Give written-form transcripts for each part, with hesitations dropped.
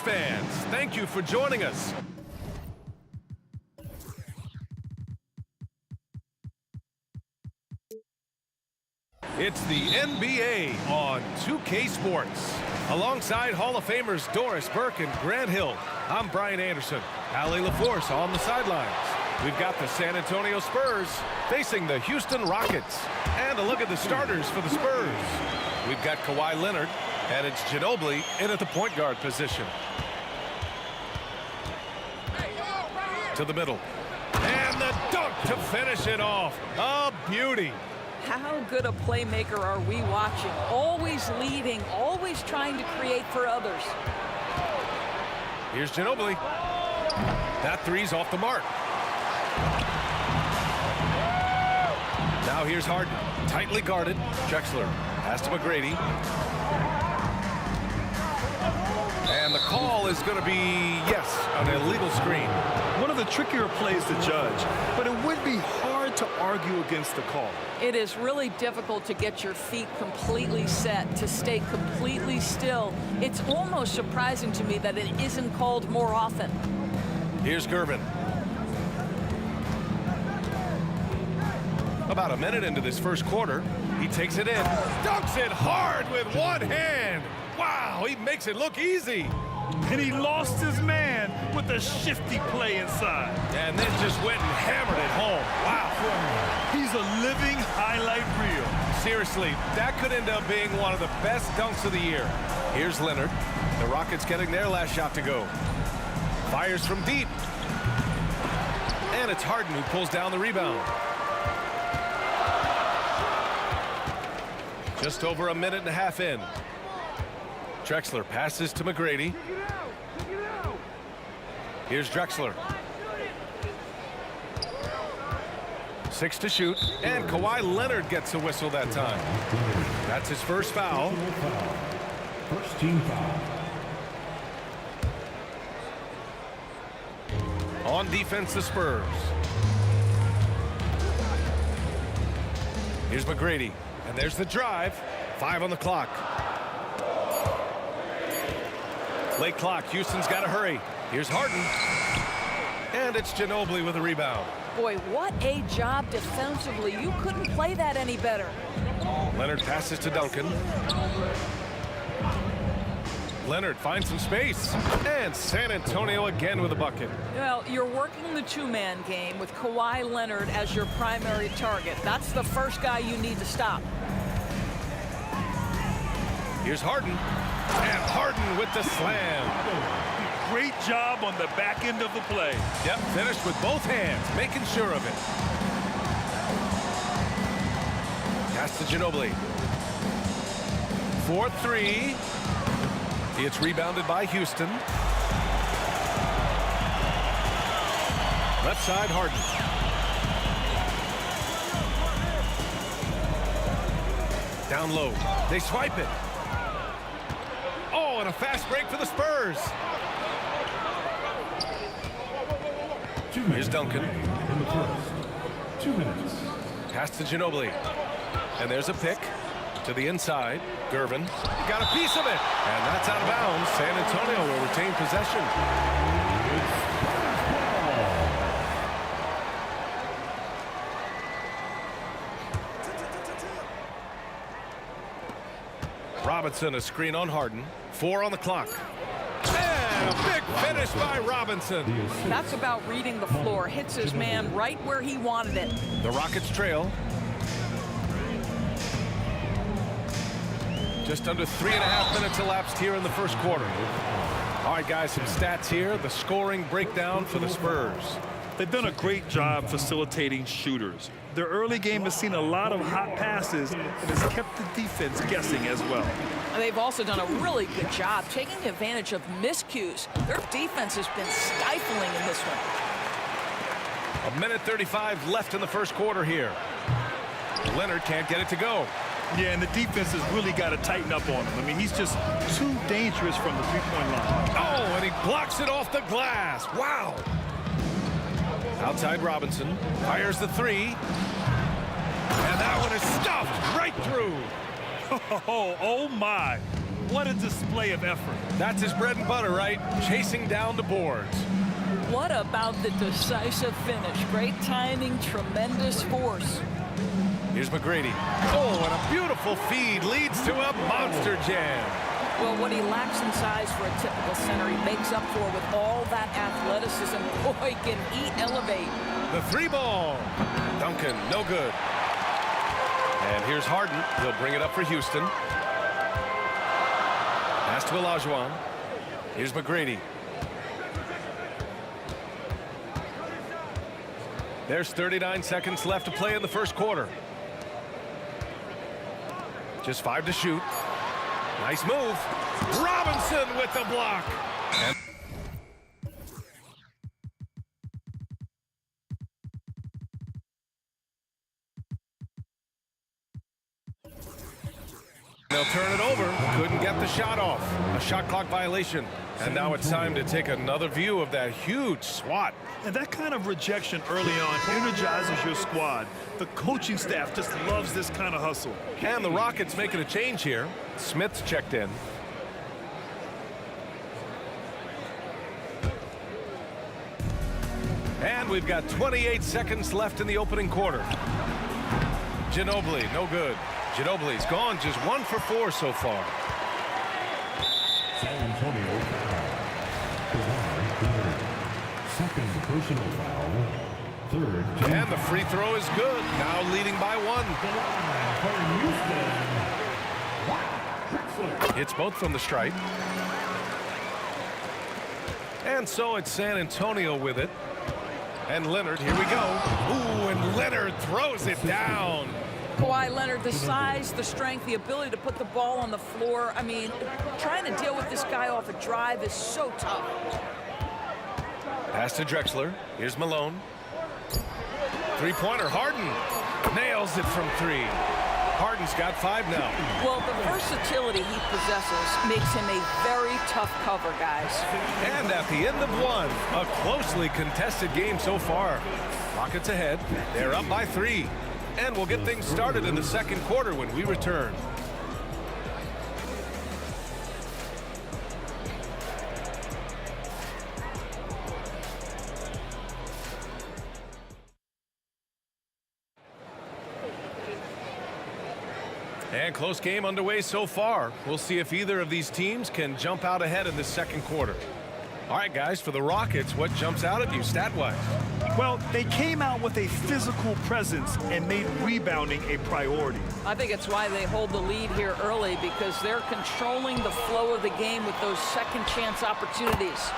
fans, thank you for joining us. It's the NBA on 2K Sports. Alongside Hall of Famers Doris Burke and Grant Hill, I'm Brian Anderson. Allie LaForce on the sidelines. We've got the San Antonio Spurs facing the Houston Rockets. And a look at the starters for the Spurs. We've got Kawhi Leonard, and it's Ginobili in at the point guard position. To the middle. And the dunk to finish it off. A beauty. How good a playmaker are we watching? Always leading, always trying to create for others. Here's Ginobili. That three's off the mark. Now here's Harden. Tightly guarded. Drexler pass to McGrady. And the call is going to be, yes, an illegal screen. One of the trickier plays to judge, but it would be hard to argue against the call. It is really difficult to get your feet completely set, to stay completely still. It's almost surprising to me that it isn't called more often. Here's Gervin. About a minute into this first quarter, he takes it in. Dunks it hard with one hand. Wow, he makes it look easy. And he lost his man with a shifty play inside. And then just went and hammered it home. Wow. He's a living highlight reel. Seriously, that could end up being one of the best dunks of the year. Here's Leonard. The Rockets getting their last shot to go. Fires from deep. And it's Harden who pulls down the rebound. Just over a minute and a half in. Drexler passes to McGrady. Here's Drexler. 6 to shoot, and Kawhi Leonard gets a whistle that time. That's his first foul. First team foul. On defense, the Spurs. Here's McGrady, and there's the drive. 5 on the clock. Late clock, Houston's got to hurry. Here's Harden. And it's Ginobili with a rebound. Boy, what a job defensively. You couldn't play that any better. Leonard passes to Duncan. Leonard finds some space. And San Antonio again with a bucket. Well, you're working the two-man game with Kawhi Leonard as your primary target. That's the first guy you need to stop. Here's Harden. And Harden with the slam. Great job on the back end of the play. Yep, finished with both hands, making sure of it. Pass to Ginobili. 4-3. It's rebounded by Houston. Left side, Harden. Down low. They swipe it. Oh, and a fast break for the Spurs. Here's Duncan. In the first. 2 minutes. Pass to Ginobili. And there's a pick to the inside. Gervin got a piece of it. And that's out of bounds. San Antonio will retain possession. Robinson, a screen on Harden. 4 on the clock. And a big finish by Robinson. That's about reading the floor. Hits his man right where he wanted it. The Rockets trail. Just under 3.5 minutes elapsed here in the first quarter. All right, guys, some stats here. The scoring breakdown for the Spurs. They've done a great job facilitating shooters. Their early game has seen a lot of hot passes and has kept the defense guessing as well. And they've also done a really good job taking advantage of miscues. Their defense has been stifling in this one. 1:35 left in the first quarter here. Leonard can't get it to go. Yeah, and the defense has really got to tighten up on him. I mean, he's just too dangerous from the three-point line. Oh, and he blocks it off the glass. Wow. Outside Robinson. Fires the three. And that one is stuffed right through. Oh my. What a display of effort. That's his bread and butter, right? Chasing down the boards. What about the decisive finish? Great timing, tremendous force. Here's McGrady. Oh, and a beautiful feed leads to a monster jam. Well, what he lacks in size for a typical center, he makes up for with all that athleticism. Boy, can he elevate. The 3-ball. Duncan, no good. And here's Harden. He'll bring it up for Houston. Pass to Olajuwon. Here's McGrady. There's 39 seconds left to play in the first quarter. Just 5 to shoot. Nice move. Robinson with the block. And they'll turn it over. Couldn't get the shot off. A shot clock violation. And now it's time to take another view of that huge swat. And that kind of rejection early on energizes your squad. The coaching staff just loves this kind of hustle. And the Rockets making a change here. Smith's checked in. And we've got 28 seconds left in the opening quarter. Ginobili, no good. Ginobili's gone just 1 for 4 so far. San Antonio foul. Kawhi Leonard. Second personal foul. Third. And the free throw is good. Now leading by 1. Hits both from the stripe. And so it's San Antonio with it. And Leonard, here we go. Ooh, and Leonard throws it down. Kawhi Leonard, the size, the strength, the ability to put the ball on the floor. I mean, trying to deal with this guy off a drive is so tough. Pass to Drexler. Here's Malone. Three-pointer, Harden. Nails it from 3. Harden's got 5 now. Well, the versatility he possesses makes him a very tough cover, guys. And at the end of 1, a closely contested game so far. Rockets ahead. They're up by 3. And we'll get things started in the second quarter when we return. And close game underway so far. We'll see if either of these teams can jump out ahead in the second quarter. All right, guys, for the Rockets, what jumps out at you stat-wise? Well, they came out with a physical presence and made rebounding a priority. I think it's why they hold the lead here early, because they're controlling the flow of the game with those second chance opportunities.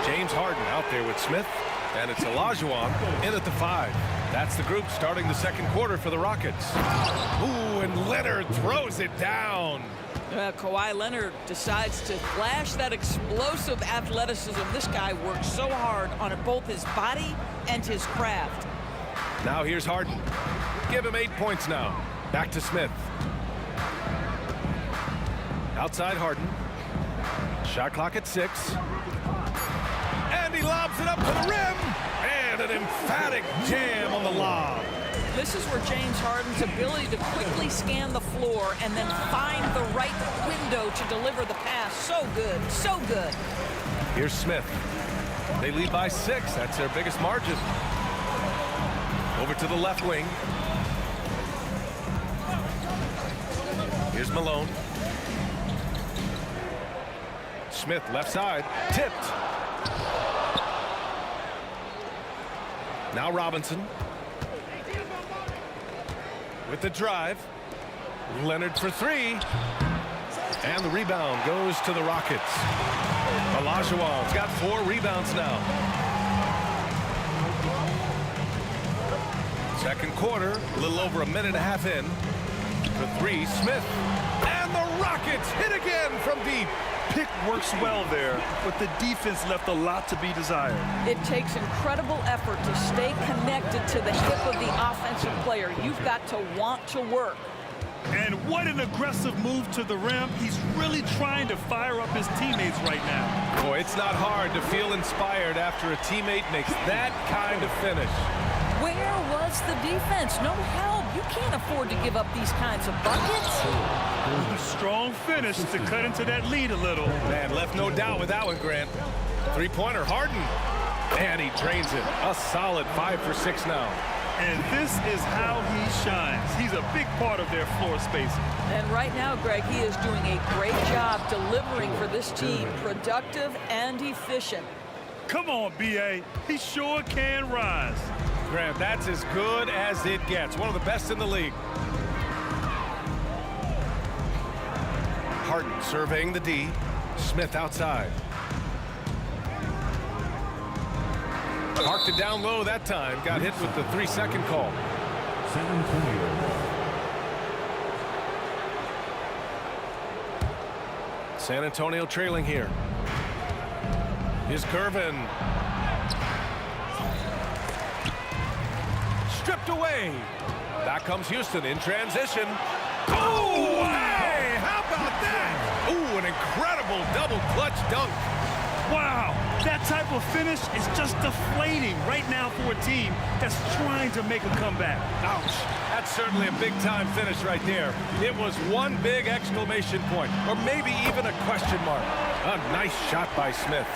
James Harden out there with Smith, and it's Olajuwon in at the 5. That's the group starting the second quarter for the Rockets. Ooh, and Leonard throws it down. Kawhi Leonard decides to flash that explosive athleticism. This guy works so hard on both his body and his craft. Now here's Harden. Give him 8 points now. Back to Smith. Outside Harden. Shot clock at 6. And he lobs it up to the rim. And an emphatic jam on the lob. This is where James Harden's ability to quickly scan the floor and then find the right window to deliver the pass. So good, so good. Here's Smith. They lead by 6. That's their biggest margin. Over to the left wing. Here's Malone. Smith left side. Tipped. Now Robinson. With the drive. Leonard for 3. And the rebound goes to the Rockets. Olajuwon's got 4 rebounds now. Second quarter, a little over a minute and a half in. For 3, Smith. And the Rockets hit again from deep. Pick works well there, but the defense left a lot to be desired. It takes incredible effort to stay connected to the hip of the offensive player. You've got to want to work. And what an aggressive move to the rim. He's really trying to fire up his teammates right now. Boy, it's not hard to feel inspired after a teammate makes that kind of finish. Where was the defense? No help. You can't afford to give up these kinds of buckets. Strong finish to cut into that lead a little. Man, left no doubt with that one, Grant. Three-pointer, Harden. And he drains it. A solid 5 for 6 now. And this is how he shines. He's a big part of their floor spacing. And right now, Greg, he is doing a great job delivering for this team. Productive and efficient. Come on, B.A. He sure can rise. Grant, that's as good as it gets. One of the best in the league. Harden surveying the D. Smith outside. Parked it down low that time. Got hit with the 3-second call. San Antonio. San Antonio trailing here. Here's Gervin. Stripped away. Back comes Houston in transition. Oh, hey, how about that? Ooh, an incredible double clutch dunk. Wow, that type of finish is just deflating right now for a team that's trying to make a comeback. Ouch. That's certainly a big-time finish right there. It was one big exclamation point, or maybe even a question mark. A nice shot by Smith.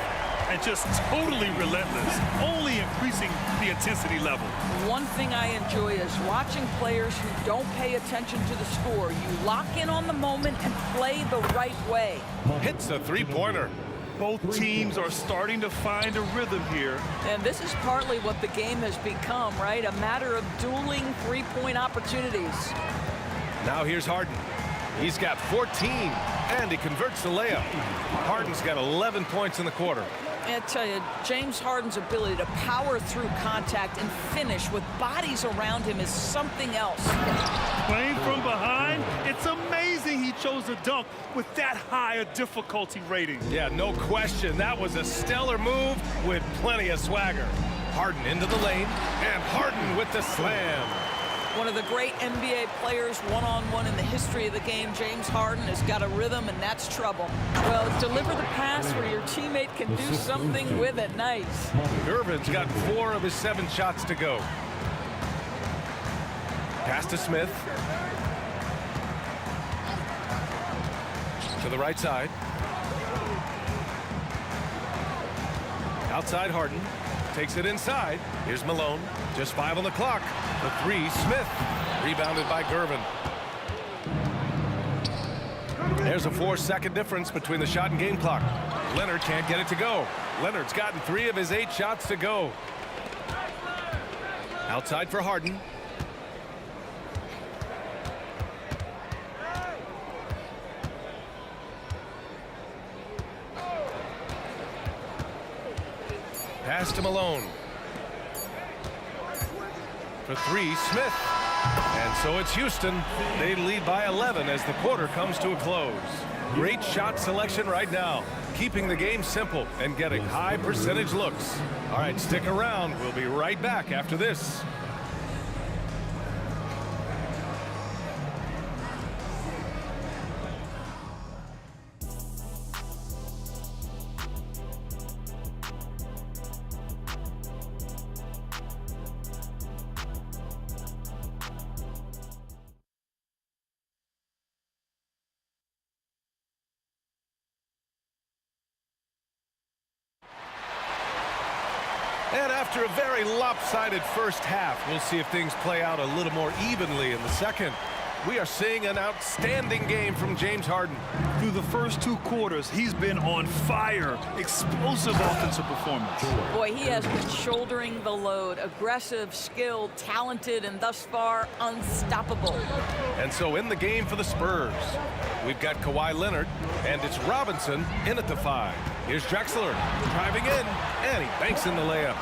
And just totally relentless, only increasing the intensity level. One thing I enjoy is watching players who don't pay attention to the score. You lock in on the moment and play the right way. Hits a three-pointer. Both teams are starting to find a rhythm here. And this is partly what the game has become, right? A matter of dueling three-point opportunities. Now here's Harden. He's got 14, and he converts the layup. Harden's got 11 points in the quarter. I tell you, James Harden's ability to power through contact and finish with bodies around him is something else. Playing from behind, it's amazing he chose a dunk with that high a difficulty rating. Yeah, no question. That was a stellar move with plenty of swagger. Harden into the lane, and Harden with the slam. One of the great NBA players one-on-one in the history of the game, James Harden, has got a rhythm, and that's trouble. Well, deliver the pass where your teammate can do something with it. Nice. Gervin's got 4 of his 7 shots to go. Pass to Smith. To the right side. Outside Harden. Takes it inside. Here's Malone. Just 5 on the clock. The 3, Smith. Rebounded by Gervin. There's a 4-second difference between the shot and game clock. Leonard can't get it to go. Leonard's gotten 3 of his 8 shots to go. Outside for Harden. Pass to Malone. For 3, Smith. And so it's Houston. They lead by 11 as the quarter comes to a close. Great shot selection right now. Keeping the game simple and getting high percentage looks. All right, stick around. We'll be right back after this. And after a very lopsided first half, we'll see if things play out a little more evenly in the second. We are seeing an outstanding game from James Harden. Through the first 2 quarters, he's been on fire. Explosive offensive performance. Boy, he has been shouldering the load. Aggressive, skilled, talented, and thus far, unstoppable. And so in the game for the Spurs, we've got Kawhi Leonard, and it's Robinson in at the 5. Here's Drexler driving in, and he banks in the layup.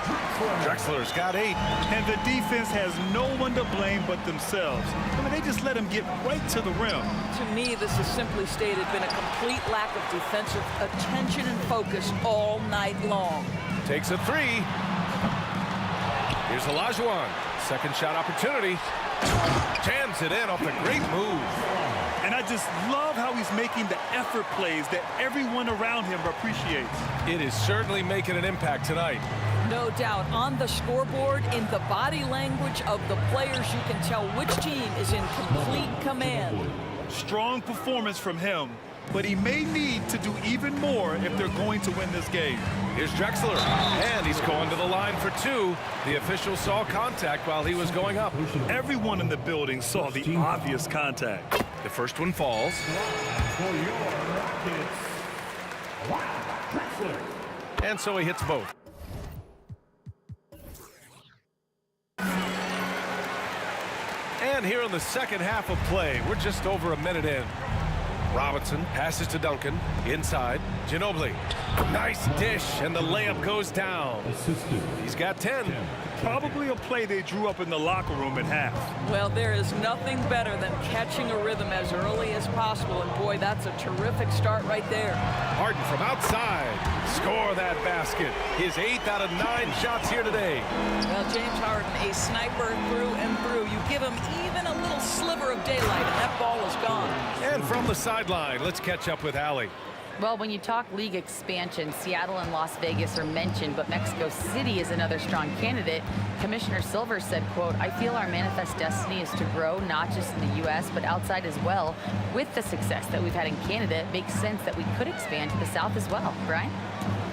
Drexler's got 8. And the defense has no one to blame but themselves. I mean, they just let him get right to the rim. To me, this has simply stated been a complete lack of defensive attention and focus all night long. Takes a 3. Here's Olajuwon. Second shot opportunity. Jams it in off the great move. And I just love how he's making the effort plays that everyone around him appreciates. It is certainly making an impact tonight. No doubt. On the scoreboard, in the body language of the players, you can tell which team is in complete command. Strong performance from him, but he may need to do even more if they're going to win this game. Here's Drexler, and he's going to the line for two. The official saw contact while he was going up. Everyone in the building saw the obvious contact. The first one falls. For your Rockets, Drexler. And so he hits both. And here in the second half of play, we're just over a minute in. Robinson passes to Duncan, inside, Ginobili. Nice dish, and the layup goes down. Assisted. He's got 10. Probably a play they drew up in the locker room at half. Well, there is nothing better than catching a rhythm as early as possible, and boy, that's a terrific start right there. Harden from outside. Score that basket. His 8th out of 9 shots here today. Well, James Harden, a sniper through and through. You give him even a little sliver of daylight, and that ball is gone. And from the sideline, let's catch up with Allie. Well, when you talk league expansion, Seattle and Las Vegas are mentioned, but Mexico City is another strong candidate. Commissioner Silver said, quote, "I feel our manifest destiny is to grow not just in the U.S., but outside as well. With the success that we've had in Canada, it makes sense that we could expand to the South as well." Brian?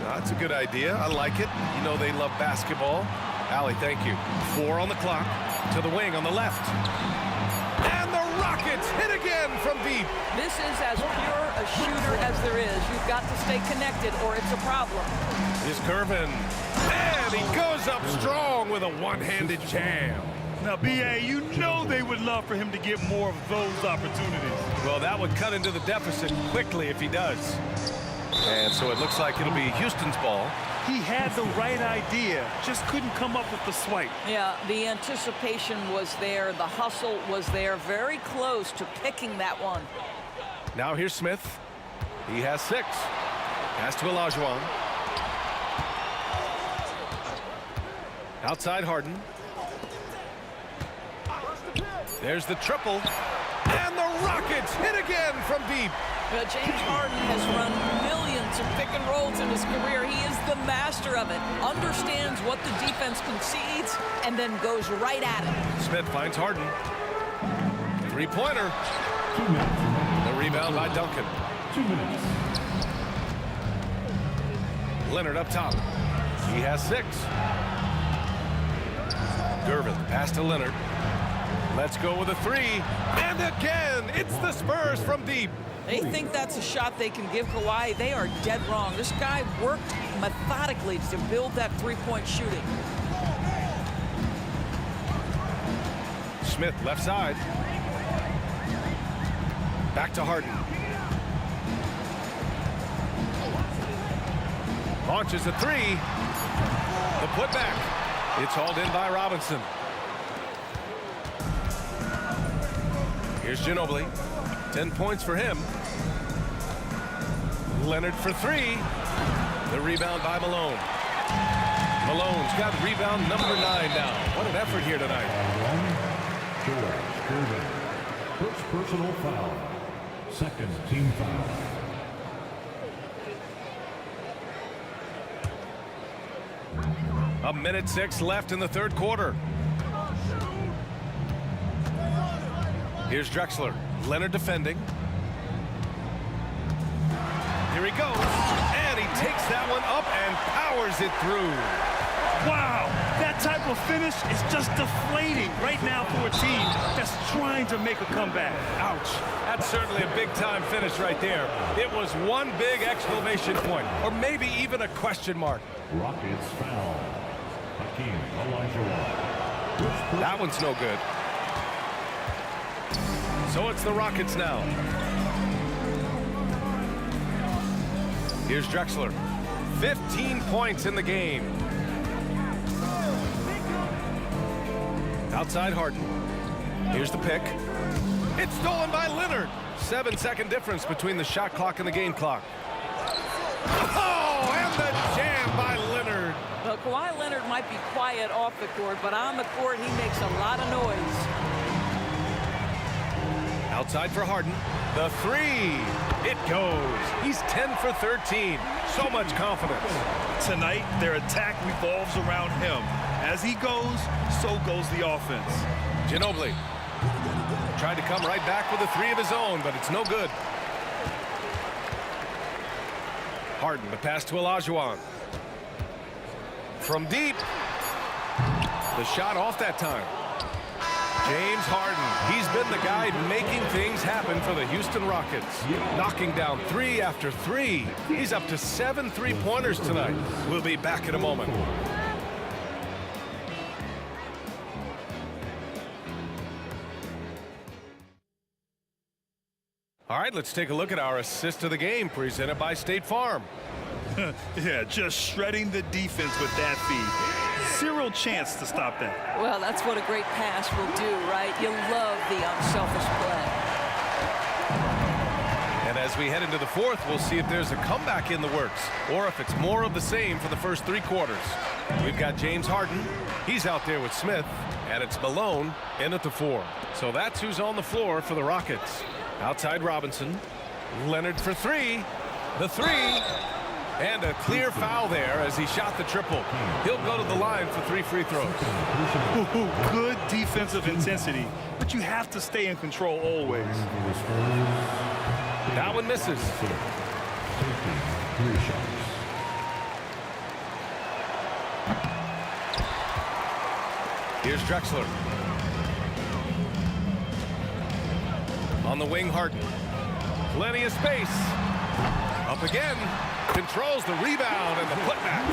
That's a good idea. I like it. You know they love basketball. Allie, thank you. 4 on the clock. To the wing on the left. And the Rockets hit again from deep. This is as pure a shooter as there is. You've got to stay connected or it's a problem. Here's Curvin. And he goes up strong with a one-handed jam. Now, B.A., you know they would love for him to get more of those opportunities. Well, that would cut into the deficit quickly if he does. And so it looks like it'll be Houston's ball. He had the right idea, just couldn't come up with the swipe. Yeah, the anticipation was there. The hustle was there. Very close to picking that one. Now here's Smith. He has 6. Pass to Olajuwon. Outside Harden. There's the triple. And the Rockets hit again from deep. James Harden has run millions of pick and rolls in his career. He is the master of it. Understands what the defense concedes and then goes right at it. Smith finds Harden. 3-pointer. 2 minutes. The rebound by Duncan. 2 minutes. Leonard up top. He has 6. Gervin pass to Leonard. Let's go with a 3. And again, it's the Spurs from deep. They think that's a shot they can give Kawhi. They are dead wrong. This guy worked methodically to build that three-point shooting. Smith left side. Back to Harden. Launches a 3. The putback. It's hauled in by Robinson. Here's Ginobili. 10 points for him. Leonard for 3. The rebound by Malone. Malone's got rebound number 9 now. What an effort here tonight. George Gervin. First personal foul. Second team foul. A minute 6 left in the third quarter. Here's Drexler. Leonard defending. Here he goes. And he takes that one up and powers it through. Wow, that type of finish is just deflating right now for a team that's trying to make a comeback. Ouch. That's certainly a big-time finish right there. It was one big exclamation point, or maybe even a question mark. Rockets foul. Hakeem Olajuwon. That one's no good. So it's the Rockets now. Here's Drexler. 15 points in the game. Outside Harden. Here's the pick. It's stolen by Leonard. 7-second difference between the shot clock and the game clock. Oh, and the jam by Leonard. Well, Kawhi Leonard might be quiet off the court, but on the court, he makes a lot of noise. Outside for Harden. The 3. It goes. He's 10 for 13. So much confidence. Tonight, their attack revolves around him. As he goes, so goes the offense. Ginobili tried to come right back with a three of his own, but it's no good. Harden, the pass to Olajuwon. From deep. The shot off that time. James Harden, he's been the guy making things happen for the Houston Rockets. Knocking down three after three. He's up to 7 3-pointers tonight. We'll be back in a moment. All right, let's take a look at our assist of the game presented by State Farm. Yeah, just shredding the defense with that feed. Zero chance to stop that. Well, that's what a great pass will do, right? You love the unselfish play. And as we head into the fourth, we'll see if there's a comeback in the works or if it's more of the same for the first 3 quarters. We've got James Harden. He's out there with Smith, and it's Malone in at the 4. So that's who's on the floor for the Rockets. Outside Robinson. Leonard for 3. The 3. And a clear foul there as he shot the triple. He'll go to the line for 3 free throws. Good defensive intensity, but you have to stay in control always. That one misses. 3 shots. Here's Drexler. On the wing, Harden. Plenty of space. Up again. Controls the rebound and the putback.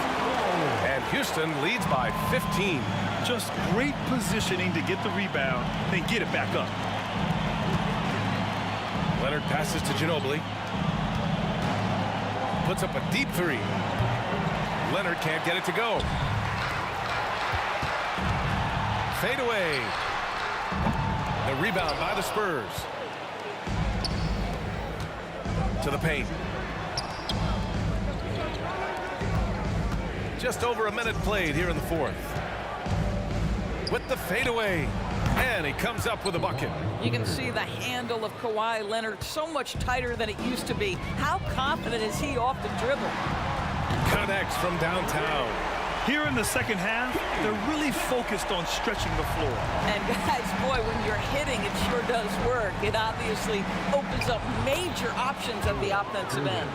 And Houston leads by 15. Just great positioning to get the rebound, then get it back up. Leonard passes to Ginobili. Puts up a deep 3. Leonard can't get it to go. Fade away. The rebound by the Spurs. To the paint. Just over a minute played here in the fourth. With the fadeaway. And he comes up with a bucket. You can see the handle of Kawhi Leonard so much tighter than it used to be. How confident is he off the dribble? Connects from downtown. Here in the second half, they're really focused on stretching the floor. And guys, boy, when you're hitting, it sure does work. It obviously opens up major options at the offensive end.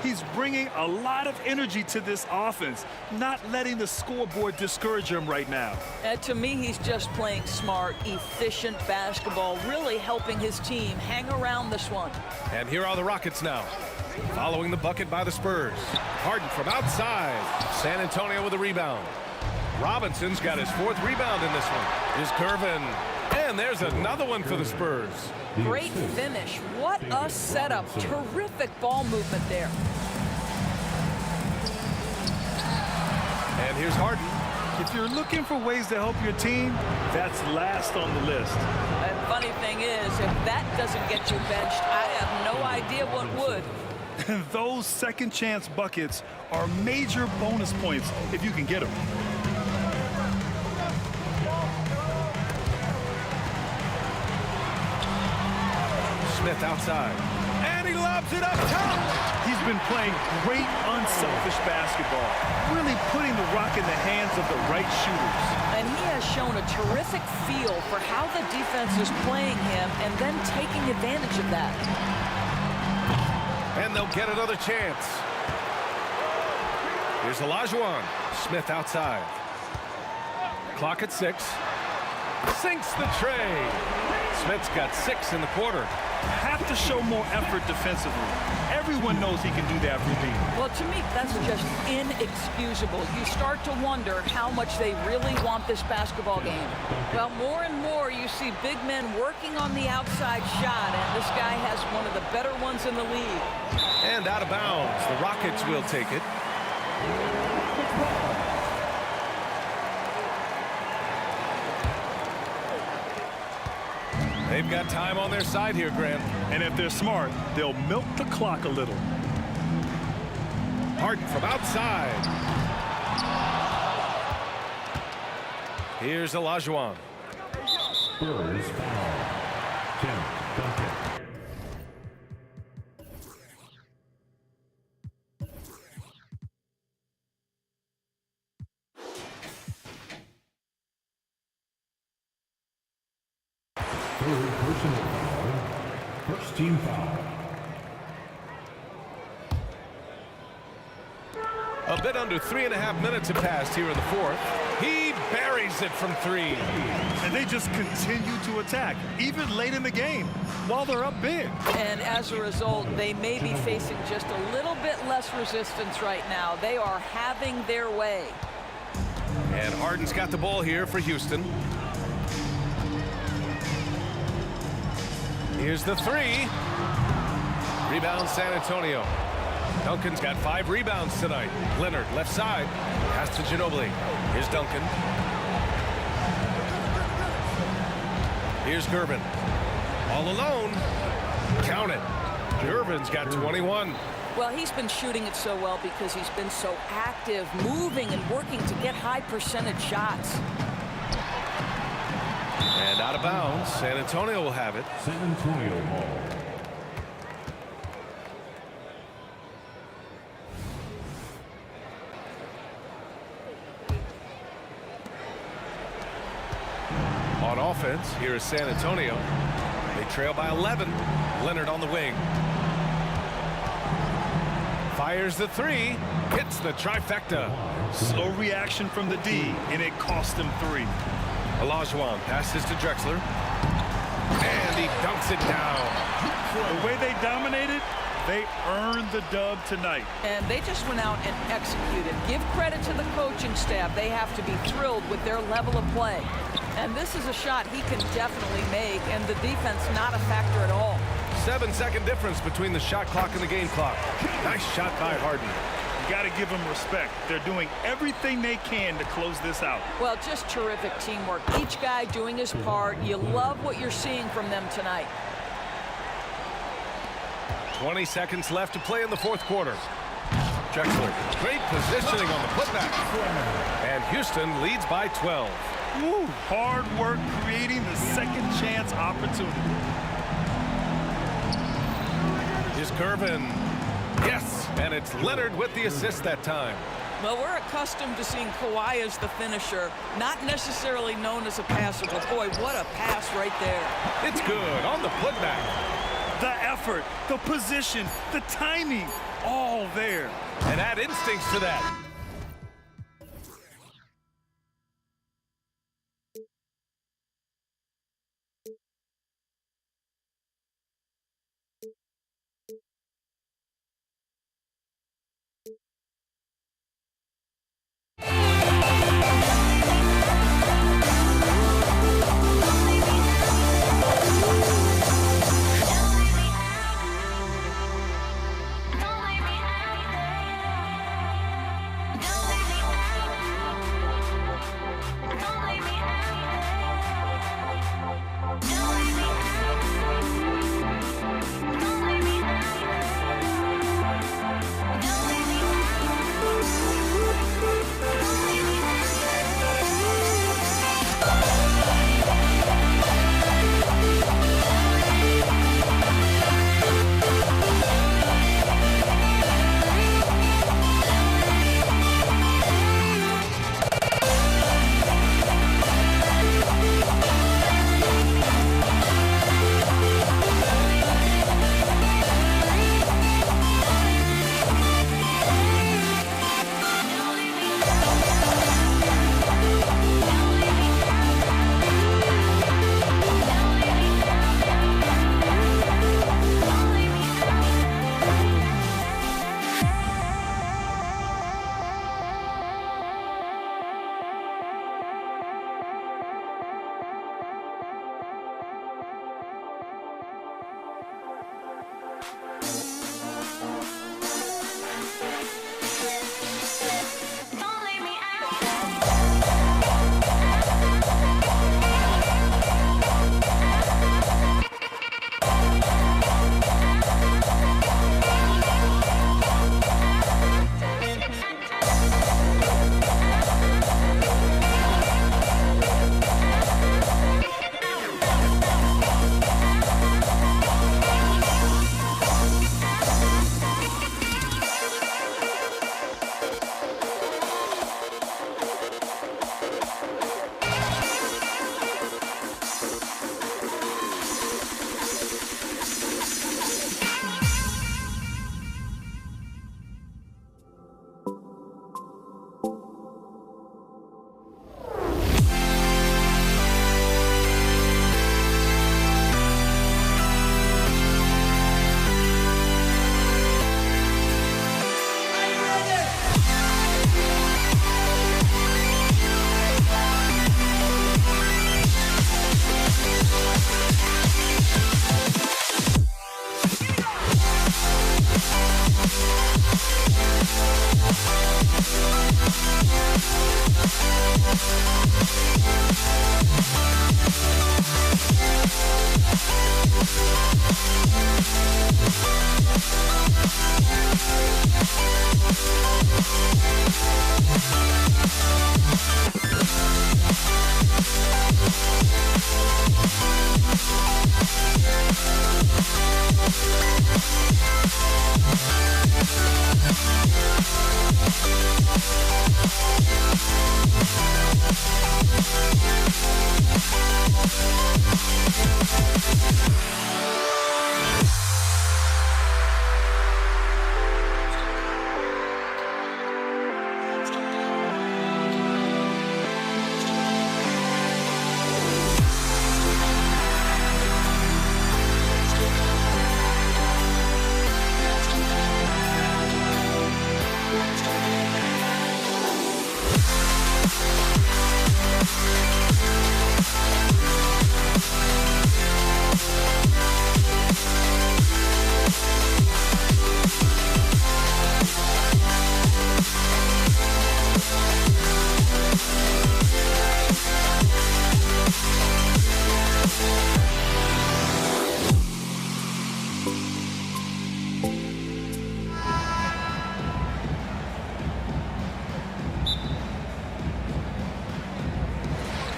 He's bringing a lot of energy to this offense, not letting the scoreboard discourage him right now. And to me, he's just playing smart, efficient basketball, really helping his team hang around this one. And here are the Rockets now. Following the bucket by the Spurs. Harden from outside. San Antonio with a rebound. Robinson's got his 4th rebound in this one. Here's Curvin. And there's another one for the Spurs. Great finish. What a setup. Terrific ball movement there. And here's Harden. If you're looking for ways to help your team, that's last on the list. And funny thing is, if that doesn't get you benched, I have no idea what would. Those second chance buckets are major bonus points if you can get them. Smith outside. And he lobs it up top. He's been playing great unselfish basketball, really putting the rock in the hands of the right shooters. And he has shown a terrific feel for how the defense is playing him and then taking advantage of that. And they'll get another chance. Here's Olajuwon. Smith outside. Clock at 6. Sinks the tray. Smith's got 6 in the quarter. Have to show more effort defensively. Everyone knows he can do that for me. Well, to me, that's just inexcusable. You start to wonder how much they really want this basketball game. Well, more and more you see big men working on the outside shot, and this guy has one of the better ones in the league. And out of bounds. The Rockets will take it. They've got time on their side here, Grant. And if they're smart, they'll milk the clock a little. Harden from outside. Here's Olajuwon. Spurs foul. Tim Duncan. Third personal foul. First team foul. A bit under 3.5 minutes have passed here in the fourth. He buries it from three. And they just continue to attack, even late in the game, while they're up big. And as a result, they may be facing just a little bit less resistance right now. They are having their way. And Harden's got the ball here for Houston. Here's the three. Rebound San Antonio. Duncan's got 5 rebounds tonight. Leonard, left side. Pass to Ginobili. Here's Duncan. Here's Gervin. All alone. Count it. Gervin's got 21. Well, he's been shooting it so well because he's been so active, moving and working to get high percentage shots. And out of bounds. San Antonio will have it. San Antonio ball. On offense, here is San Antonio. They trail by 11. Leonard on the wing. Fires the three. Hits the trifecta. Slow reaction from the D, and it cost them 3. Olajuwon passes to Drexler. And he dunks it down. The way they dominated, they earned the dub tonight. And they just went out and executed. Give credit to the coaching staff. They have to be thrilled with their level of play. And this is a shot he can definitely make, and the defense not a factor at all. 7-second difference between the shot clock and the game clock. Nice shot by Harden. You got to give them respect. They're doing everything they can to close this out. Well, just terrific teamwork. Each guy doing his part. You love what you're seeing from them tonight. 20 seconds left to play in the fourth quarter. Drexler, great positioning on the putback. And Houston leads by 12. Woo, hard work creating the second chance opportunity. Here's Gervin. Yes, and it's Leonard with the assist that time. Well, we're accustomed to seeing Kawhi as the finisher, not necessarily known as a passer, but boy, what a pass right there. It's good on the putback. The effort, the position, the timing, all there. And add instincts to that.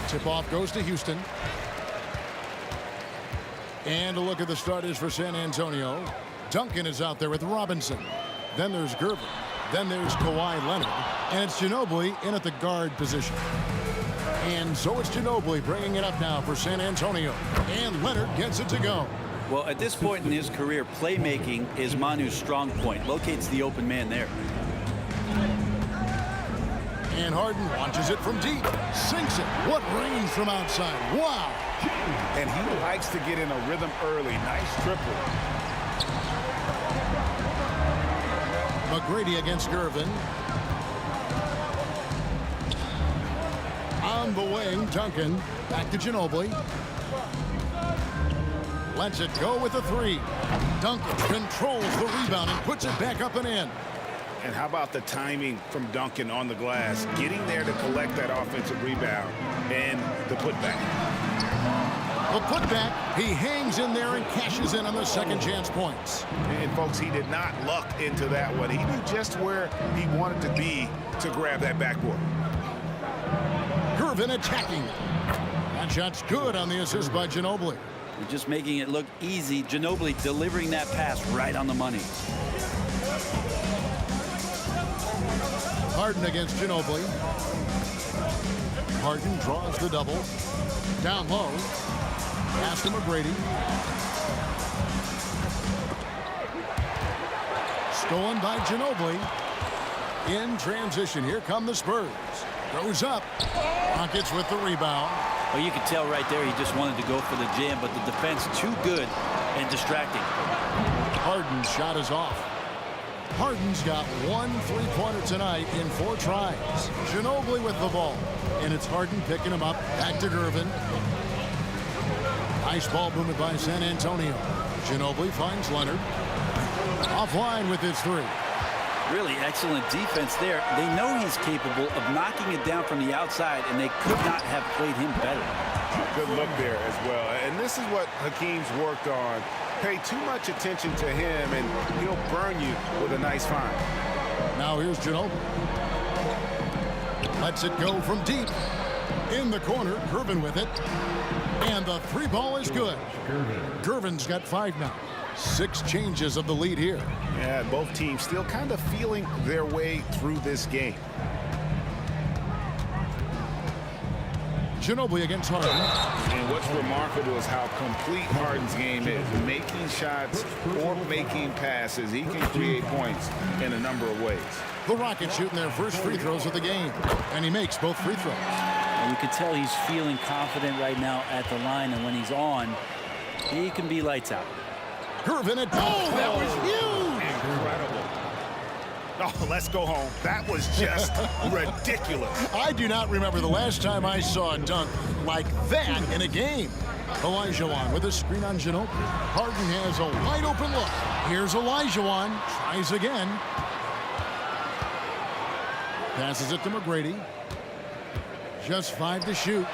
Tip-off goes to Houston. And a look at the starters for San Antonio. Duncan is out there with Robinson. Then there's Gervin. Then there's Kawhi Leonard. And it's Ginobili in at the guard position. And so it's Ginobili bringing it up now for San Antonio. And Leonard gets it to go. Well, at this point in his career, playmaking is Manu's strong point. Locates the open man there. And Harden launches it from deep. Sinks it. What range from outside. Wow. And he likes to get in a rhythm early. Nice triple. McGrady against Gervin. On the wing, Duncan. Back to Ginobili. Lets it go with a three. Duncan controls the rebound and puts it back up and in. And how about the timing from Duncan on the glass, getting there to collect that offensive rebound and the putback. The putback, he hangs in there and cashes in on the second chance points. And folks, he did not luck into that one. He knew just where he wanted to be to grab that backboard. Gervin attacking. That shot's good on the assist by Ginobili. We're just making it look easy. Ginobili delivering that pass right on the money. Harden against Ginobili. Harden draws the double. Down low. Pass to McGrady. Stolen by Ginobili. In transition. Here come the Spurs. Goes up. Rockets with the rebound. Well, you could tell right there he just wanted to go for the jam, but the defense too good and distracting. Harden's shot is off. Harden's got one three-pointer tonight in 4 tries. Ginobili with the ball. And it's Harden picking him up. Back to Gervin. Nice ball movement by San Antonio. Ginobili finds Leonard. Offline with his three. Really excellent defense there. They know he's capable of knocking it down from the outside, and they could not have played him better. Good look there as well. And this is what Hakeem's worked on. Pay too much attention to him, and he'll burn you with a nice find. Now here's Ginobili. Lets it go from deep. In the corner, Gervin with it. And the three ball is good. Gervin's got 5 now. 6 changes of the lead here. Yeah, both teams still kind of feeling their way through this game. Ginobili against Harden. And what's remarkable is how complete Harden's game is. Making shots or making passes, he can create points in a number of ways. The Rockets shooting their first free throws of the game. And he makes both free throws. And you can tell he's feeling confident right now at the line, and when he's on, he can be lights out. Gervin at that was huge. Incredible. Oh, let's go home. That was just ridiculous. I do not remember the last time I saw a dunk like that in a game. Olajuwon with a screen on Ginobili. Harden has a wide open look. Here's Olajuwon. Tries again. Passes it to McGrady. Just 5 to shoot.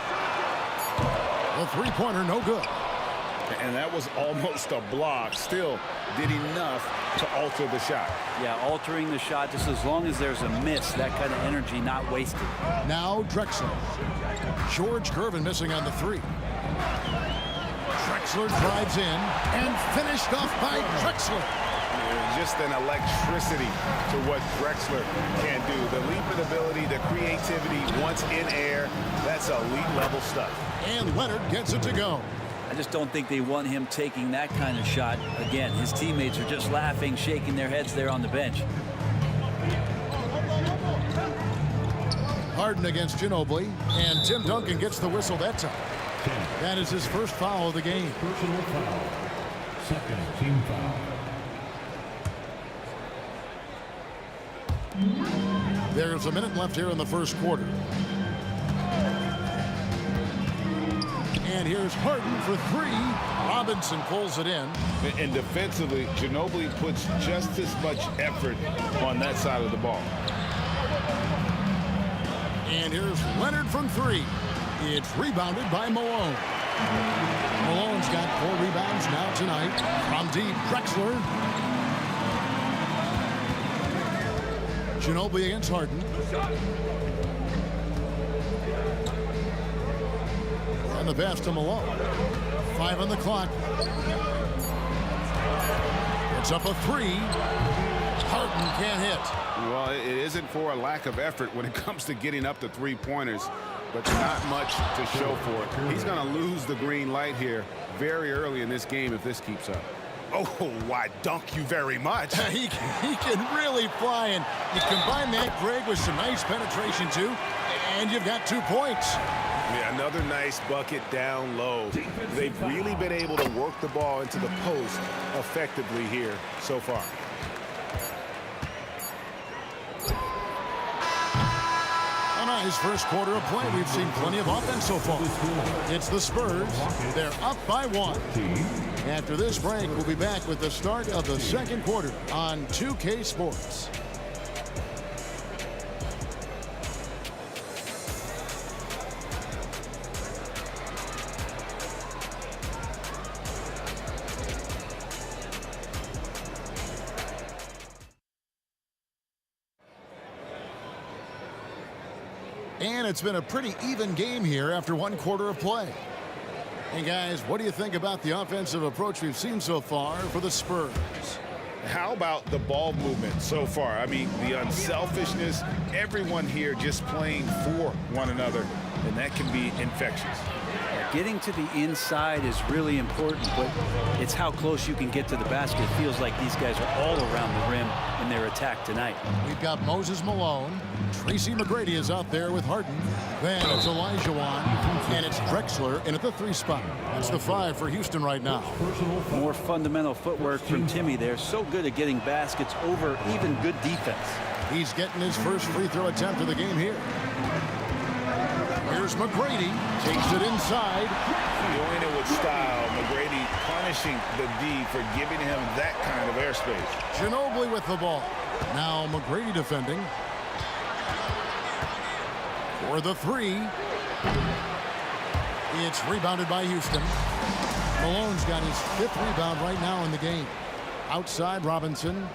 The three-pointer no good. And that was almost a block. Still did enough to alter the shot. Yeah, altering the shot just as long as there's a miss. That kind of energy not wasted. Now Drexler. George Gervin missing on the 3. Drexler drives in and finished off by Drexler. Just an electricity to what Drexler can do. The leapability, the creativity once in air, that's elite level stuff. And Leonard gets it to go. I just don't think they want him taking that kind of shot. Again, his teammates are just laughing, shaking their heads there on the bench. Harden against Ginobili, and Tim Duncan gets the whistle that time. That is his first foul of the game. Personal foul. Second team foul. There's a minute left here in the first quarter. And here's Harden for three. Robinson pulls it in. And defensively, Ginobili puts just as much effort on that side of the ball. And here's Leonard from three. It's rebounded by Malone. Malone's got 4 rebounds now tonight. From deep, Drexler. Ginobili against Harden. And the pass to Malone. 5 on the clock. It's up a 3. Harden can't hit. Well, it isn't for a lack of effort when it comes to getting up to three-pointers, but not much to show for it. He's going to lose the green light here very early in this game if this keeps up. Oh, why, dunk you very much. he can really fly, and you combine that, Greg, with some nice penetration, too, and you've got 2 points. Yeah, another nice bucket down low. They've really been able to work the ball into the post effectively here so far. A nice first quarter of play. We've seen plenty of offense so far. It's the Spurs. They're up by 1. After this break, we'll be back with the start of the second quarter on 2K Sports. And it's been a pretty even game here after 1 quarter of play. Hey guys, what do you think about the offensive approach we've seen so far for the Spurs? How about the ball movement so far? I mean, the unselfishness, everyone here just playing for one another, and that can be infectious. Getting to the inside is really important, but it's how close you can get to the basket. It feels like these guys are all around the rim in their attack tonight. We've got Moses Malone. Tracy McGrady is out there with Harden. Then it's Elijah Wan, and it's Drexler in at the 3 spot. That's the 5 for Houston right now. More fundamental footwork from Timmy there. So good at getting baskets over even good defense. He's getting his first free throw attempt of the game here. Here's McGrady. Takes it inside. Doing it with style. McGrady punishing the D for giving him that kind of airspace. Ginobili with the ball. Now McGrady defending. For the 3. It's rebounded by Houston. Malone's got his 5th rebound right now in the game. Outside Robinson.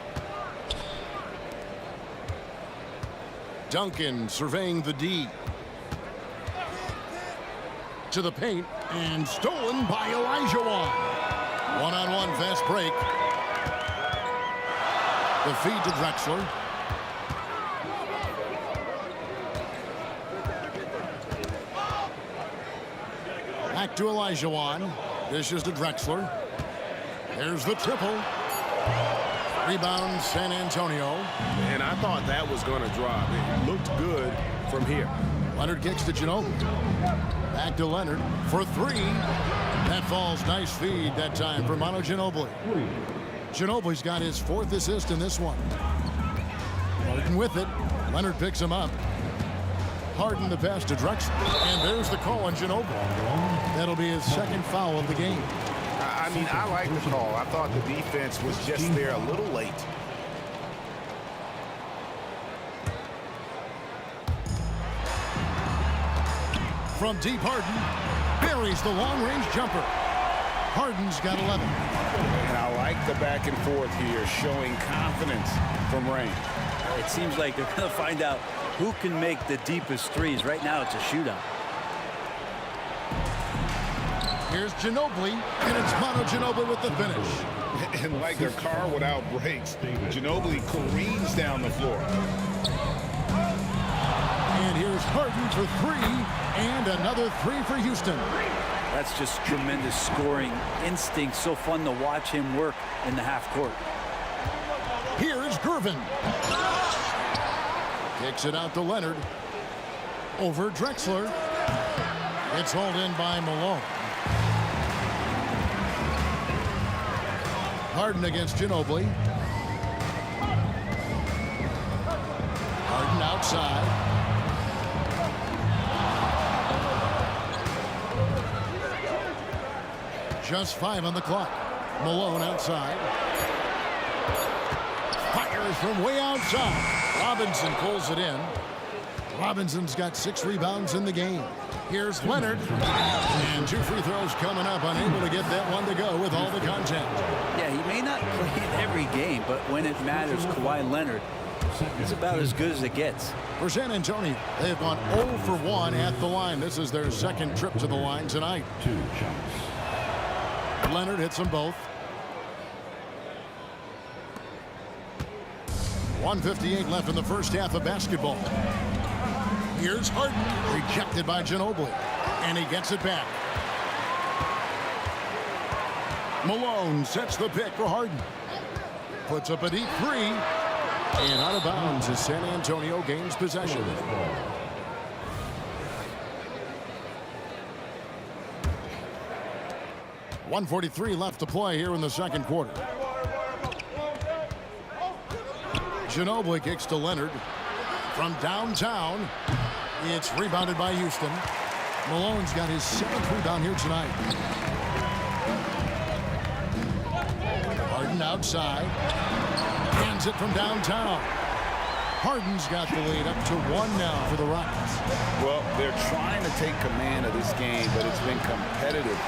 Duncan surveying the D. To the paint, and stolen by Elijah Wan. 1-on-1 fast break. The feed to Drexler. Back to Elijah Wan. This is to Drexler. There's the triple. Rebound San Antonio. And I thought that was going to drop. It looked good from here. Leonard kicks to Ginobili. Back to Leonard for 3. That falls. Nice feed that time for Manu Ginobili. Ginobili's got his 4th assist in this one. Harden with it. Leonard picks him up. Harden the pass to Drexler. And there's the call on Ginobili. That'll be his 2nd foul of the game. I mean, I like the call. I thought the defense was just there a little late. From deep, Harden buries the long-range jumper. Harden's got 11. And I like the back and forth here, showing confidence from Rain. It seems like they're going to find out who can make the deepest threes. Right now, it's a shootout. Here's Ginobili, and it's Manu Ginobili with the finish. And like a car without brakes, Ginobili careens down the floor. And here's Harden for three, and another three for Houston. That's just tremendous scoring instinct. So fun to watch him work in the half court. Here's Gervin. Kicks it out to Leonard. Over Drexler. It's hauled in by Malone. Harden against Ginobili. Harden outside. Just 5 on the clock. Malone outside. Fires from way outside. Robinson pulls it in. Robinson's got 6 rebounds in the game. Here's Leonard. And 2 free throws coming up. Unable to get that one to go with all the contact. Yeah, he may not play in every game, but when it matters, Kawhi Leonard is about as good as it gets. For San Antonio, they've gone 0 for 1 at the line. This is their second trip to the line tonight. 2 shots. Leonard hits them both. 1:58 left in the first half of basketball. Here's Harden, rejected by Ginobili, and he gets it back. Malone sets the pick for Harden. Puts up a deep three, and out of bounds as San Antonio gains possession. 1:43 left to play here in the second quarter. Ginobili kicks to Leonard. From downtown, it's rebounded by Houston. Malone's got his 7th rebound here tonight. Harden outside. Hands it from downtown. Harden's got the lead up to 1 now for the Rockets. Well, they're trying to take command of this game, but it's been competitive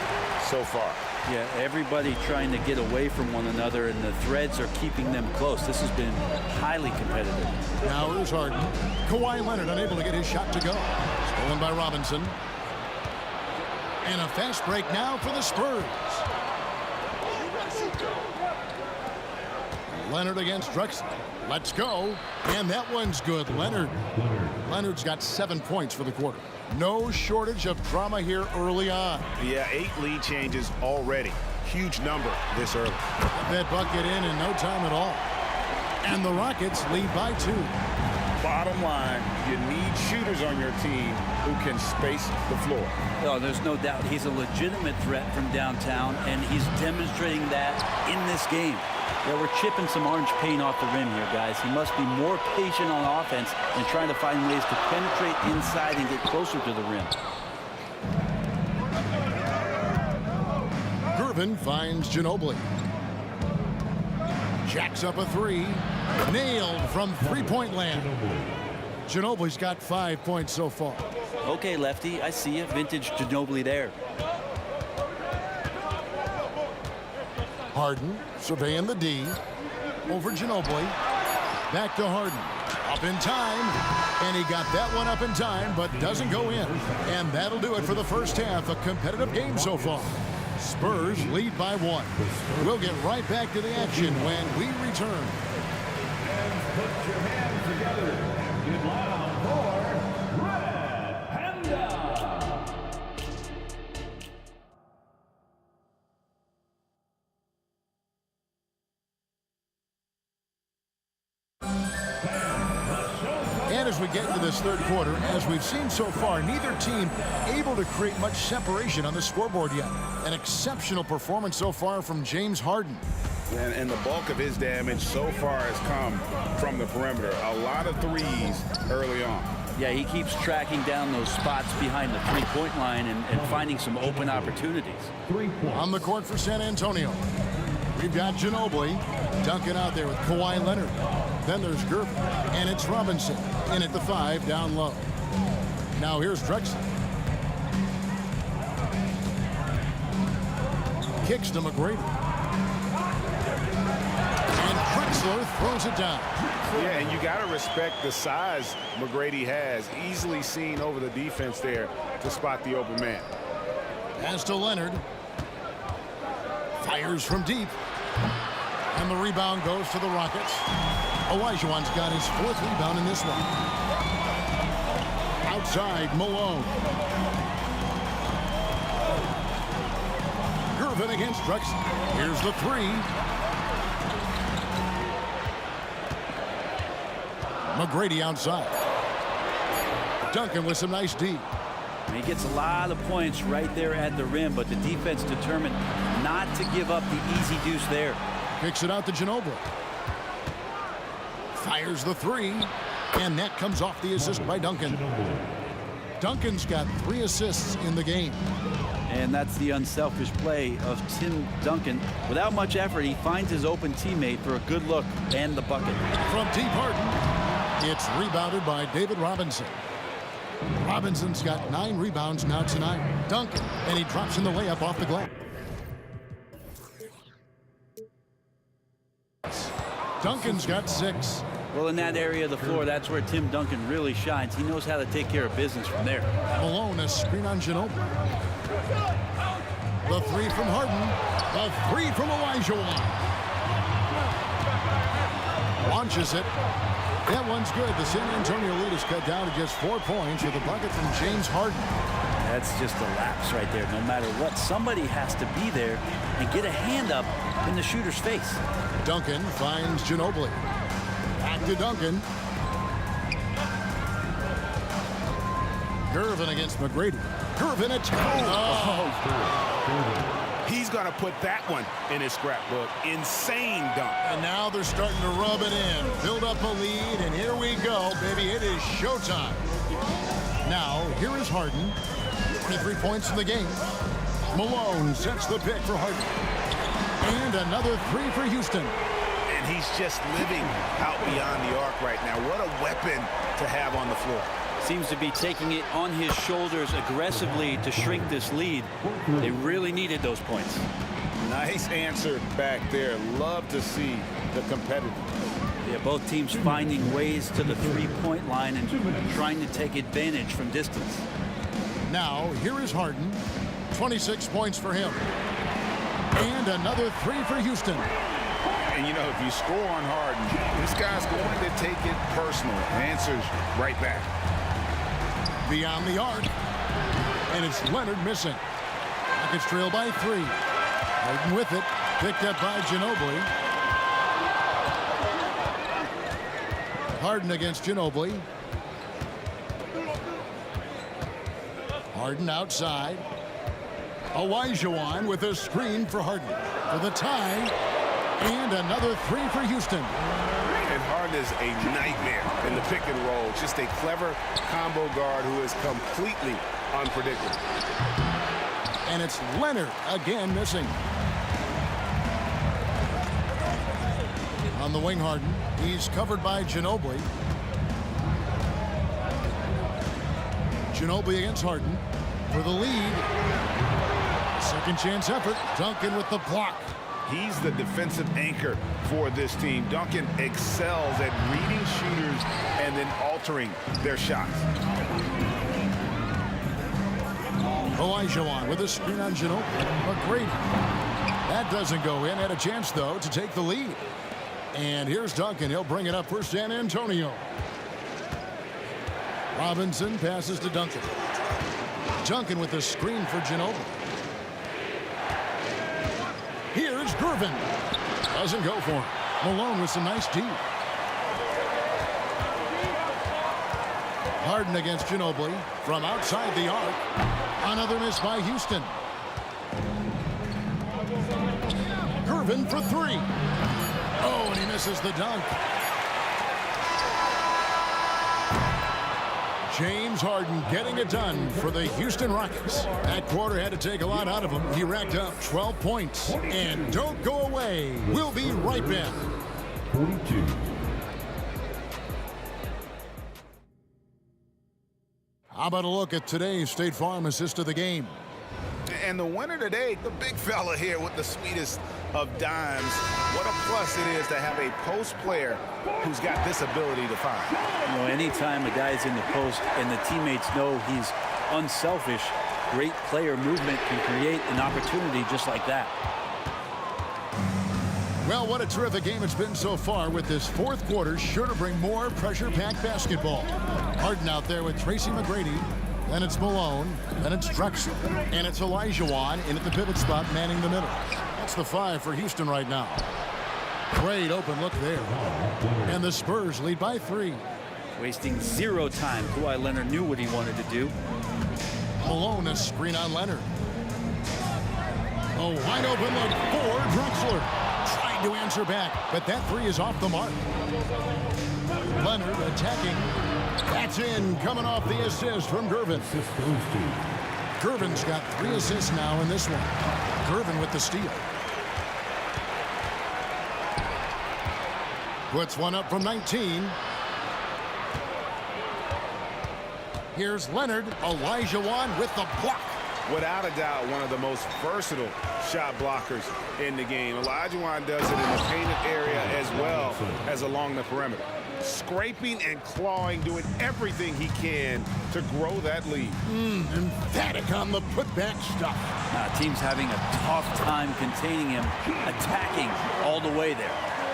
so far. Yeah, everybody trying to get away from one another, and the threads are keeping them close. This has been highly competitive. Now here's Harden. Kawhi Leonard unable to get his shot to go. Stolen by Robinson. And a fast break now for the Spurs. Leonard against Drexler. Let's go. And that one's good. Leonard's got 7 points for the quarter. No shortage of drama here early on. Yeah, 8 lead changes already. Huge number this early. Get that bucket in no time at all. And the Rockets lead by 2. Bottom line, you need shooters on your team who can space the floor. Oh, there's no doubt he's a legitimate threat from downtown, and he's demonstrating that in this game. Yeah, we're chipping some orange paint off the rim here, guys. He must be more patient on offense and trying to find ways to penetrate inside and get closer to the rim. Gervin finds Ginobili. Jacks up a 3. Nailed from three-point land. Ginobili's got 5 points so far. Okay, Lefty, I see you. Vintage Ginobili there. Harden surveying the D. Over Ginobili. Back to Harden. Up in time. And he got that one up in time, but doesn't go in. And that'll do it for the first half. A competitive game so far. Spurs lead by 1. We'll get right back to the action when we return. Put your hands together. Get loud for Red Panda. And as we get into this third quarter, as we've seen so far, neither team able to create much separation on the scoreboard yet. An exceptional performance so far from James Harden. And the bulk of his damage so far has come from the perimeter. A lot of threes early on. Yeah, he keeps tracking down those spots behind the three-point line and finding some open opportunities. 3 points. On the court for San Antonio, we've got Ginobili dunking out there with Kawhi Leonard. Then there's Gervin, and it's Robinson in at the 5 down low. Now here's Drexler. Kicks to McGrady. And Drexler throws it down. Yeah, and you got to respect the size McGrady has. Easily seen over the defense there to spot the open man. Pass to Leonard. Fires from deep. And the rebound goes to the Rockets. Olajuwon's got his 4th rebound in this one. Outside, Malone. Gervin against Drexler. Here's the 3. McGrady outside. Duncan with some nice D. He gets a lot of points right there at the rim, but the defense determined not to give up the easy deuce there. Kicks it out to Ginobili. Fires the 3. And that comes off the assist by Duncan. Duncan's got 3 assists in the game. And that's the unselfish play of Tim Duncan. Without much effort, he finds his open teammate for a good look and the bucket. From deep, Harden. It's rebounded by David Robinson. Robinson's got 9 rebounds now tonight. Duncan, and he drops in the layup off the glass. Duncan's got 6. Well, in that area of the floor, that's where Tim Duncan really shines. He knows how to take care of business from there. Malone, a screen on Ginobili. The 3 from Harden. The 3 from Olajuwon. Launches it. That one's good. The San Antonio lead is cut down to just 4 points with a bucket from James Harden. That's just a lapse right there. No matter what, somebody has to be there and get a hand up in the shooter's face. Duncan finds Ginobili. Back to Duncan. Gervin against McGrady. Gervin at He's going to put that one in his scrapbook. Insane dunk. And now they're starting to rub it in. Build up a lead, and here we go, baby. It is showtime. Now, here is Harden. 23 points in the game. Malone sets the pick for Harden. And another 3 for Houston. And he's just living out beyond the arc right now. What a weapon to have on the floor. Seems to be taking it on his shoulders aggressively to shrink this lead. They really needed those points. Nice answer back there. Love to see the competitiveness. Yeah, both teams finding ways to the 3-point line and trying to take advantage from distance. Now, here is Harden. 26 points for him. And another 3 for Houston. And, you know, if you score on Harden, this guy's going to take it personal. Answers right back. Beyond the arc. And it's Leonard missing. Rockets trail by 3. Harden with it. Picked up by Ginobili. Harden against Ginobili. Harden outside. Olajuwon with a screen for Harden. For the tie. And another 3 for Houston. And Harden is a nightmare in the pick and roll. Just a clever combo guard who is completely unpredictable. And it's Leonard again missing. On the wing, Harden. He's covered by Ginobili. Ginobili against Harden for the lead. Second chance effort. Duncan with the block. He's the defensive anchor for this team. Duncan excels at reading shooters and then altering their shots. Olajuwon with a screen on Ginobili. McGrady. That doesn't go in. Had a chance, though, to take the lead. And here's Duncan. He'll bring it up for San Antonio. Robinson passes to Duncan. Duncan with the screen for Ginobili. Here's Gervin. Doesn't go for him. Malone with some nice D. Harden against Ginobili from outside the arc. Another miss by Houston. Gervin for 3. Oh, and he misses the dunk. James Harden getting it done for the Houston Rockets. That quarter had to take a lot out of him. He racked up 12 points. And don't go away. We'll be right back. 42. How about a look at today's State Farm assist of the game? And the winner today, the big fella here with the sweetest of dimes. What a plus it is to have a post player who's got this ability to find. You know, anytime a guy's in the post and the teammates know he's unselfish, great player movement can create an opportunity just like that. Well, what a terrific game it's been so far, with this fourth quarter sure to bring more pressure-packed basketball. Harden out there with Tracy McGrady. Then it's Malone. Then it's Drexler. And it's Olajuwon in at the pivot spot, manning the middle. That's the 5 for Houston right now. Great open look there. And the Spurs lead by 3. Wasting 0 time. Kawhi Leonard knew what he wanted to do. Malone, a screen on Leonard. A wide open look for Drexler. Trying to answer back, but that 3 is off the mark. Leonard attacking. That's in, coming off the assist from Gervin. Gervin's got 3 assists now in this one. Gervin with the steal. Puts one up from 19. Here's Leonard. Olajuwon with the block. Without a doubt, one of the most versatile shot blockers in the game. Olajuwon does it in the painted area as well as along the perimeter. Scraping and clawing, doing everything he can to grow that lead. Emphatic on the putback stuff. Team's having a tough time containing him, attacking all the way there.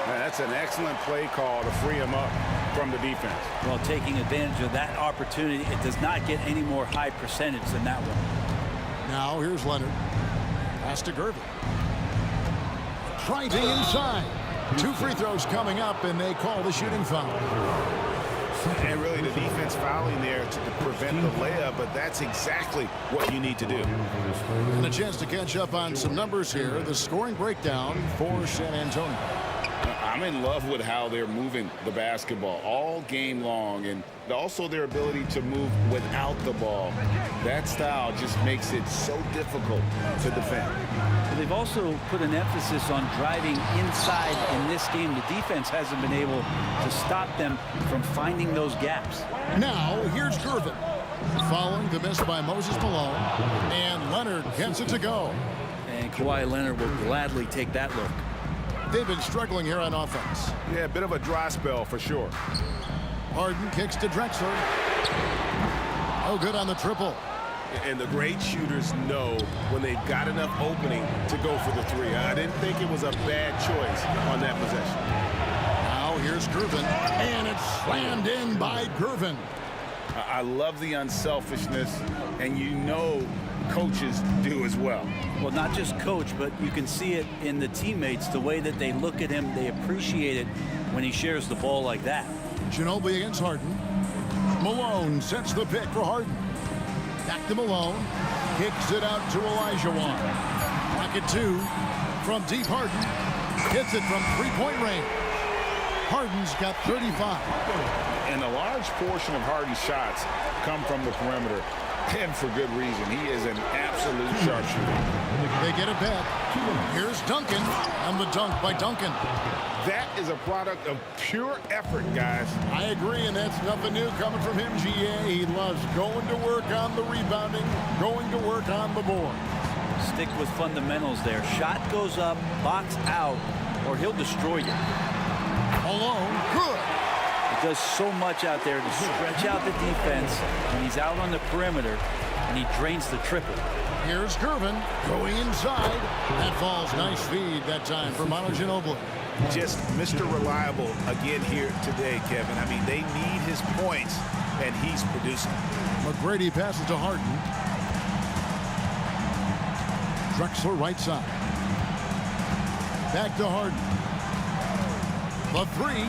That's an excellent play call to free him up from the defense. Well, taking advantage of that opportunity, it does not get any more high percentage than that one. Now here's Leonard. Pass to Gervin. Trying to inside. 2 free throws coming up, and they call the shooting foul. And really the defense fouling there to prevent the layup, but that's exactly what you need to do. And a chance to catch up on some numbers here. The scoring breakdown for San Antonio. I'm in love with how they're moving the basketball all game long, and also their ability to move without the ball. That style just makes it so difficult to defend. They've also put an emphasis on driving inside in this game. The defense hasn't been able to stop them from finding those gaps. Now here's Gervin. Following the miss by Moses Malone, and Leonard gets it to go. And Kawhi Leonard will gladly take that look. They've been struggling here on offense. Yeah, a bit of a dry spell for sure. Harden kicks to Drexler. Oh, good on the triple. And the great shooters know when they've got enough opening to go for the 3. I didn't think it was a bad choice on that possession. Now here's Gervin, and it's slammed in by Gervin. I love the unselfishness, and you know coaches do as well. Well, not just coach, but you can see it in the teammates, the way that they look at him. They appreciate it when he shares the ball like that. Ginobili against Harden. Malone sets the pick for Harden. Back to Malone. Kicks it out to Olajuwon. Pocket 2 from deep. Harden hits it from 3-point range. Harden's got 35. And a large portion of Harden's shots come from the perimeter, and for good reason. He is an absolute sharpshooter. They get a bet. Here's Duncan, and the dunk by Duncan. That is a product of pure effort, guys. I agree, and that's nothing new coming from him, GA. He loves going to work on the rebounding, going to work on the board. Stick with fundamentals there. Shot goes up, box out, or he'll destroy you. Malone, good. He does so much out there to stretch out the defense when he's out on the perimeter, and he drains the triple. Here's Gervin going inside. That falls. Nice feed that time for Manu Ginobili. Just Mr. Reliable again here today, Kevin. I mean, they need his points, and he's producing. McGrady passes to Harden. Drexler right side. Back to Harden. The 3.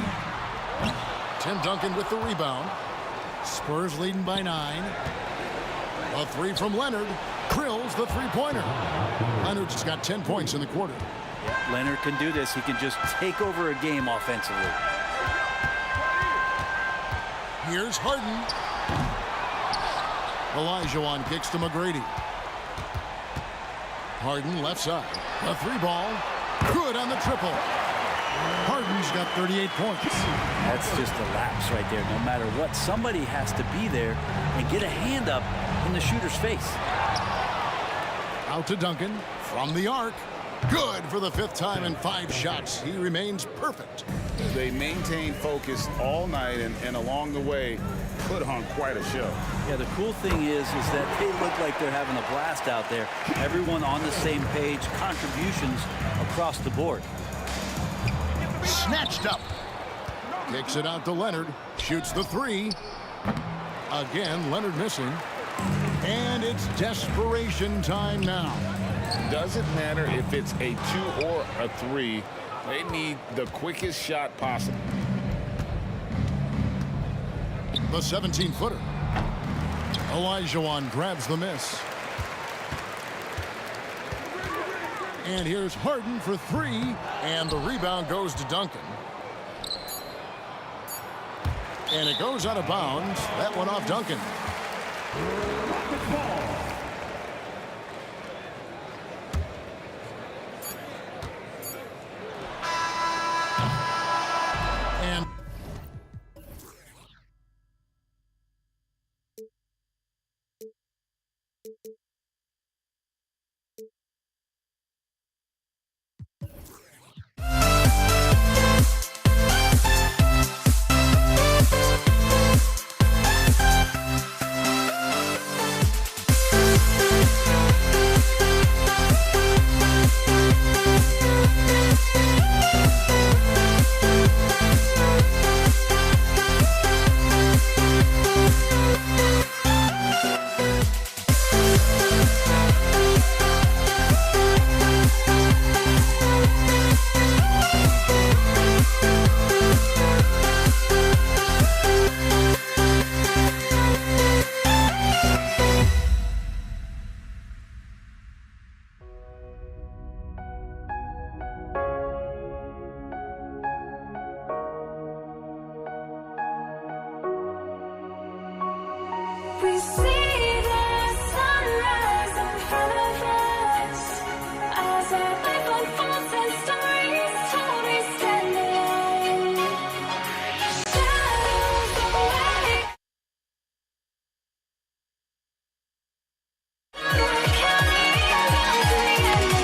Tim Duncan with the rebound. Spurs leading by 9. A 3 from Leonard. Drills the 3-pointer. Leonard's got 10 points in the quarter. Yeah, Leonard can do this. He can just take over a game offensively. Here's Harden. Olajuwon kicks to McGrady. Harden left side. A 3-ball. Good on the triple. Harden's got 38 points. That's just a lapse right there. No matter what, somebody has to be there and get a hand up in the shooter's face. Out to Duncan from the arc. Good for the 5th time in 5 shots. He remains perfect. They maintain focus all night, and along the way put on quite a show. Yeah, the cool thing is that they look like they're having a blast out there. Everyone on the same page, contributions across the board. Snatched up. Kicks it out to Leonard. Shoots the three. Again, Leonard missing. And it's desperation time now. Doesn't matter if it's a 2 or a 3. They need the quickest shot possible. The 17-footer. Olajuwon grabs the miss. And here's Harden for three. And the rebound goes to Duncan. And it goes out of bounds. That one off Duncan. And we see the sunrise in front of us as our life unfolds and stories told. We stand alone, shadows away. We're counting down to the end.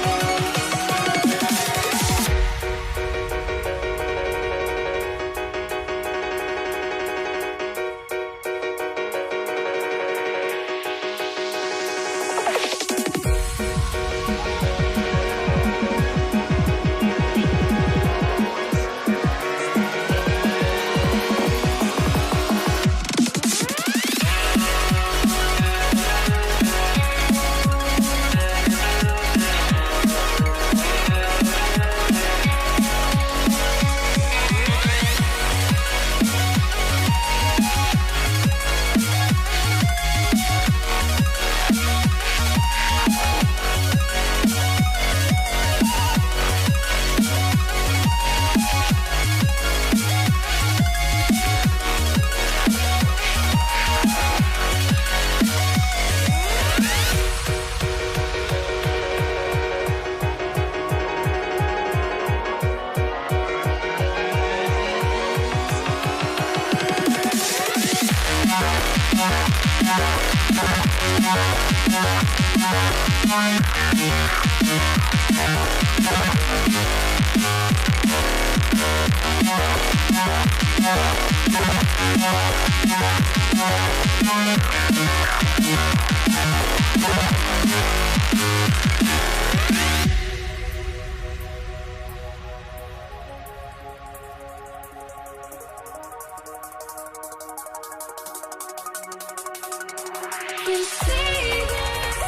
We see the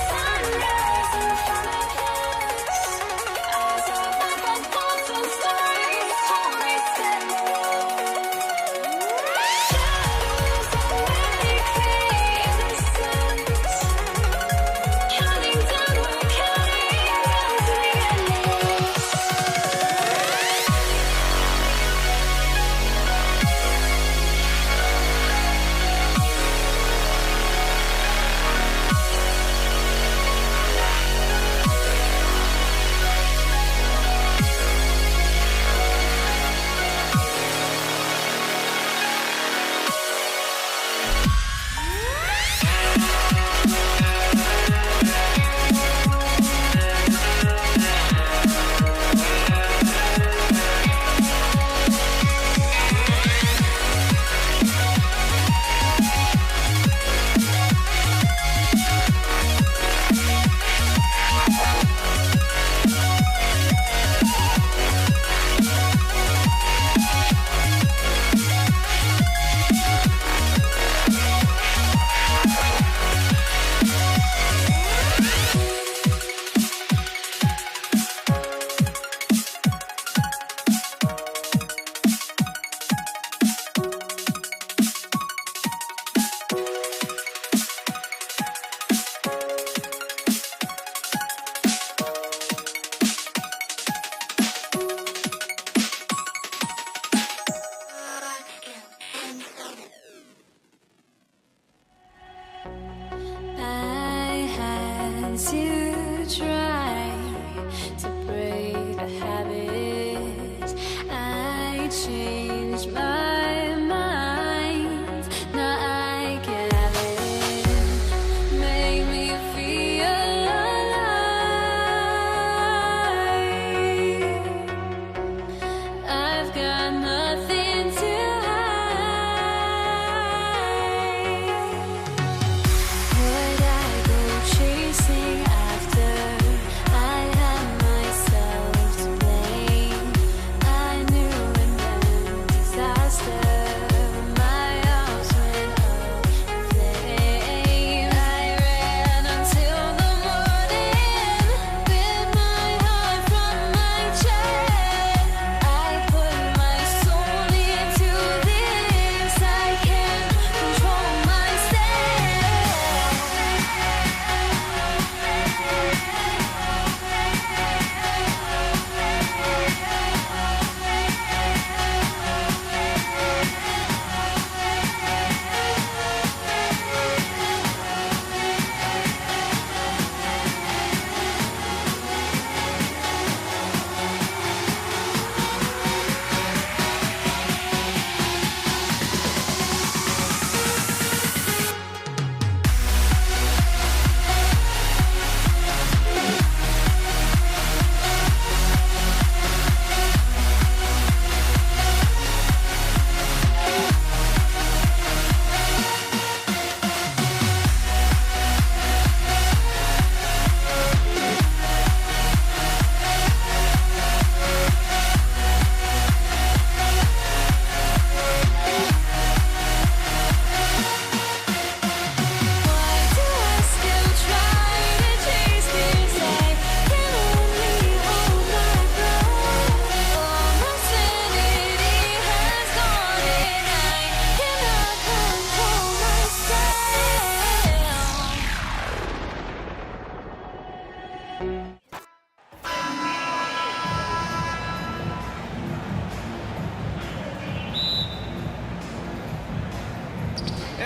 sunrise in front of us as our life unfolds and stories told. We stand alone, shadows away, innocence. Counting down, we're counting down to the end.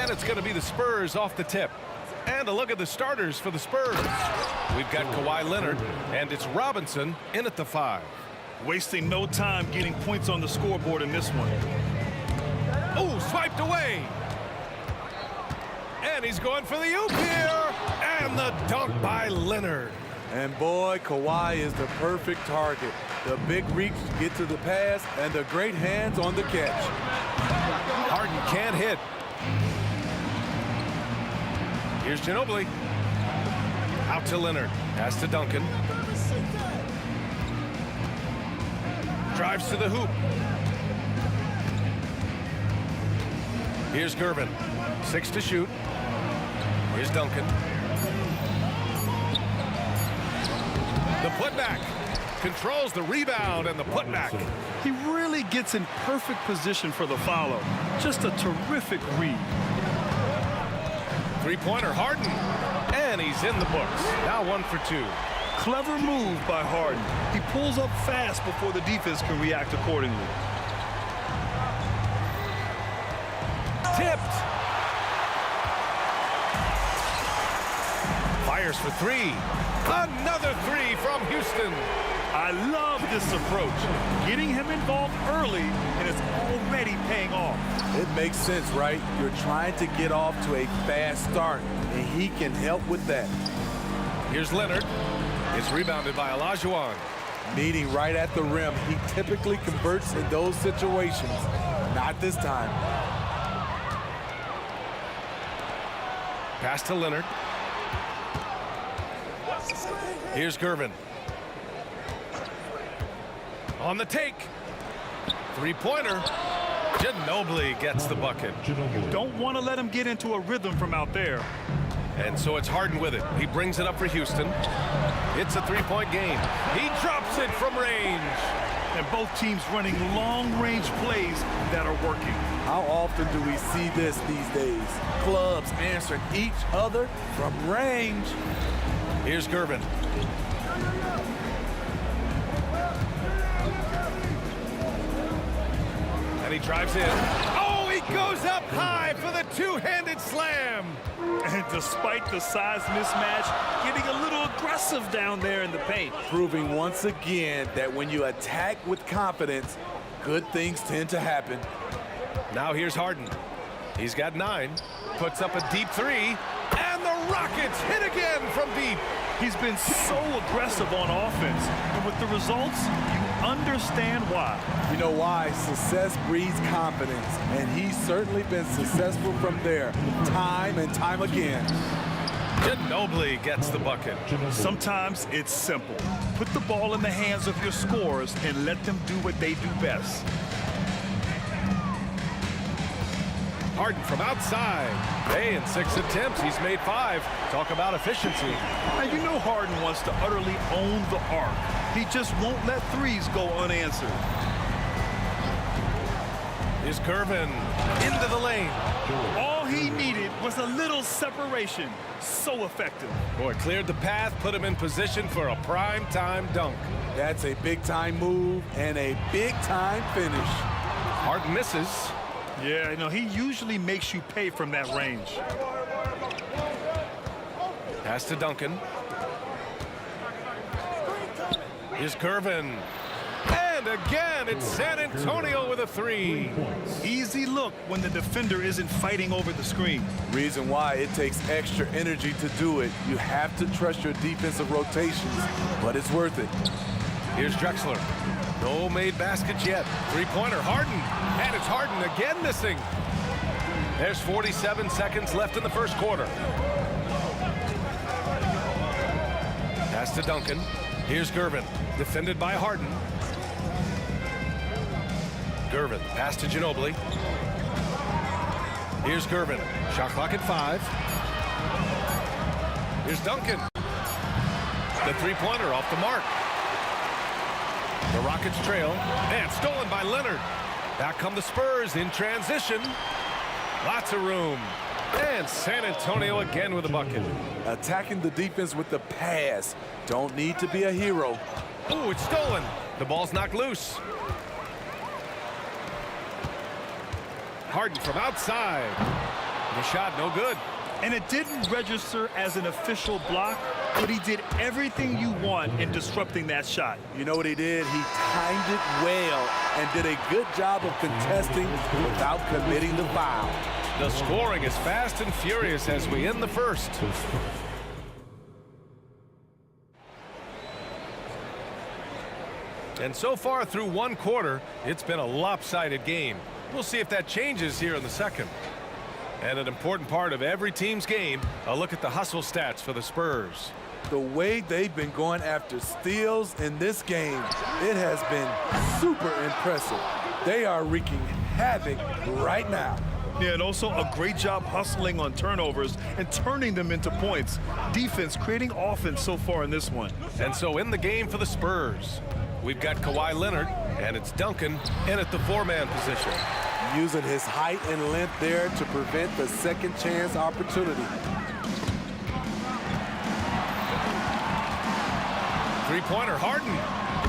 And it's going to be the Spurs off the tip. And a look at the starters for the Spurs. We've got Kawhi Leonard, and it's Robinson in at the 5. Wasting no time getting points on the scoreboard in this one. Oh, swiped away. And he's going for the oop here. And the dunk by Leonard. And boy, Kawhi is the perfect target. The big reach to get to the pass and the great hands on the catch. Harden can't hit. Here's Ginobili. Out to Leonard. Pass to Duncan. Drives to the hoop. Here's Gervin. 6 to shoot. Here's Duncan. The putback. Controls the rebound and the putback. He really gets in perfect position for the follow. Just a terrific read. Three-pointer Harden. And he's in the books. Now 1 for 2. Clever move by Harden. He pulls up fast before the defense can react accordingly. Tipped. Fires for 3. Another 3 from Houston. I love this approach. Getting him involved early, and it's already paying off. It makes sense, right? You're trying to get off to a fast start, and he can help with that. Here's Leonard. It's rebounded by Olajuwon. Meeting right at the rim, he typically converts in those situations. Not this time. Pass to Leonard. Here's Gervin. On the take. Three-pointer. Ginobili gets the bucket. Don't want to let him get into a rhythm from out there. And so it's Harden with it. He brings it up for Houston. It's a three-point game. He drops it from range. And both teams running long-range plays that are working. How often do we see this these days? Clubs answering each other from range. Here's Gervin. And he drives in. Oh, he goes up high for the two-handed slam. And despite the size mismatch, getting a little aggressive down there in the paint. Proving once again that when you attack with confidence, good things tend to happen. Now here's Harden. He's got 9. Puts up a deep 3. And the Rockets hit again from deep. He's been so aggressive on offense. And with the results, you understand why. You know why? Success breeds confidence. And he's certainly been successful from there, time and time again. Ginobili gets the bucket. Sometimes it's simple. Put the ball in the hands of your scorers and let them do what they do best. Harden from outside. Hey, in 6 attempts, he's made 5. Talk about efficiency. Now, you know Harden wants to utterly own the arc. He just won't let threes go unanswered. Here's Gervin into the lane. All he needed was a little separation. So effective. Boy, cleared the path, put him in position for a prime-time dunk. That's a big-time move and a big-time finish. Harden misses. Yeah, you know, he usually makes you pay from that range. Pass to Duncan. Here's Gervin. And again, it's San Antonio with a 3. Easy look when the defender isn't fighting over the screen. Reason why it takes extra energy to do it. You have to trust your defensive rotations, but it's worth it. Here's Drexler. No made baskets yet. Three-pointer, Harden. And it's Harden again missing. There's 47 seconds left in the first quarter. Pass to Duncan. Here's Gervin. Defended by Harden. Gervin. Pass to Ginobili. Here's Gervin. Shot clock at 5. Here's Duncan. The three-pointer off the mark. The Rockets trail, and stolen by Leonard. Back come the Spurs in transition. Lots of room. And San Antonio again with a bucket. Attacking the defense with the pass. Don't need to be a hero. Ooh, it's stolen. The ball's knocked loose. Harden from outside. The shot, no good. And it didn't register as an official block, but he did everything you want in disrupting that shot. You know what he did? He timed it well and did a good job of contesting without committing the foul. The scoring is fast and furious as we end the first. And so far through one quarter, it's been a lopsided game. We'll see if that changes here in the second. And an important part of every team's game, a look at the hustle stats for the Spurs. The way they've been going after steals in this game, it has been super impressive. They are wreaking havoc right now. Yeah, and also a great job hustling on turnovers and turning them into points. Defense creating offense so far in this one. And so in the game for the Spurs, we've got Kawhi Leonard, and it's Duncan in at the four-man position. Using his height and length there to prevent the second chance opportunity. Three-pointer, Harden.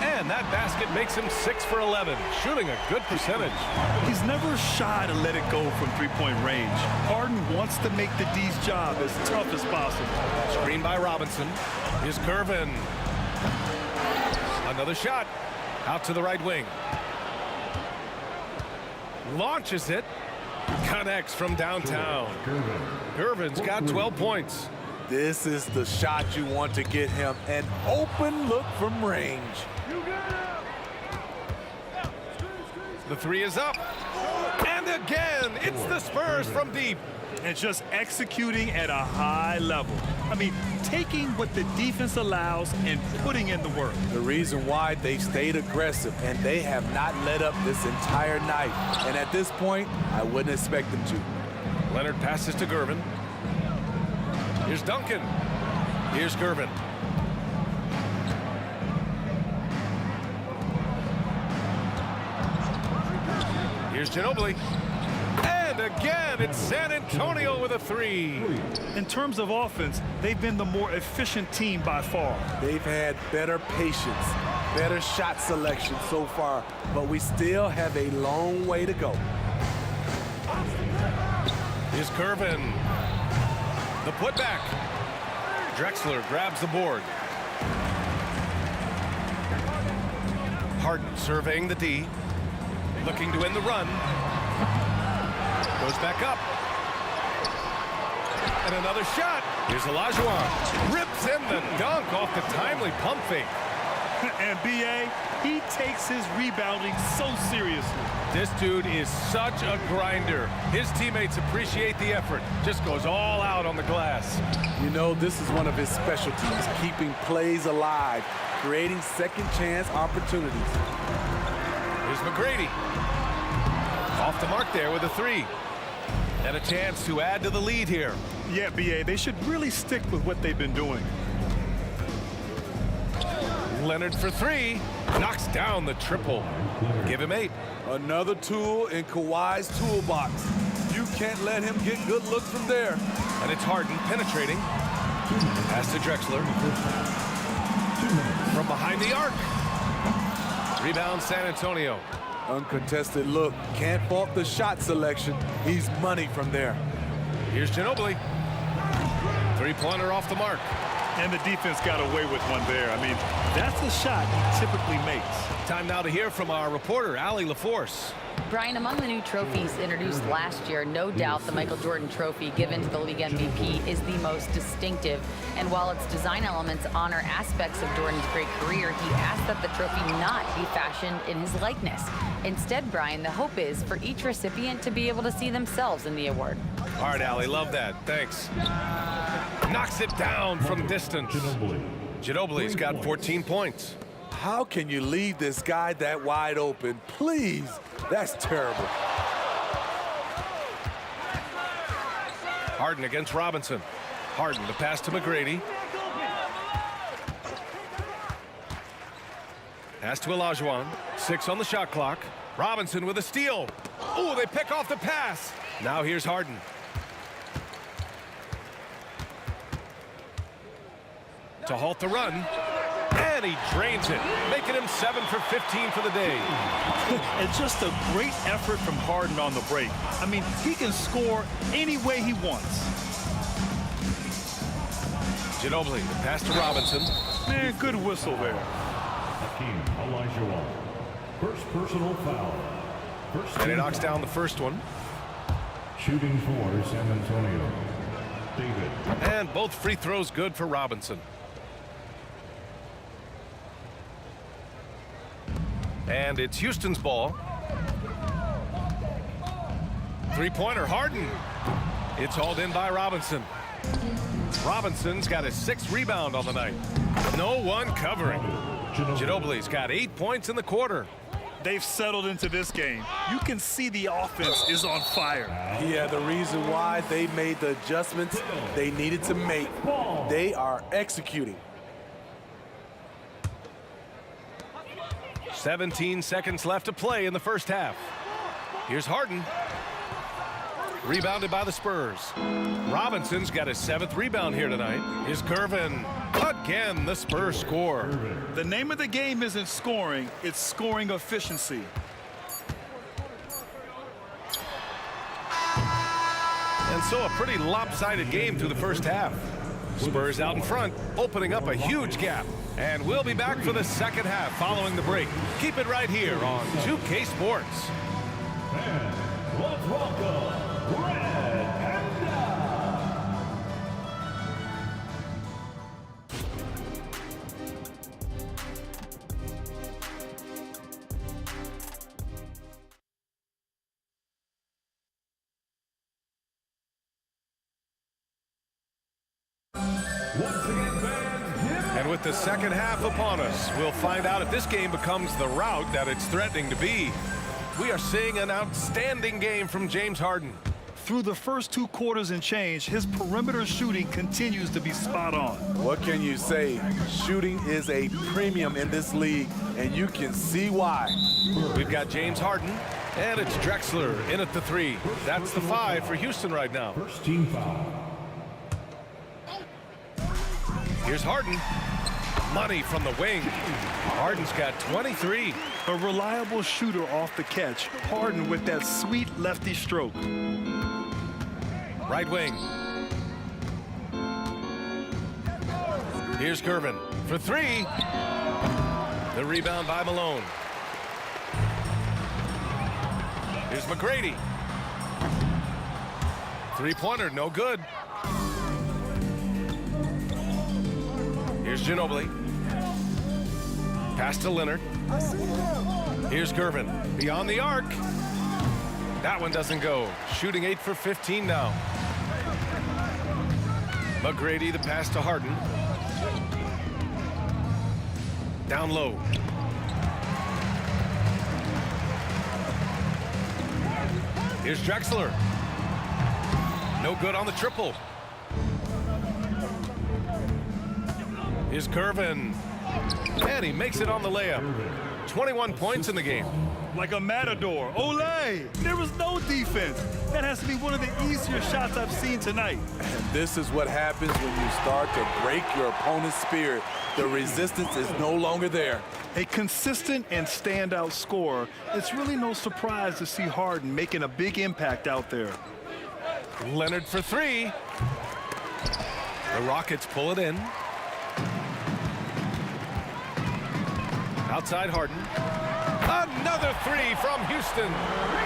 And that basket makes him 6 for 11, shooting a good percentage. He's never shy to let it go from three-point range. Harden wants to make the D's job as tough as possible. Screen by Robinson. Here's Curvin. Another shot. Out to the right wing. Launches it. Connects from downtown. Curvin's got 12 points. This is the shot you want to get him. An open look from range. The three is up. And again, it's the Spurs from deep. And just executing at a high level. I mean, taking what the defense allows and putting in the work. The reason why they stayed aggressive and they have not let up this entire night. And at this point, I wouldn't expect them to. Leonard passes to Gervin. Here's Duncan. Here's Gervin. Here's Ginobili. And again, it's San Antonio with a three. In terms of offense, they've been the more efficient team by far. They've had better patience, better shot selection so far, but we still have a long way to go. Here's Curvin. The putback. Drexler grabs the board. Harden surveying the D. Looking to end the run. Goes back up. And another shot. Here's Olajuwon. Rips in the dunk off the timely pump fake. And B.A., he takes his rebounding so seriously. This dude is such a grinder. His teammates appreciate the effort. Just goes all out on the glass. You know, this is one of his specialties, keeping plays alive, creating second chance opportunities. Here's McGrady. Off the mark there with a three. And a chance to add to the lead here. Yeah, B.A., they should really stick with what they've been doing. Leonard for three. Knocks down the triple. Give him 8. Another tool in Kawhi's toolbox. You can't let him get good looks from there. And it's Harden penetrating. Pass to Drexler. From behind the arc. Rebound San Antonio. Uncontested look. Can't fault the shot selection. He's money from there. Here's Ginobili. Three-pointer off the mark. And the defense got away with one there. I mean, that's the shot he typically makes. Time now to hear from our reporter, Allie LaForce. Brian, among the new trophies introduced last year, no doubt the Michael Jordan Trophy given to the league MVP is the most distinctive. And while its design elements honor aspects of Jordan's great career, he asked that the trophy not be fashioned in his likeness. Instead, Brian, the hope is for each recipient to be able to see themselves in the award. All right, Allie, love that. Thanks. Knocks it down from distance. Ginobili's got 14 points. How can you leave this guy that wide open? Please, that's terrible. Harden against Robinson. Harden, the pass to McGrady. Pass to Olajuwon. 6 on the shot clock. Robinson with a steal. Oh, they pick off the pass. Now here's Harden. To halt the run. And he drains it, making him 7 for 15 for the day. And just a great effort from Harden on the break. I mean, he can score any way he wants. Ginobili, the pass to Robinson. Man, good whistle there. Hakeem Olajuwon. First personal foul. First And he team knocks foul. down the first one. Shooting for San Antonio. David. And both free throws good for Robinson. And it's Houston's ball. Three-pointer, Harden. It's hauled in by Robinson. Robinson's got his 6th rebound on the night. No one covering. Ginobili's got 8 points in the quarter. They've settled into this game. You can see the offense is on fire. Yeah, the reason why they made the adjustments they needed to make. They are executing. 17 seconds left to play in the first half. Here's Harden. Rebounded by the Spurs. Robinson's got his 7th rebound here tonight. Here's Gervin. Again, the Spurs score. The name of the game isn't scoring, it's scoring efficiency. And so a pretty lopsided game through the first half. Spurs out in front, opening up a huge gap. And we'll be back for the second half following the break. Keep it right here on 2K Sports. And let's welcome Red Panda. Once again, fans, give it And with the second half upon us, we'll find out if this game becomes the rout that it's threatening to be. We are seeing an outstanding game from James Harden. Through the first 2 quarters and change, his perimeter shooting continues to be spot on. What can you say? Shooting is a premium in this league, and you can see why. We've got James Harden, and it's Drexler in at the 3. That's the 5 for Houston right now. first team foul. Here's Harden. Money from the wing. Harden's got 23. A reliable shooter off the catch. Harden with that sweet lefty stroke. Right wing. Here's Gervin for 3. The rebound by Malone. Here's McGrady. Three-pointer, no good. Here's Ginobili. Pass to Leonard. Here's Gervin. Beyond the arc. That one doesn't go. Shooting 8 for 15 now. McGrady, the pass to Harden. Down low. Here's Drexler. No good on the triple. Here's Gervin. And he makes it on the layup. 21 points in the game. Like a matador. Olay! There was no defense. That has to be one of the easier shots I've seen tonight. And this is what happens when you start to break your opponent's spirit. The resistance is no longer there. A consistent and standout scorer. It's really no surprise to see Harden making a big impact out there. Leonard for 3. The Rockets pull it in. Outside Harden. Another 3 from Houston.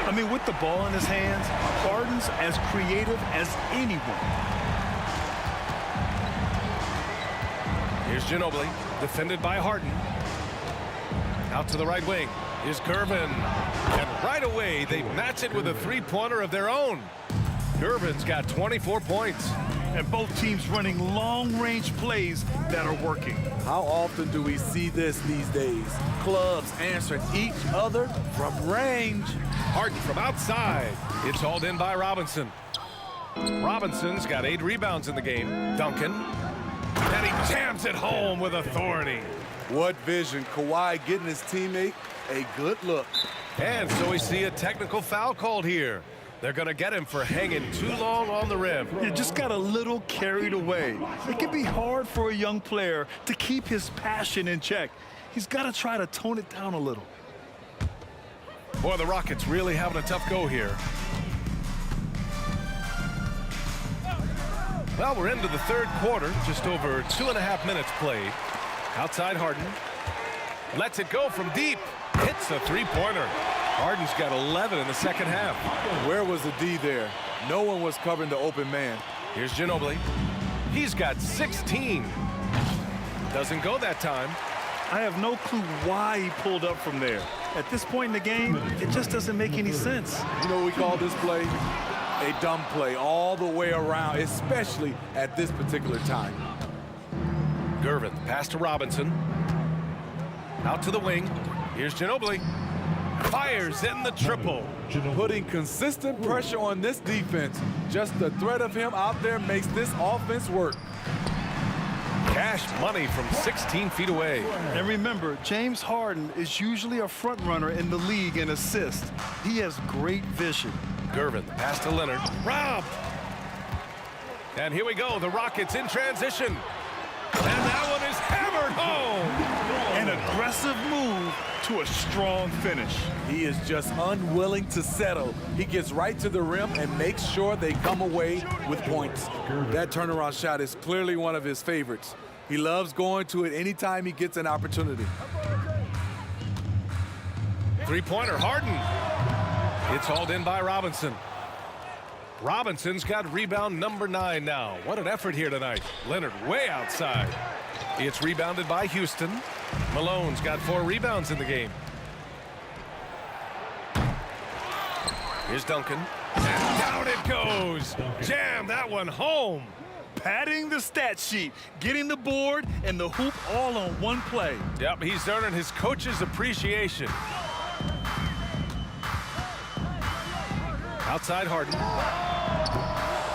I mean, with the ball in his hands, Harden's as creative as anyone. Here's Ginobili, defended by Harden. Out to the right wing. Here's Gervin. And right away, they match it with a three-pointer of their own. Gervin's got 24 points. And both teams running long-range plays that are working. How often do we see this these days? Clubs answering each other from range. Harden from outside. It's hauled in by Robinson. Robinson's got 8 rebounds in the game. Duncan. And he jams it home with authority. What vision. Kawhi getting his teammate a good look. And so we see a technical foul called here. They're going to get him for hanging too long on the rim. You just got a little carried away. It can be hard for a young player to keep his passion in check. He's got to try to tone it down a little. Boy, the Rockets really having a tough go here. Well, we're into the third quarter. Just over 2.5 minutes played. Outside Harden. Lets it go from deep. Hits a three-pointer. Harden's got 11 in the second half. Where was the D there? No one was covering the open man. Here's Ginobili. He's got 16. Doesn't go that time. I have no clue why he pulled up from there. At this point in the game, it just doesn't make any sense. You know what we call this play? A dumb play all the way around, especially at this particular time. Gervin, pass to Robinson. Out to the wing. Here's Ginobili. Fires in the triple. Putting consistent pressure on this defense. Just the threat of him out there makes this offense work. Cash money from 16 feet away. And remember, James Harden is usually a front runner in the league in assists. He has great vision. Gervin, pass to Leonard. Robbed. And here we go. The Rockets in transition. And that one is hammered home. An aggressive move to a strong finish. He is just unwilling to settle. He gets right to the rim and makes sure they come away with points. That turnaround shot is clearly one of his favorites. He loves going to it anytime he gets an opportunity. Three-pointer, Harden. It's hauled in by Robinson. Robinson's got rebound number 9 now. What an effort here tonight. Leonard way outside. It's rebounded by Houston. Malone's got 4 rebounds in the game. Here's Duncan. And down it goes. Jam that one home. Padding the stat sheet, getting the board and the hoop all on one play. Yep, he's earning his coach's appreciation. Outside Harden.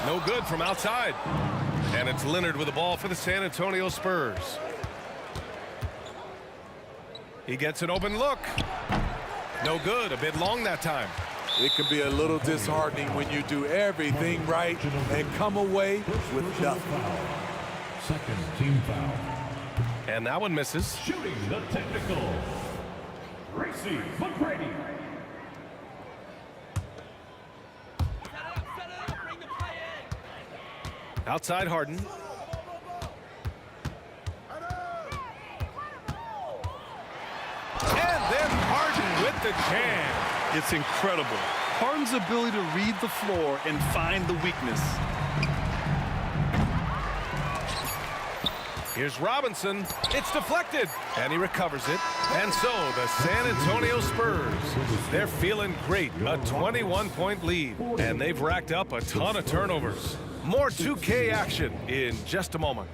No good from outside. And it's Leonard with the ball for the San Antonio Spurs. He gets an open look. No good. A bit long that time. It can be a little disheartening when you do everything right and come away with nothing. Second team foul. And that one misses. Shooting the technical. Tracy McGrady. Outside Harden. And then Harden with the jam. It's incredible. Harden's ability to read the floor and find the weakness. Here's Robinson. It's deflected. And he recovers it. And so the San Antonio Spurs, they're feeling great. A 21-point lead. And they've racked up a ton of turnovers. More 2K action in just a moment.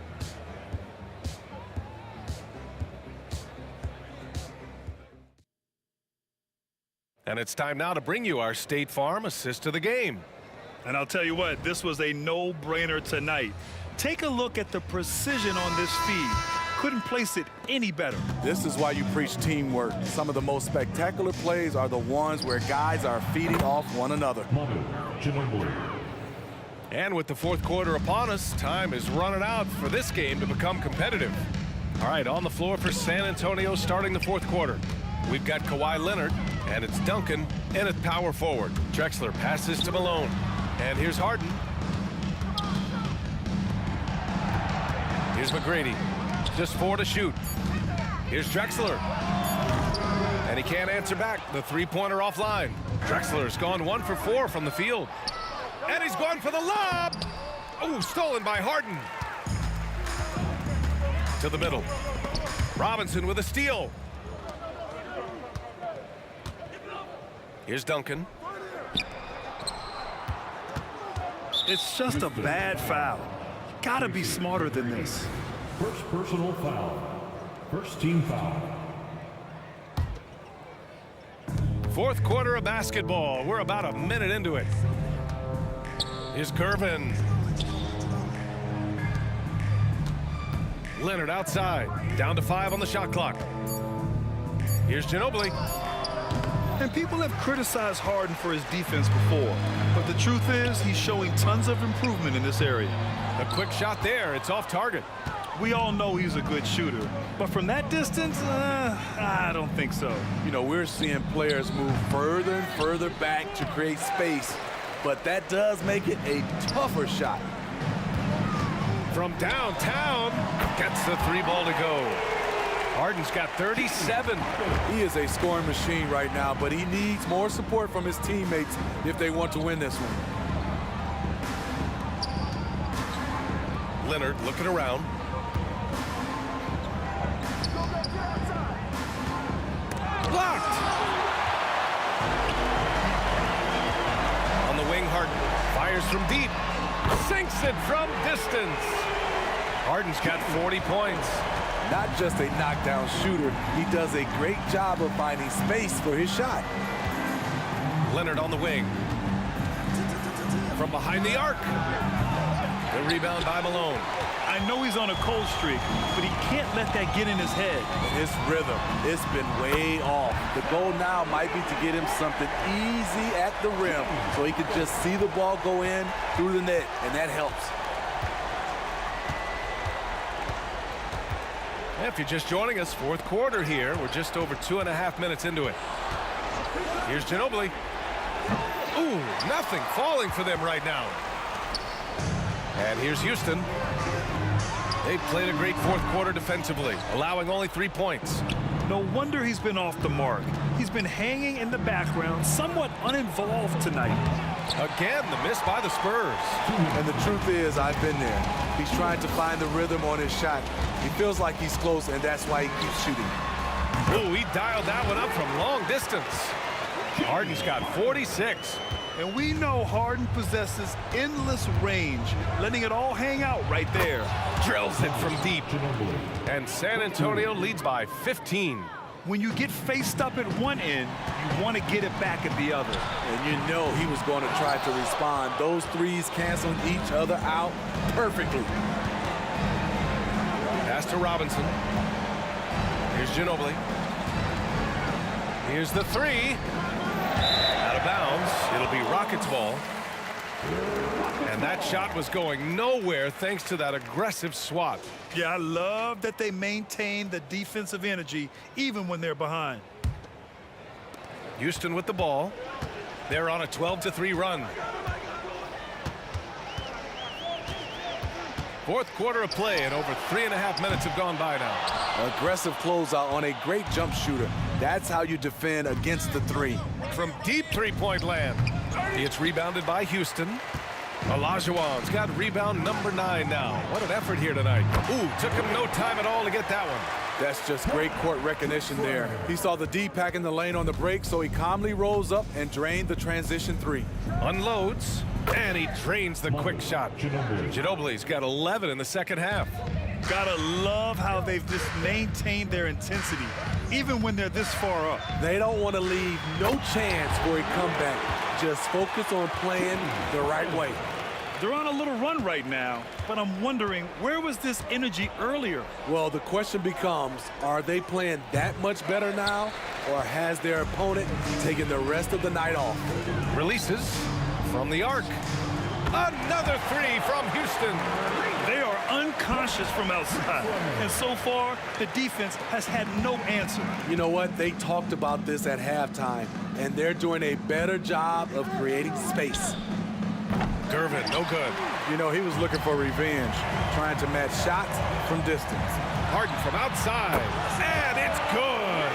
And it's time now to bring you our State Farm assist of the game. And I'll tell you what, this was a no-brainer tonight. Take a look at the precision on this feed. Couldn't place it any better. This is why you preach teamwork. Some of the most spectacular plays are the ones where guys are feeding off one another. And with the fourth quarter upon us, time is running out for this game to become competitive. All right, on the floor for San Antonio starting the fourth quarter. We've got Kawhi Leonard, and it's Duncan in at power forward. Drexler passes to Malone. And here's Harden. Here's McGrady. Just 4 to shoot. Here's Drexler. And he can't answer back. The three-pointer offline. Drexler's gone 1 for 4 from the field. And he's gone for the lob. Oh, stolen by Harden. To the middle. Robinson with a steal. Here's Duncan. It's just a bad foul. Gotta be smarter than this. First personal foul. First team foul. Fourth quarter of basketball. We're about a minute into it. Here's Gervin. Leonard outside. Down to 5 on the shot clock. Here's Ginobili. And people have criticized Harden for his defense before. But the truth is, he's showing tons of improvement in this area. A quick shot there. It's off target. We all know he's a good shooter. But from that distance, I don't think so. You know, we're seeing players move further and further back to create space. But that does make it a tougher shot. From downtown, gets the three ball to go. Harden's got 37. He is a scoring machine right now, but he needs more support from his teammates if they want to win this one. Leonard looking around. Blocked. On the wing, Harden fires from deep. Sinks it from distance. Harden's got 40 points. Not just a knockdown shooter, he does a great job of finding space for his shot. Leonard on the wing. From behind the arc. The rebound by Malone. I know he's on a cold streak, but he can't let that get in his head. His rhythm, it's been way off. The goal now might be to get him something easy at the rim so he can just see the ball go in through the net, and that helps. If you're just joining us, fourth quarter here. We're just over 2.5 minutes into it. Here's Ginobili. Ooh, nothing falling for them right now. And here's Houston. They've played a great fourth quarter defensively, allowing only 3 points. No wonder he's been off the mark. He's been hanging in the background, somewhat uninvolved tonight. Again, the miss by the Spurs. And the truth is, I've been there. He's trying to find the rhythm on his shot. He feels like he's close, and that's why he keeps shooting. Ooh, he dialed that one up from long distance. Harden's got 46. And we know Harden possesses endless range, letting it all hang out right there. Drills it from deep. And San Antonio leads by 15. When you get faced up at one end, you want to get it back at the other. And you know he was going to try to respond. Those threes canceling each other out perfectly. Pass to Robinson. Here's Ginobili. Here's the three. Out of bounds. It'll be Rockets ball. And that shot was going nowhere thanks to that aggressive swat. Yeah, I love that they maintain the defensive energy even when they're behind. Houston with the ball. They're on a 12-3 run. Fourth quarter of play, and over 3.5 minutes have gone by now. Aggressive closeout on a great jump shooter. That's how you defend against the three. From deep three-point land. It's rebounded by Houston. Olajuwon's got rebound number 9 now. What an effort here tonight. Ooh, took him no time at all to get that one. That's just great court recognition there. He saw the D pack in the lane on the break, so he calmly rose up and drained the transition three. Unloads, and he drains the quick shot. Ginobili's got 11 in the second half. Gotta love how they've just maintained their intensity, even when they're this far up. They don't want to leave no chance for a comeback. Just focus on playing the right way. They're on a little run right now, but I'm wondering, where was this energy earlier? Well, the question becomes, are they playing that much better now, or has their opponent taken the rest of the night off? Releases from the arc. Another three from Houston. They are unconscious from outside, and so far, the defense has had no answer. You know what? They talked about this at halftime, and they're doing a better job of creating space. Gervin, no good. You know, he was looking for revenge, trying to match shots from distance. Harden from outside, and it's good.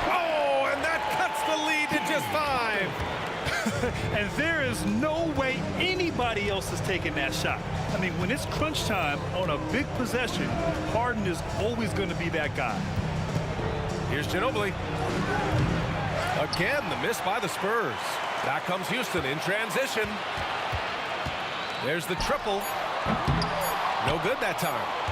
Oh, and that cuts the lead to just 5. And there is no way anybody else is taking that shot. I mean, when it's crunch time on a big possession, Harden is always going to be that guy. Here's Ginobili. Again, the miss by the Spurs. Back comes Houston in transition. There's the triple. No good that time.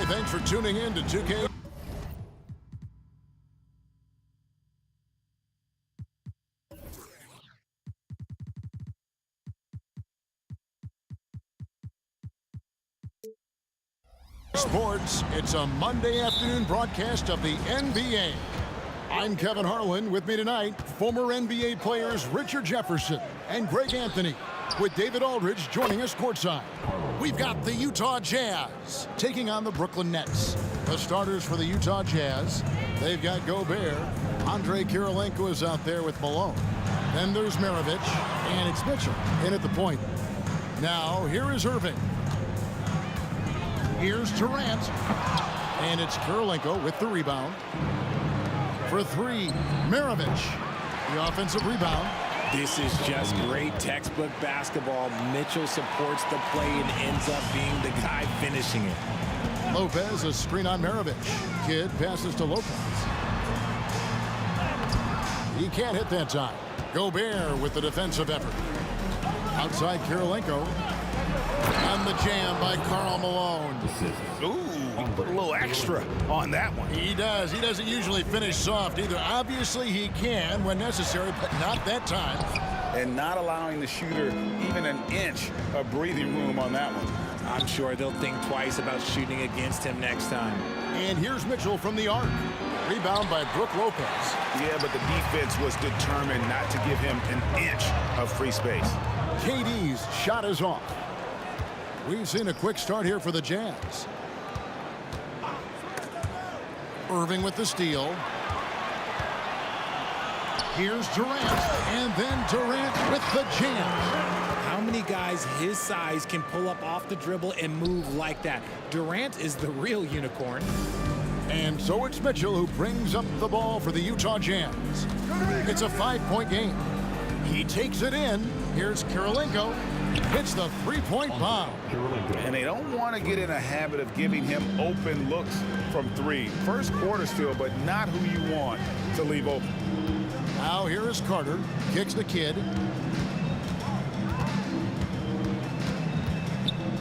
thanks for tuning in to 2K. Sports, it's a Monday afternoon broadcast of the NBA. I'm Kevin Harlan. With me tonight, former NBA players Richard Jefferson and Greg Anthony, with David Aldridge joining us courtside. We've got the Utah Jazz taking on the Brooklyn Nets. The starters for the Utah Jazz, they've got Gobert. Andre Kirilenko is out there with Malone. Then there's Maravich, and it's Mitchell in at the point. Now, here is Irving. Here's Durant, and it's Kirilenko with the rebound. For three, Maravich, the offensive rebound. This is just great textbook basketball. Mitchell supports the play and ends up being the guy finishing it. Lopez, a screen on Maravich. Kidd passes to Lopez. He can't hit that time. Gobert with the defensive effort. Outside Kirilenko. And the jam by Karl Malone. Ooh, he put a little extra on that one. He does. He doesn't usually finish soft either. Obviously, he can when necessary, but not that time. And not allowing the shooter even an inch of breathing room on that one. I'm sure they'll think twice about shooting against him next time. And here's Mitchell from the arc. Rebound by Brook Lopez. Yeah, but the defense was determined not to give him an inch of free space. KD's shot is off. We've seen a quick start here for the Jazz. Irving with the steal. Here's Durant, and then Durant with the jam. How many guys his size can pull up off the dribble and move like that? Durant is the real unicorn. And so it's Mitchell who brings up the ball for the Utah Jazz. It's a 5-point game. He takes it in. Here's Kirilenko. Hits the three-point bomb. And they don't want to get in a habit of giving him open looks from three. First quarter still, but not who you want to leave open. Now here is Carter. Kicks the Kidd.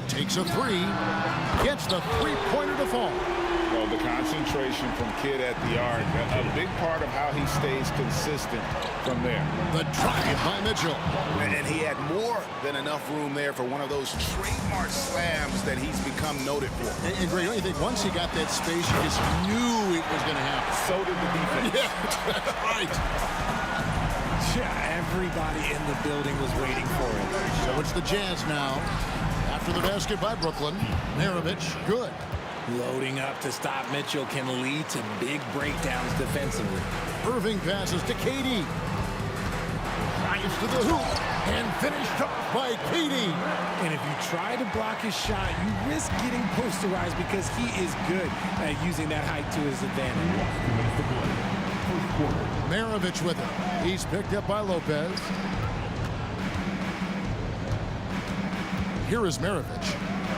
Takes a three. Gets the three-pointer to fall. Well, the concentration from Kidd at the arc, a big part of how he stays consistent from there. The drive by Mitchell. And he had more than enough room there for one of those trademark slams that he's become noted for. And Greg, don't you think once he got that space, you just knew it was going to happen? So did the defense. Yeah, right. Yeah, everybody in the building was waiting for it. So it's the Jazz now. After the basket by Brooklyn, Maravich, good. Loading up to stop Mitchell can lead to big breakdowns defensively. Irving passes to KD. Drives to the hoop and finished up by KD. And if you try to block his shot, you risk getting posterized because he is good at using that height to his advantage. Maravich with it. He's picked up by Lopez. Here is Maravich.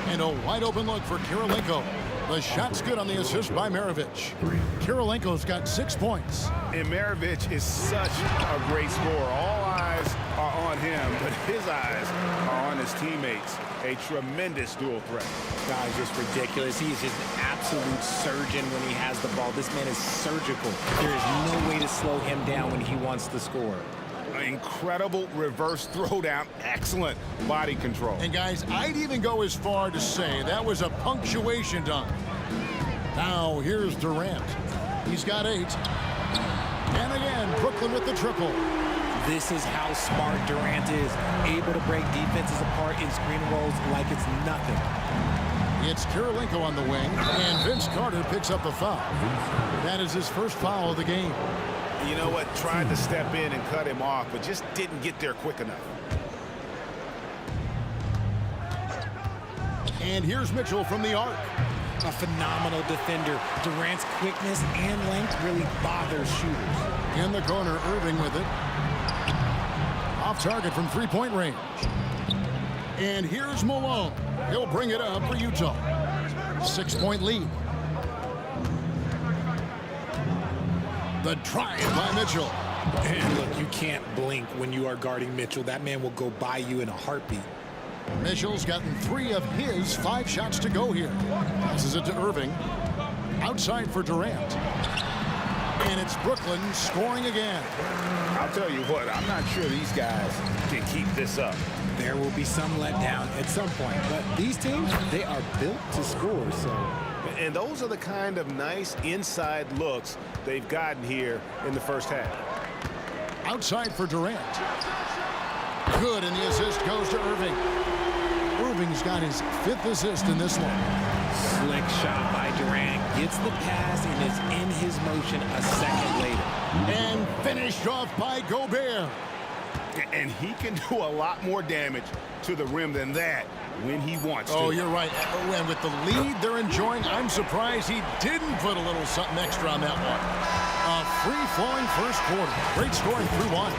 And a wide open look for Kirilenko. The shot's good on the assist by Maravich. Kirilenko's got 6 points. And Maravich is such a great scorer. All eyes are on him, but his eyes are on his teammates. A tremendous dual threat. Guys, just ridiculous. He is just an absolute surgeon when he has the ball. This man is surgical. There is no way to slow him down when he wants to score. Incredible reverse throwdown. Excellent body control. And guys, I'd even go as far to say that was a punctuation dunk. Now here's Durant. He's got 8. And again, Brooklyn with the triple. This is how smart Durant is. Able to break defenses apart in screen rolls like it's nothing. It's Kirilenko on the wing, and Vince Carter picks up the foul. That is his first foul of the game. You know what? Tried to step in and cut him off, but just didn't get there quick enough. And here's Mitchell from the arc. A phenomenal defender. Durant's quickness and length really bothers shooters. In the corner, Irving with it. Off target from three-point range. And here's Malone. He'll bring it up for Utah. 6-point lead. The drive by Mitchell. And look, you can't blink when you are guarding Mitchell. That man will go by you in a heartbeat. Mitchell's gotten 3 of his 5 shots to go here. Passes it to Irving. Outside for Durant. And it's Brooklyn scoring again. I'll tell you what, I'm not sure these guys can keep this up. There will be some letdown at some point, but these teams, they are built to score, so. And those are the kind of nice inside looks they've gotten here in the first half. Outside for Durant. Good, and the assist goes to Irving. Irving's got his 5th assist in this one. Slick shot by Durant, gets the pass and is in his motion a second later. And finished off by Gobert. And he can do a lot more damage to the rim than that when he wants to. Oh, you're right. And with the lead they're enjoying, I'm surprised he didn't put a little something extra on that one. A free-flowing first quarter. Great scoring through 1.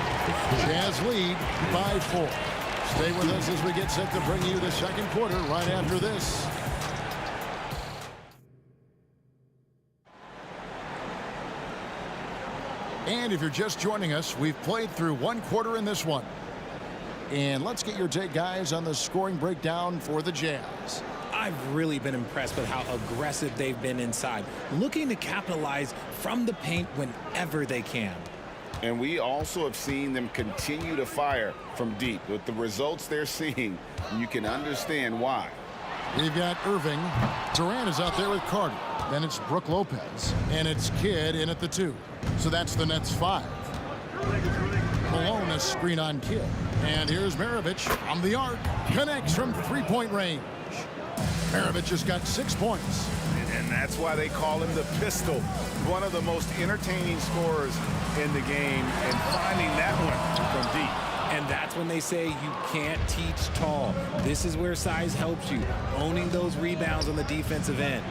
Jazz lead by 4. Stay with us as we get set to bring you the second quarter right after this. And if you're just joining us, we've played through 1 quarter in this one. And let's get your take, guys, on the scoring breakdown for the Jazz. I've really been impressed with how aggressive they've been inside, looking to capitalize from the paint whenever they can. And we also have seen them continue to fire from deep. With the results they're seeing, you can understand why. We've got Irving. Durant is out there with Carter. Then it's Brook Lopez. And it's Kidd in at the 2. So that's the Nets 5. Malone, a screen on Kidd. And here's Maravich from the arc. Connects from 3-point range. Maravich has got 6 points. And that's why they call him the pistol. One of the most entertaining scorers in the game. And finding that one from deep. And that's when they say you can't teach tall. This is where size helps you, owning those rebounds on the defensive end.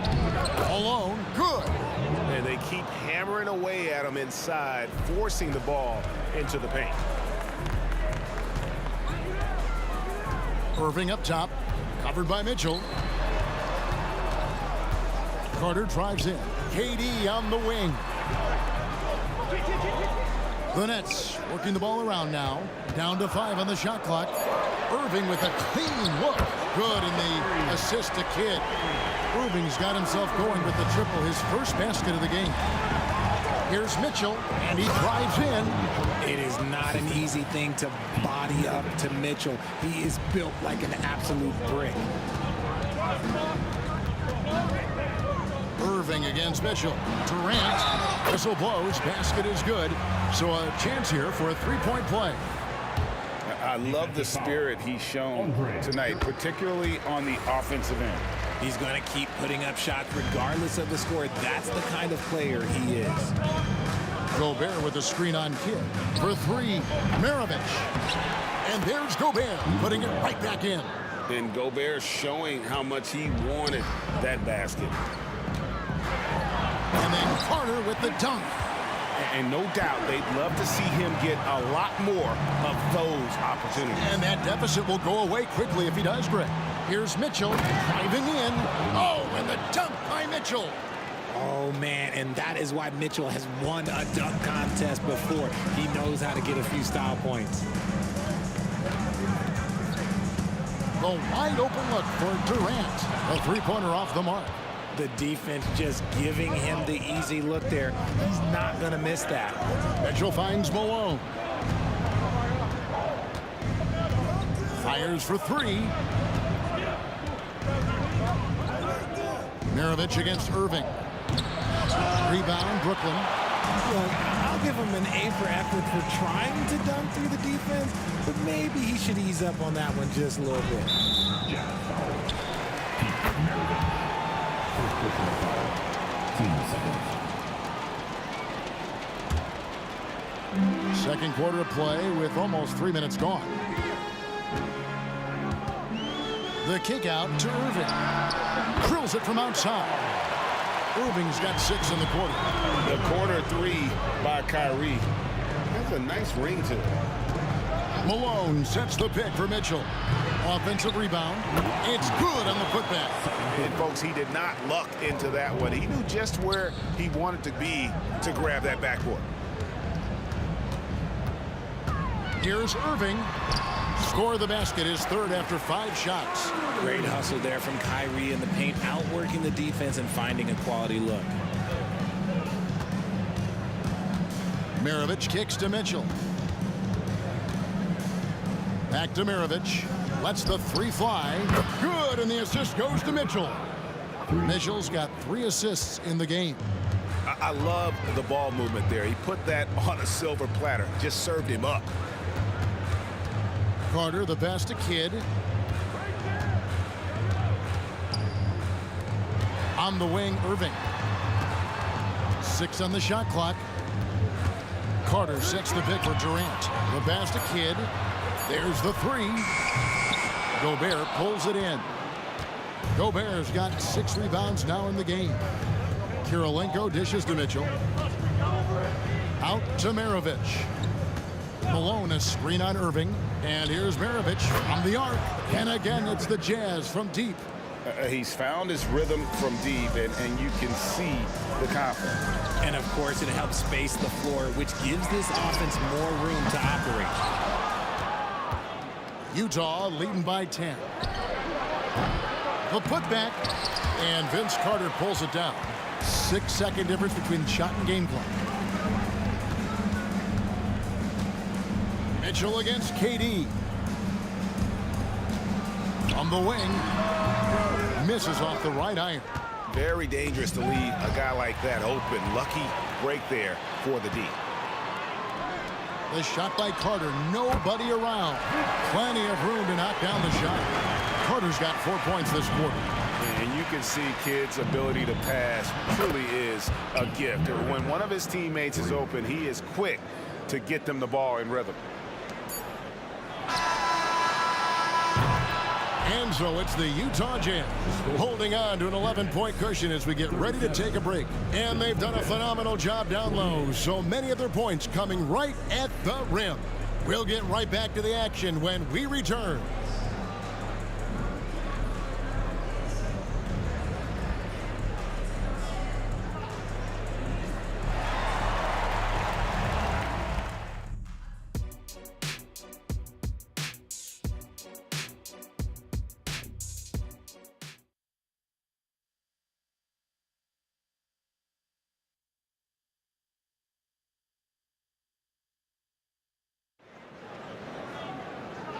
Malone, good. And they keep hammering away at him inside, forcing the ball into the paint. Irving up top, covered by Mitchell. Carter drives in. KD on the wing. The Nets working the ball around now. Down to 5 on the shot clock. Irving with a clean look. Good, in the assist to Kidd. Irving's got himself going with the triple, his first basket of the game. Here's Mitchell, and he drives in. It is not an easy thing to body up to Mitchell. He is built like an absolute brick. Irving against Mitchell. Durant. Whistle blows. Basket is good. So a chance here for a 3-point play. I love the spirit he's shown tonight, particularly on the offensive end. He's going to keep putting up shots regardless of the score. That's the kind of player he is. Gobert with a screen on Kidd. For 3, Maravich. And there's Gobert putting it right back in. And Gobert showing how much he wanted that basket. And then Carter with the dunk. And no doubt they'd love to see him get a lot more of those opportunities. And that deficit will go away quickly if he does, Greg. Here's Mitchell driving in. Oh, and the dunk by Mitchell. Oh, man, and that is why Mitchell has won a dunk contest before. He knows how to get a few style points. The wide open look for Durant. A 3-pointer off the mark. The defense just giving him the easy look there. He's not going to miss that. Mitchell finds Malone. Fires for 3. Maravich against Irving. Rebound, Brooklyn. Look, I'll give him an A for effort for trying to dunk through the defense, but maybe he should ease up on that one just a little bit. Second quarter of play with almost 3 minutes gone. The kick out to Irving. Drills it from outside. Irving's got 6 in the quarter. The corner 3 by Kyrie has a nice ring to it. Malone sets the pick for Mitchell. Offensive rebound. It's good on the putback. And folks, he did not luck into that one. He knew just where he wanted to be to grab that backboard. Here's Irving. score the basket, his third after 5 shots. Great hustle there from Kyrie in the paint, outworking the defense and finding a quality look. Maravich kicks to Mitchell. Back to Maravich. Lets the 3 fly. Good, and the assist goes to Mitchell. Mitchell's got 3 assists in the game. I love the ball movement there. He put that on a silver platter. Just served him up. Carter, the pass to Kidd. On the wing, Irving. 6 on the shot clock. Carter sets the pick for Durant. The pass to Kidd. There's the 3. Gobert pulls it in. Gobert's got 6 rebounds now in the game. Kirilenko dishes to Mitchell. Out to Maravich. Malone, a screen on Irving. And here's Maravich on the arc. And again, it's the Jazz from deep. He's found his rhythm from deep, and you can see the confidence. And of course, it helps space the floor, which gives this offense more room to operate. Utah leading by 10. The putback, and Vince Carter pulls it down. 6-second difference between shot and game clock. Mitchell against KD. On the wing. Misses off the right iron. Very dangerous to leave a guy like that open. Lucky break there for the D. The shot by Carter. Nobody around. Plenty of room to knock down the shot. Carter's got 4 points this quarter. And you can see Kidd's ability to pass truly is a gift. When one of his teammates is open, he is quick to get them the ball in rhythm. And so it's the Utah Jazz holding on to an 11-point cushion as we get ready to take a break. And they've done a phenomenal job down low. So many of their points coming right at the rim. We'll get right back to the action when we return.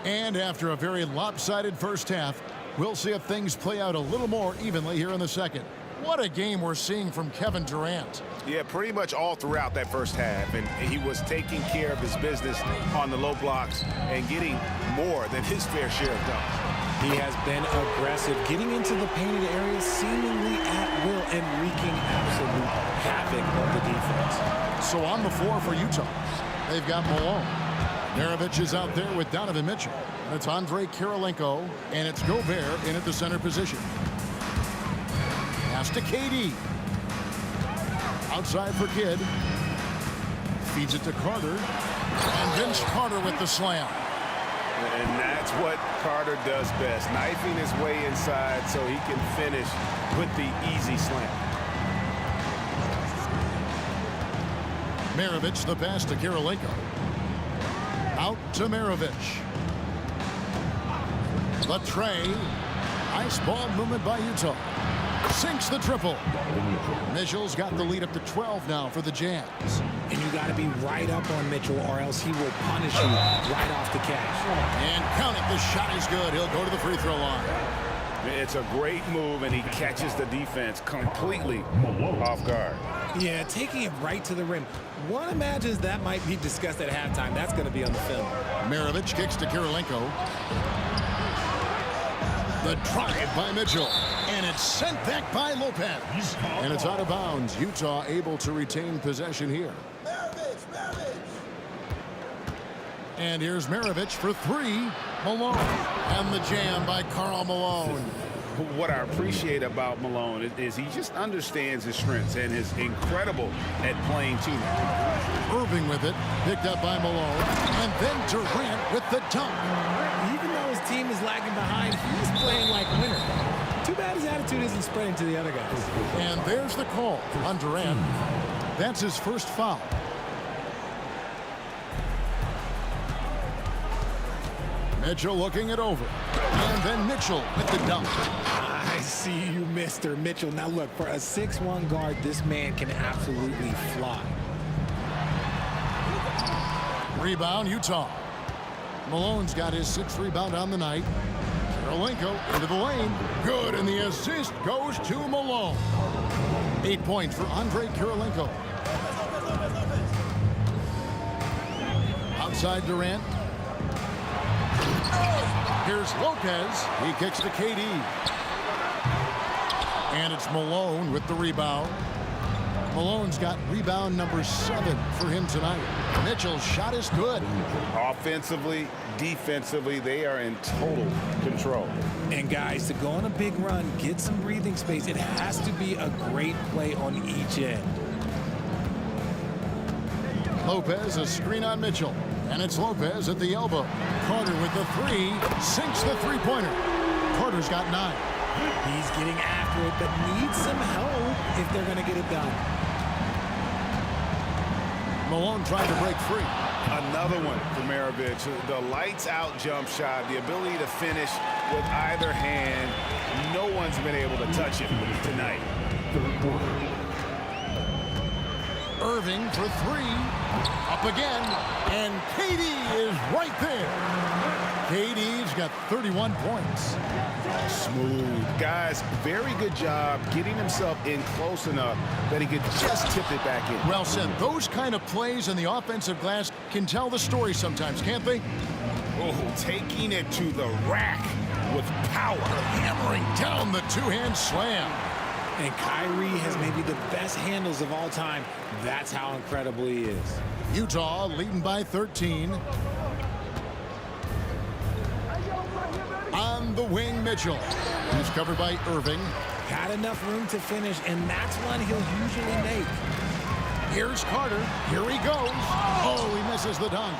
And after a very lopsided first half, we'll see if things play out a little more evenly here in the second. What a game we're seeing from Kevin Durant. Yeah, pretty much all throughout that first half. And he was taking care of his business on the low blocks and getting more than his fair share of dunks. He has been aggressive, getting into the painted area seemingly at will and wreaking absolute havoc on the defense. So on the floor for Utah, they've got Malone. Maravich is out there with Donovan Mitchell. And it's Andre Kirilenko, and it's Gobert in at the center position. Pass to KD. Outside for Kidd. Feeds it to Carter. And Vince Carter with the slam. And that's what Carter does best, knifing his way inside so he can finish with the easy slam. Maravich, the pass to Kirilenko. Out to Maravich. The tray. Nice ball movement by Utah. Sinks the triple. Mitchell's got the lead up to 12 now for the Jazz. And you got to be right up on Mitchell or else he will punish you right off the catch. And count it. The shot is good. He'll go to the free throw line. It's a great move, and he catches the defense completely off guard. Yeah, taking it right to the rim. One imagines that might be discussed at halftime. That's going to be on the film. Maravich kicks to Kirilenko. The drive by Mitchell. And it's sent back by Lopez. And it's out of bounds. Utah able to retain possession here. And here's Maravich for 3. Malone. And the jam by Karl Malone. What I appreciate about Malone is he just understands his strengths and is incredible at playing teammates. Irving with it, picked up by Malone, and then Durant with the dunk. Even though his team is lagging behind, he's playing like a winner. Too bad his attitude isn't spreading to the other guys. And there's the call on Durant. That's his first foul. Mitchell looking it over. And then Mitchell with the dunk. I see you, Mr. Mitchell. Now look, for a 6'1 guard, this man can absolutely fly. Rebound, Utah. Malone's got his 6th rebound on the night. Kirilenko into the lane. Good, and the assist goes to Malone. 8 points for Andre Kirilenko. Outside Durant. Here's Lopez. He kicks to KD. And it's Malone with the rebound. Malone's got rebound number 7 for him tonight. Mitchell's shot is good. Offensively, defensively, they are in total control. And guys, to go on a big run, get some breathing space, it has to be a great play on each end. Lopez, a screen on Mitchell. And it's Lopez at the elbow. Carter with the 3, sinks the three-pointer. Carter's got 9. He's getting after it, but needs some help if they're going to get it done. Malone trying to break free. Another one for Maravich. The lights-out jump shot, the ability to finish with either hand. No one's been able to touch it tonight. Irving for 3. Up again. And KD is right there. KD's got 31 points. Smooth. Guys, very good job getting himself in close enough that he could just tip it back in. Well said. Those kind of plays in the offensive glass can tell the story sometimes, can't they? Oh, taking it to the rack with power. Hammering down the two-hand slam. And Kyrie has maybe the best handles of all time. That's how incredible he is. Utah leading by 13. On the wing, Mitchell. He's covered by Irving. Got enough room to finish, and that's one he'll usually make. Here's Carter. Here he goes. Oh, he misses the dunk.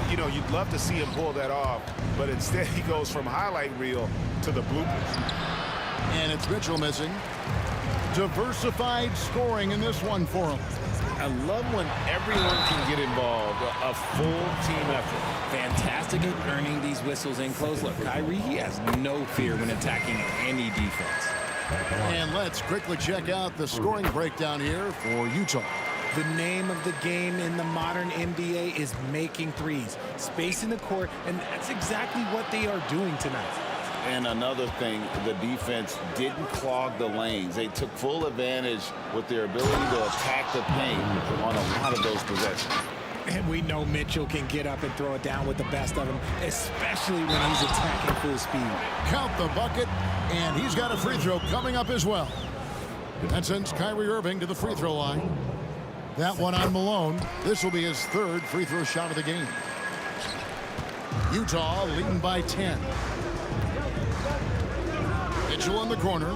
You know, you'd love to see him pull that off, but instead he goes from highlight reel to the bloopers. And it's Mitchell missing. Diversified scoring in this one for him. I love when everyone can get involved, a full team effort. Fantastic at earning these whistles in close. Look, Kyrie, he has no fear when attacking any defense. And let's quickly check out the scoring breakdown here for Utah. The name of the game in the modern NBA is making threes. Space in the court, and that's exactly what they are doing tonight. And another thing, the defense didn't clog the lanes. They took full advantage with their ability to attack the paint on a lot of those possessions. And we know Mitchell can get up and throw it down with the best of them, especially when he's attacking full speed. Count the bucket, and he's got a free throw coming up as well. That sends Kyrie Irving to the free throw line. That one on Malone. This will be his 3rd free throw shot of the game. Utah leading by 10. Mitchell in the corner.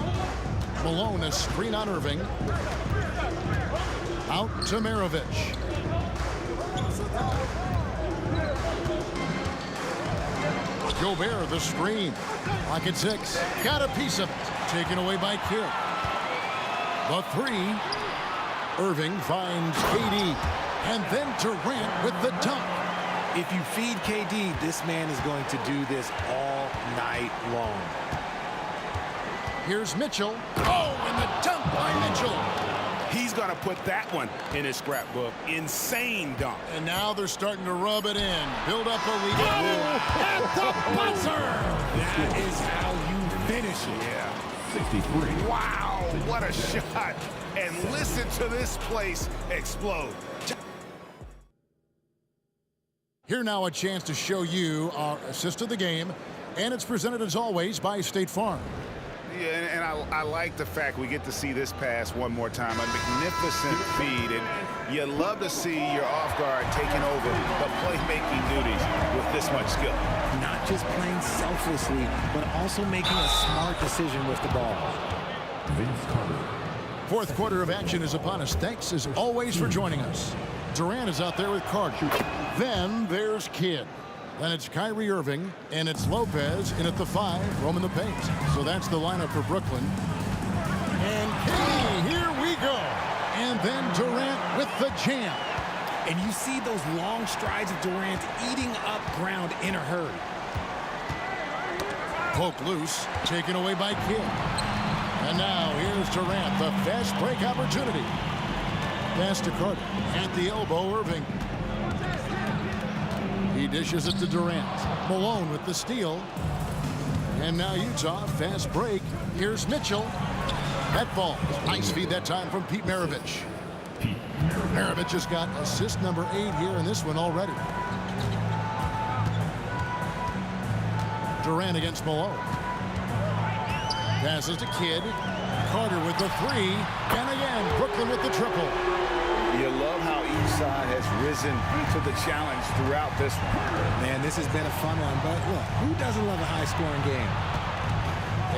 Malone a screen on Irving. Out to Maravich. Gobert the screen. Pocket 6. Got a piece of it. Taken away by Kidd. The 3. Irving finds KD. And then Durant with the dunk. If you feed KD, this man is going to do this all night long. Here's Mitchell. Oh, and the dunk by Mitchell. He's going to put that one in his scrapbook. Insane dunk. And now they're starting to rub it in. Build up a lead. Oh, at the buzzer. That is how you finish it. Yeah. 63. Wow, what a shot. And listen to this place explode. Here now a chance to show you our assist of the game. And it's presented as always by State Farm. Yeah, and I like the fact we get to see this pass one more time. A magnificent feed, and you love to see your off guard taking over the playmaking duties with this much skill. Not just playing selflessly, but also making a smart decision with the ball. Vince Carter. 4th quarter of action is upon us. Thanks as always for joining us. Durant is out there with Carter. Then there's Kidd. Then it's Kyrie Irving, and it's Lopez in at the 5, roaming the paint. So that's the lineup for Brooklyn. And KD, here we go. And then Durant with the jam. And you see those long strides of Durant eating up ground in a hurry. Poke loose, taken away by Kidd. And now here's Durant, the fast break opportunity. Pass to Carter. At the elbow, Irving. He dishes it to Durant. Malone with the steal. And now Utah, fast break. Here's Mitchell. That ball. Nice feed that time from Pete Maravich. Maravich has got assist number 8 here in this one already. Durant against Malone. Passes to Kidd. Carter with the 3. And again, Brooklyn with the triple. You love how each side has risen to the challenge throughout this one. Man, this has been a fun one, but look, who doesn't love a high-scoring game?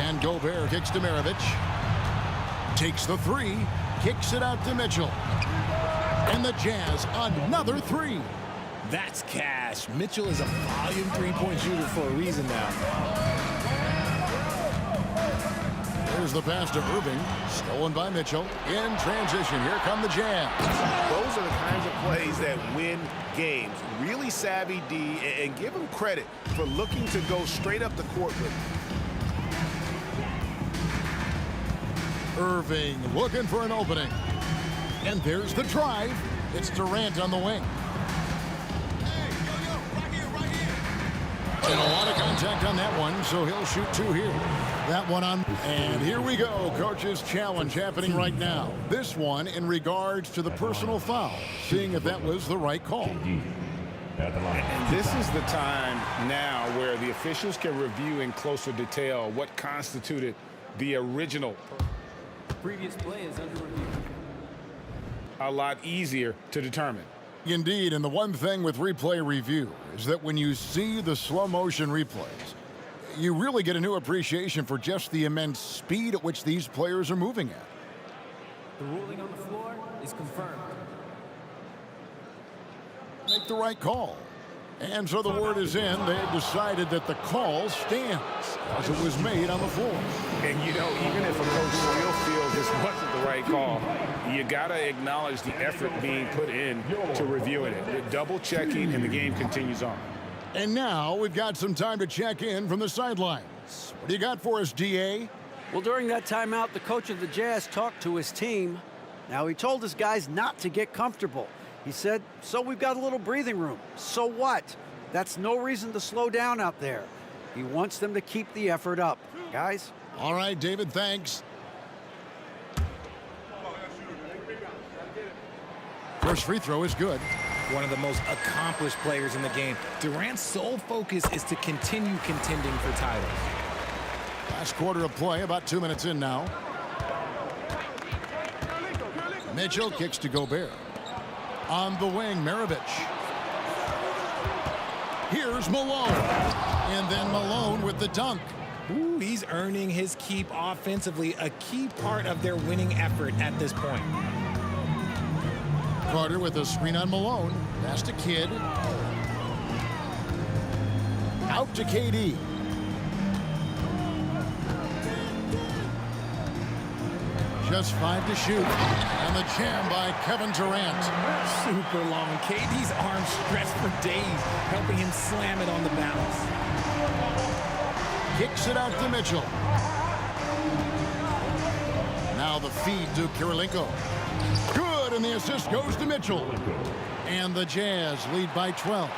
And Gobert kicks to Maravich. Takes the 3. Kicks it out to Mitchell. And the Jazz, another 3. That's cash. Mitchell is a volume three-point shooter for a reason now. There's the pass to Irving. Stolen by Mitchell. In transition, here come the Jazz. Those are the kinds of plays that win games. Really savvy D, and give him credit for looking to go straight up the court with it. Irving looking for an opening. And there's the drive. It's Durant on the wing. And a lot of contact on that one, so he'll shoot 2 here. That one on. And here we go. Coach's challenge happening right now. This one in regards to the personal foul. Seeing if that was the right call. And this is the time now where the officials can review in closer detail what constituted the original. Previous play is under review. A lot easier to determine. Indeed, and the one thing with replay review is that when you see the slow motion replays, you really get a new appreciation for just the immense speed at which these players are moving at. The ruling on the floor is confirmed. Make the right call. And so the word is in. They have decided that the call stands as it was made on the floor. And, you know, even if a coach still feels this wasn't the right call, you got to acknowledge the effort being put in to reviewing it. Double checking, and the game continues on. And now we've got some time to check in from the sidelines. What do you got for us, DA? Well, during that timeout, the coach of the Jazz talked to his team. Now, he told his guys not to get comfortable. He said, so we've got a little breathing room. So what? That's no reason to slow down out there. He wants them to keep the effort up. Guys? All right, David, thanks. First free throw is good. One of the most accomplished players in the game. Durant's sole focus is to continue contending for titles. Last quarter of play, about 2 minutes in now. Mitchell kicks to Gobert. On the wing, Maravich. Here's Malone. And then Malone with the dunk. Ooh, he's earning his keep offensively, a key part of their winning effort at this point. Carter with a screen on Malone. Pass to Kidd. Out to KD. Just 5 to shoot. And the jam by Kevin Durant. Super long. KD's arms stretched for days, helping him slam it on the bounce. Kicks it out to Mitchell. Now the feed to Kirilenko. Good, and the assist goes to Mitchell. And the Jazz lead by 12.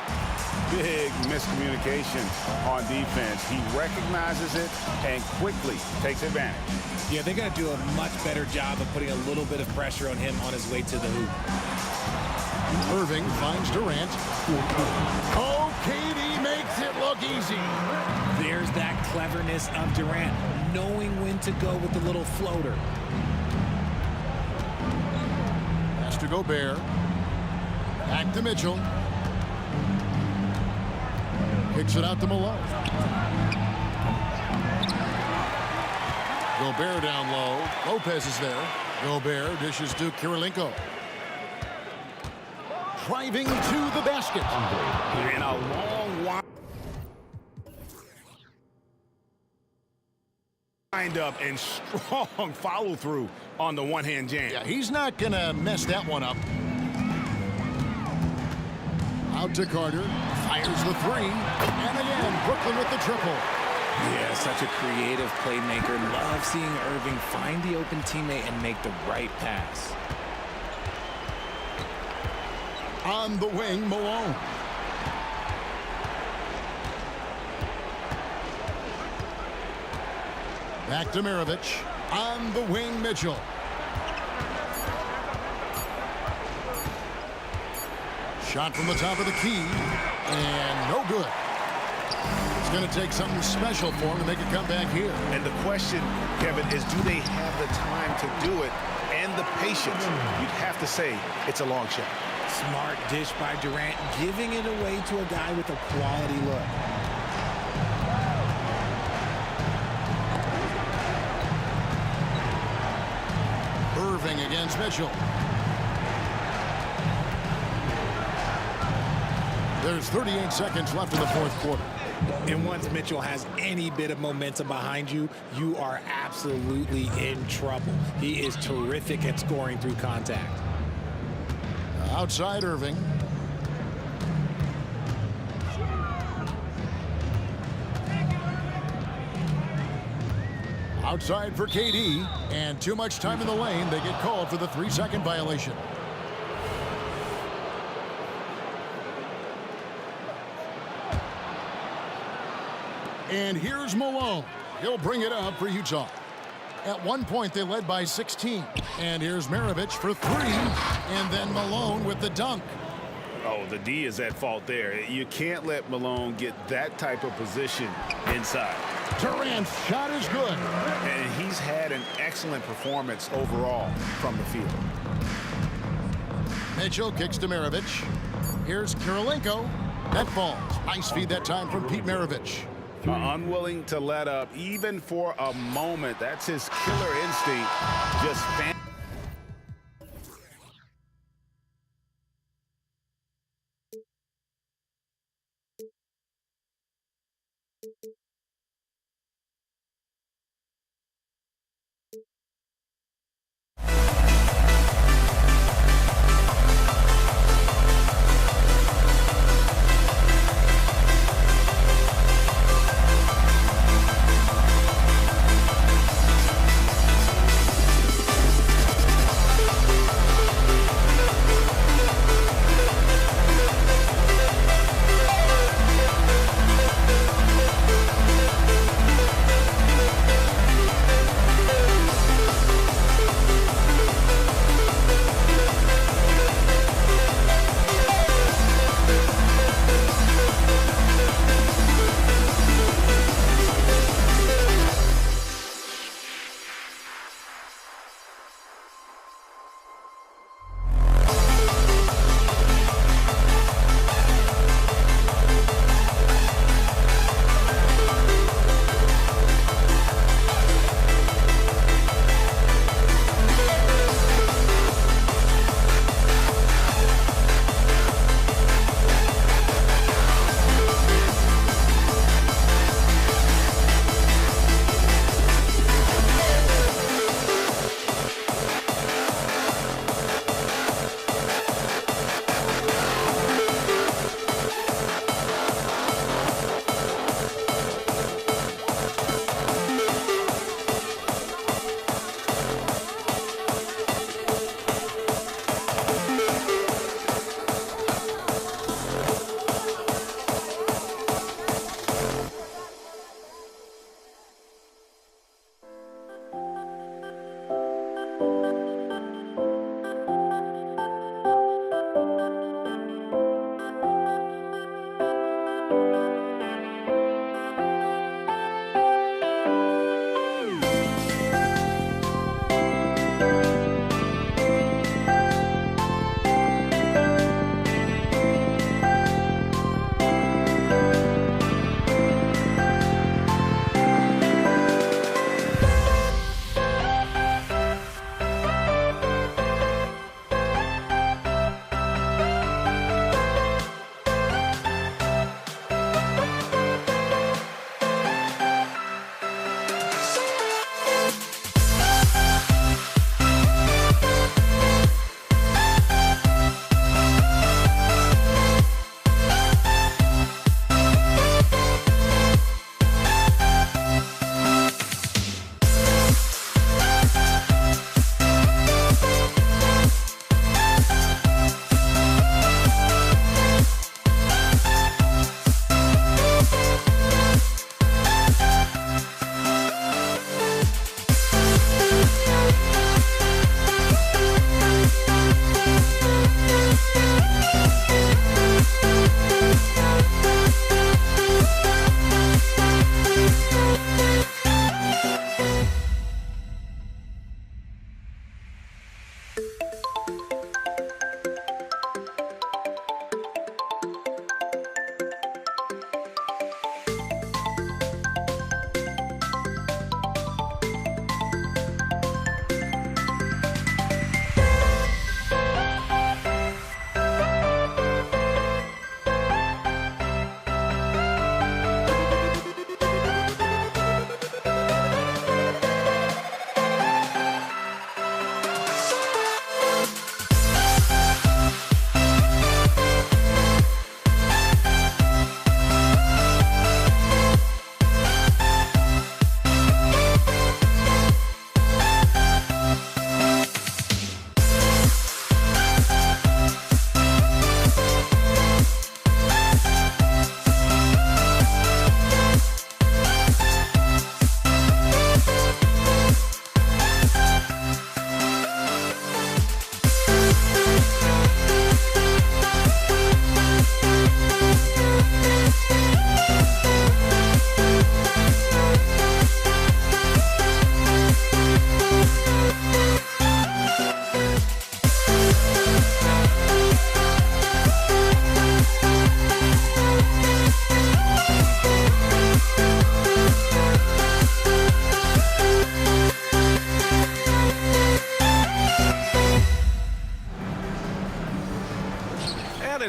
Big miscommunication on defense. He recognizes it and quickly takes advantage. Yeah, they're going to do a much better job of putting a little bit of pressure on him on his way to the hoop. Irving finds Durant. Oh, KD makes it look easy. There's that cleverness of Durant, knowing when to go with the little floater. Pass to Gobert. Back to Mitchell. Kicks it out to Malone. Gobert down low. Lopez is there. Gobert dishes to Kirilenko. Driving to the basket. And a long wind up and strong follow through on the one-hand jam. Yeah, he's not going to mess that one up. Out to Carter. Fires the 3. And again, Brooklyn with the triple. Yeah, such a creative playmaker. Love seeing Irving find the open teammate and make the right pass. On the wing, Malone. Back to Maravich. On the wing, Mitchell. Shot from the top of the key, and no good. It's going to take something special for him to make a comeback here. And the question, Kevin, is do they have the time to do it and the patience? You'd have to say it's a long shot. Smart dish by Durant, giving it away to a guy with a quality look. Irving against Mitchell. There's 38 seconds left in the fourth quarter. And once Mitchell has any bit of momentum behind you, you are absolutely in trouble. He is terrific at scoring through contact. Outside Irving. Outside for KD, and too much time in the lane. They get called for the 3-second violation. And here's Malone. He'll bring it up for Utah. At one point, they led by 16. And here's Maravich for 3. And then Malone with the dunk. Oh, the D is at fault there. You can't let Malone get that type of position inside. Durant's shot is good. And he's had an excellent performance overall from the field. Mitchell kicks to Maravich. Here's Kirilenko. That falls. Nice feed that time from Pete Maravich. Unwilling to let up even for a moment. That's his killer instinct. Just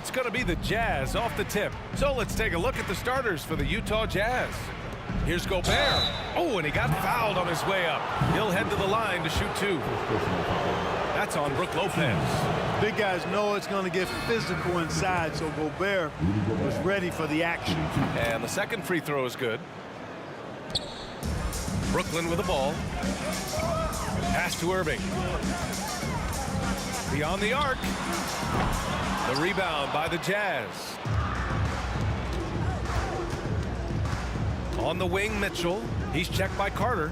It's going to be the Jazz off the tip. So let's take a look at the starters for the Utah Jazz. Here's Gobert. Oh, and he got fouled on his way up. He'll head to the line to shoot 2. That's on Brook Lopez. Big guys know it's going to get physical inside, so Gobert was ready for the action. And the second free throw is good. Brooklyn with the ball. Pass to Irving. Beyond the arc. The rebound by the Jazz. On the wing, Mitchell. He's checked by Carter.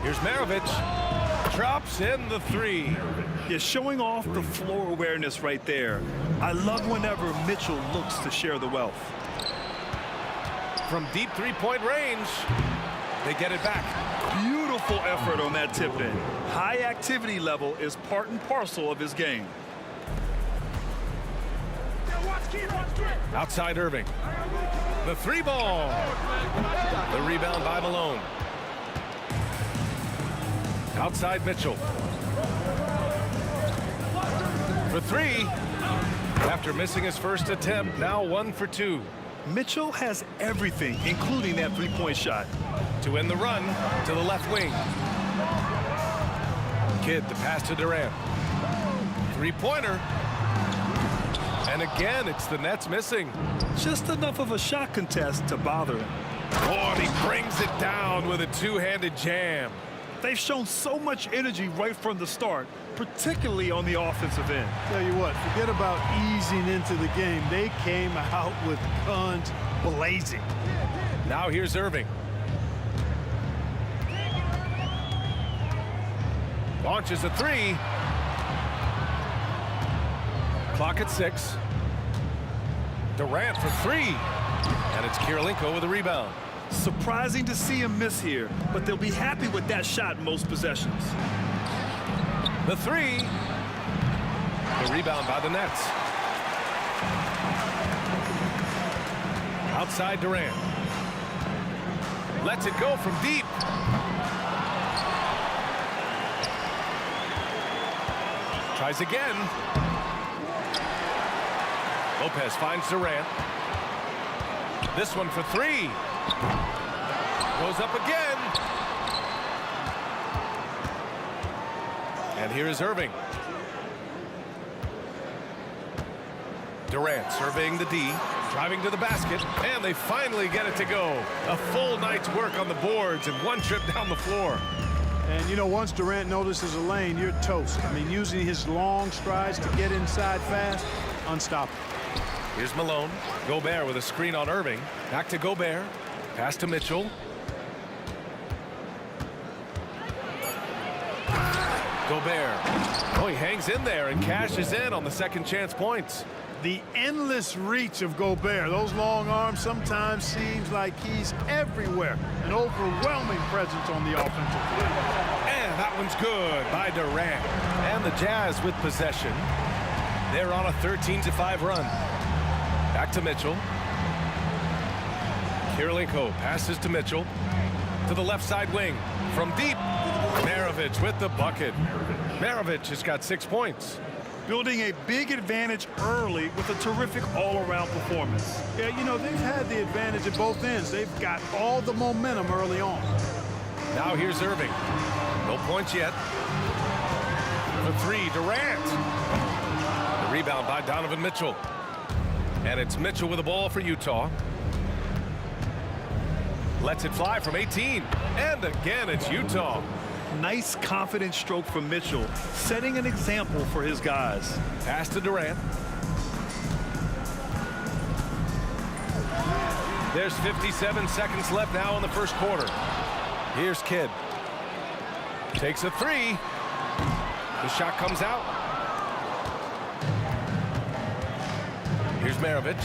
Here's Maravich. Drops in the 3. Yeah, showing off the floor awareness right there. I love whenever Mitchell looks to share the wealth. From deep three-point range, they get it back. Beautiful effort on that tip-in. High activity level is part and parcel of his game. Outside Irving. The 3 ball. The rebound by Malone. Outside Mitchell. For 3. After missing his first attempt, now 1 for 2. Mitchell has everything, including that three-point shot. To end the run to the left wing. Kidd, the pass to Durant. 3-pointer. And again, it's the Nets missing. Just enough of a shot contest to bother him. Oh, and he brings it down with a two-handed jam. They've shown so much energy right from the start, particularly on the offensive end. Tell you what, forget about easing into the game. They came out with guns blazing. Now here's Irving. Launches a 3. Clock at 6. Durant for 3. And it's Kirilenko with a rebound. Surprising to see him miss here, but they'll be happy with that shot most possessions. The 3. The rebound by the Nets. Outside Durant. Lets it go from deep. Tries again. Lopez finds Durant. This one for 3. Goes up again. And here is Irving. Durant surveying the D, driving to the basket, and they finally get it to go. A full night's work on the boards and 1 trip down the floor. And, you know, once Durant notices a lane, you're toast. I mean, using his long strides to get inside fast, unstoppable. Here's Malone. Gobert with a screen on Irving. Back to Gobert. Pass to Mitchell. Gobert. Oh, he hangs in there and cashes in on the second chance points. The endless reach of Gobert. Those long arms sometimes seems like he's everywhere. An overwhelming presence on the offensive floor. And that one's good by Durant. And the Jazz with possession. They're on a 13-5 run. Back to Mitchell. Kirilenko passes to Mitchell. To the left side wing. From deep. Maravich with the bucket. Maravich has got 6 points. Building a big advantage early with a terrific all-around performance. Yeah, you know, they've had the advantage at both ends. They've got all the momentum early on. Now here's Irving. No points yet. For 3, Durant. The rebound by Donovan Mitchell. And it's Mitchell with the ball for Utah. Lets it fly from 18. And again, it's Utah. Nice confident stroke from Mitchell, setting an example for his guys. Pass to Durant. There's 57 seconds left now in the first quarter. Here's Kidd. Takes a 3. The shot comes out. Here's Maravich.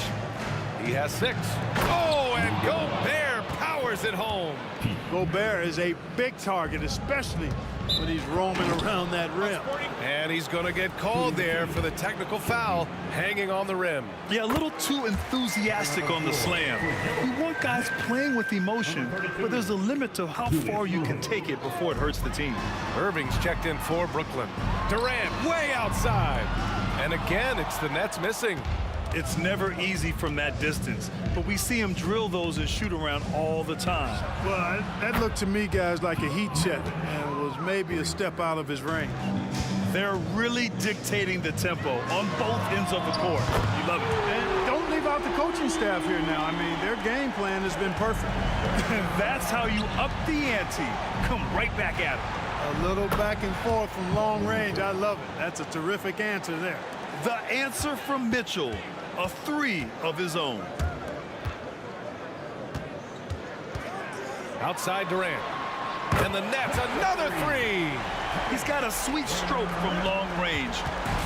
He has 6. Oh, and Gobert powers it home. Gobert is a big target, especially when he's roaming around that rim. And he's going to get called there for the technical foul, hanging on the rim. Yeah, a little too enthusiastic on the slam. We want guys playing with emotion, but there's a limit to how far you can take it before it hurts the team. Irving's checked in for Brooklyn. Durant way outside. And again, it's the Nets missing. It's never easy from that distance, but we see him drill those and shoot around all the time. Well, that looked to me, guys, like a heat check, and was maybe a step out of his range. They're really dictating the tempo on both ends of the court. You love it. And don't leave out the coaching staff here now. I mean, their game plan has been perfect. That's how you up the ante. Come right back at it. A little back and forth from long range. I love it. That's a terrific answer there. The answer from Mitchell, a 3 of his own. Outside Durant. And the Nets, another 3. He's got a sweet stroke from long range.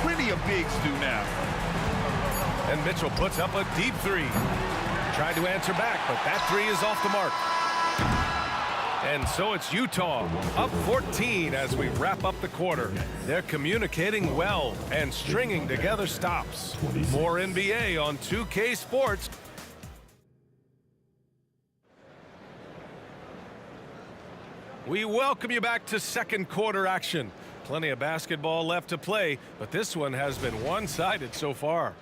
Plenty of bigs do now. And Mitchell puts up a deep 3. Tried to answer back, but that 3 is off the mark. And so it's Utah up 14 as we wrap up the quarter. They're communicating well and stringing together stops. More NBA on 2K Sports. We welcome you back to second quarter action. Plenty of basketball left to play, but this one has been one-sided so far.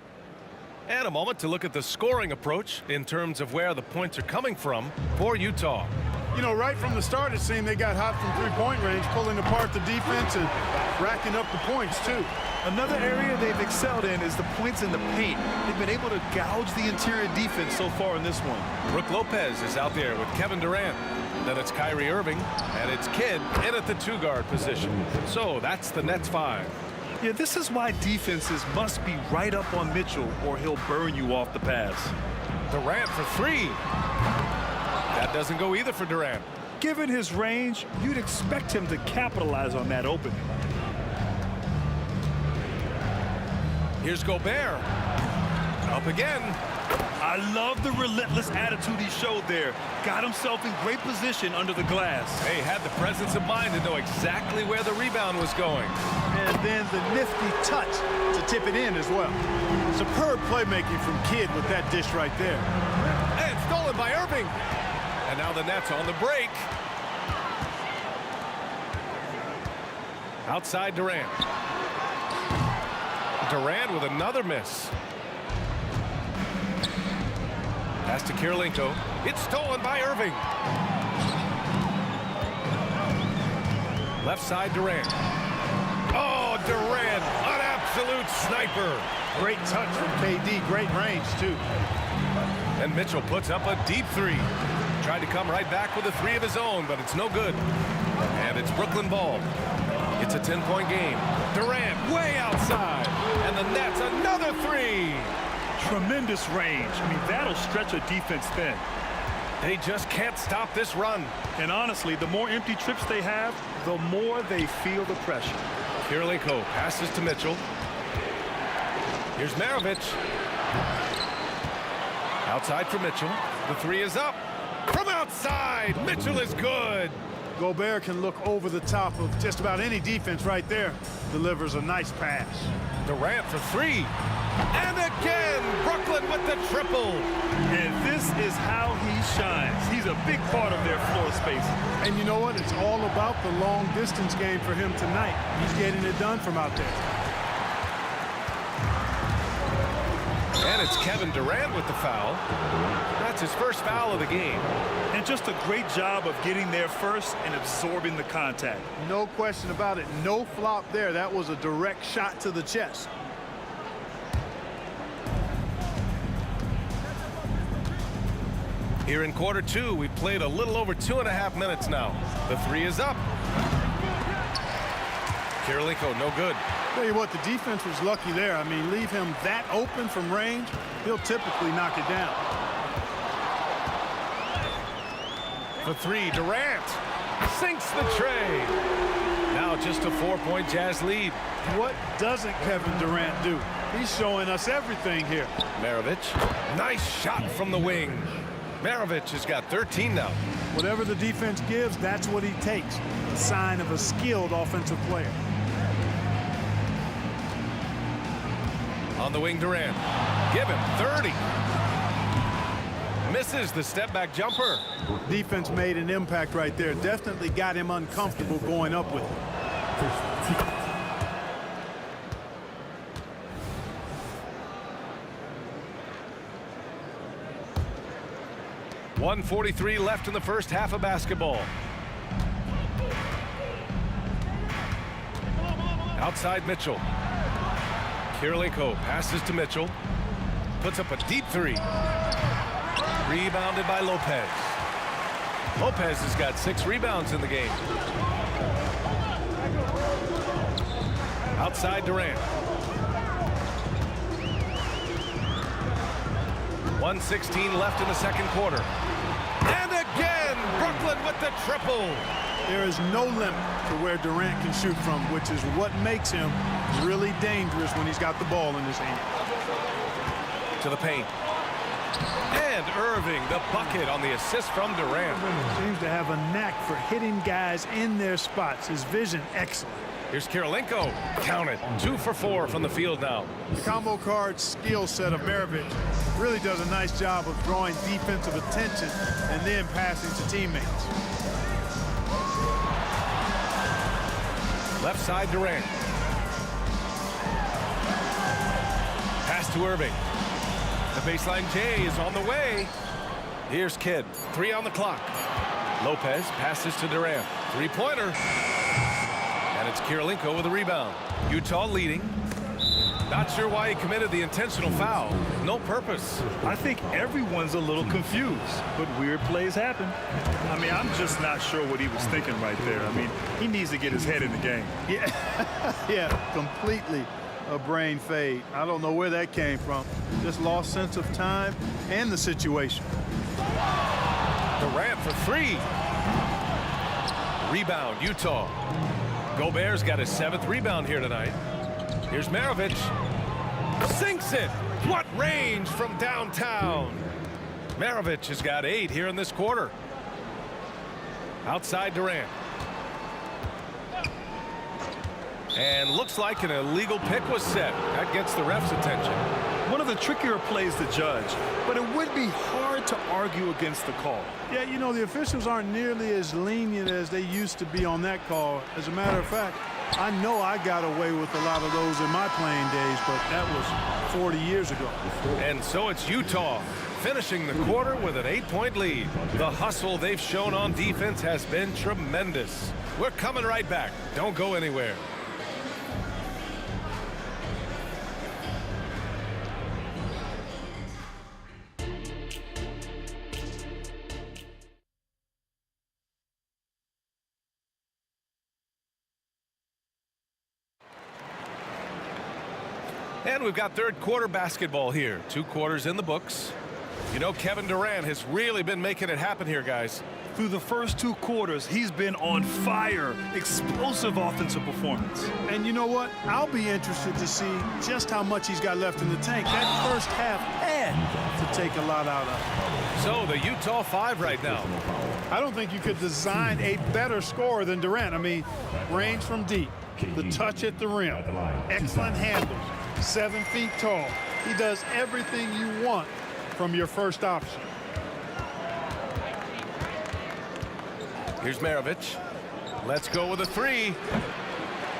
And a moment to look at the scoring approach in terms of where the points are coming from for Utah. You know, right from the start, it seemed they got hot from three-point range, pulling apart the defense and racking up the points, too. Another area they've excelled in is the points in the paint. They've been able to gouge the interior defense so far in this one. Brook Lopez is out there with Kevin Durant. Then it's Kyrie Irving, and it's Kidd in at the 2-guard position. So that's the Nets 5. Yeah, this is why defenses must be right up on Mitchell or he'll burn you off the pass. Durant for 3. That doesn't go either for Durant. Given his range, you'd expect him to capitalize on that opening. Here's Gobert. Up again. I love the relentless attitude he showed there. Got himself in great position under the glass. He had the presence of mind to know exactly where the rebound was going. And then the nifty touch to tip it in as well. Superb playmaking from Kidd with that dish right there. And stolen by Irving. And now the Nets on the break. Outside Durant. Durant with another miss. Pass to Kirilenko. It's stolen by Irving. Left side Durant. Oh, Durant, an absolute sniper. Great touch from KD, great range too. And Mitchell puts up a deep 3. Tried to come right back with a 3 of his own, but it's no good. And it's Brooklyn ball. It's a 10-point game. Durant way outside. And the Nets another 3. Tremendous range. I mean, that'll stretch a defense thin. They just can't stop this run. And honestly, the more empty trips they have, the more they feel the pressure. Kirilenko passes to Mitchell. Here's Maravich. Outside for Mitchell. The 3 is up. From outside, Mitchell is good. Gobert can look over the top of just about any defense right there. Delivers a nice pass. Durant for 3. And again, Brooklyn with the triple. And this is how he shines. He's a big part of their floor space. And you know what? It's all about the long distance game for him tonight. He's getting it done from out there. And it's Kevin Durant with the foul. That's his first foul of the game. And just a great job of getting there first and absorbing the contact. No question about it. No flop there. That was a direct shot to the chest. Here in quarter 2, we've played a little over 2.5 minutes now. The 3 is up. Kirilenko, no good. Tell you what, the defense was lucky there. I mean, leave him that open from range, he'll typically knock it down. For 3, Durant sinks the tray. Now just a 4-point Jazz lead. What doesn't Kevin Durant do? He's showing us everything here. Maravich, nice shot from the wing. Maravich has got 13 now. Whatever the defense gives, that's what he takes. A sign of a skilled offensive player. On the wing, Durant. Give him 30. Misses the step-back jumper. Defense made an impact right there. Definitely got him uncomfortable going up with it. 1:43 left in the first half of basketball. Outside Mitchell. Kirilenko passes to Mitchell. Puts up a deep three. Rebounded by Lopez. Lopez has got 6 rebounds in the game. Outside Durant. 1:16 left in the second quarter. And again, Brooklyn with the triple. There is no limit to where Durant can shoot from, which is what makes him really dangerous when he's got the ball in his hand. To the paint. And Irving, the bucket on the assist from Durant. Seems to have a knack for hitting guys in their spots. His vision, excellent. Here's Kirilenko. Count it. 2 for 4 from the field now. The combo card skill set of Maravich really does a nice job of drawing defensive attention and then passing to teammates. Left side Durant. Pass to Irving. The baseline J is on the way. Here's Kidd. 3 on the clock. Lopez passes to Durant. 3-pointer. And it's Kirilenko with a rebound. Utah leading. Not sure why he committed the intentional foul. No purpose. I think everyone's a little confused, but weird plays happen. I mean, I'm just not sure what he was thinking right there. I mean, he needs to get his head in the game. Yeah, completely a brain fade. I don't know where that came from. Just lost sense of time and the situation. Durant for 3. Rebound, Utah. Gobert's got his 7th rebound here tonight. Here's Maravich. Sinks it. What range from downtown. Maravich has got 8 here in this quarter. Outside Durant. And looks like an illegal pick was set. That gets the ref's attention. One of the trickier plays to judge, but it would be hard to argue against the call. Yeah, you know, the officials aren't nearly as lenient as they used to be on that call. As a matter of fact, I know I got away with a lot of those in my playing days, but that was 40 years ago. And so it's Utah finishing the quarter with an 8-point lead. The hustle they've shown on defense has been tremendous. We're coming right back. Don't go anywhere. And we've got third quarter basketball here. 2 quarters in the books. You know, Kevin Durant has really been making it happen here, guys. Through the first 2 quarters, he's been on fire. Explosive offensive performance. And you know what? I'll be interested to see just how much he's got left in the tank. That first half had to take a lot out of it. So the Utah 5 right now. I don't think you could design a better scorer than Durant. I mean, range from deep, the touch at the rim, excellent handles, 7 feet tall. He does everything you want from your first option. Here's Maravich. Let's go with a 3.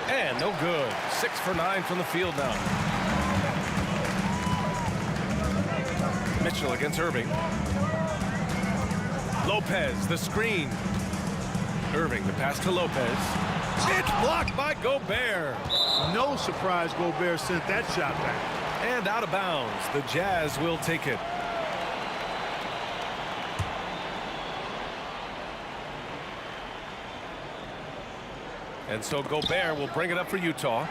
And no good. 6 for 9 from the field now. Mitchell against Irving. Lopez, the screen. Irving, the pass to Lopez. It's blocked by Gobert. No surprise Gobert sent that shot back. And out of bounds. The Jazz will take it. And so Gobert will bring it up for Utah.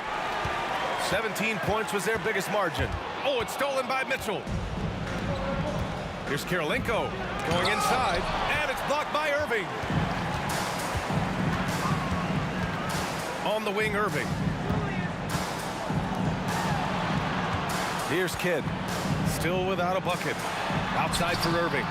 17 points was their biggest margin. Oh, it's stolen by Mitchell. Here's Kirilenko going inside, and it's blocked by Irving. On the wing, Irving. Here's Kidd, still without a bucket. Outside for Irving.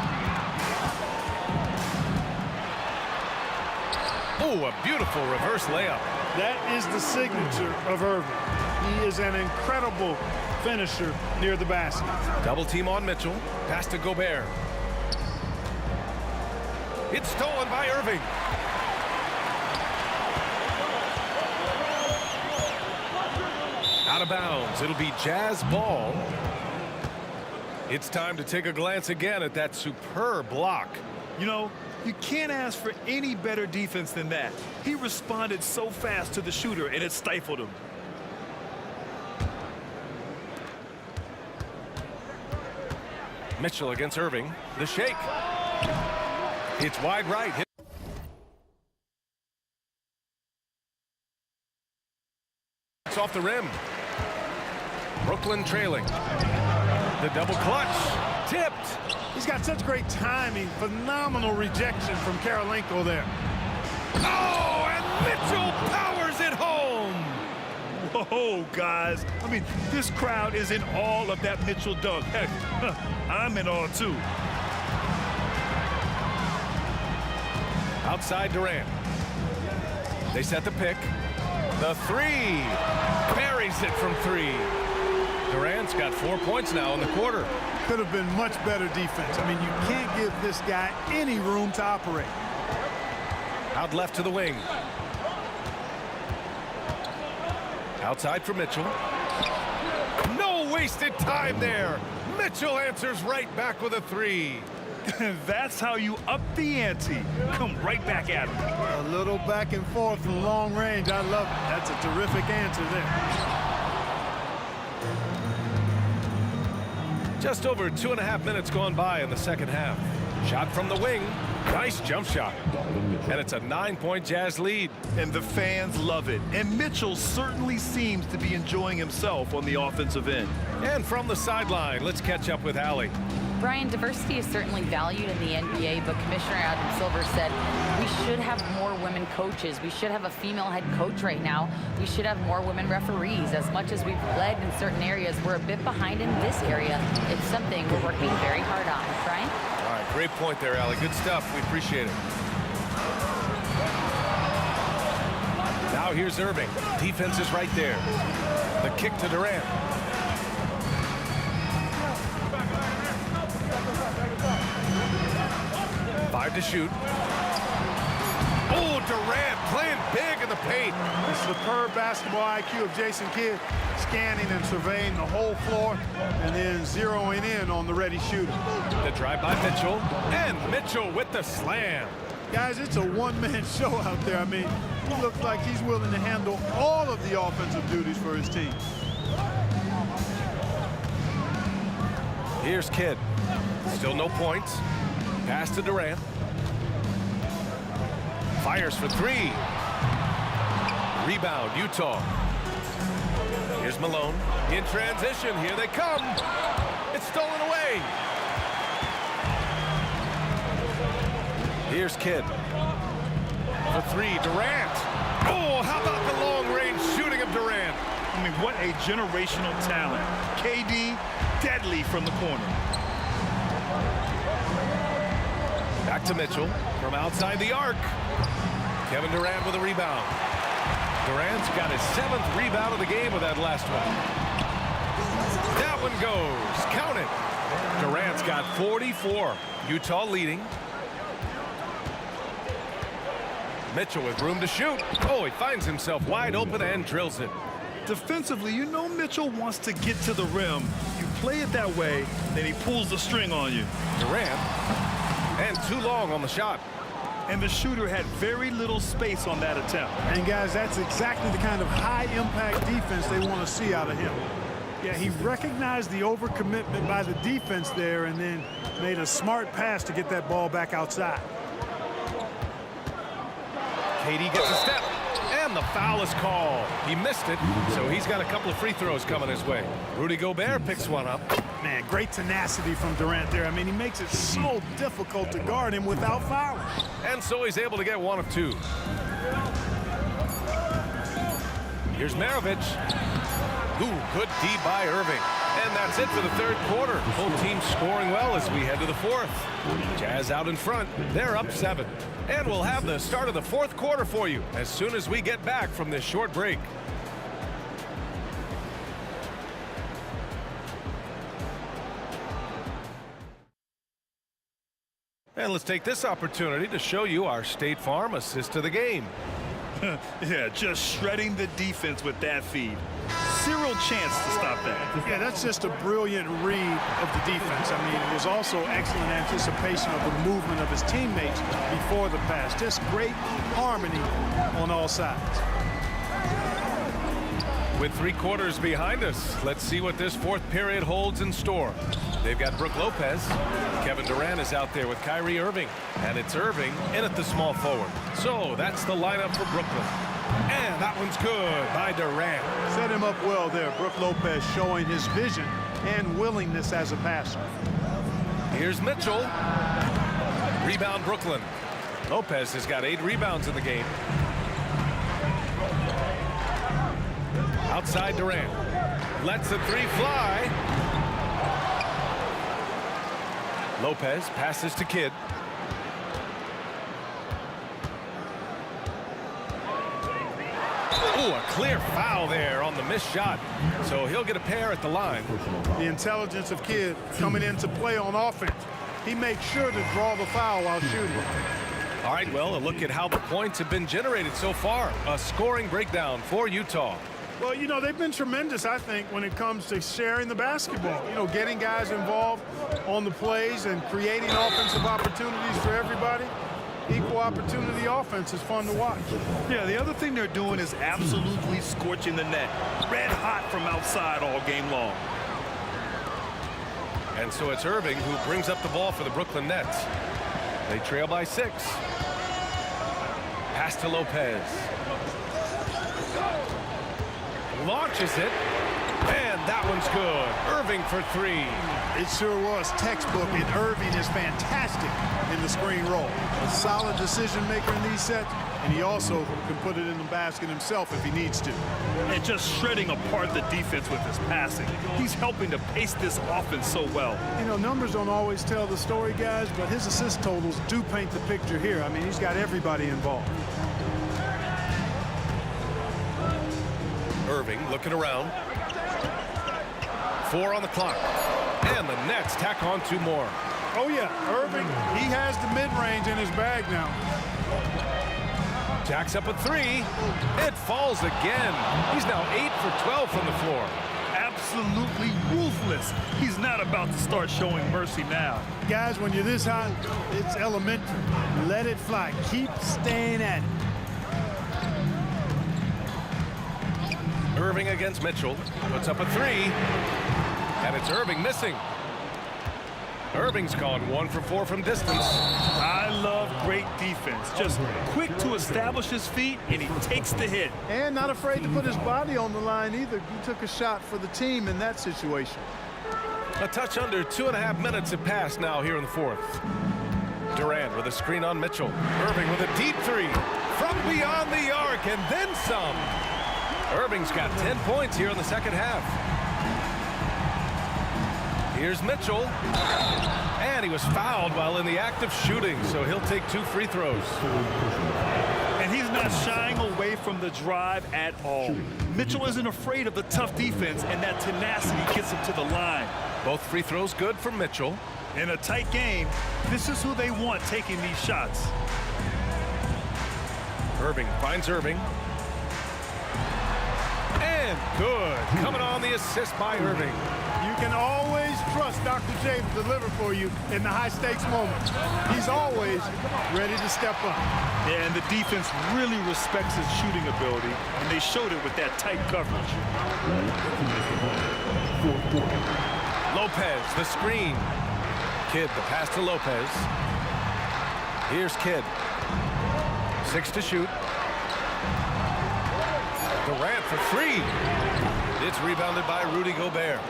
Oh, a beautiful reverse layup. That is the signature of Irving. He is an incredible finisher near the basket. Double team on Mitchell. Pass to Gobert. It's stolen by Irving. Out of bounds. It'll be Jazz ball. It's time to take a glance again at that superb block You know, you can't ask for any better defense than that. He responded so fast to the shooter, and it stifled him. Mitchell against Irving. The shake. It's wide right. It's off the rim. Brooklyn trailing. The double clutch. Tipped. He's got such great timing. Phenomenal rejection from Karolinko there. Oh, and Mitchell powers it home. Whoa, guys. I mean, this crowd is in awe of that Mitchell dunk. Heck, I'm in awe, too. Outside Durant. They set the pick. The three. Buries it from three. Durant's got 4 points now in the quarter. Could have been much better defense. I mean, you can't give this guy any room to operate. Out left to the wing. Outside for Mitchell. No wasted time there. Mitchell answers right back with a three. That's how you up the ante. Come right back at him. A little back and forth from long range. I love it. That's a terrific answer there. Just over 2.5 minutes gone by in the second half. Shot from the wing. Nice jump shot. And it's a 9-point Jazz lead. And the fans love it. And Mitchell certainly seems to be enjoying himself on the offensive end. And from the sideline, let's catch up with Allie. Brian, diversity is certainly valued in the NBA, but Commissioner Adam Silver said we should have more women coaches. We should have a female head coach right now. We should have more women referees. As much as we've led in certain areas, we're a bit behind in this area. It's something we're working very hard on. Brian? All right, great point there, Allie. Good stuff. We appreciate it. Now here's Irving. Defense is right there. The kick to Durant. Five to shoot. Oh, Durant playing big in the paint. The superb basketball IQ of Jason Kidd, scanning and surveying the whole floor and then zeroing in on the ready shooter. The drive by Mitchell, and Mitchell with the slam. Guys, it's a one-man show out there. I mean, he looks like he's willing to handle all of the offensive duties for his team. Here's Kidd. Still no points. Pass to Durant. Fires for three. Rebound, Utah. Here's Malone. In transition, here they come. It's stolen away. Here's Kidd. For three, Durant. Oh, how about the long-range shooting of Durant? I mean, what a generational talent. KD, deadly from the corner. Back to Mitchell from outside the arc. Kevin Durant with a rebound. Durant's got his 7th rebound of the game with that last one. That one goes. Count it. Durant's got 44. Utah leading. Mitchell with room to shoot. Oh, he finds himself wide open and drills it. Defensively, you know Mitchell wants to get to the rim. You play it that way, then he pulls the string on you. Durant. And too long on the shot. And the shooter had very little space on that attempt. And guys, that's exactly the kind of high-impact defense they want to see out of him. Yeah, he recognized the overcommitment by the defense there and then made a smart pass to get that ball back outside. KD gets a step, and the foul is called. He missed it, so he's got a couple of free throws coming his way. Rudy Gobert picks one up. Man, great tenacity from Durant there. I mean, he makes it so difficult to guard him without fouling. And so he's able to get one of two. Here's Maravich. Ooh, good D by Irving. And that's it for the third quarter. Both teams scoring well as we head to the fourth. Jazz out in front. They're up 7. And we'll have the start of the fourth quarter for you as soon as we get back from this short break. And let's take this opportunity to show you our State Farm assist to the game. Yeah, just shredding the defense with that feed. Zero chance to stop that. Yeah, that's just a brilliant read of the defense. I mean, it was also excellent anticipation of the movement of his teammates before the pass. Just great harmony on all sides. With 3 quarters behind us, let's see what this 4th period holds in store. They've got Brook Lopez. Kevin Durant is out there with Kyrie Irving. And it's Irving in at the small forward. So that's the lineup for Brooklyn. And that one's good by Durant. Set him up well there. Brook Lopez showing his vision and willingness as a passer. Here's Mitchell. Rebound Brooklyn. Lopez has got 8 rebounds in the game. Outside Durant. Lets the 3 fly. Lopez passes to Kidd. Ooh, a clear foul there on the missed shot. So he'll get a pair at the line. The intelligence of Kidd coming into play on offense. He makes sure to draw the foul while shooting. All right, well, a look at how the points have been generated so far. A scoring breakdown for Utah. Well, you know, they've been tremendous, I think, when it comes to sharing the basketball. You know, getting guys involved on the plays and creating offensive opportunities for everybody. Equal opportunity offense is fun to watch. Yeah, the other thing they're doing is absolutely scorching the net. Red hot from outside all game long. And so it's Irving who brings up the ball for the Brooklyn Nets. They trail by 6. Pass to Lopez. Launches it. And that one's good. Irving for 3. It sure was textbook, and Irving is fantastic in the screen roll. A solid decision maker in these sets, and he also can put it in the basket himself if he needs to. And just shredding apart the defense with his passing. He's helping to pace this offense so well. You know, numbers don't always tell the story, guys, but his assist totals do paint the picture here. I mean, he's got everybody involved. Irving looking around. 4 on the clock. And the Nets tack on 2 more. Oh, yeah. Irving, he has the mid-range in his bag now. Jacks up a 3. It falls again. He's now 8 for 12 from the floor. Absolutely ruthless. He's not about to start showing mercy now. Guys, when you're this hot, it's elementary. Let it fly. Keep staying at it. Irving against Mitchell. Puts up a 3. And it's Irving missing. Irving's gone 1 for 4 from distance. I love great defense. Just quick to establish his feet, and he takes the hit. And not afraid to put his body on the line either. He took a shot for the team in that situation. A touch under 2.5 minutes have passed now here in the 4th. Durant with a screen on Mitchell. Irving with a deep 3 from beyond the arc, and then some. Irving's got 10 points here in the second half. Here's Mitchell. And he was fouled while in the act of shooting, so he'll take 2 free throws. And he's not shying away from the drive at all. Mitchell isn't afraid of the tough defense, and that tenacity gets him to the line. Both free throws good for Mitchell. In a tight game, this is who they want taking these shots. Irving finds Irving. And good. Coming on the assist by Irving. You can always trust Dr. J to deliver for you in the high-stakes moments. He's always ready to step up. Yeah, and the defense really respects his shooting ability, and they showed it with that tight coverage. Lopez, the screen. Kidd, the pass to Lopez. Here's Kidd. 6 to shoot. Durant for 3. It's rebounded by Rudy Gobert.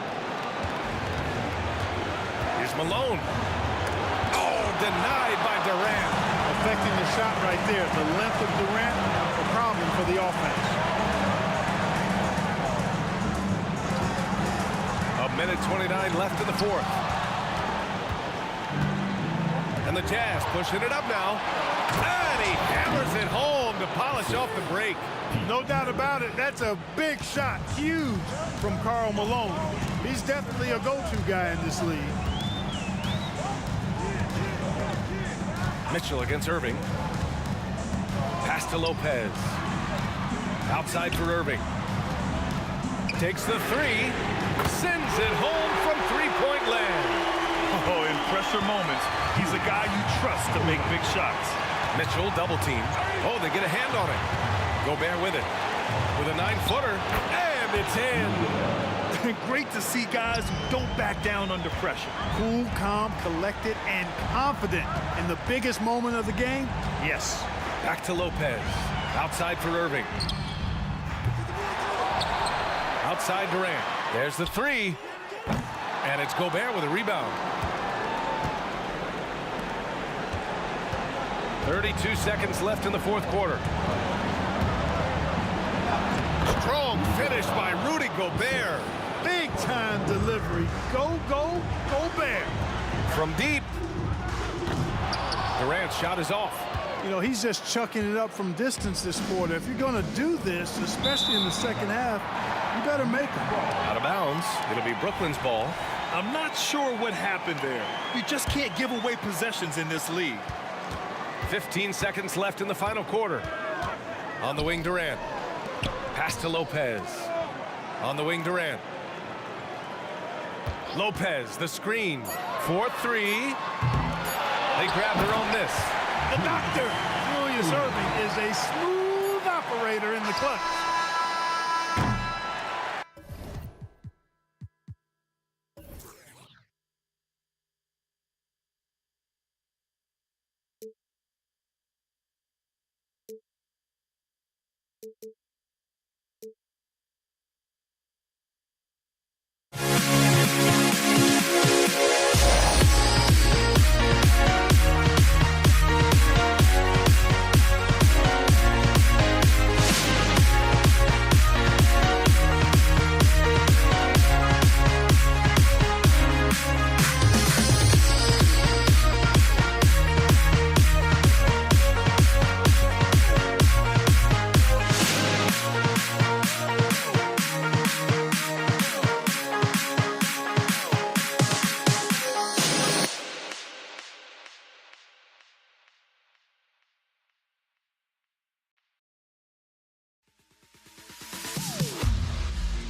Here's Malone. Oh, denied by Durant. Affecting the shot right there. The length of Durant, a problem for the offense. 1:29 left in the 4th. And the Jazz pushing it up now. And he hammers it home to polish off the break. No doubt about it. That's a big shot. Huge from Karl Malone. He's definitely a go-to guy in this league. Mitchell against Irving. Pass to Lopez. Outside for Irving. Takes the three. Sends it home from three-point land. Oh, in pressure moments, he's a guy you trust to make big shots. Mitchell double team. Oh, they get a hand on it. Gobert with it. With a 9-footer. And it's in. Great to see guys who don't back down under pressure. Cool, calm, collected, and confident in the biggest moment of the game. Yes. Back to Lopez. Outside for Irving. Outside Durant. There's the three. And it's Gobert with a rebound. 32 seconds left in the fourth quarter. Strong finish by Rudy Gobert. Big time delivery. Go, Gobert. From deep. Durant's shot is off. You know, he's just chucking it up from distance this quarter. If you're going to do this, especially in the second half, you better make it. Out of bounds. It'll be Brooklyn's ball. I'm not sure what happened there. You just can't give away possessions in this league. 15 seconds left in the final quarter. On the wing, Durant. Pass to Lopez. On the wing, Durant. Lopez, the screen. 4-3. They grab their own miss. The doctor, Julius Irving, is a smooth operator in the clutch.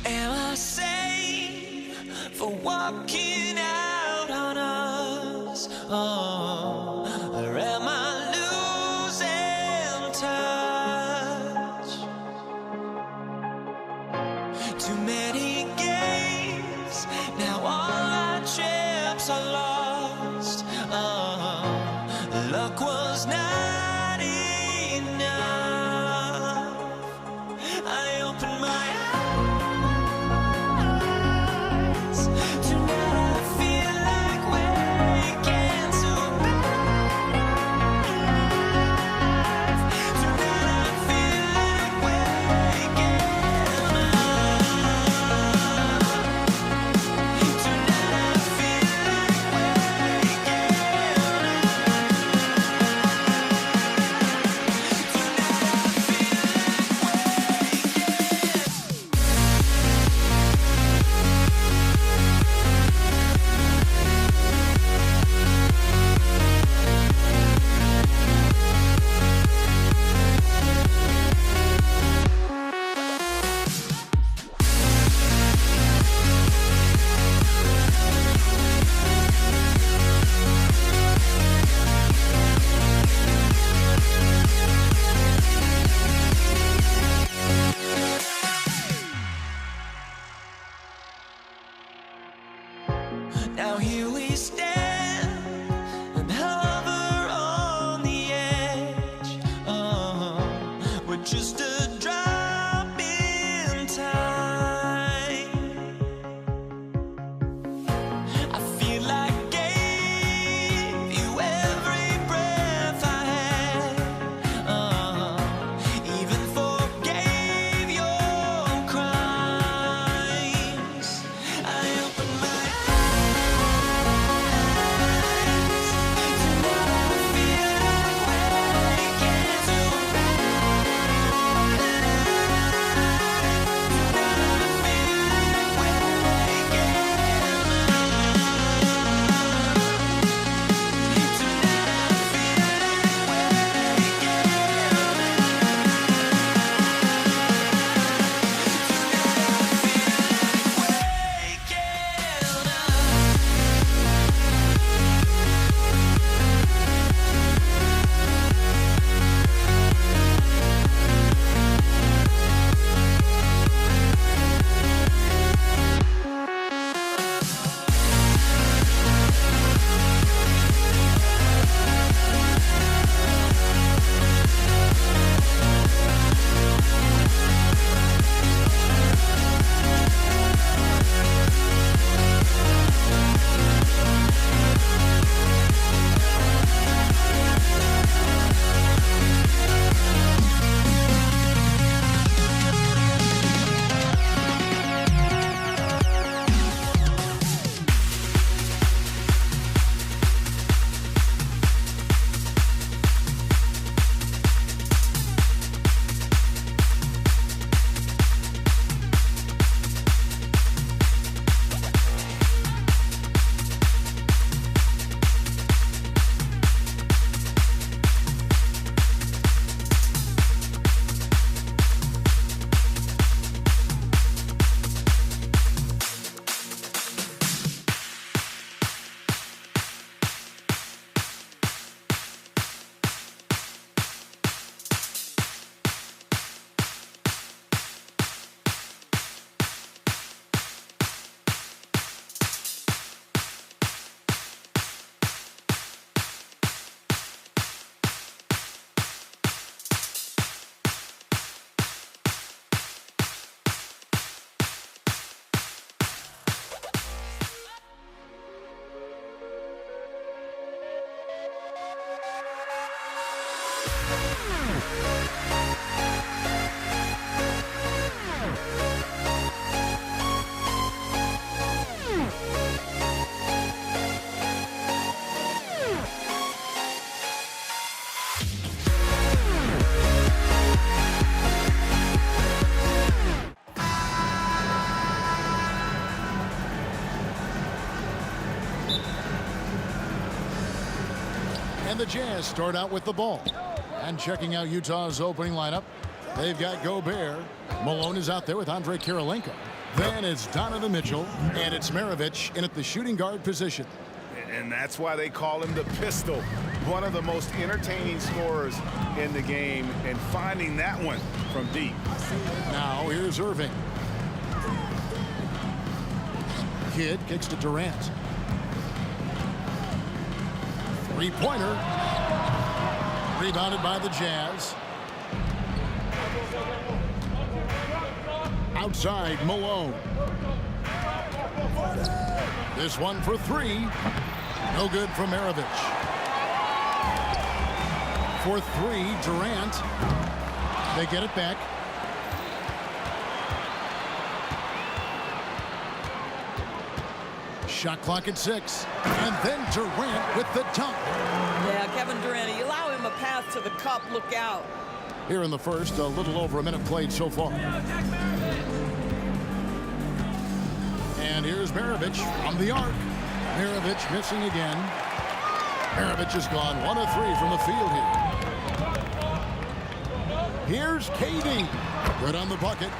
Am I safe for walking out on us? Oh, or am I losing touch? Too many games, now all our chips are lost. Oh, luck was not enough. I opened my eyes. Now here we stand and hover on the edge. We're just a drop in time. I feel like I gave you every breath I had. Even forgave your crimes. I opened my eyes. the Jazz start out with the ball. And checking out Utah's opening lineup, they've got Gobert. Malone is out there with Andre Kirilenko. Then it's Donovan Mitchell, and it's Maravich in at the shooting guard position. And that's why they call him the Pistol. One of the most entertaining scorers in the game, and finding that one from deep. Now here's Irving. Kidd kicks to Durant. Three-pointer. Rebounded by the Jazz. Outside, Malone. This one for three. No good from Maravich. For three, Durant. They get it back. Shot clock at 6. And then Durant with the dunk. Yeah, Kevin Durant, you allow him a path to the cup, look out. Here in the first, a little over a minute played so far. And here's Maravich from the arc. Maravich missing again. Maravich is gone 1 of 3 from the field here. Here's KD. Good on the bucket.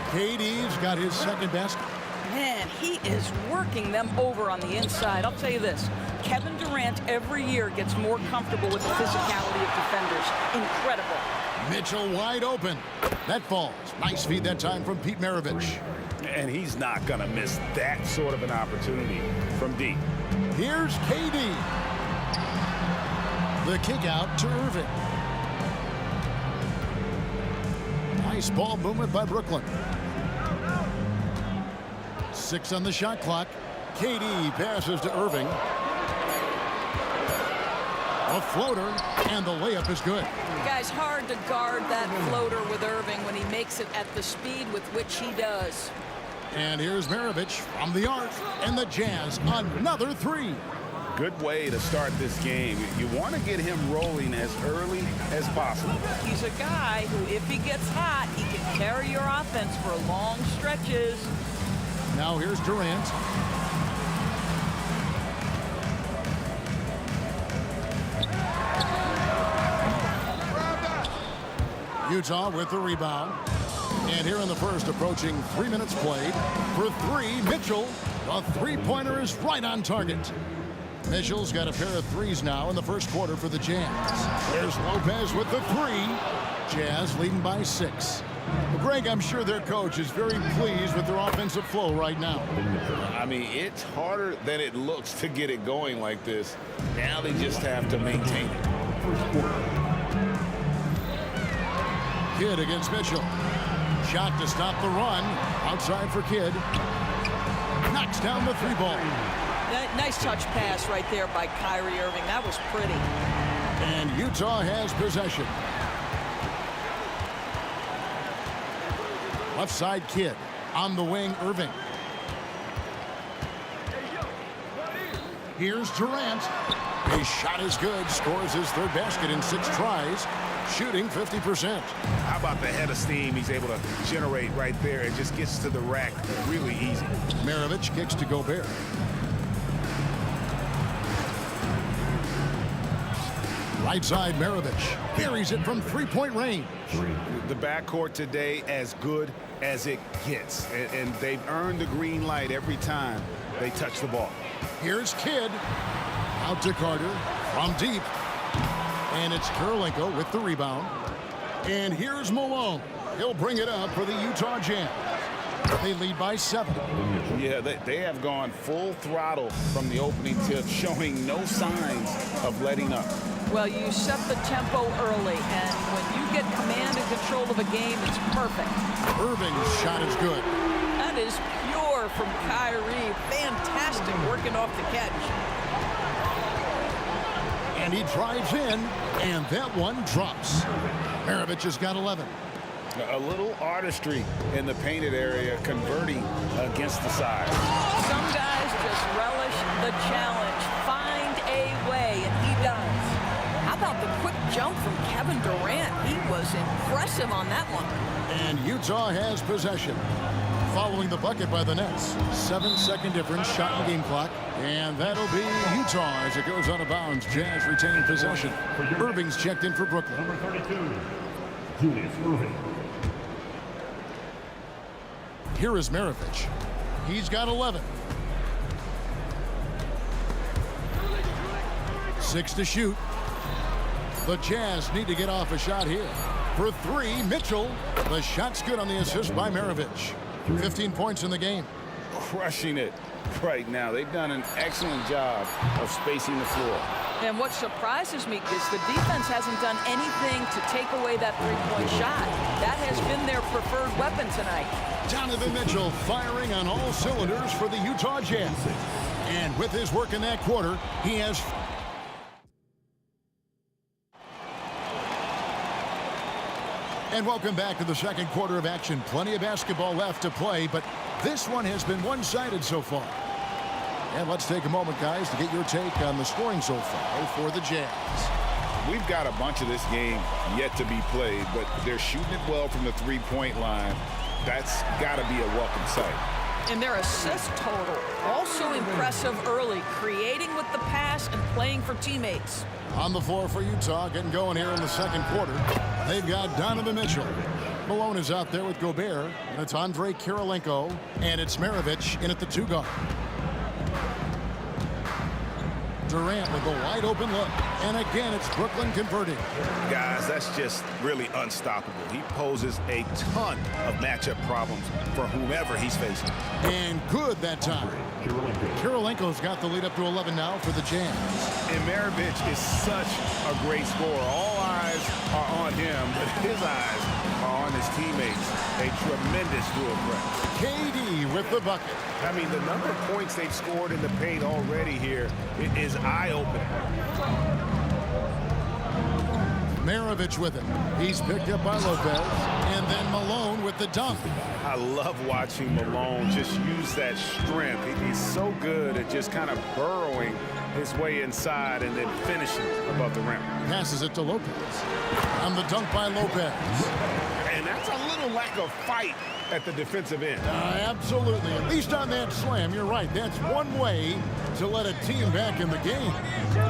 KD's got his second basket. Man, he is working them over on the inside. I'll tell you this, Kevin Durant every year gets more comfortable with the physicality of defenders. Incredible. Mitchell wide open. That falls. Nice feed that time from Pete Maravich. And he's not going to miss that sort of an opportunity from deep. Here's KD. The kick out to Irving. Nice ball movement by Brooklyn. 6 on the shot clock. KD passes to Irving. A floater, and the layup is good. Guys, hard to guard that floater with Irving when he makes it at the speed with which he does. And here's Maravich from the arc, and the Jazz another 3. Good way to start this game. You want to get him rolling as early as possible. He's a guy who, if he gets hot, he can carry your offense for long stretches. Now here's Durant. Utah with the rebound. And here in the first, approaching 3 minutes played. For 3, Mitchell. The three-pointer is right on target. Mitchell's got a pair of threes now in the first quarter for the Jazz. There's Lopez with the 3. Jazz leading by 6. Well, Greg, I'm sure their coach is very pleased with their offensive flow right now. I mean, it's harder than it looks to get it going like this. Now they just have to maintain it. Kidd against Mitchell. Shot to stop the run. Outside for Kidd. Knocks down the 3-ball. Nice touch pass right there by Kyrie Irving. That was pretty. And Utah has possession. Left side, Kidd. On the wing, Irving. Here's Durant. His shot is good. Scores his third basket in 6 tries. Shooting 50%. How about the head of steam he's able to generate right there? It just gets to the rack really easy. Maravich kicks to Gobert. Right side, Maravich carries it from 3-point range. The backcourt today as good as it gets. And they've earned the green light every time they touch the ball. Here's Kidd. Out to Carter from deep. And it's Kirilenko with the rebound. And here's Malone. He'll bring it up for the Utah Jazz. They lead by 7. Yeah, they have gone full throttle from the opening tip, showing no signs of letting up. Well, you set the tempo early, and when you get command and control of a game, it's perfect. Irving's shot is good. That is pure from Kyrie. Fantastic working off the catch. And he drives in, and that one drops. Maravich has got 11. A little artistry in the painted area, converting against the side. Some guys just relish the challenge. Find a way, and he does. How about the quick jump from Kevin Durant? He was impressive on that one. And Utah has possession. following the bucket by the Nets. 7-second difference, shot in game clock. And that'll be Utah as it goes out of bounds. Jazz retain possession. Irving's checked in for Brooklyn. Number 32, Julius Irving. Here is Maravich. He's got 11. 6 to shoot. The Jazz need to get off a shot here. For 3, Mitchell. The shot's good on the assist by Maravich. 15 points in the game. Crushing it right now. They've done an excellent job of spacing the floor. And what surprises me is the defense hasn't done anything to take away that three-point shot. That has been their preferred weapon tonight. Donovan Mitchell firing on all cylinders for the Utah Jazz. And with his work in that quarter, he has... And welcome back to the second quarter of action. Plenty of basketball left to play, but this one has been one-sided so far. And let's take a moment, guys, to get your take on the scoring so far for the Jazz. We've got a bunch of this game yet to be played, but they're shooting it well from the three-point line. That's got to be a welcome sight. And their assist total, also impressive early, creating with the pass and playing for teammates. On the floor for Utah, getting going here in the second quarter. They've got Donovan Mitchell. Malone is out there with Gobert, and it's Andrei Kirilenko, and it's Maravich in at the 2 guard. Durant with a wide open look, and again it's Brooklyn converting. Guys, that's just really unstoppable. He poses a ton of matchup problems for whomever he's facing. And good that time. Kirilenko's got the lead up to 11 now for the Jazz. And Maravich is such a great scorer. All eyes are on him, but his eyes are on his teammates. A tremendous dual threat. KD with the bucket. I mean, the number of points they've scored in the paint already here is eye-opening. Maravich with it. He's picked up by Lopez. And then Malone with the dunk. I love watching Malone just use that strength. He's so good at just kind of burrowing his way inside and then finishing above the rim. Passes it to Lopez. On the dunk by Lopez. And that's a little lack of fight at the defensive end. Absolutely. At least on that slam, you're right. That's one way to let a team back in the game.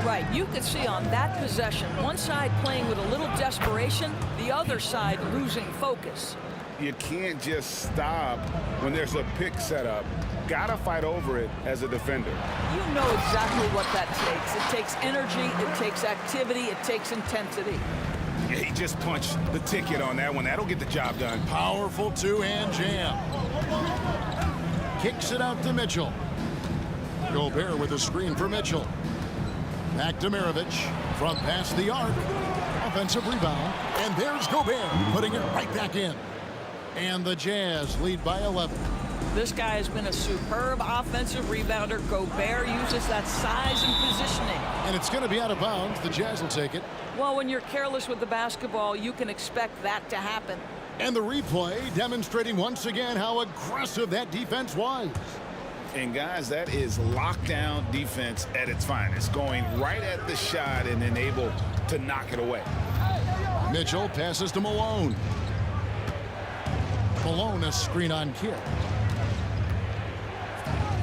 Right. You could see on that possession, one side playing with a little desperation, the other side losing focus. You can't just stop when there's a pick set up. Gotta fight over it as a defender. You know exactly what that takes. It takes energy, it takes activity, it takes intensity. Yeah, he just punched the ticket on that one. That'll get the job done. Powerful two-hand jam. Kicks it out to Mitchell. Gobert with a screen for Mitchell. Back to Maravich. From past the arc. Offensive rebound. And there's Gobert putting it right back in. And the Jazz lead by 11. This guy has been a superb offensive rebounder. Gobert uses that size and positioning. And it's going to be out of bounds. The Jazz will take it. Well, when you're careless with the basketball, you can expect that to happen. And the replay demonstrating once again how aggressive that defense was. And guys, that is lockdown defense at its finest. Going right at the shot and then able to knock it away. Mitchell passes to Malone. Malone a screen on Kidd.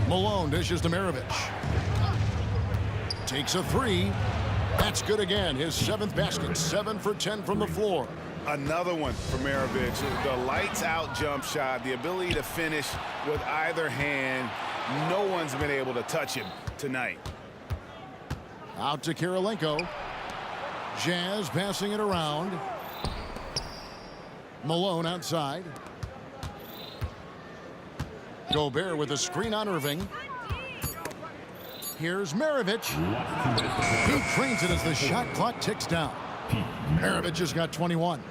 Malone dishes to Maravich. Takes a 3. That's good again. His 7th basket. 7 for 10 from the floor. Another one for Maravich. The lights out jump shot. The ability to finish with either hand. No one's been able to touch him tonight. Out to Kirilenko. Jazz passing it around. Malone outside. Gobert with a screen on Irving. Here's Maravich. He trains it as the shot clock ticks down. Maravich has got 21.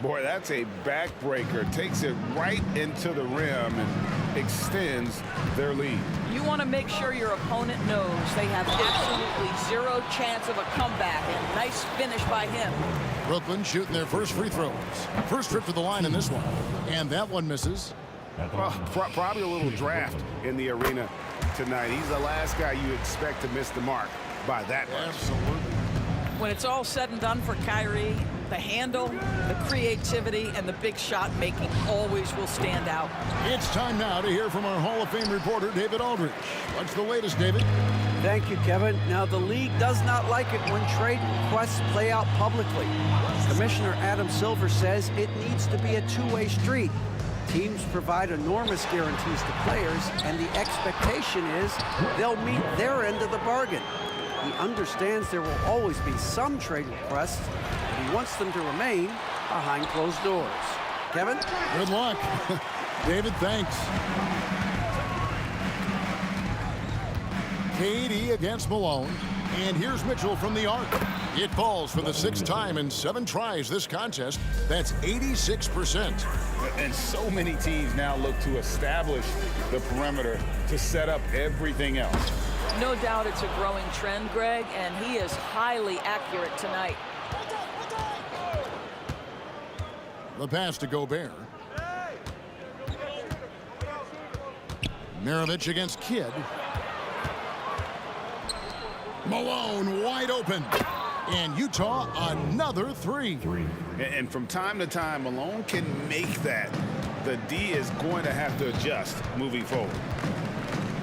Boy, that's a backbreaker. Takes it right into the rim and extends their lead. You want to make sure your opponent knows they have absolutely zero chance of a comeback. And nice finish by him. Brooklyn shooting their first free throws. First trip to the line in this one. And that one misses. Well, probably a little draft in the arena tonight. He's the last guy you expect to miss the mark by that much. Absolutely. When it's all said and done for Kyrie, the handle, the creativity, and the big shot making always will stand out. It's time now to hear from our Hall of Fame reporter, David Aldridge. What's the latest, David? Thank you, Kevin. Now, the league does not like it when trade requests play out publicly. Commissioner Adam Silver says it needs to be a two-way street. Teams provide enormous guarantees to players, and the expectation is they'll meet their end of the bargain. He understands there will always be some trade requests, but he wants them to remain behind closed doors. Kevin? Good luck. David, thanks. KD against Malone. And here's Mitchell from the arc. It falls for the 6th time in 7 tries this contest. That's 86%. And so many teams now look to establish the perimeter to set up everything else. No doubt it's a growing trend, Greg, and he is highly accurate tonight. The pass to Gobert. Maravich against Kidd. Malone wide open. And Utah another 3. And from time to time, Malone can make that. The D is going to have to adjust moving forward.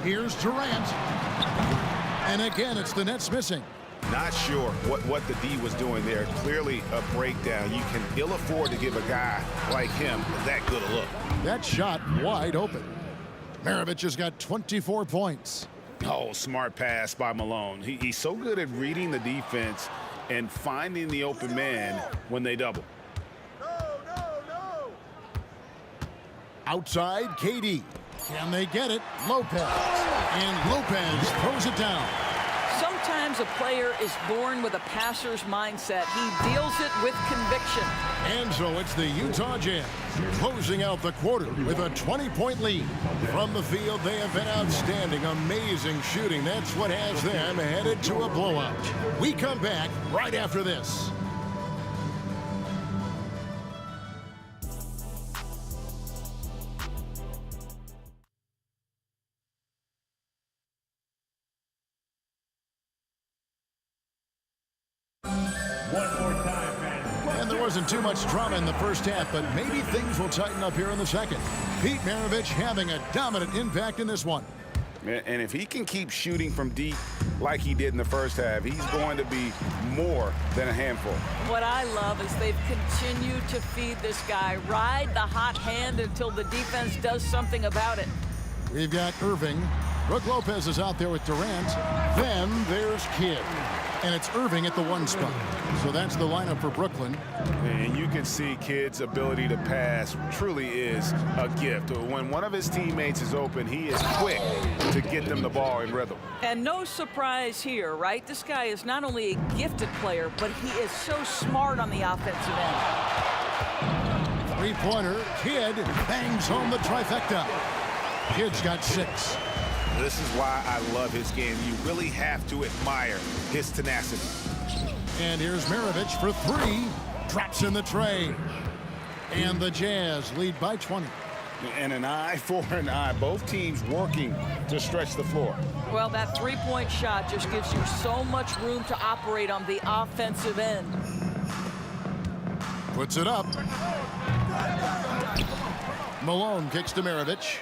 Here's Durant. And again, it's the Nets missing. Not sure what the D was doing there. Clearly a breakdown. You can ill afford to give a guy like him that good a look. That shot wide open. Maravich has got 24 points. Oh, smart pass by Malone. He's so good at reading the defense and finding the open man when they double. Outside, KD. Can they get it? Lopez. And Lopez throws it down. Sometimes a player is born with a passer's mindset. He deals it with conviction. And so it's the Utah Jazz closing out the quarter with a 20-point lead. From the field, they have been outstanding. Amazing shooting. That's what has them headed to a blowout. We come back right after this. Wasn't too much drama in the first half, but maybe things will tighten up here in the second. Pete Maravich having a dominant impact in this one. And if he can keep shooting from deep like he did in the first half, he's going to be more than a handful. What I love is they've continued to feed this guy. Ride the hot hand until the defense does something about it. We've got Irving. Brook Lopez is out there with Durant. Then there's Kidd. And it's Irving at the 1 spot. So that's the lineup for Brooklyn. And you can see Kidd's ability to pass truly is a gift. When one of his teammates is open, he is quick to get them the ball in rhythm. And no surprise here, right? This guy is not only a gifted player, but he is so smart on the offensive end. Three-pointer. Kidd bangs home the trifecta. Kidd's got 6. This is why I love his game. You really have to admire his tenacity. And here's Maravich for 3. Drops in the tray. And the Jazz lead by 20. And an eye for an eye. Both teams working to stretch the floor. Well, that three-point shot just gives you so much room to operate on the offensive end. Puts it up. Malone kicks to Maravich.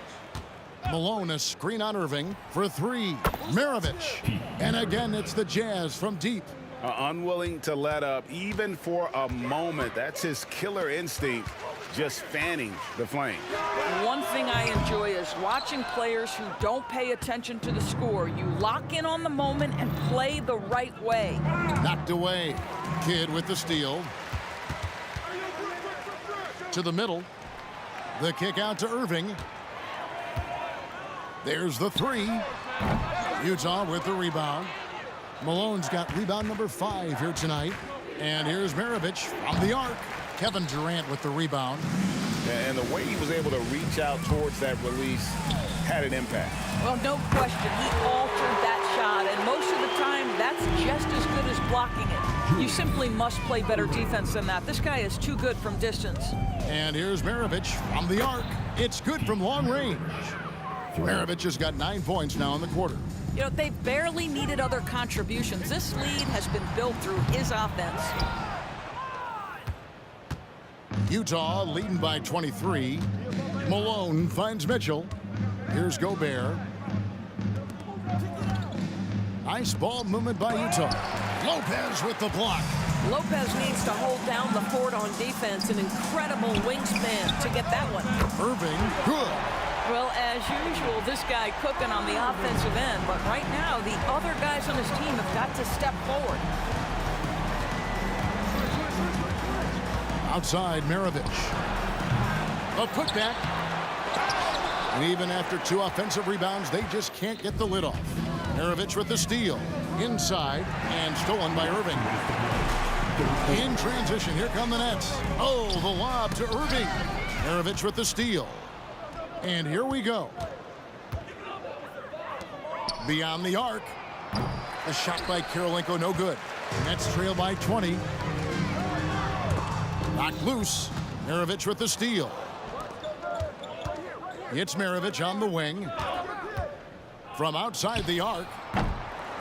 Malone, a screen on Irving for 3. Maravich. And again, it's the Jazz from deep. Unwilling to let up even for a moment. That's his killer instinct, just fanning the flame. One thing I enjoy is watching players who don't pay attention to the score. You lock in on the moment and play the right way. Knocked away. Kidd with the steal. To the middle. The kick out to Irving. There's the 3. Utah with the rebound. Malone's got rebound number 5 here tonight. And here's Maravich from the arc. Kevin Durant with the rebound. And the way he was able to reach out towards that release had an impact. Well, no question. He altered that shot. And most of the time, that's just as good as blocking it. You simply must play better defense than that. This guy is too good from distance. And here's Maravich from the arc. It's good from long range. Maravich has got 9 points now in the quarter. You know, they barely needed other contributions. This lead has been built through his offense. Utah leading by 23. Malone finds Mitchell. Here's Gobert. Nice ball movement by Utah. Lopez with the block. Lopez needs to hold down the fort on defense. An incredible wingspan to get that one. Irving, good. Well, as usual, this guy cooking on the offensive end. But right now, the other guys on his team have got to step forward. Outside, Maravich. A putback. And even after 2 offensive rebounds, they just can't get the lid off. Maravich with the steal. Inside, and stolen by Irving. In transition, here come the Nets. Oh, the lob to Irving. Maravich with the steal. And here we go. Beyond the arc. The shot by Kirilenko, no good. Nets trail by 20. Knocked loose. Maravich with the steal. It's Maravich on the wing. From outside the arc.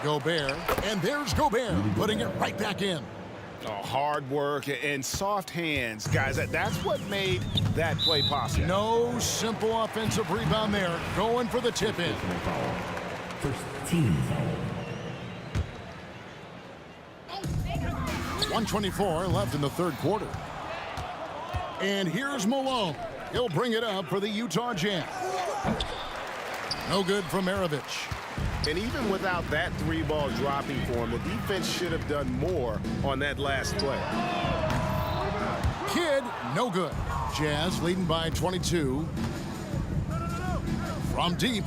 Gobert. And there's Gobert putting it right back in. Oh, hard work and soft hands, guys. That's what made that play possible. No simple offensive rebound there. Going for the tip in. First team foul. 1:24 left in the third quarter. And here's Malone. He'll bring it up for the Utah Jazz. No good from Maravich. And even without that 3-ball dropping for him, the defense should have done more on that last play. Kidd, no good. Jazz leading by 22. From deep.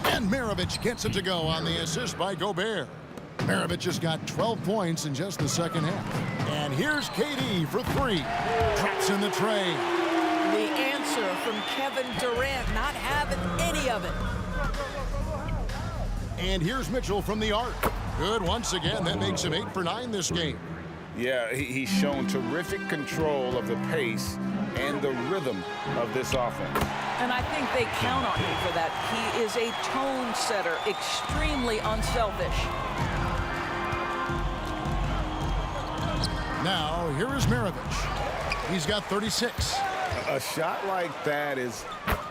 And Maravich gets it to go on the assist by Gobert. Maravich has got 12 points in just the second half. And here's KD for 3. Drops in the tray. The answer from Kevin Durant, not having any of it. And here's Mitchell from the arc. Good once again. That makes him 8 for 9 this game. Yeah, he's shown terrific control of the pace and the rhythm of this offense. And I think they count on him for that. He is a tone setter, extremely unselfish. Now, here is Maravich. He's got 36. A shot like that is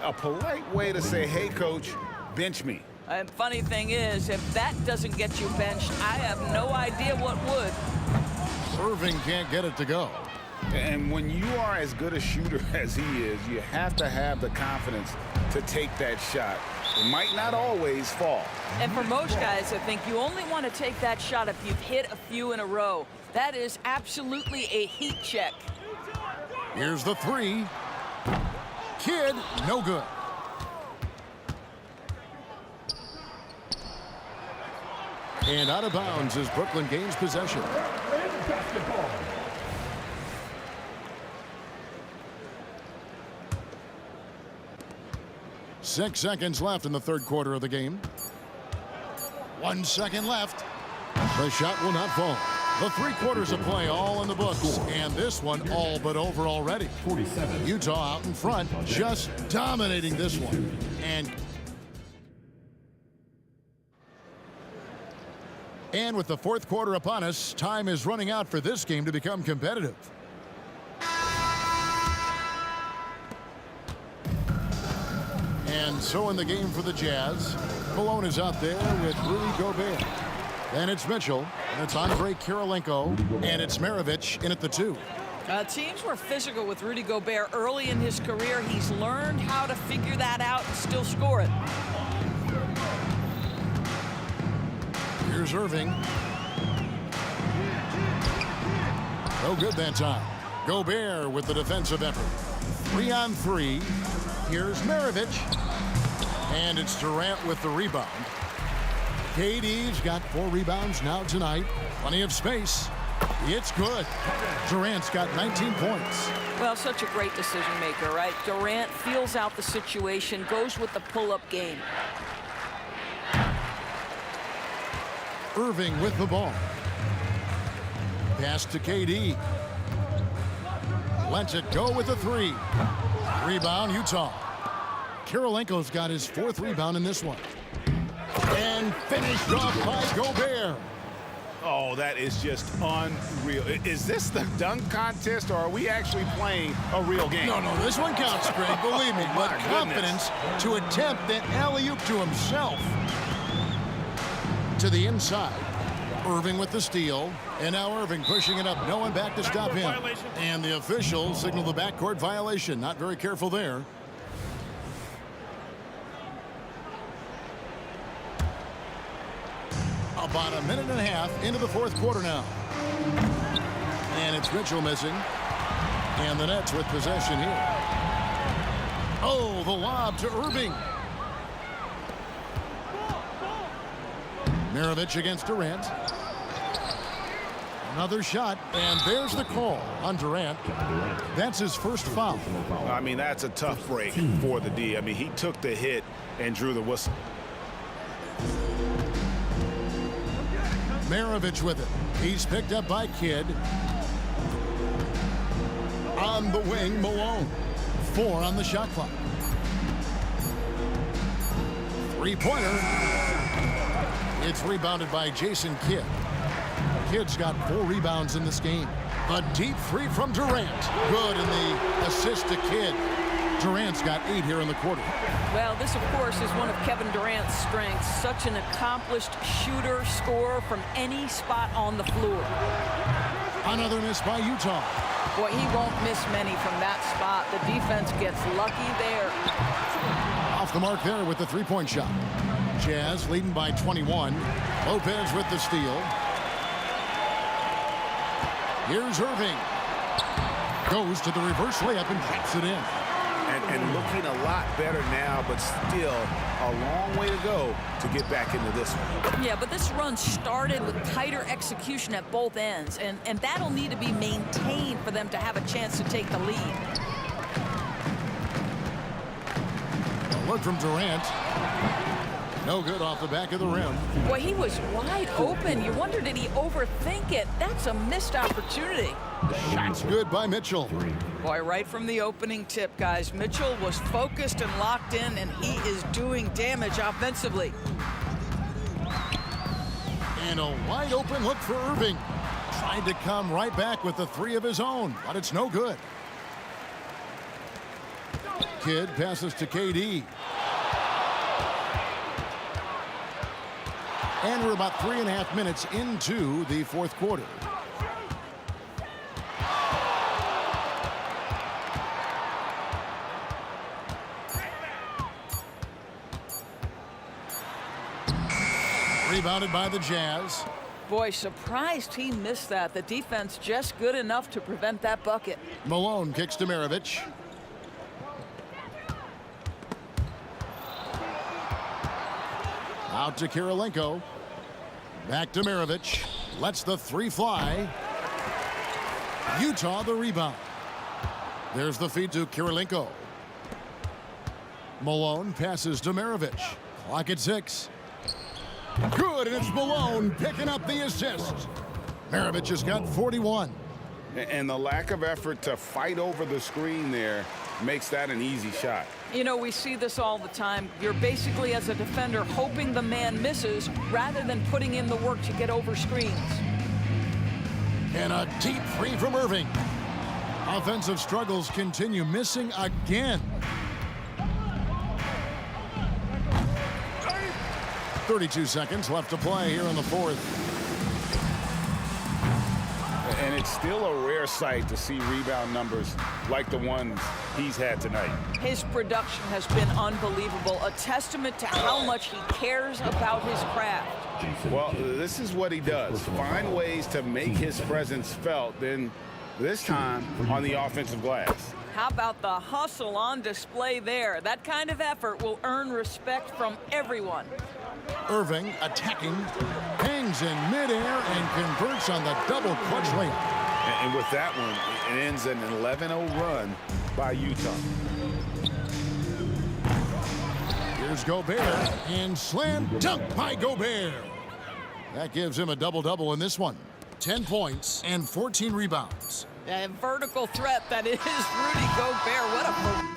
a polite way to say, hey, coach, bench me. And funny thing is, if that doesn't get you benched, I have no idea what would. Irving can't get it to go. And when you are as good a shooter as he is, you have to have the confidence to take that shot. It might not always fall. And for most guys, I think you only want to take that shot if you've hit a few in a row. That is absolutely a heat check. Here's the 3. Kidd, no good. And out of bounds as Brooklyn gains possession. Basketball. 6 seconds left in the third quarter of the game. 1 second left. The shot will not fall. The 3 quarters of play all in the books. And this one all but over already. 47. Utah out in front, just dominating this one. And with the fourth quarter upon us, time is running out for this game to become competitive. And so in the game for the Jazz, Malone is out there with Rudy Gobert. Then it's Mitchell, and it's Andre Kirilenko, and it's Maravich in at the 2. Teams were physical with Rudy Gobert early in his career. He's learned how to figure that out and still score it. Here's Irving. No good that time. Gobert with the defensive effort. 3 on 3. Here's Maravich. And it's Durant with the rebound. KD's got 4 rebounds now tonight. Plenty of space. It's good. Durant's got 19 points. Well, such a great decision maker, right? Durant feels out the situation, goes with the pull-up game. Irving with the ball. Pass to KD. Lets it go with the 3. Rebound, Utah. Kirilenko's got his 4th rebound in this one. And finished off by Gobert. Oh, that is just unreal. Is this the dunk contest, or are we actually playing a real game? No, this one counts, Greg. Believe me. My But confidence to attempt an alley-oop to himself. To the inside. Irving with the steal. And now Irving pushing it up. No one back to stop him. And the officials signal the backcourt violation. Not very careful there. About a minute and a half into the fourth quarter now. And it's Mitchell missing. And the Nets with possession here. Oh, the lob to Irving. Maravich against Durant. Another shot, and there's the call on Durant. That's his first foul. I mean, that's a tough break for the D. I mean, he took the hit and drew the whistle. Maravich with it. He's picked up by Kidd. On the wing, Malone. 4 on the shot clock. Three-pointer. It's rebounded by Jason Kidd. Kidd's got 4 rebounds in this game. A deep three from Durant. Good, and the assist to Kidd. Durant's got 8 here in the quarter. Well, this, of course, is one of Kevin Durant's strengths. Such an accomplished shooter, scorer from any spot on the floor. Another miss by Utah. Boy, he won't miss many from that spot. The defense gets lucky there. Off the mark there with the three-point shot. Jazz leading by 21. Lopez with the steal. Here's Irving. Goes to the reverse layup and drops it in. And looking a lot better now, but still a long way to go to get back into this one. Yeah, but this run started with tighter execution at both ends, and that'll need to be maintained for them to have a chance to take the lead. A look from Durant. No good off the back of the rim. Boy, he was wide open. You wonder, did he overthink it? That's a missed opportunity. Shot's good by Mitchell. Boy, right from the opening tip, guys, Mitchell was focused and locked in, and he is doing damage offensively. And a wide open look for Irving. Tried to come right back with the 3 of his own, but it's no good. Kidd passes to KD. And we're about 3.5 minutes into the fourth quarter. Rebounded by the Jazz. Boy, surprised he missed that. The defense just good enough to prevent that bucket. Malone kicks to Maravich. Out to Kirilenko. Back to Maravich. Lets the 3 fly. Utah the rebound. There's the feed to Kirilenko. Malone passes to Maravich. Clock at 6. Good, and it's Malone picking up the assist. Maravich has got 41. And the lack of effort to fight over the screen there makes that an easy shot. You know, we see this all the time. You're basically, as a defender, hoping the man misses rather than putting in the work to get over screens. And a deep 3 from Irving. Offensive struggles continue, missing again. 32 seconds left to play here in the fourth. And it's still a rare sight to see rebound numbers like the ones he's had tonight. His production has been unbelievable, a testament to how much he cares about his craft. Well, this is what he does. Find ways to make his presence felt, then this time on the offensive glass. How about the hustle on display there? That kind of effort will earn respect from everyone. Irving attacking, hangs in midair and converts on the double clutch layup. And with that one, it ends an 11-0 run by Utah. Here's Gobert, and slam dunk by Gobert. That gives him a double-double in this one. 10 points and 14 rebounds. A vertical threat that is Rudy Gobert. What a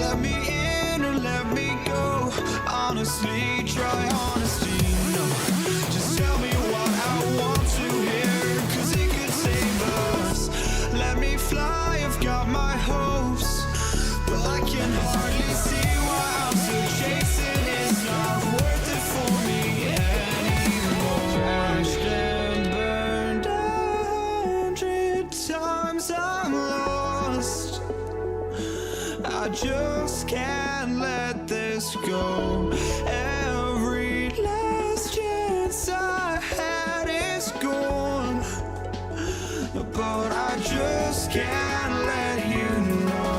Let me in or let me go. Honestly, try honesty. No, just tell me what I want to hear, 'cause it could save us. Let me fly, I've got my hopes, but I can hardly see why I'm still chasing. It's not worth it for me anymore. Crashed and burned 100 times, I'm lost. I just can't let this go. Every last chance I had is gone, but I just can't let you know.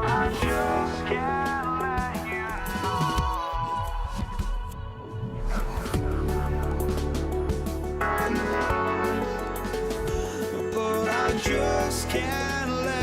I just can't let you know. But I just can't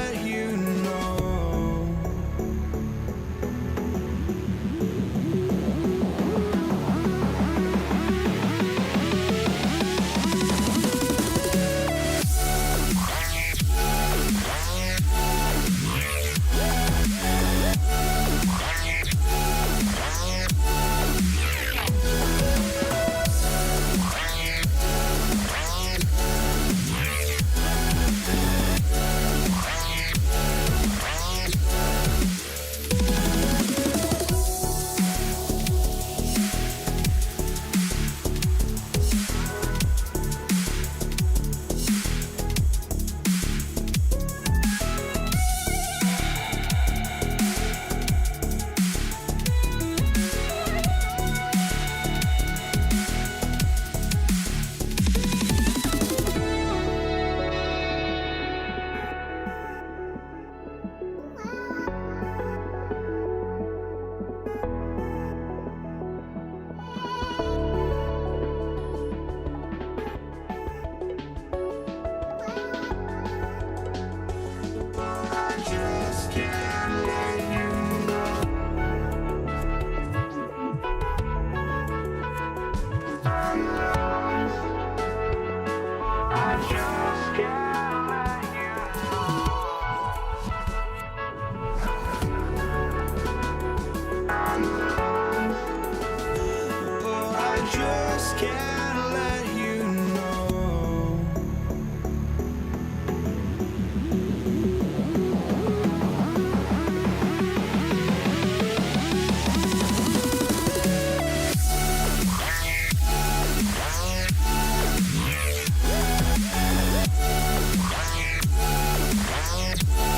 let you know.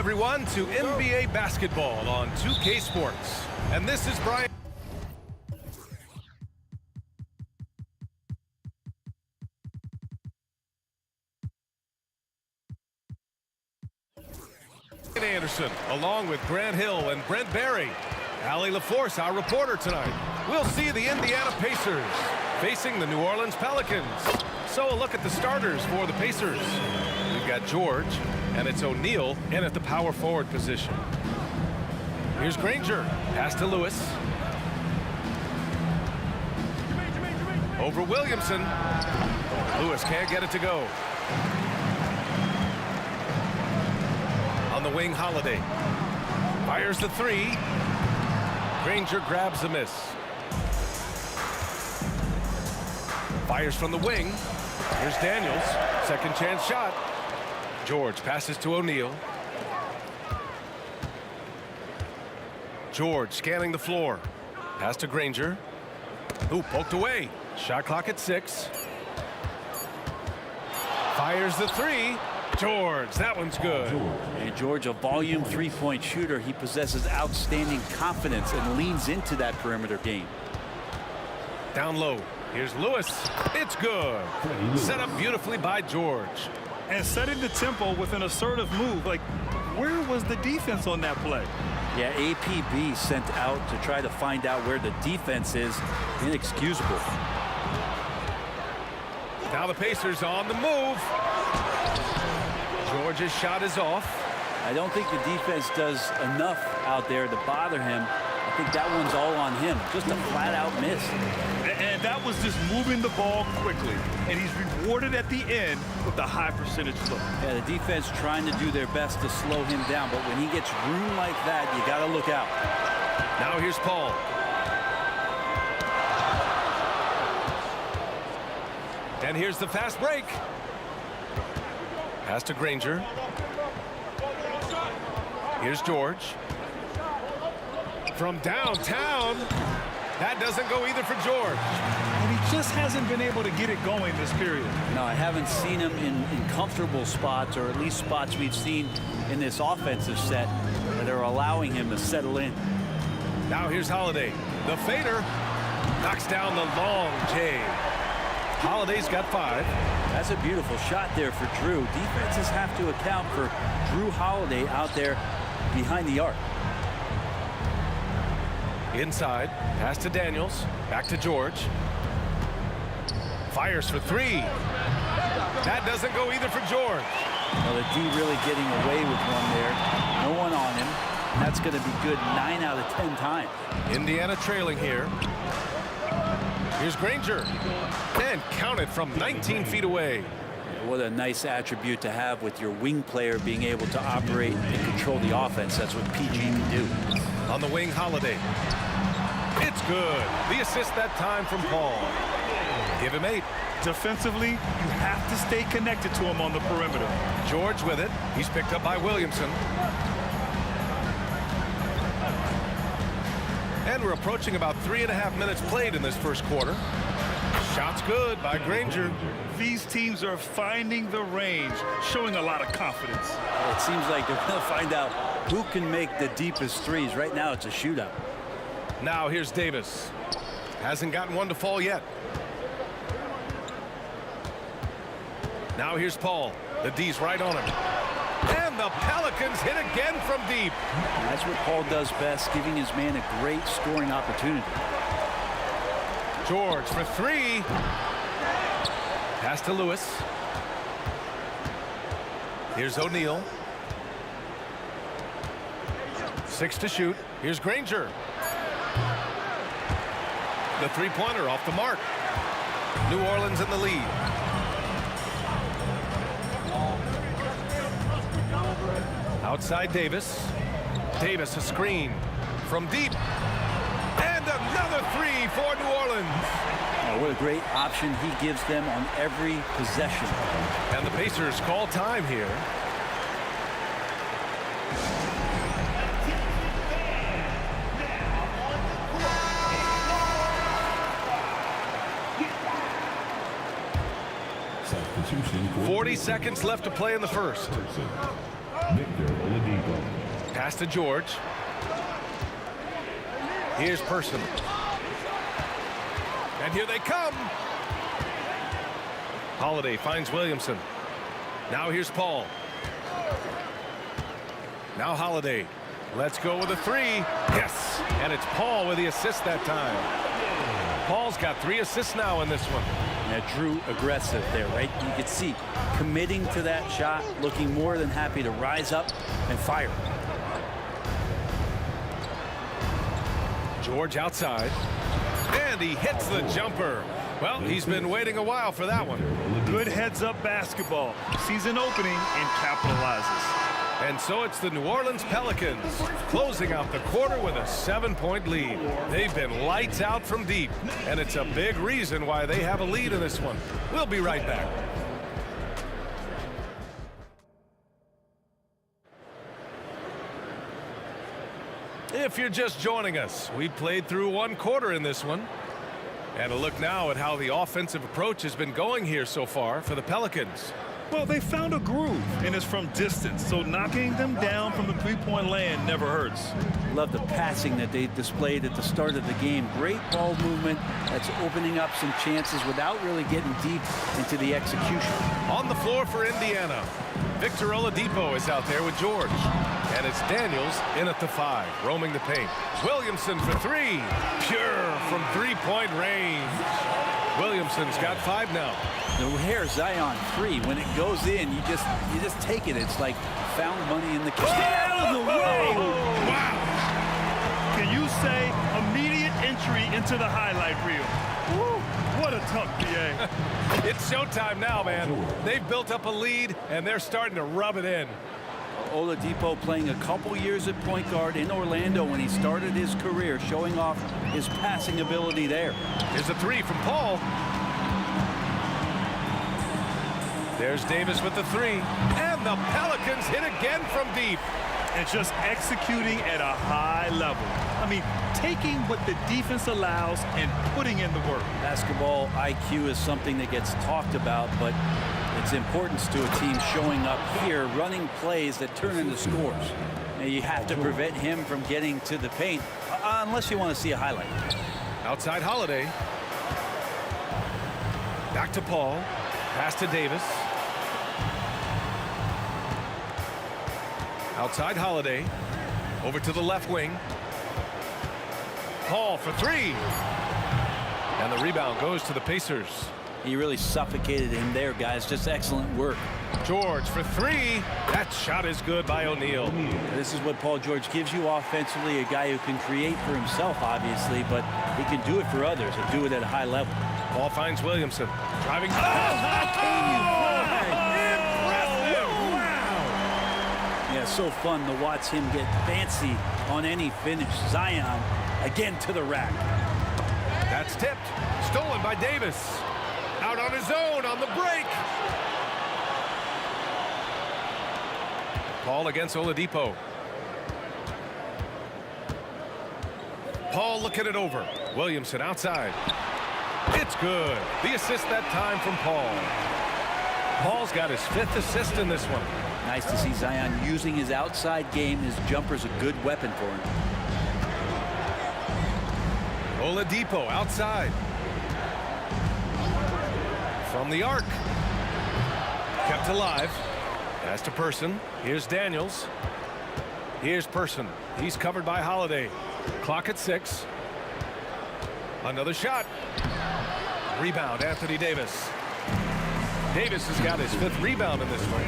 everyone, to NBA basketball on 2K Sports. And this is Brian Anderson, along with Grant Hill and Brent Barry. Allie LaForce, our reporter tonight. We'll see the Indiana Pacers facing the New Orleans Pelicans. So a look at the starters for the Pacers. We've got George, and it's O'Neal in at the power forward position. Here's Granger, pass to Lewis. Over Williamson. Lewis can't get it to go. On the wing, Holiday. Fires the three. Granger grabs the miss. Fires from the wing. Here's Daniels. Second chance shot. George passes to O'Neal. George scanning the floor. Pass to Granger. Ooh, poked away. Shot clock at 6. Fires the three. George, that one's good. And George, a volume three-point shooter. He possesses outstanding confidence and leans into that perimeter game. Down low. Here's Lewis. It's good. Set up beautifully by George. And setting the tempo with an assertive move. Like, where was the defense on that play? Yeah, APB sent out to try to find out where the defense is. Inexcusable. Now the Pacers on the move. George's shot is off. I don't think the defense does enough out there to bother him. I think that one's all on him. Just a flat-out miss. And that was just moving the ball quickly. And he's rewarded at the end with a high percentage look. Yeah, the defense trying to do their best to slow him down. But when he gets room like that, you got to look out. Now here's Paul. And here's the fast break. Pass to Granger. Here's George. From downtown. That doesn't go either for George. And he just hasn't been able to get it going this period. No, I haven't seen him in comfortable spots, or at least spots we've seen in this offensive set that are allowing him to settle in. Now here's Holiday. The fader knocks down the long J. Holiday's got 5. That's a beautiful shot there for Drew. Defenses have to account for Drew Holiday out there behind the arc. Inside, pass to Daniels, back to George. Fires for 3. That doesn't go either for George. Well, the D really getting away with one there. No one on him. And that's going to be good 9 out of 10 times. Indiana trailing here. Here's Granger. And counted from 19 feet away. What a nice attribute to have with your wing player being able to operate and control the offense. That's what PG can do. On the wing, Holiday. It's good. The assist that time from Paul. Give him 8. Defensively, you have to stay connected to him on the perimeter. George with it. He's picked up by Williamson. And we're approaching about 3.5 minutes played in this first quarter. Shot's good by Granger. These teams are finding the range, showing a lot of confidence. It seems like they're going to find out who can make the deepest threes. Right now, it's a shootout. Now here's Davis. Hasn't gotten one to fall yet. Now here's Paul. The D's right on him. And the Pelicans hit again from deep. That's what Paul does best, giving his man a great scoring opportunity. George for 3. Pass to Lewis. Here's O'Neal. 6 to shoot. Here's Granger. The three-pointer off the mark. New Orleans in the lead. Outside Davis. Davis a screen from deep. And another 3 for New Orleans. Oh, what a great option he gives them on every possession. And the Pacers call time here. Substitution. 40 seconds left to play in the first. Victor Oladipo. Pass to George. Here's Person. And here they come. Holiday finds Williamson. Now here's Paul. Now Holiday. Let's go with a three. Yes. And it's Paul with the assist that time. Paul's got 3 assists now in this one. Yeah, Drew aggressive there, right? You could see committing to that shot, looking more than happy to rise up and fire. George outside. And he hits the jumper. Well, he's been waiting a while for that one. Good heads-up basketball. Sees an opening and capitalizes. And so it's the New Orleans Pelicans closing out the quarter with a 7-point lead. They've been lights out from deep, and it's a big reason why they have a lead in this one. We'll be right back. If you're just joining us, we played through 1 quarter in this one. And a look now at how the offensive approach has been going here so far for the Pelicans. Well, they found a groove, and it's from distance, so knocking them down from the three-point land never hurts. Love the passing that they displayed at the start of the game. Great ball movement that's opening up some chances without really getting deep into the execution. On the floor for Indiana, Victor Oladipo is out there with George. And it's Daniels in at the 5, roaming the paint. Williamson for 3, pure from 3-point range. Williamson's got 5 now. The hair Zion 3, when it goes in, you just take it. It's like found money in the kitchen. Get out of the way! Wow! Can you say immediate entry into the highlight reel? Woo! What a tough PA. It's showtime now, man. They've built up a lead, and they're starting to rub it in. Oladipo playing a couple years at point guard in Orlando when he started his career, showing off his passing ability there. Here's a 3 from Paul. There's Davis with the 3. And the Pelicans hit again from deep. And just executing at a high level. I mean, taking what the defense allows and putting in the work. Basketball IQ is something that gets talked about, but its importance to a team showing up here, running plays that turn into scores. And you have to prevent him from getting to the paint, unless you want to see a highlight. Outside Holiday. Back to Paul. Pass to Davis. Outside Holiday. Over to the left wing. Paul for 3. And the rebound goes to the Pacers. He really suffocated him there, guys. Just excellent work. George for 3. That shot is good by O'Neal. This is what Paul George gives you offensively, a guy who can create for himself, obviously, but he can do it for others and do it at a high level. Paul finds Williamson. Driving. How can you Impressive! Wow! Yeah, so fun to watch him get fancy on any finish. Zion again to the rack. That's tipped. Stolen by Davis. Out on his own on the break. Paul against Oladipo. Paul looking it over. Williamson outside. It's good. The assist that time from Paul. Paul's got his 5th assist in this one. Nice to see Zion using his outside game. His jumper's a good weapon for him. Oladipo outside. From the arc. Kept alive. Pass to Person. Here's Daniels. Here's Person. He's covered by Holiday. Clock at 6. Another shot. Rebound, Anthony Davis. Davis has got his 5th rebound in this one.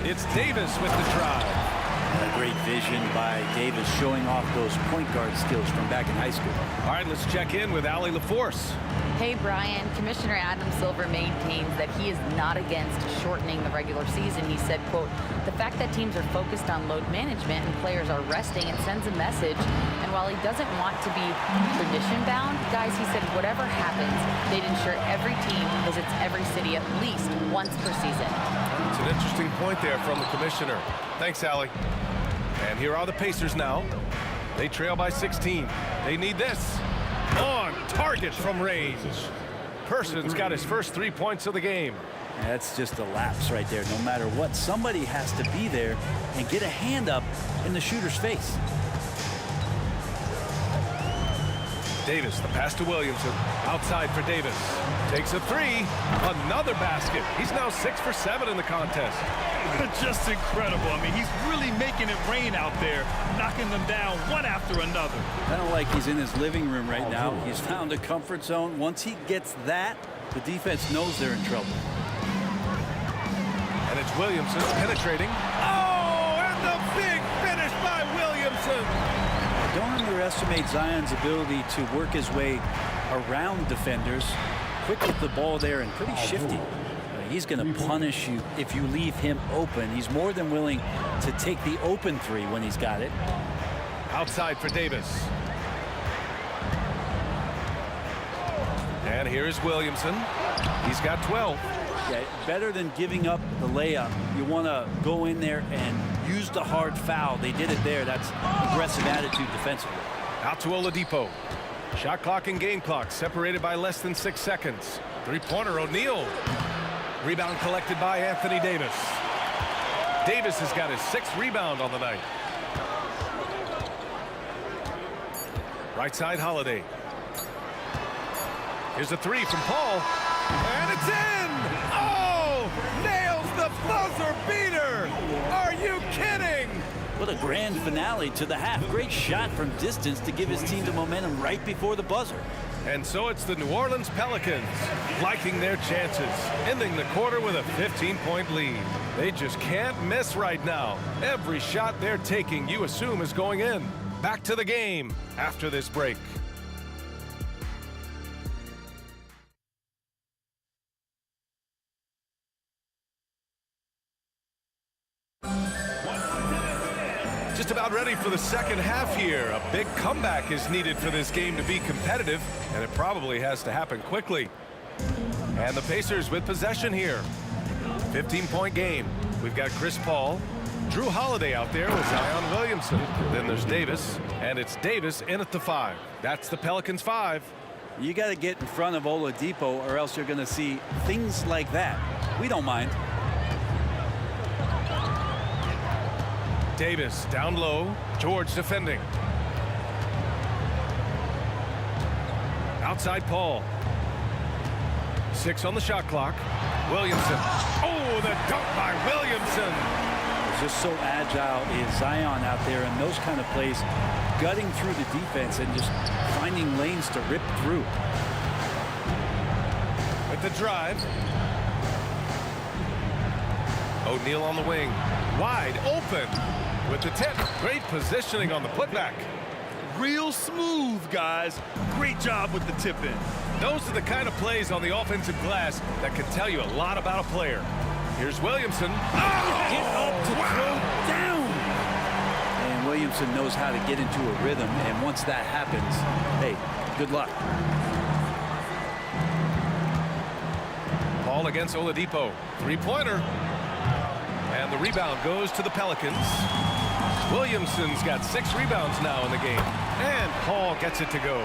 It's Davis with the drive. A great vision by Davis, showing off those point guard skills from back in high school. All right, let's check in with Allie LaForce. Hey, Brian. Commissioner Adam Silver maintains that he is not against shortening the regular season. He said, quote, the fact that teams are focused on load management and players are resting, it sends a message. And while he doesn't want to be tradition-bound, guys, he said, whatever happens, they'd ensure every team visits every city at least once per season. It's an interesting point there from the commissioner. Thanks, Allie. And here are the Pacers now. They trail by 16. They need this. On target from range. Person's got his first 3 points of the game. That's just a lapse right there. No matter what, somebody has to be there and get a hand up in the shooter's face. Davis, the pass to Williamson. Outside for Davis. Takes a three. Another basket. He's now 6 for 7 in the contest. Just incredible. I mean, he's really making it rain out there, knocking them down one after another. Kind of like he's in his living room right now. He's found a comfort zone. Once he gets that, the defense knows they're in trouble. And it's Williamson penetrating. Oh, and the big finish by Williamson. Don't underestimate Zion's ability to work his way around defenders. Quick with the ball there and pretty shifty. He's going to punish you if you leave him open. He's more than willing to take the open three when he's got it. Outside for Davis. And here's Williamson. He's got 12. Yeah, better than giving up the layup. You want to go in there and use the hard foul. They did it there. That's aggressive attitude defensively. Out to Oladipo. Shot clock and game clock separated by less than 6 seconds. Three-pointer, O'Neal. Rebound collected by Anthony Davis. Davis has got his 6th rebound on the night. Right side, Holiday. Here's a three from Paul. And it's in! Oh! Nails the buzzer beater! Are you kidding? What a grand finale to the half. Great shot from distance to give his team the momentum right before the buzzer. And so it's the New Orleans Pelicans liking their chances, ending the quarter with a 15-point lead. They just can't miss right now. Every shot they're taking, you assume, is going in. Back to the game after this break. Just about ready for the second half here. A big comeback is needed for this game to be competitive, and it probably has to happen quickly. And the Pacers with possession here. 15-point game. We've got Chris Paul, Drew Holiday out there with Zion Williamson. Then there's Davis, and it's Davis in at the 5. That's the Pelicans 5. You got to get in front of Oladipo, or else you're going to see things like that. We don't mind. Davis down low. George defending. Outside Paul. 6 on the shot clock. Williamson. Oh, the dunk by Williamson. It's just so agile is Zion out there in those kind of plays, gutting through the defense and just finding lanes to rip through. With the drive. O'Neal on the wing. Wide open. With the tip. Great positioning on the putback. Real smooth, guys. Great job with the tip in. Those are the kind of plays on the offensive glass that can tell you a lot about a player. Here's Williamson. Oh, get up to throw down. And Williamson knows how to get into a rhythm, and once that happens, hey, good luck. Paul against Oladipo. Three-pointer. And the rebound goes to the Pelicans. Williamson's got 6 rebounds now in the game. And Paul gets it to go.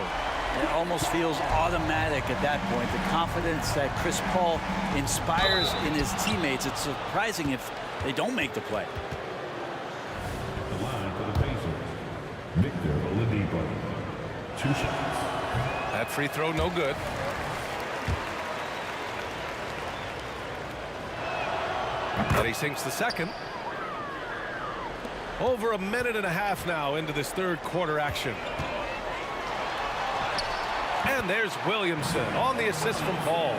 It almost feels automatic at that point. The confidence that Chris Paul inspires in his teammates. It's surprising if they don't make the play. The line for the Pacers, Victor Oladipo. 2 shots. That free throw no good. But he sinks the second. Over a minute and a half now into this third quarter action. And there's Williamson on the assist from Paul.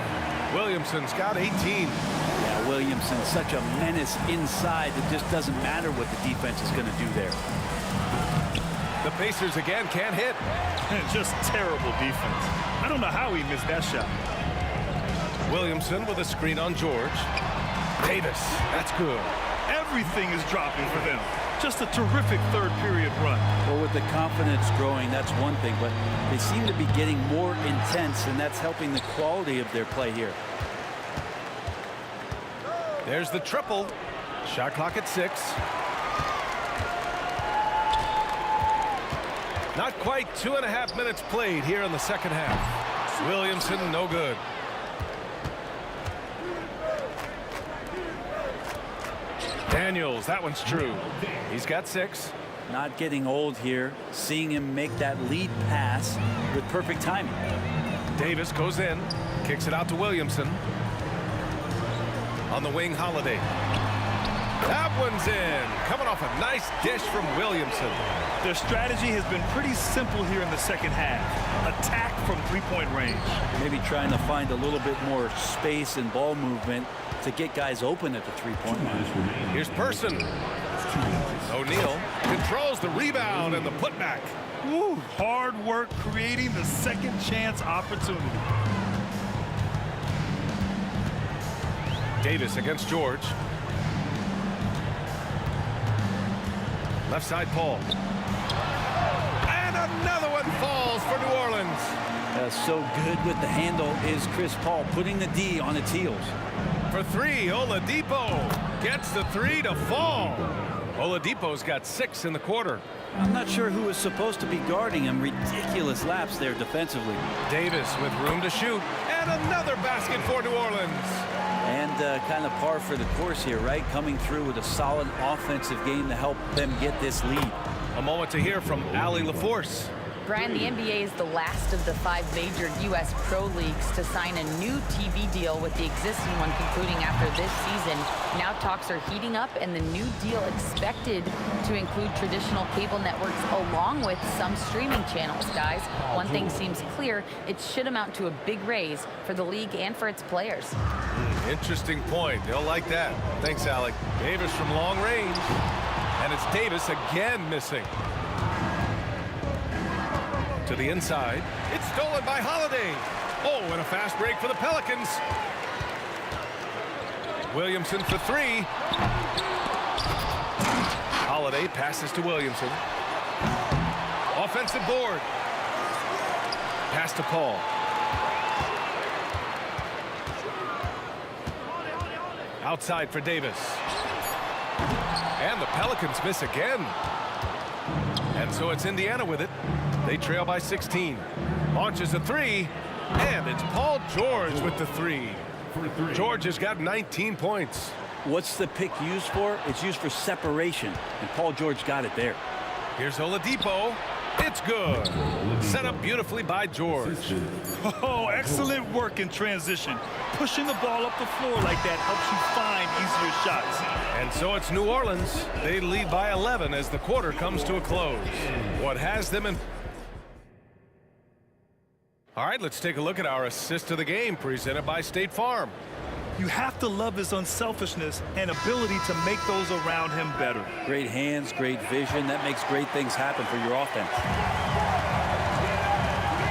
Williamson's got 18. Yeah, Williamson's such a menace inside. It just doesn't matter what the defense is going to do there. The Pacers again can't hit. Just terrible defense. I don't know how he missed that shot. Williamson with a screen on George. Davis, that's good. Everything is dropping for them. Just a terrific third period run. Well, with the confidence growing, that's one thing, but they seem to be getting more intense, and that's helping the quality of their play here. There's the triple. Shot clock at 6. Not quite 2.5 minutes played here in the second half. Williamson, no good. Daniels, that one's true. He's got 6. Not getting old here. Seeing him make that lead pass with perfect timing. Davis goes in, kicks it out to Williamson. On the wing, Holiday. That one's in. Coming off a nice dish from Williamson. Their strategy has been pretty simple here in the second half. Attack from three-point range. Maybe trying to find a little bit more space and ball movement to get guys open at the three-point line. Here's Person. O'Neal controls the rebound and the putback. Woo, hard work creating the second chance opportunity. Davis against George. Left side, Paul. And another one falls for New Orleans. So good with the handle is Chris Paul, putting the D on its heels. For 3, Oladipo gets the 3 to fall. Oladipo's got 6 in the quarter. I'm not sure who is supposed to be guarding him. Ridiculous lapse there defensively. Davis with room to shoot. And another basket for New Orleans. And kind of par for the course here, right? Coming through with a solid offensive game to help them get this lead. A moment to hear from Allie LaForce. Brian, the NBA is the last of the 5 major U.S. pro leagues to sign a new TV deal, with the existing one concluding after this season. Now talks are heating up, and the new deal expected to include traditional cable networks along with some streaming channels, guys. One thing seems clear: it should amount to a big raise for the league and for its players. Interesting point. They'll like that. Thanks, Alec. Davis from long range. And it's Davis again missing. To the inside. It's stolen by Holiday. Oh, and a fast break for the Pelicans. Williamson for 3. Holiday passes to Williamson. Offensive board. Pass to Paul. Outside for Davis. And the Pelicans miss again. And so it's Indiana with it. They trail by 16. Launches a 3. And it's Paul George with the 3. George has got 19 points. What's the pick used for? It's used for separation. And Paul George got it there. Here's Oladipo. It's good. Set up beautifully by George. Oh, excellent work in transition. Pushing the ball up the floor like that helps you find easier shots. And so it's New Orleans. They lead by 11 as the quarter comes to a close. What has them in... All right, let's take a look at our assist of the game presented by State Farm. You have to love his unselfishness and ability to make those around him better. Great hands, great vision. That makes great things happen for your offense.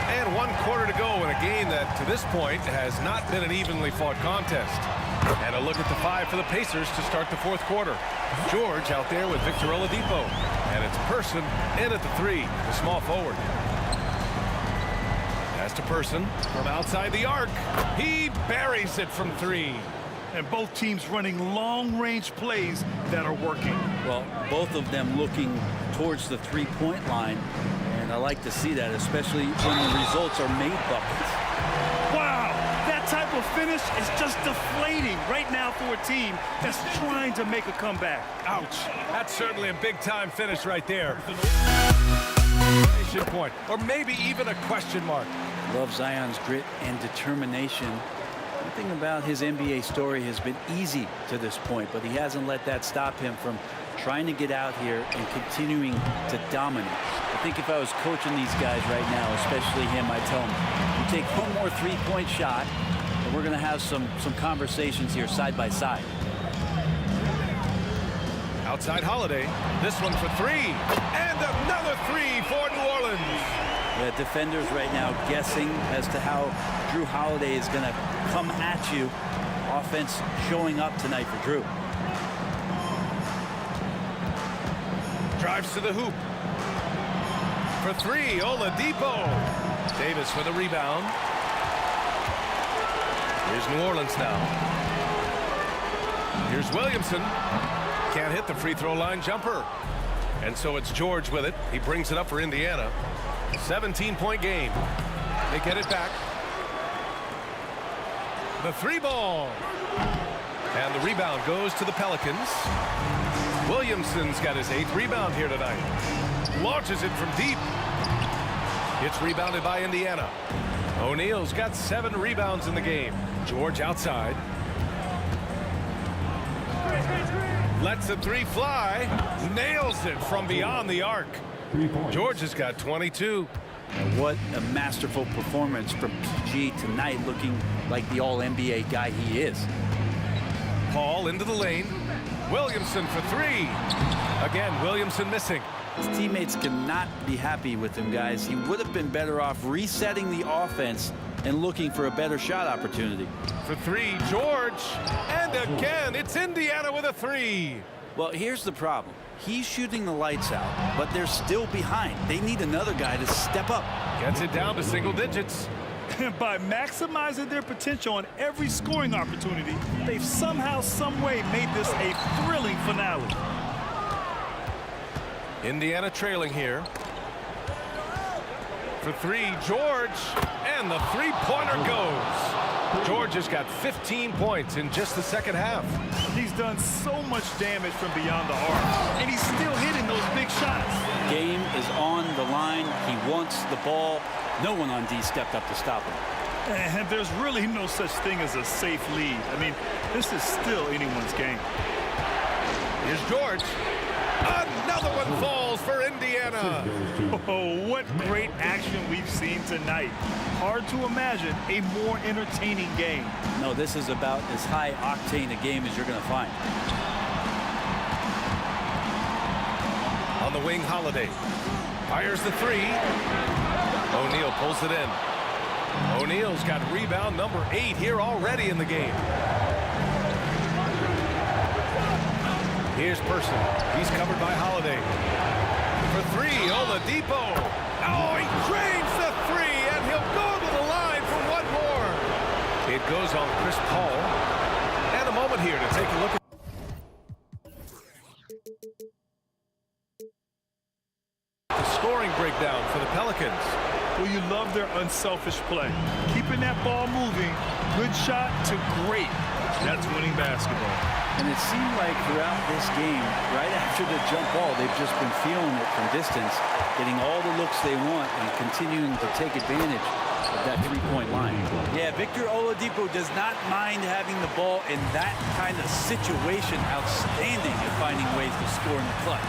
And 1 quarter to go in a game that, to this point, has not been an evenly fought contest. And a look at the 5 for the Pacers to start the 4th quarter. George out there with Victor Oladipo. And it's Person in at the 3, the small forward. Pass to Person from outside the arc. He buries it from 3. And both teams running long-range plays that are working. Well, both of them looking towards the three-point line. And I like to see that, especially when the results are made buckets. Wow, that type of finish is just deflating right now for a team that's trying to make a comeback. Ouch. That's certainly a big-time finish right there. Point, or maybe even a question mark. Love Zion's grit and determination. One thing about his NBA story has been easy to this point, but he hasn't let that stop him from trying to get out here and continuing to dominate. I think if I was coaching these guys right now, especially him, I'd tell him, you take one more three-point shot, and we're going to have some conversations here side by side. Outside Holiday. This one for 3. And another 3 for New Orleans. The defenders right now guessing as to how Drew Holiday is going to come at you. Offense showing up tonight for Drew. Drives to the hoop. For 3, Oladipo. Davis for the rebound. Here's New Orleans now. Here's Williamson. Can't hit the free throw line jumper. And so it's George with it. He brings it up for Indiana. 17-point game. They get it back. The 3 ball. And the rebound goes to the Pelicans. Williamson's got his 8th rebound here tonight. Launches it from deep. It's rebounded by Indiana. O'Neal's got 7 rebounds in the game. George outside. Lets the 3 fly. Nails it from beyond the arc. George has got 22. And what a masterful performance from PG tonight, looking like the all-NBA guy he is. Paul into the lane. Williamson for 3. Again, Williamson missing. His teammates cannot be happy with him, guys. He would have been better off resetting the offense and looking for a better shot opportunity. For 3, George. And again, it's Indiana with a 3. Well, here's the problem. He's shooting the lights out, but they're still behind. They need another guy to step up. Gets it down to single digits. By maximizing their potential on every scoring opportunity, they've somehow, some way made this a thrilling finale. Indiana trailing here. For 3, George. And the 3-pointer goes. George has got 15 points in just the second half. He's done so much damage from beyond the arc, and he's still hitting those big shots. Game is on the line. He wants the ball. No one on D stepped up to stop him. And there's really no such thing as a safe lead. I mean, this is still anyone's game. Here's George. Another one falls for Indiana. Oh, what great action we've seen tonight. Hard to imagine a more entertaining game. No, this is about as high octane a game as you're going to find. On the wing, Holiday. Fires the 3. O'Neal pulls it in. O'Neal's got rebound number 8 here already in the game. Here's Person. He's covered by Holiday. For 3, Oladipo. Oh, he drains the 3, and he'll go to the line for one more. It goes on Chris Paul. And a moment here to take a look at the scoring breakdown for the Pelicans. Well, you love their unselfish play. Keeping that ball moving, good shot to great. That's winning basketball. And it seemed like throughout this game, right after the jump ball, they've just been feeling it from distance, getting all the looks they want and continuing to take advantage of that 3-point line. Yeah, Victor Oladipo does not mind having the ball in that kind of situation. Outstanding at finding ways to score in the clutch.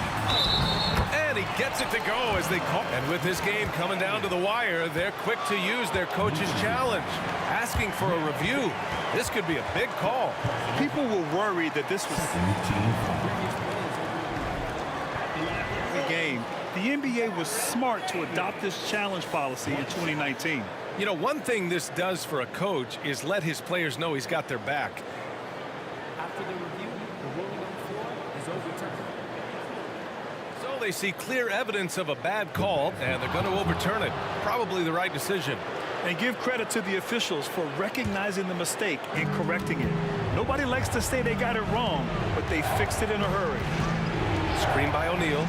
And he gets it to go as they call. And with this game coming down to the wire, they're quick to use their coach's challenge, asking for a review. This could be a big call. People were worried that this was the game. The NBA was smart to adopt this challenge policy in 2019. You know, one thing this does for a coach is let his players know he's got their back. After the review, the ruling on the floor is overturned. So they see clear evidence of a bad call, and they're going to overturn it. Probably the right decision. And give credit to the officials for recognizing the mistake and correcting it. Nobody likes to say they got it wrong, but they fixed it in a hurry. Screen by O'Neal.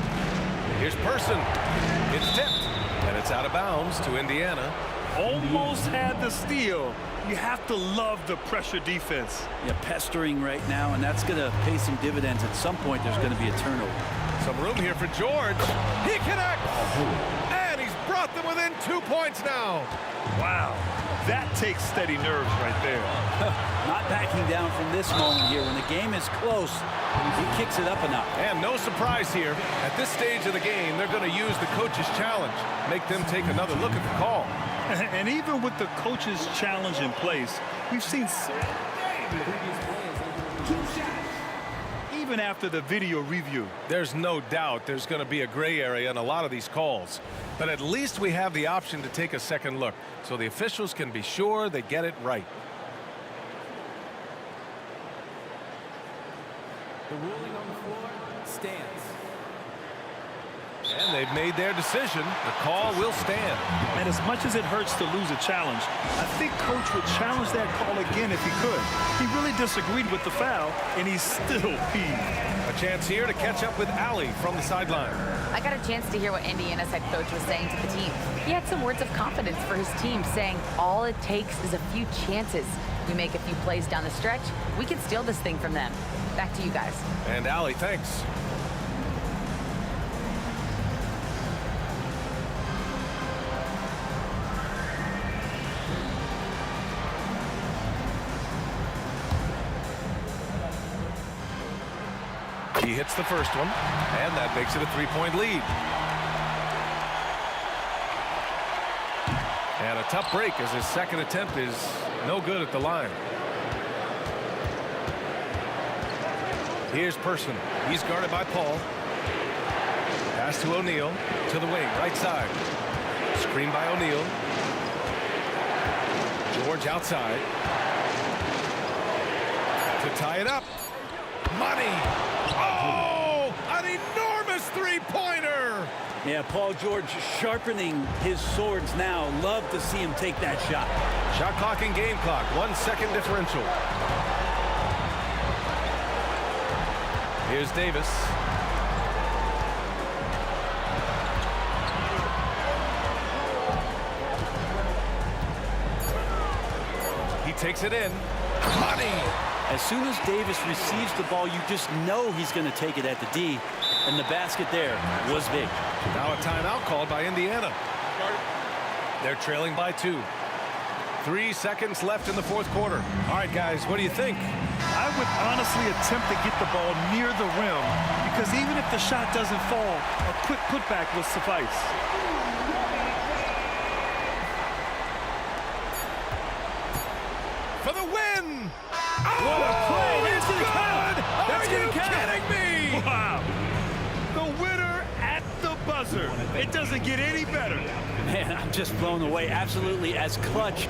Here's Person. It's tipped, and it's out of bounds to Indiana. Almost had the steal. You have to love the pressure defense. Yeah, pestering right now, and that's going to pay some dividends. At some point, there's going to be a turnover. Some room here for George. He connects, and he's brought them within 2 points now. Wow, that takes steady nerves right there. Not backing down from this moment here. When the game is close, he kicks it up a notch. And no surprise here. At this stage of the game, they're going to use the coach's challenge. Make them take another look at the call. And even with the coach's challenge in place, we've seen even after the video review. There's no doubt there's going to be a gray area in a lot of these calls. But at least we have the option to take a second look, so the officials can be sure they get it right. The ruling on the floor stands. And they've made their decision. The call will stand. And as much as it hurts to lose a challenge, I think Coach would challenge that call again if he could. He really disagreed with the foul, and he's still peeved. A chance here to catch up with Allie from the sideline. I got a chance to hear what Indiana's head coach was saying to the team. He had had some words of confidence for his team, saying all it takes is a few chances. We make a few plays down the stretch, we can steal this thing from them. Back to you guys. And Allie, thanks. He hits the first one, and that makes it a 3-point lead. And a tough break as his second attempt is no good at the line. Here's Person. He's guarded by Paul. Pass to O'Neal. To the wing, right side. Screen by O'Neal. George outside. To tie it up. Money. Oh, an enormous three-pointer. Yeah, Paul George sharpening his swords now. Love to see him take that shot. Shot clock and game clock. 1 second differential. Here's Davis. He takes it in. Money. As soon as Davis receives the ball, you just know he's going to take it at the D. And the basket there was big. Now a timeout called by Indiana. They're trailing by 2. 3 seconds left in the fourth quarter. All right, guys, what do you think? I would honestly attempt to get the ball near the rim, because even if the shot doesn't fall, a quick putback will suffice. For the win! What a play! That's gonna count! That's Are you gonna count! kidding me? Wow! The winner at the buzzer. It doesn't get any better. Man, I'm just blown away. Absolutely as clutch.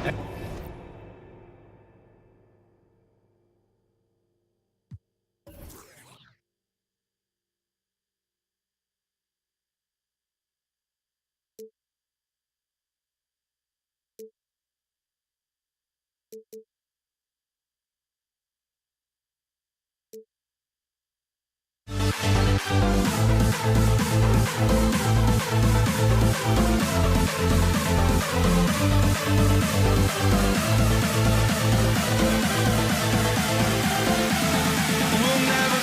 We'll never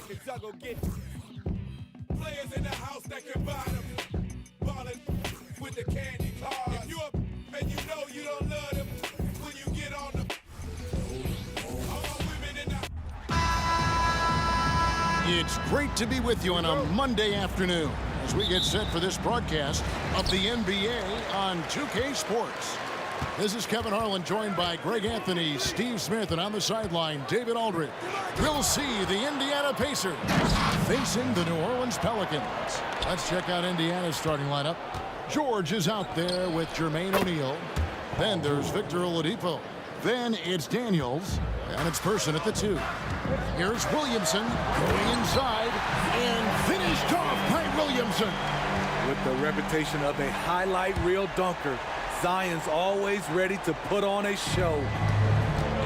I go get players in the house that can buy them. Ballin' with the candy cars. If you up and you know you don't love them, when you get on the It's great to be with you on a Monday afternoon as we get set for this broadcast of the NBA on 2K Sports. This is Kevin Harlan, joined by Greg Anthony, Steve Smith, and on the sideline, David Aldridge. We'll see the Indiana Pacers facing the New Orleans Pelicans. Let's check out Indiana's starting lineup. George is out there with Jermaine O'Neal. Then there's Victor Oladipo. Then it's Daniels, and it's Person at the 2. Here's Williamson going inside and finished off by Williamson. With the reputation of a highlight reel dunker, Zion's always ready to put on a show.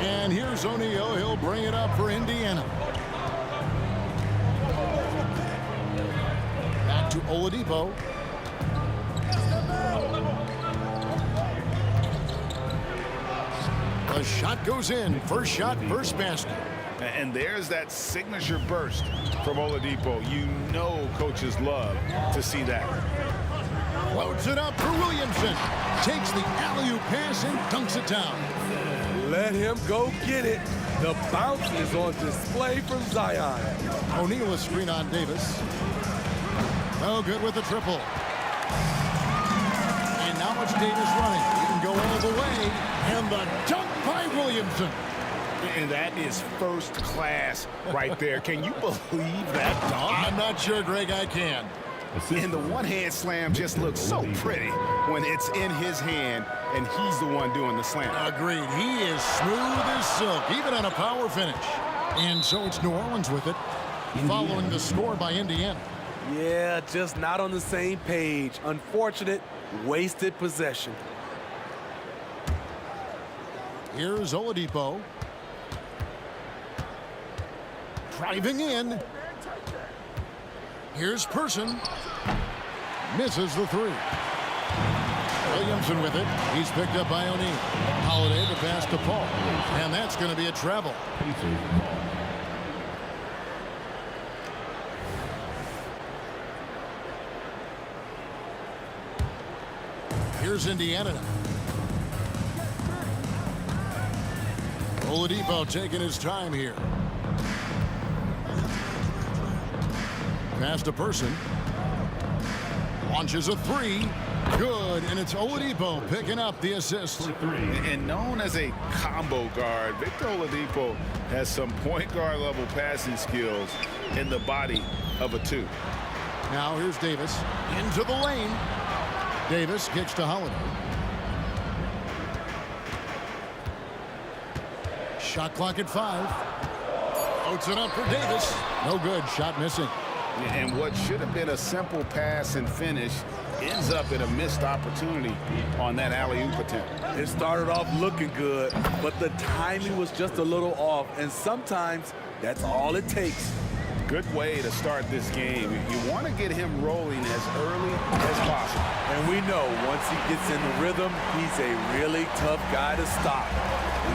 And here's O'Neal. He'll bring it up for Indiana. Back to Oladipo. The shot goes in. First shot, first basket. And there's that signature burst from Oladipo. You know coaches love to see that. Floats it up for Williamson. Takes the alley-oop pass and dunks it down. Let him go get it. The bounce is on display from Zion. O'Neal a screen on Davis. No good with the triple. And now it's Davis running. He can go all the way. And the dunk by Williamson. And that is first class right there. Can you believe that dunk? I'm not sure, Greg, I can. And the one-hand slam just looks so pretty when it's in his hand and he's the one doing the slam. Agreed. He is smooth as silk, even on a power finish. And so it's New Orleans with it, following the score by Indiana. Yeah, just not on the same page. Unfortunate, wasted possession. Here's Oladipo. Driving in. Here's Person. Misses the 3. Williamson with it. He's picked up by O'Neal. Holiday to pass to Paul. And that's going to be a travel. Here's Indiana now. Oladipo taking his time here. Pass to Person. Launches a 3. Good, and it's Oladipo picking up the assist. And known as a combo guard, Victor Oladipo has some point guard level passing skills in the body of a 2. Now here's Davis into the lane. Davis kicks to Holiday. Shot clock at 5. Floats it up for Davis. No good. Shot missing. And what should have been a simple pass and finish ends up in a missed opportunity on that alley-oop attempt. It started off looking good, but the timing was just a little off, and sometimes that's all it takes. Good way to start this game. You want to get him rolling as early as possible. And we know once he gets in the rhythm, he's a really tough guy to stop.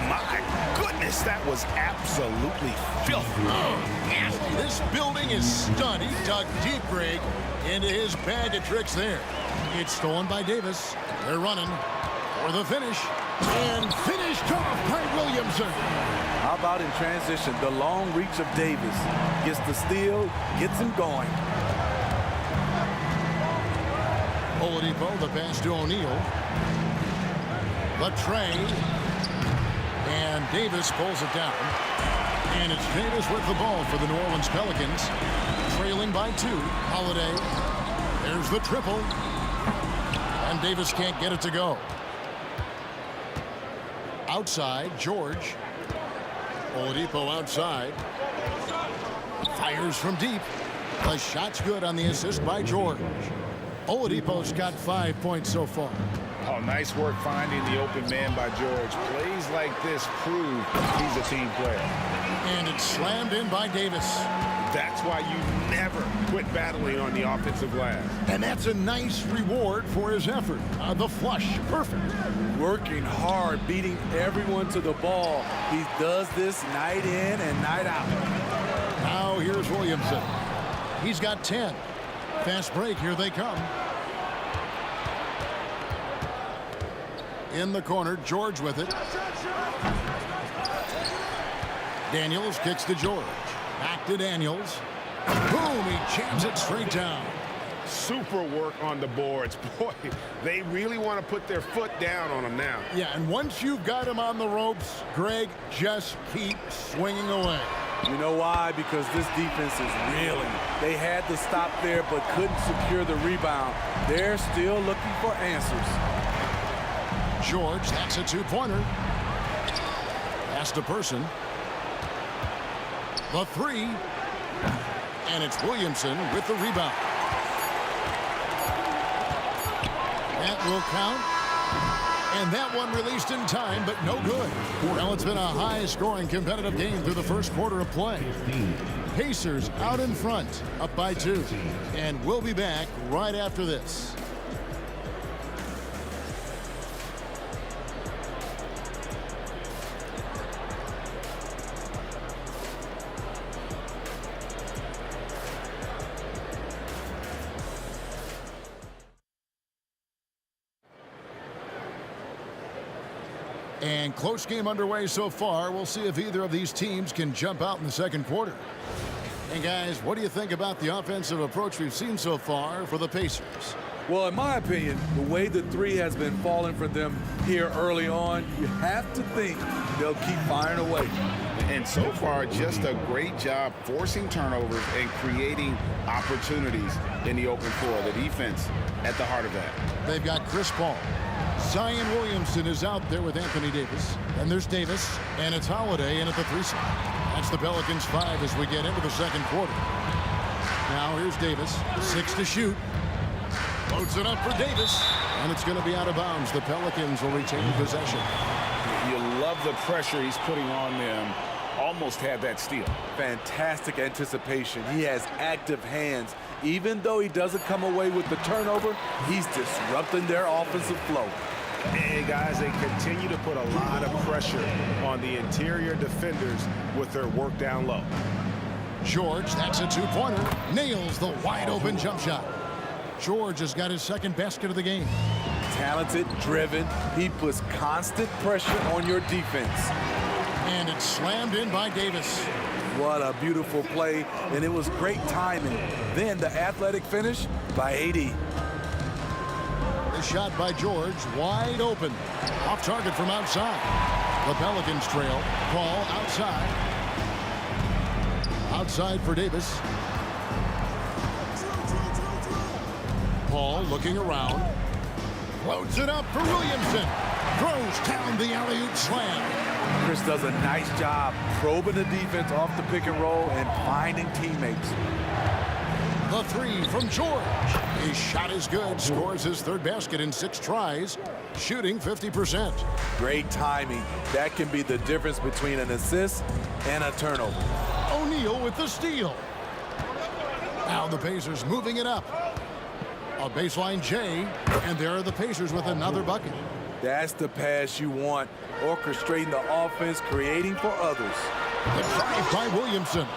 My goodness, that was absolutely filthy. Oh, this building is stunned. He dug deep, Greg, into his bag of tricks there. It's stolen by Davis. They're running for the finish. And finished off by Williamson. How about in transition, the long reach of Davis gets the steal, gets him going. Oladipo, the pass to O'Neal. The trade. And Davis pulls it down. And it's Davis with the ball for the New Orleans Pelicans. Trailing by 2. Holiday. There's the triple. And Davis can't get it to go. Outside, George. Oladipo outside. Fires from deep. The shot's good on the assist by George. Oladipo's got 5 points so far. Oh, nice work finding the open man by George. Plays like this prove he's a team player. And it's slammed in by Davis. That's why you never quit battling on the offensive glass. And that's a nice reward for his effort. The flush, perfect. Working hard, beating everyone to the ball. He does this night in and night out. Now here's Williamson. He's got 10. Fast break. Here they come. In the corner, George with it. Daniels kicks to George. Back to Daniels. Boom, he jams it straight down. Super work on the boards. Boy, they really want to put their foot down on him now. Yeah, and once you've got him on the ropes, Greg, just keep swinging away. You know why? Because this defense is reeling. They had to stop there but couldn't secure the rebound. They're still looking for answers. George, that's a two-pointer. Pass to Person. The three. And it's Williamson with the rebound. That will count. And that one released in time, but no good. Well, it's been a high-scoring competitive game through the first quarter of play. Pacers out in front, up by 2. And we'll be back right after this. And close game underway so far. We'll see if either of these teams can jump out in the second quarter. And guys, what do you think about the offensive approach we've seen so far for the Pacers? Well, in my opinion, the way the three has been falling for them here early on, you have to think they'll keep firing away. And so far, just a great job forcing turnovers and creating opportunities in the open floor. The defense at the heart of that. They've got Chris Paul. Zion Williamson is out there with Anthony Davis. And there's Davis, and it's Holiday in at the 3 spot. That's the Pelicans 5 as we get into the second quarter. Now here's Davis, 6 to shoot. Loads it up for Davis, and it's going to be out of bounds. The Pelicans will retain possession. You love the pressure he's putting on them. Almost had that steal. Fantastic anticipation. He has active hands. Even though he doesn't come away with the turnover, he's disrupting their offensive flow. And guys, they continue to put a lot of pressure on the interior defenders with their work down low. George, that's a two-pointer. Nails the wide-open jump shot. George has got his second basket of the game. Talented, driven. He puts constant pressure on your defense. And it's slammed in by Davis. What a beautiful play, and it was great timing. Then the athletic finish by AD. The shot by George, wide open. Off target from outside. The Pelicans trail. Paul outside. Outside for Davis. Paul looking around. Loads it up for Williamson. Throws down the alley-oop slam. Chris does a nice job probing the defense off the pick and roll and finding teammates. The three from George. His shot is good. Scores his third basket in 6 tries. Shooting 50%. Great timing. That can be the difference between an assist and a turnover. O'Neal with the steal. Now the Pacers moving it up. A baseline J, and there are the Pacers with another bucket. That's the pass you want. Orchestrating the offense, creating for others. The drive by Williamson.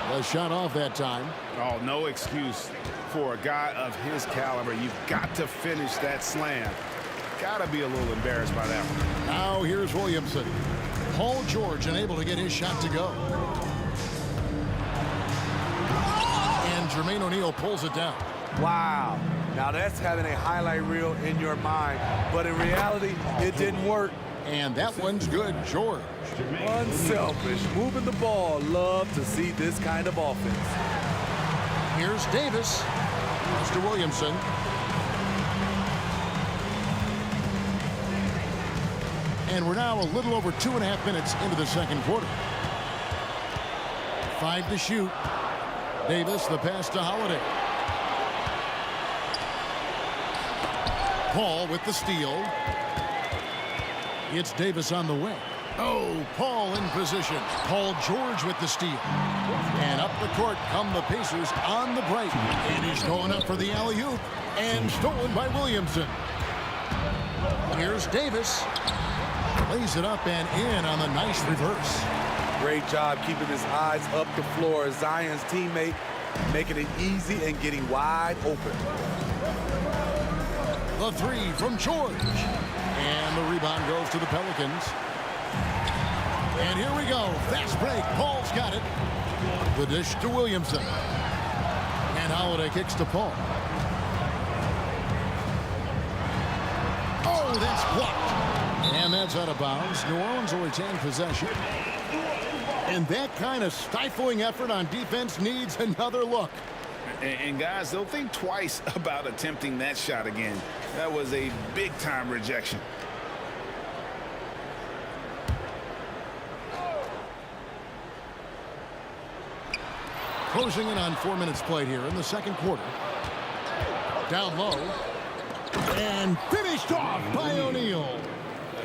The shot off that time. Oh, no excuse for a guy of his caliber. You've got to finish that slam. Got to be a little embarrassed by that one. Now here's Williamson. Paul George unable to get his shot to go. And Jermaine O'Neal pulls it down. Wow. Now that's having a highlight reel in your mind. But in reality, it didn't work. And that one's good, George. Unselfish, moving the ball. Love to see this kind of offense. Here's Davis. Mr. Williamson. And we're now a little over 2.5 minutes into the second quarter. 5 to shoot. Davis, the pass to Holiday. Paul with the steal. It's Davis on the wing. Oh, Paul in position. Paul George with the steal. And up the court come the Pacers on the break. And he's going up for the alley-oop. And stolen by Williamson. Here's Davis. Lays it up and in on the nice reverse. Great job keeping his eyes up the floor. Zion's teammate making it easy and getting wide open. The three from George. And the rebound goes to the Pelicans. And here we go. Fast break. Paul's got it. The dish to Williamson. And Holiday kicks to Paul. Oh, that's blocked. And that's out of bounds. New Orleans will retain possession. And that kind of stifling effort on defense needs another look. And guys, they'll think twice about attempting that shot again. That was a big-time rejection. Closing in on 4 minutes played here in the second quarter. Down low. And finished off by O'Neal.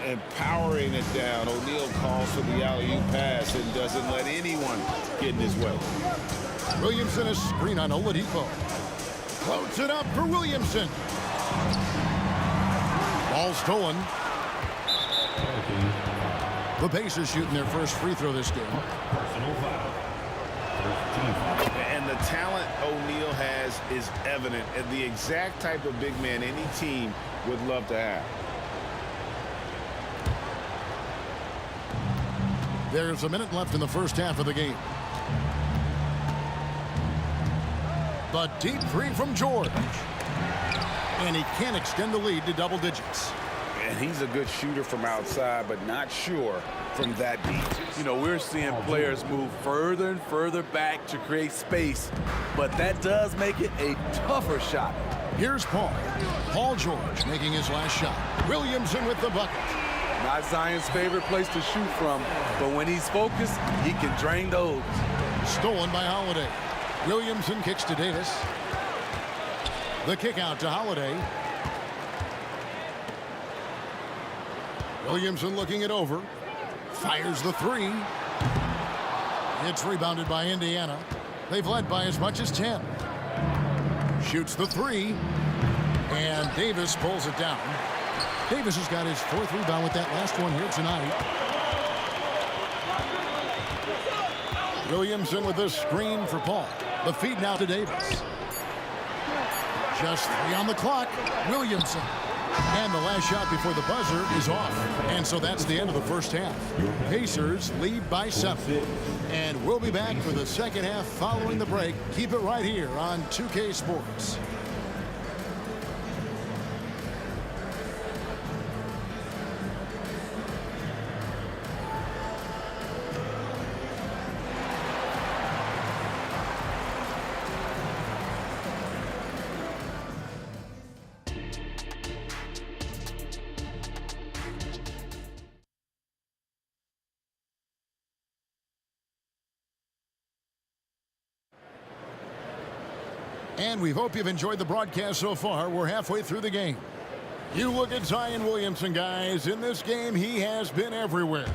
And powering it down. O'Neal calls for the alley-oop pass and doesn't let anyone get in his way. Williamson a screen on Oladipo. Floats it up for Williamson. Ball stolen. The Pacers shooting their first free throw this game. And the talent O'Neal has is evident, and the exact type of big man any team would love to have. There's a minute left in the first half of the game. The deep three from George. And he can't extend the lead to double digits. And he's a good shooter from outside, but not sure from that deep. You know, we're seeing players move further and further back to create space, but that does make it a tougher shot. Here's Paul. Paul George making his last shot. Williamson with the bucket. Not Zion's favorite place to shoot from, but when he's focused, he can drain those. Stolen by Holiday. Williamson kicks to Davis. The kick out to Holiday. Williamson looking it over. Fires the three. It's rebounded by Indiana. They've led by as much as 10. Shoots the three. And Davis pulls it down. Davis has got his fourth rebound with that last one here tonight. Williamson with a screen for Paul. The feed now to Davis. Just 3 on the clock. Williamson. And the last shot before the buzzer is off. And so that's the end of the first half. Pacers lead by 7. And we'll be back for the second half following the break. Keep it right here on 2K Sports. And we hope you've enjoyed the broadcast so far. We're halfway through the game. You look at Zion Williamson, guys. In this game, he has been everywhere.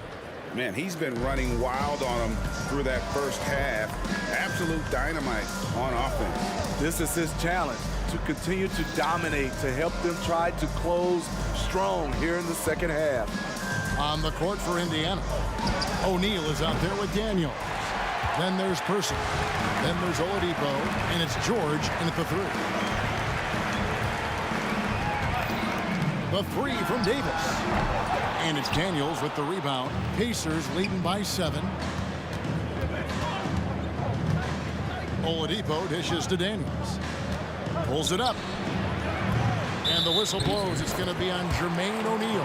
Man, he's been running wild on him through that first half. Absolute dynamite on offense. This is his challenge, to continue to dominate, to help them try to close strong here in the second half. On the court for Indiana, O'Neal is out there with Daniels. Then there's Person. Then there's Oladipo, and it's George in at the three. The three from Davis. And it's Daniels with the rebound. Pacers leading by 7. Oladipo dishes to Daniels. Pulls it up. And the whistle blows. It's going to be on Jermaine O'Neal.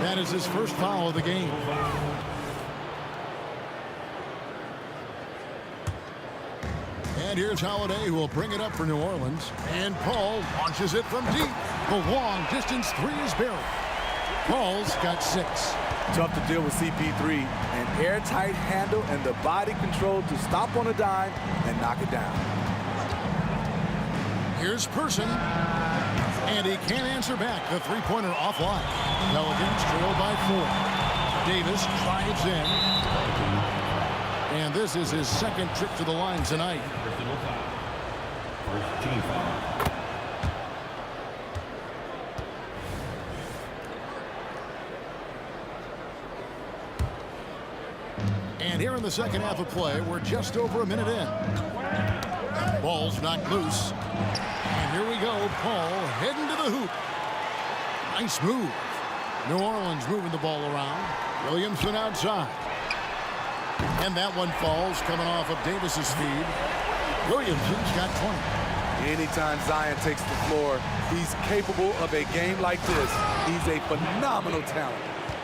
That is his first foul of the game. And here's Holiday, who will bring it up for New Orleans. And Paul launches it from deep. The long distance three is buried. Paul's got 6. Tough to deal with CP3. An airtight handle and the body control to stop on a dime and knock it down. Here's Person. And he can't answer back. The three-pointer offline. Pelicans trail by 4. Davis drives in. And this is his second trip to the line tonight. First team foul. And here in the second half of play. We're just over a minute in. Ball's knocked loose. And here we go. Paul heading to the hoop. Nice move. New Orleans moving the ball around. Williamson outside. And that one falls coming off of Davis's feed. Williamson's got 20. Anytime Zion takes the floor, he's capable of a game like this. He's a phenomenal talent.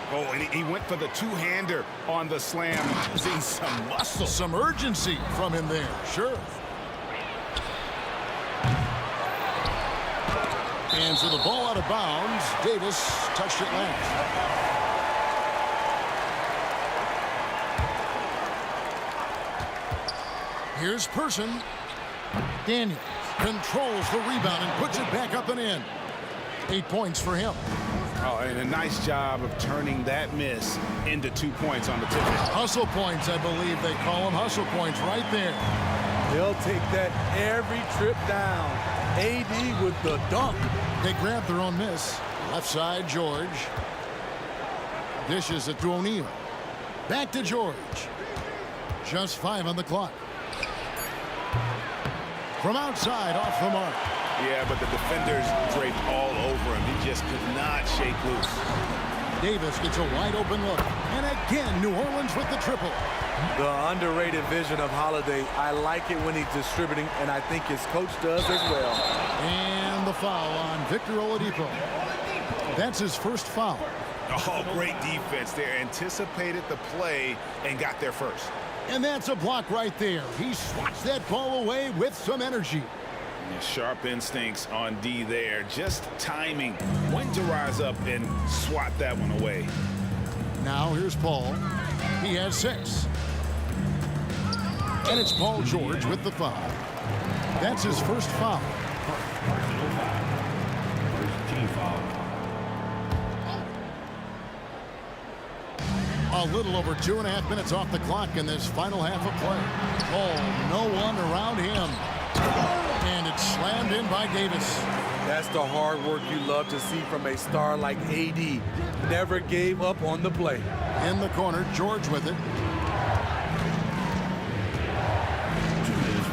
Oh, and he went for the two-hander on the slam. Seeing some muscle. Some urgency from him there. Sure. And so the ball out of bounds. Davis touched it last. Here's Person. Daniels controls the rebound and puts it back up and in. 8 points for him. Oh, and a nice job of turning that miss into 2 points on the tip. Hustle points, I believe they call them. Hustle points right there. They'll take that every trip down. AD with the dunk. They grab their own miss. Left side, George. Dishes it to O'Neal. Back to George. Just 5 on the clock. From outside, off the mark. Yeah, but the defenders draped all over him. He just could not shake loose. Davis gets a wide open look. And again, New Orleans with the triple. The underrated vision of Holiday. I like it when he's distributing, and I think his coach does as well. And the foul on Victor Oladipo. That's his first foul. Oh, great defense there. Anticipated the play and got there first. And that's a block right there. He swats that ball away with some energy. Yeah, sharp instincts on D there. Just timing when to rise up and swat that one away. Now here's Paul. He has 6. And it's Paul George with the foul. That's his first foul. First team foul. A little over 2.5 minutes off the clock in this final half of play. Oh, no one around him. And it's slammed in by Davis. That's the hard work you love to see from a star like AD. Never gave up on the play. In the corner, George with it.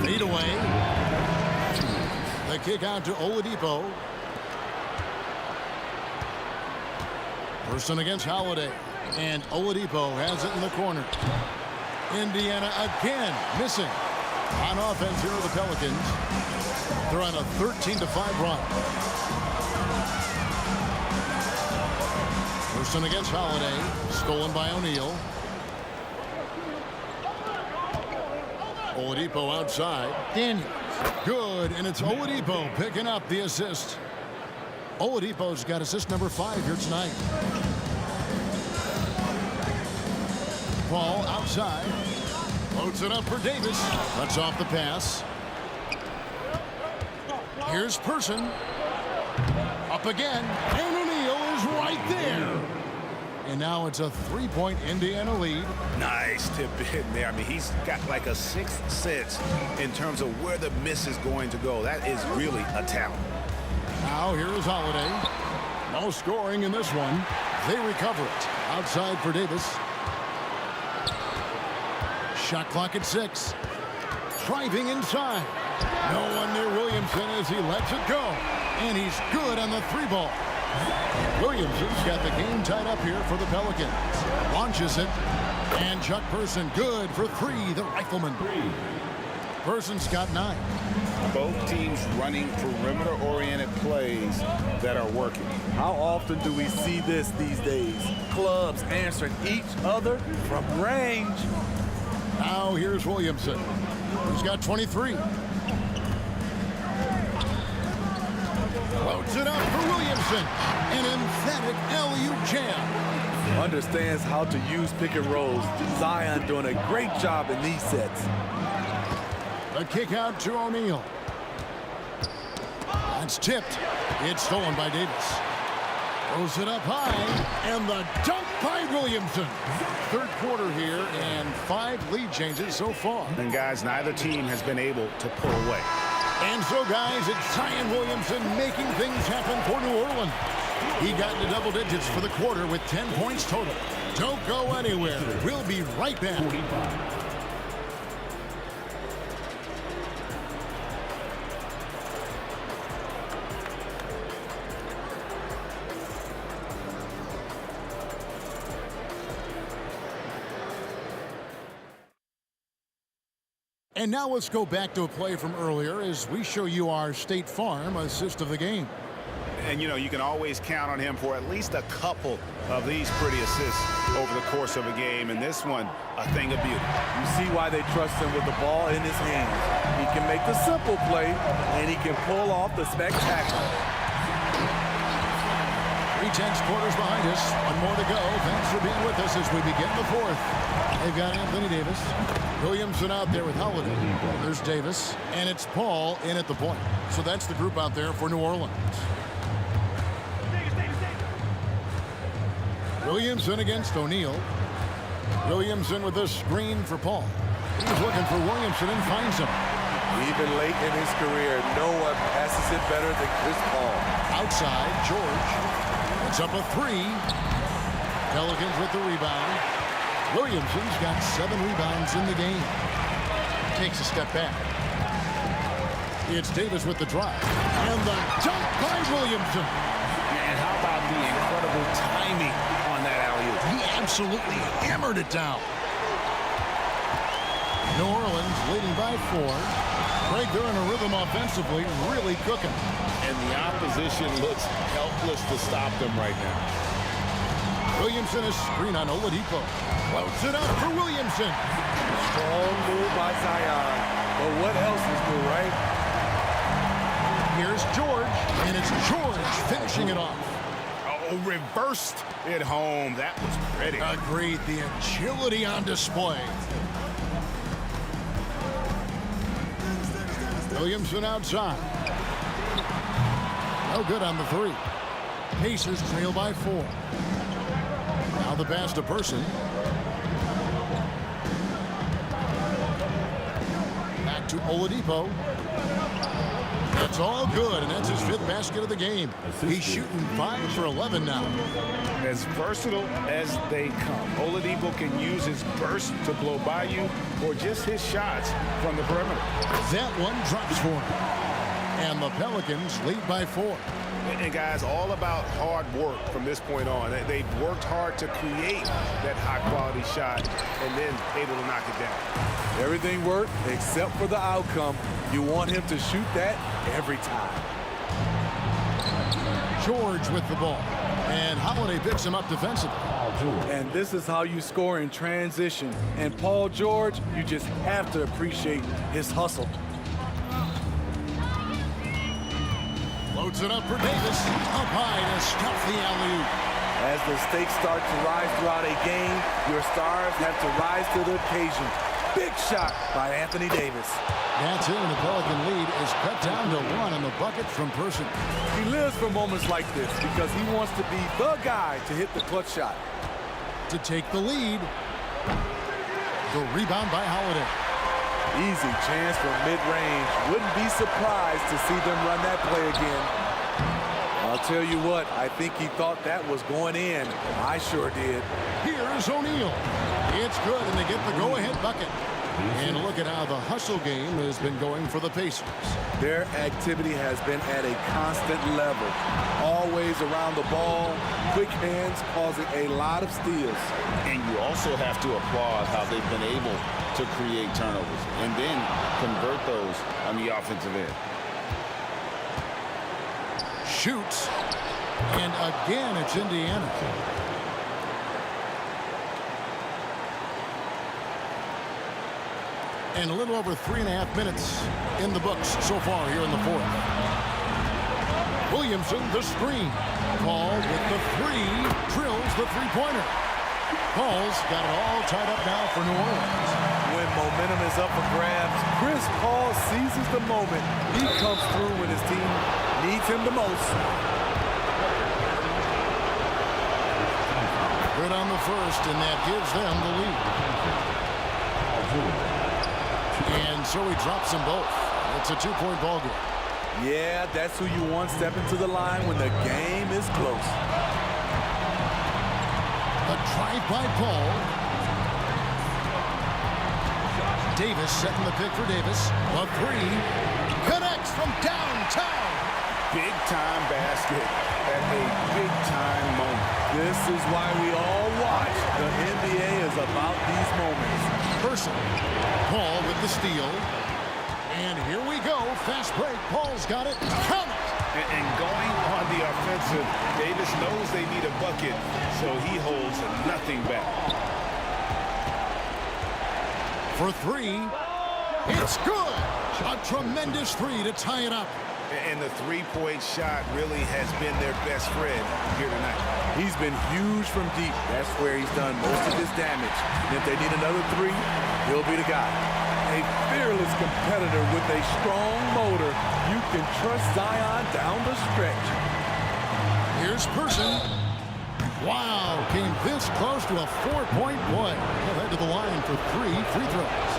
Fade away. The kick out to Oladipo. Person against Holiday. And Oladipo has it in the corner. Indiana again missing. On offense here are the Pelicans. They're on a 13-5 run. Person against Holiday. Stolen by O'Neal. Oladipo outside. Daniels. Good, and it's Oladipo picking up the assist. Oladipo's got assist number 5 here tonight. Ball outside. Loads it up for Davis. Cuts off the pass. Here's Person. Up again. And O'Neal is right there. And now it's a 3-point Indiana lead. Nice tip in there. I mean, he's got like a sixth sense in terms of where the miss is going to go. That is really a talent. Now here is Holiday. No scoring in this one. They recover it. Outside for Davis. Shot clock at 6. Driving inside. No one near Williamson as he lets it go. And he's good on the 3-ball. Williamson's got the game tied up here for the Pelicans. Launches it. And Chuck Person good for 3, the Rifleman. Person's got 9. Both teams running perimeter-oriented plays that are working. How often do we see this these days? Clubs answering each other from range. Now here's Williamson. He's got 23. Loads it up for Williamson. An emphatic alley-oop jam. Understands how to use pick and rolls. Zion doing a great job in these sets. The kick out to O'Neal. That's tipped. It's stolen by Davis. Throws it up high. And the dunk by Williamson. Third quarter here and 5 lead changes so far. And guys, neither team has been able to pull away. And so, guys, it's Zion Williamson making things happen for New Orleans. He got into double digits for the quarter with 10 points total. Don't go anywhere. We'll be right back. 45. And now let's go back to a play from earlier as we show you our State Farm assist of the game. And, you know, you can always count on him for at least a couple of these pretty assists over the course of a game. And this one, a thing of beauty. You see why they trust him with the ball in his hands. He can make the simple play, and he can pull off the spectacular. 3/10 quarters behind us. One more to go. Thanks for being with us as we begin the fourth. They've got Anthony Davis. Williamson out there with Holiday. There's Davis. And it's Paul in at the point. So that's the group out there for New Orleans. Williamson against O'Neal. Williamson with a screen for Paul. He's looking for Williamson and finds him. Even late in his career, no one passes it better than Chris Paul. Outside, George. It's up a three. Pelicans with the rebound. Williamson's got 7 rebounds in the game. Takes a step back. It's Davis with the drive. And the dunk by Williamson. Man, how about the incredible timing on that alley-oop? He absolutely hammered it down. New Orleans leading by 4. Greg, they're in a rhythm offensively, really cooking. And the opposition looks helpless to stop them right now. Williamson is screen on Oladipo. Floats it up for Williamson. Strong move by Zion. But what else is new, right? Here's George, and it's George finishing it off. Oh, reversed it home. That was pretty. Agreed. The agility on display. Williamson outside. No good on the 3. Pacers trail by 4. Now the pass to Person. Back to Oladipo. That's all good, and that's his 5th basket of the game. He's shooting 5 for 11 now. As versatile as they come. Oladipo can use his burst to blow by you or just his shots from the perimeter. That one drops for him. And the Pelicans lead by 4. And guys, all about hard work from this point on. They've worked hard to create that high-quality shot and then able to knock it down. Everything worked except for the outcome. You want him to shoot that every time. George with the ball. And Holiday picks him up defensively. And this is how you score in transition. And Paul George, you just have to appreciate his hustle. Loads it up for Davis. Up high to stuff the alley-oop. As the stakes start to rise throughout a game, your stars have to rise to the occasion. Big shot by Anthony Davis. That's it, and the Pelican lead is cut down to 1 on the bucket from Person. He lives for moments like this because he wants to be the guy to hit the clutch shot. To take the lead. The rebound by Holiday. Easy chance for mid-range. Wouldn't be surprised to see them run that play again. I'll tell you what, I think he thought that was going in. I sure did. Here's O'Neal. It's good, and they get the go-ahead bucket. And look at how the hustle game has been going for the Pacers. Their activity has been at a constant level. Always around the ball, quick hands causing a lot of steals. And you also have to applaud how they've been able to create turnovers and then convert those on the offensive end. Shoots. And again, it's Indiana. And a little over 3.5 minutes in the books so far here in the 4th. Williamson, the screen. Paul with the 3, drills the 3-pointer. Paul's got it all tied up now for New Orleans. When momentum is up for grabs, Chris Paul seizes the moment. He comes through when his team needs him the most. Good on the first, and that gives them the lead. And so he drops them both. It's a 2-point ball game. Yeah, that's who you want stepping to the line when the game is close. A drive by Paul. Davis setting the pick for Davis. A three. Connects from downtown. Big time basket at a big time moment. This is why we all watch. The NBA is about these moments. Person. Paul with the steal. And here we go. Fast break. Paul's got it. Count it. And going on the offensive, Davis knows they need a bucket, so he holds nothing back. For three. It's good. A tremendous three to tie it up. And the three-point shot really has been their best friend here tonight. He's been huge from deep. That's where he's done most of his damage. And if they need another three, he'll be the guy. A fearless competitor with a strong motor. You can trust Zion down the stretch. Here's Person. Wow, came this close to a 4-point play. He'll head to the line for 3 free throws.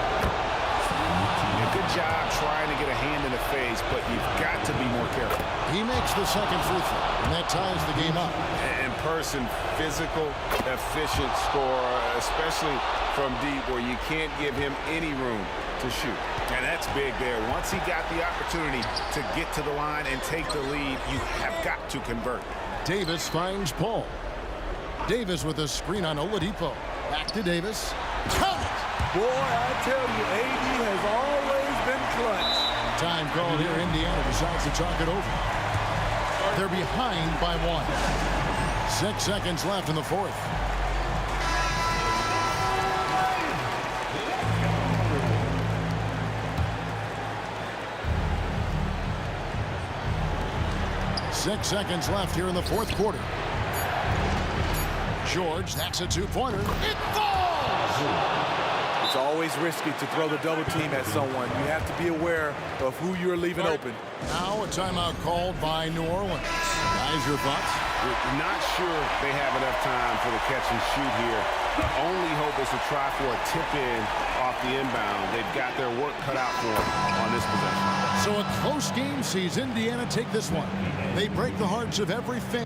Good job trying to get a hand in the face, but you've got to be more careful. He makes the second free throw, and that ties the game up. And Person, physical, efficient scorer, especially from deep where you can't give him any room to shoot. And that's big there. Once he got the opportunity to get to the line and take the lead, you have got to convert. Davis finds Paul. Davis with a screen on Oladipo. Back to Davis. Count it! Boy, I tell you, AD has always been clutch. Time called here. Indiana decides to talk it over. They're behind by 1. 6 seconds left in the fourth. Six seconds left here in the fourth quarter. George, that's a two-pointer. It falls! It's always risky to throw the double team at someone. You have to be aware of who you're leaving open. Now a timeout called by New Orleans. Guys, your thoughts? We're not sure they have enough time for the catch and shoot here. The only hope is to try for a tip-in off the inbound. They've got their work cut out for them on this possession. So a close game sees Indiana take this one. They break the hearts of every fan.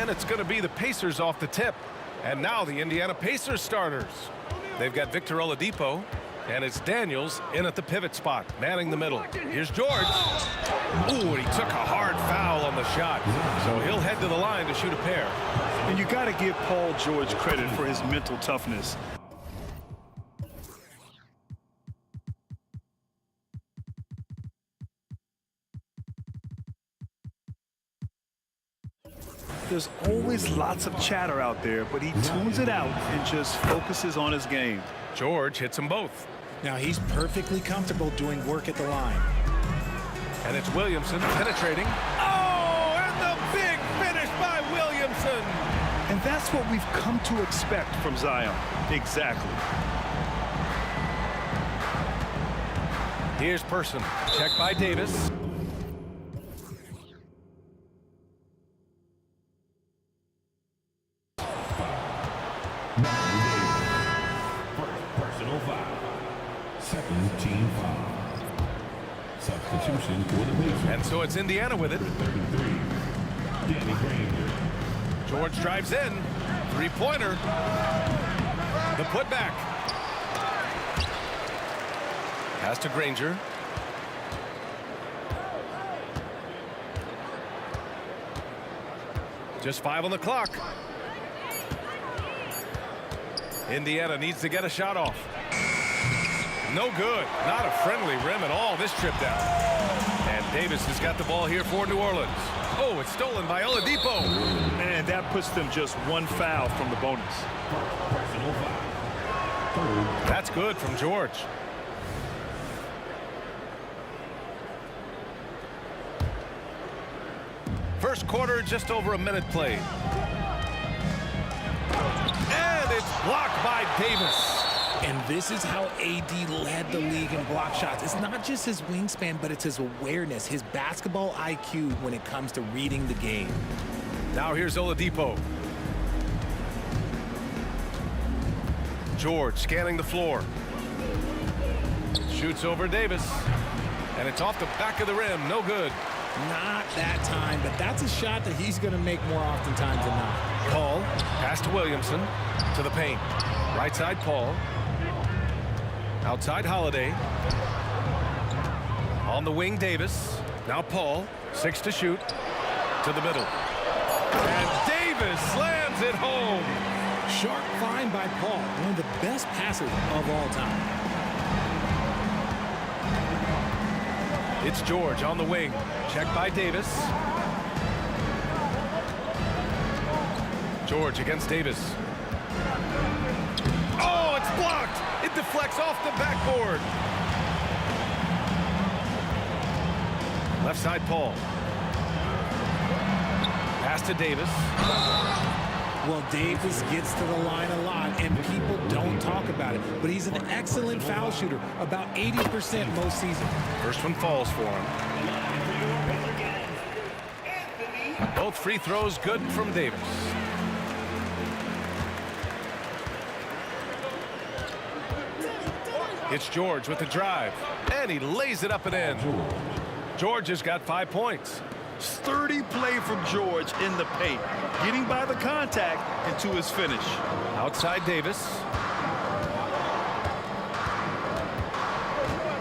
And it's going to be the Pacers off the tip. And now the Indiana Pacers starters. They've got Victor Oladipo, and it's Daniels in at the pivot spot, manning the middle. Here's George. Ooh, and he took a hard foul on the shot. So he'll head to the line to shoot a pair. And you got to give Paul George credit for his mental toughness. There's always lots of chatter out there, but he tunes it out and just focuses on his game. George hits them both. Now he's perfectly comfortable doing work at the line. And it's Williamson penetrating. Oh, and the big finish by Williamson. And that's what we've come to expect from Zion. Exactly. Here's Person. Checked by Davis. Personal foul. Second team foul. Substitution for the Pacers. And so it's Indiana with it. 33. Danny Granger. George drives in. Three-pointer. The putback. Pass to Granger. Just 5 on the clock. Indiana needs to get a shot off. No good. Not a friendly rim at all this trip down. And Davis has got the ball here for New Orleans. Oh, it's stolen by Oladipo. And that puts them just one foul from the bonus. Personal foul. That's good from George. First quarter, just over a minute played. And it's blocked by Davis. And this is how AD led the league in block shots. It's not just his wingspan, but it's his awareness, his basketball IQ when it comes to reading the game. Now here's Oladipo. George scanning the floor. Shoots over Davis. And it's off the back of the rim. No good. Not that time, but that's a shot that he's going to make more oftentimes than not. Paul, pass to Williamson, to the paint. Right side, Paul. Outside, Holiday. On the wing, Davis. Now Paul, 6 to shoot. To the middle. And Davis slams it home. Sharp find by Paul, one of the best passes of all time. It's George on the wing. Checked by Davis. George against Davis. Oh, it's blocked. It deflects off the backboard. Left side, Paul. Pass to Davis. Well, Davis gets to the line a lot, and people don't talk about it. But he's an excellent foul shooter, about 80% most seasons. First one falls for him. Both free throws good from Davis. It's George with the drive, and he lays it up and in. George has got 5 points. Sturdy play from George in the paint, getting by the contact and to his finish. Outside Davis.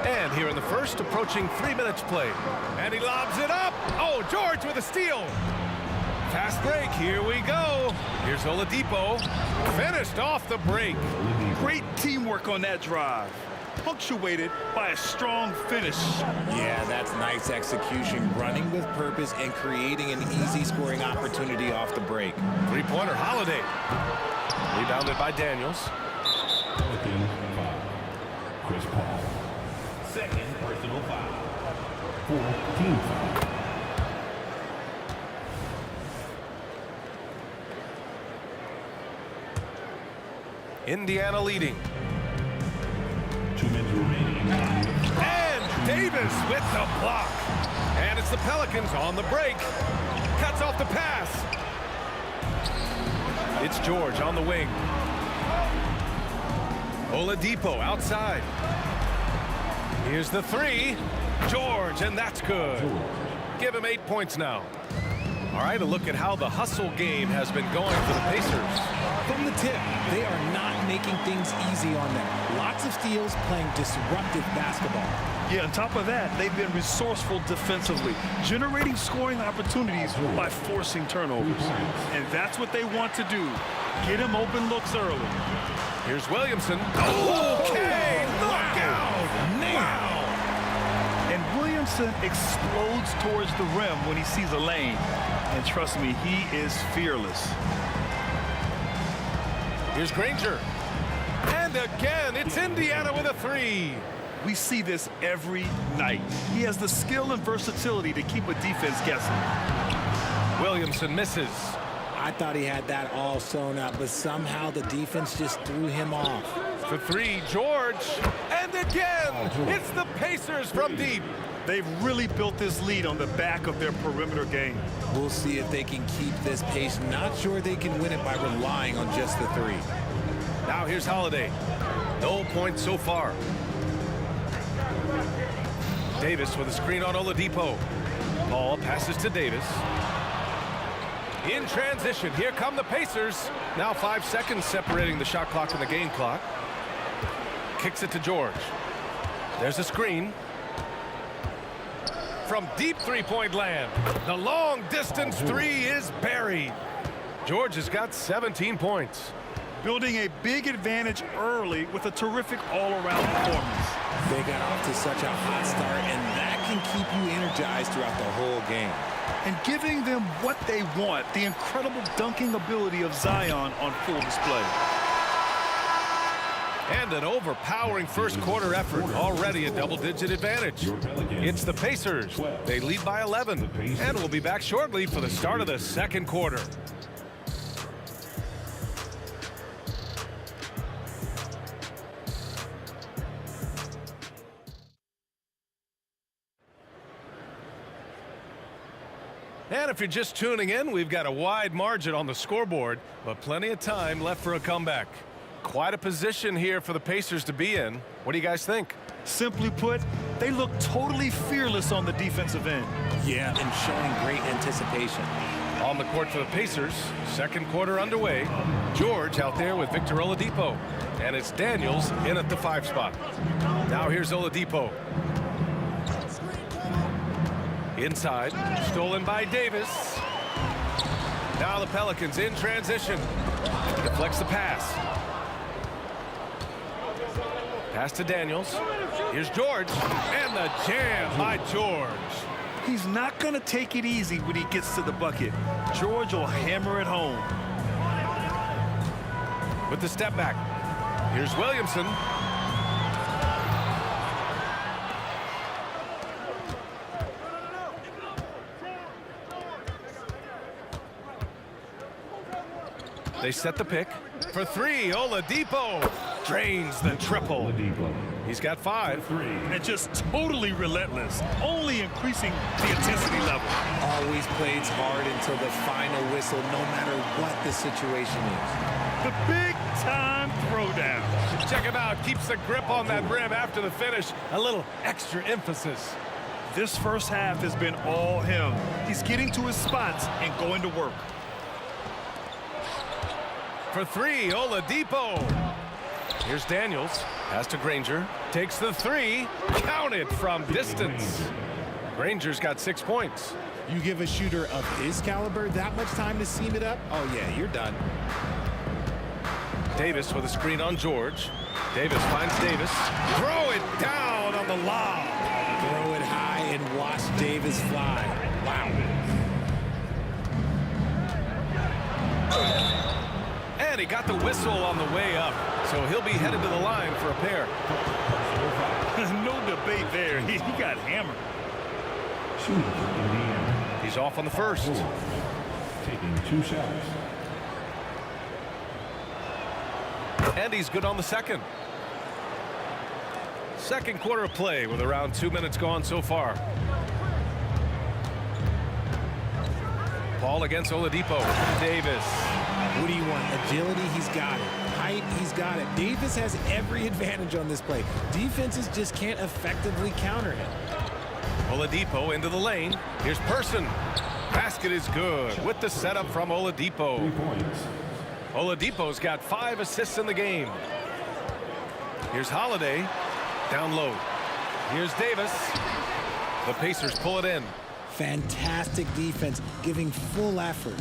And here in the first, approaching 3 minutes played. And he lobs it up. Oh, George with a steal. Fast break, here we go. Here's Oladipo, finished off the break. Great teamwork on that drive, punctuated by a strong finish. Yeah, that's nice execution, running with purpose and creating an easy scoring opportunity off the break. Three-pointer, Holiday. Rebounded by Daniels. Second foul. Chris Paul. Second personal foul. 4th team foul. Indiana leading. 2 minutes remaining. And Davis with the block. And it's the Pelicans on the break. Cuts off the pass. It's George on the wing. Oladipo outside. Here's the three. George, and that's good. Give him 8 points now. All right, a look at how the hustle game has been going for the Pacers. From the tip, they are not making things easy on them. Lots of steals, playing disruptive basketball. Yeah, on top of that, they've been resourceful defensively, generating scoring opportunities by forcing turnovers. And that's what they want to do. Get him open looks early. Here's Williamson. Okay, knockout! Wow! And Williamson explodes towards the rim when he sees a lane. And trust me, he is fearless. Here's Granger. And again, it's Indiana with a three. We see this every night. He has the skill and versatility to keep a defense guessing. Williamson misses. I thought he had that all sewn up, but somehow the defense just threw him off. For three, George. And again, it's the Pacers from deep. They've really built this lead on the back of their perimeter game. We'll see if they can keep this pace. Not sure they can win it by relying on just the three. Now here's Holiday. No points so far. Davis with a screen on Oladipo. Ball passes to Davis. In transition, here come the Pacers. Now 5 seconds separating the shot clock and the game clock. Kicks it to George. There's a screen. From deep three-point land, the long-distance three is buried. George has got 17 points. Building a big advantage early with a terrific all-around performance. They got off to such a hot start, and that can keep you energized throughout the whole game. And giving them what they want, the incredible dunking ability of Zion on full display. And an overpowering first quarter effort, already a double-digit advantage. It's the Pacers. They lead by 11, and we'll be back shortly for the start of the second quarter. And if you're just tuning in, we've got a wide margin on the scoreboard, but plenty of time left for a comeback. Quite a position here for the Pacers to be in. What do you guys think? Simply put, they look totally fearless on the defensive end. Yeah, and showing great anticipation. On the court for the Pacers, second quarter underway. George out there with Victor Oladipo. And it's Daniels in at the 5 spot. Now here's Oladipo. Inside, stolen by Davis. Now the Pelicans in transition. Deflects the pass. Pass to Daniels. Here's George. And the jam by George. He's not going to take it easy when he gets to the bucket. George will hammer it home. With the step back. Here's Williamson. They set the pick. For three, Oladipo drains the triple. He's got 5. And just totally relentless, only increasing the intensity level. Always plays hard until the final whistle, no matter what the situation is. The big-time throwdown. Check him out. Keeps the grip on that rim after the finish. A little extra emphasis. This first half has been all him. He's getting to his spots and going to work. For three, Oladipo. Here's Daniels. Pass to Granger. Takes the 3. Counted from distance. Granger's got 6 points. You give a shooter of his caliber that much time to seam it up? Oh, yeah, you're done. Davis with a screen on George. Davis finds Davis. Throw it down on the lob. Throw it high and watch Davis fly. Wow. And he got the whistle on the way up, so he'll be headed to the line for a pair. No debate there. He got hammered. He's off on the first. Taking 2 shots. And he's good on the second. Second quarter of play with around 2 minutes gone so far. Ball against Oladipo. Davis. What do you want? Agility, he's got it. Height, he's got it. Davis has every advantage on this play. Defenses just can't effectively counter him. Oladipo into the lane. Here's Person. Basket is good with the setup from Oladipo. 3 points. Oladipo's got 5 assists in the game. Here's Holiday. Down low. Here's Davis. The Pacers pull it in. Fantastic defense, giving full effort.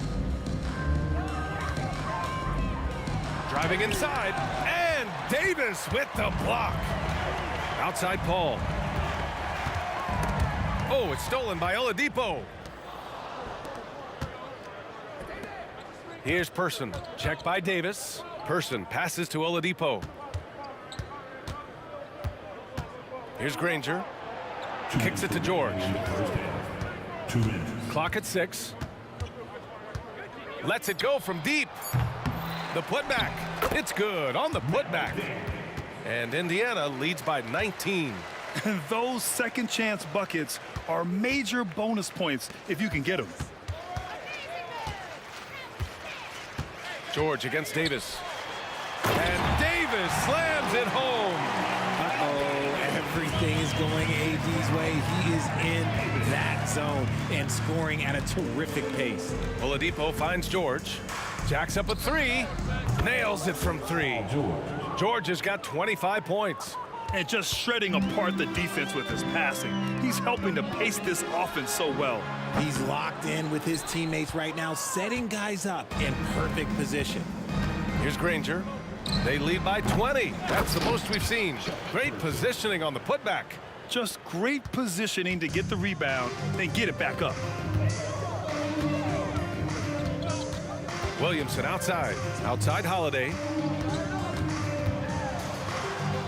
Driving inside. And Davis with the block. Outside Paul. Oh, it's stolen by Oladipo. Here's Person. Check by Davis. Person passes to Oladipo. Here's Granger. Kicks it to George. 2 minutes. Clock at 6. Lets it go from deep. The putback. It's good on the putback. And Indiana leads by 19. And those second chance buckets are major bonus points if you can get them. George against Davis. And Davis slams it home. Uh-oh, everything is going AD's way. He is in that zone and scoring at a terrific pace. Oladipo finds George. Jacks up a 3. Nails it from 3. George has got 25 points. And just shredding apart the defense with his passing. He's helping to pace this offense so well. He's locked in with his teammates right now, setting guys up in perfect position. Here's Granger. They lead by 20. That's the most we've seen. Great positioning on the putback. Just great positioning to get the rebound and get it back up. Williamson outside. Outside Holiday.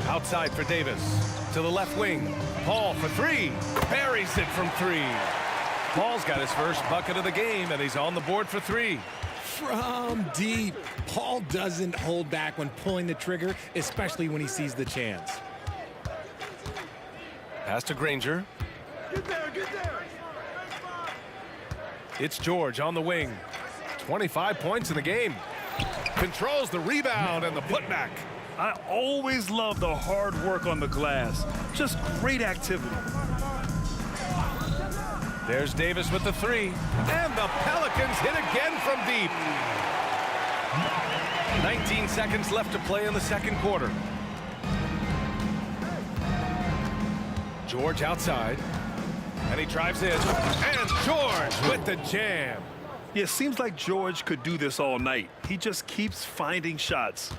Outside for Davis. To the left wing. Paul for 3. Buries it from 3. Paul's got his first bucket of the game, and he's on the board for 3. From deep. Paul doesn't hold back when pulling the trigger, especially when he sees the chance. Pass to Granger. Get there, get there. It's George on the wing. 25 points in the game. Controls the rebound and the putback. I always love the hard work on the glass. Just great activity. There's Davis with the 3. And the Pelicans hit again from deep. 19 seconds left to play in the second quarter. George outside. And he drives in. And George with the jam. Yeah, it seems like George could do this all night. He just keeps finding shots.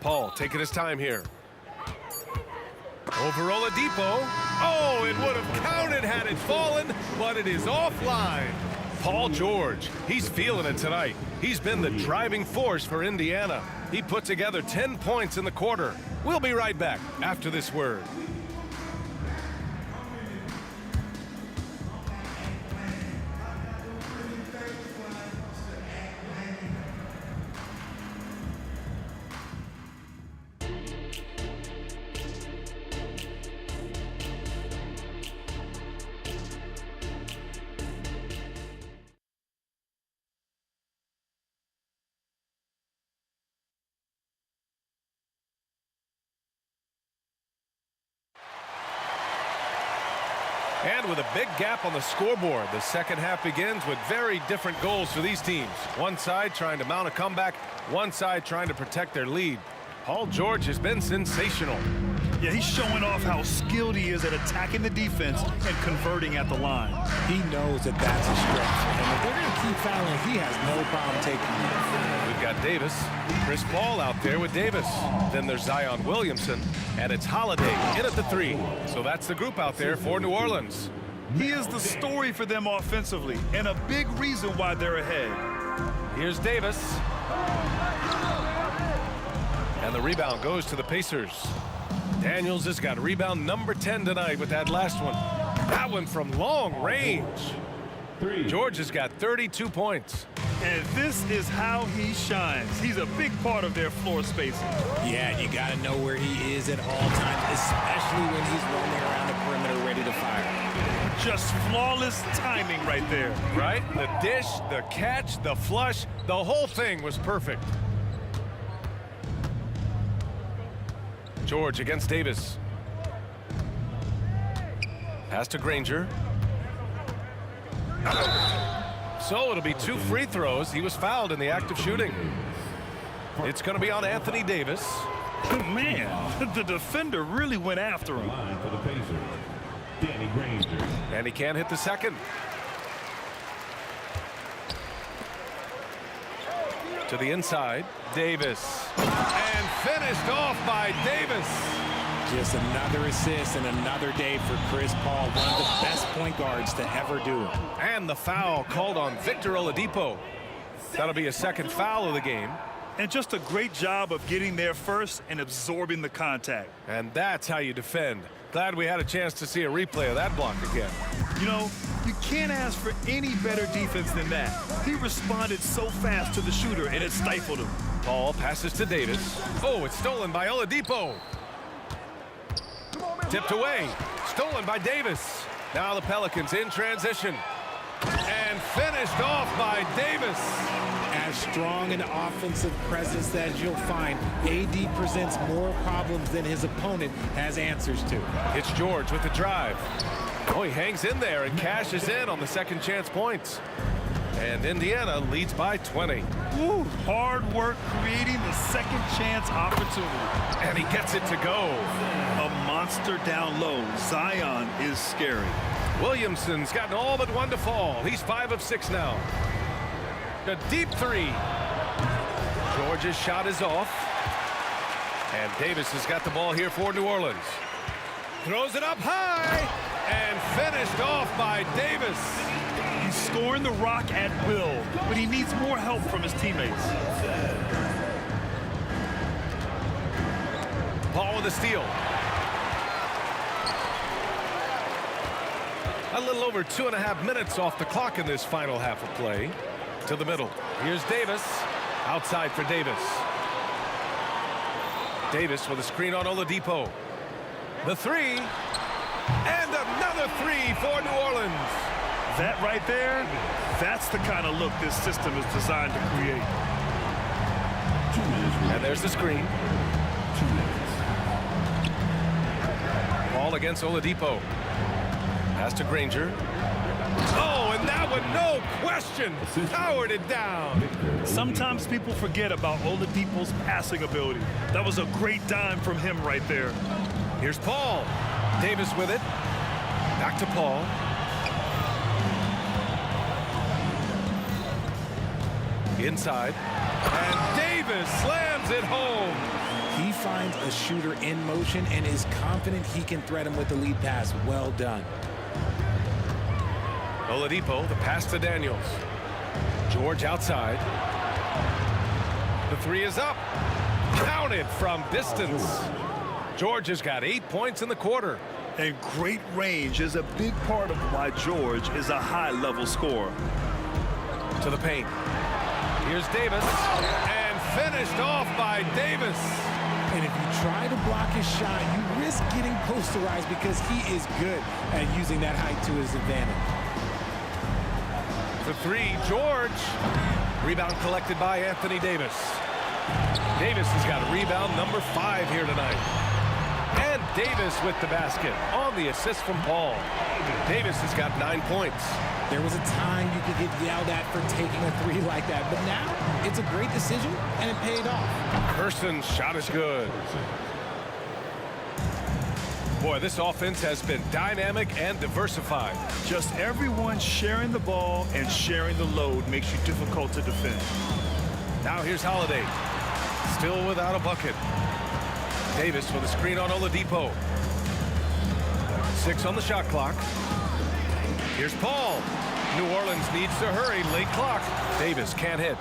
Paul taking his time here. Over Oladipo. Oh, it would have counted had it fallen, but it is offline. Paul George, he's feeling it tonight. He's been the driving force for Indiana. He put together 10 points in the quarter. We'll be right back after this word. And with a big gap on the scoreboard, the second half begins with very different goals for these teams. One side trying to mount a comeback, one side trying to protect their lead. Paul George has been sensational. Yeah, he's showing off how skilled he is at attacking the defense and converting at the line. He knows that that's a strength for him. If they're going to keep fouling, he has no problem taking it. We've got Davis. Chris Paul out there with Davis. Then there's Zion Williamson. And it's Holiday in at the 3. So that's the group out there for New Orleans. He is the story for them offensively and a big reason why they're ahead. Here's Davis. And the rebound goes to the Pacers. Daniels has got rebound number 10 tonight with that last one. That one from long range. George has got 32 points. And this is how he shines. He's a big part of their floor spacing. Yeah, you got to know where he is at all times, especially when he's roaming around the perimeter ready to fire. Just flawless timing right there. Right? The dish, the catch, the flush, the whole thing was perfect. George against Davis. Pass to Granger. So it'll be 2 free throws. He was fouled in the act of shooting. It's going to be on Anthony Davis. Man, the defender really went after him. Line for the Pacers, Danny Granger. And he can't hit the second. To the inside, Davis. And finished off by Davis. Just another assist and another day for Chris Paul, one of the best point guards to ever do it. And the foul called on Victor Oladipo. That'll be a second foul of the game. And just a great job of getting there first and absorbing the contact. And that's how you defend. Glad we had a chance to see a replay of that block again. You know, you can't ask for any better defense than that. He responded so fast to the shooter, and it stifled him. Paul passes to Davis. Oh, it's stolen by Oladipo. Tipped away. Stolen by Davis. Now the Pelicans in transition. And finished off by Davis. As strong an offensive presence as you'll find, AD presents more problems than his opponent has answers to. It's George with the drive. Oh, he hangs in there and cashes in on the second chance points. And Indiana leads by 20. Woo, hard work creating the second chance opportunity. And he gets it to go. A monster down low. Zion is scary. Williamson's gotten all but one to fall. He's 5 of 6 now. A deep 3. George's shot is off. And Davis has got the ball here for New Orleans. Throws it up high. And finished off by Davis. He's scoring the rock at will, but he needs more help from his teammates. Paul with a steal. A little over 2.5 minutes off the clock in this final half of play. To the middle. Here's Davis. Outside for Davis. Davis with a screen on Oladipo. The 3. And another 3 for New Orleans. That right there, that's the kind of look this system is designed to create. And there's the screen. Ball against Oladipo. Pass to Granger. Oh, and that one, no question, powered it down. Sometimes people forget about Oladipo's passing ability. That was a great dime from him right there. Here's Paul. Davis with it. Back to Paul. Inside. And Davis slams it home. He finds a shooter in motion and is confident he can threat him with the lead pass. Well done. Oladipo, the pass to Daniels. George outside. The 3 is up. Counted from distance. George has got 8 points in the quarter. And great range is a big part of why George is a high-level scorer. To the paint. Here's Davis. And finished off by Davis. And if you try to block his shot, you risk getting posterized because he is good at using that height to his advantage. The 3, George. Rebound collected by Anthony Davis. Davis has got rebound number 5 here tonight. And Davis with the basket on the assist from Paul. Davis has got 9 points. There was a time you could get yelled at for taking a 3 like that, but now it's a great decision and it paid off. Person's shot is good. Boy, this offense has been dynamic and diversified. Just everyone sharing the ball and sharing the load makes you difficult to defend. Now here's Holiday. Still without a bucket. Davis with a screen on Oladipo. 6 on the shot clock. Here's Paul. New Orleans needs to hurry. Late clock. Davis can't hit.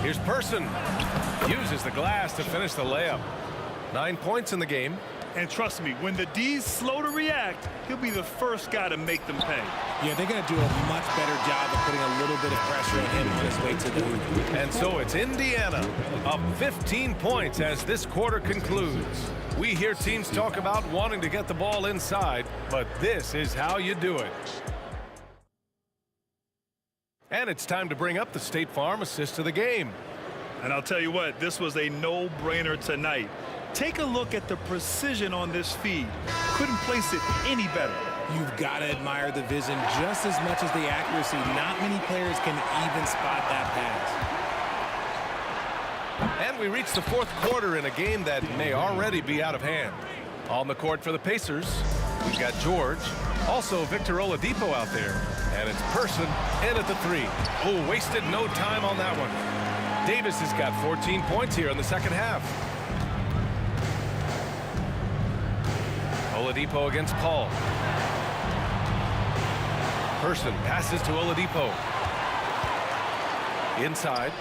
Here's Person. Uses the glass to finish the layup. 9 points in the game. And trust me, when the D's slow to react, he'll be the first guy to make them pay. Yeah, they're going to do a much better job of putting a little bit of pressure on him on his way to the hoop. And so it's Indiana up 15 points as this quarter concludes. We hear teams talk about wanting to get the ball inside, but this is how you do it. And it's time to bring up the State Farm assist of the game. And I'll tell you what, this was a no-brainer tonight. Take a look at the precision on this feed. Couldn't place it any better. You've got to admire the vision just as much as the accuracy. Not many players can even spot that pass. And we reach the fourth quarter in a game that may already be out of hand. On the court for the Pacers, we've got George, also Victor Oladipo out there. And it's Person in at the three. Oh, wasted no time on that one. Davis has got 14 points here in the second half. Oladipo against Paul. Person passes to Oladipo. Inside.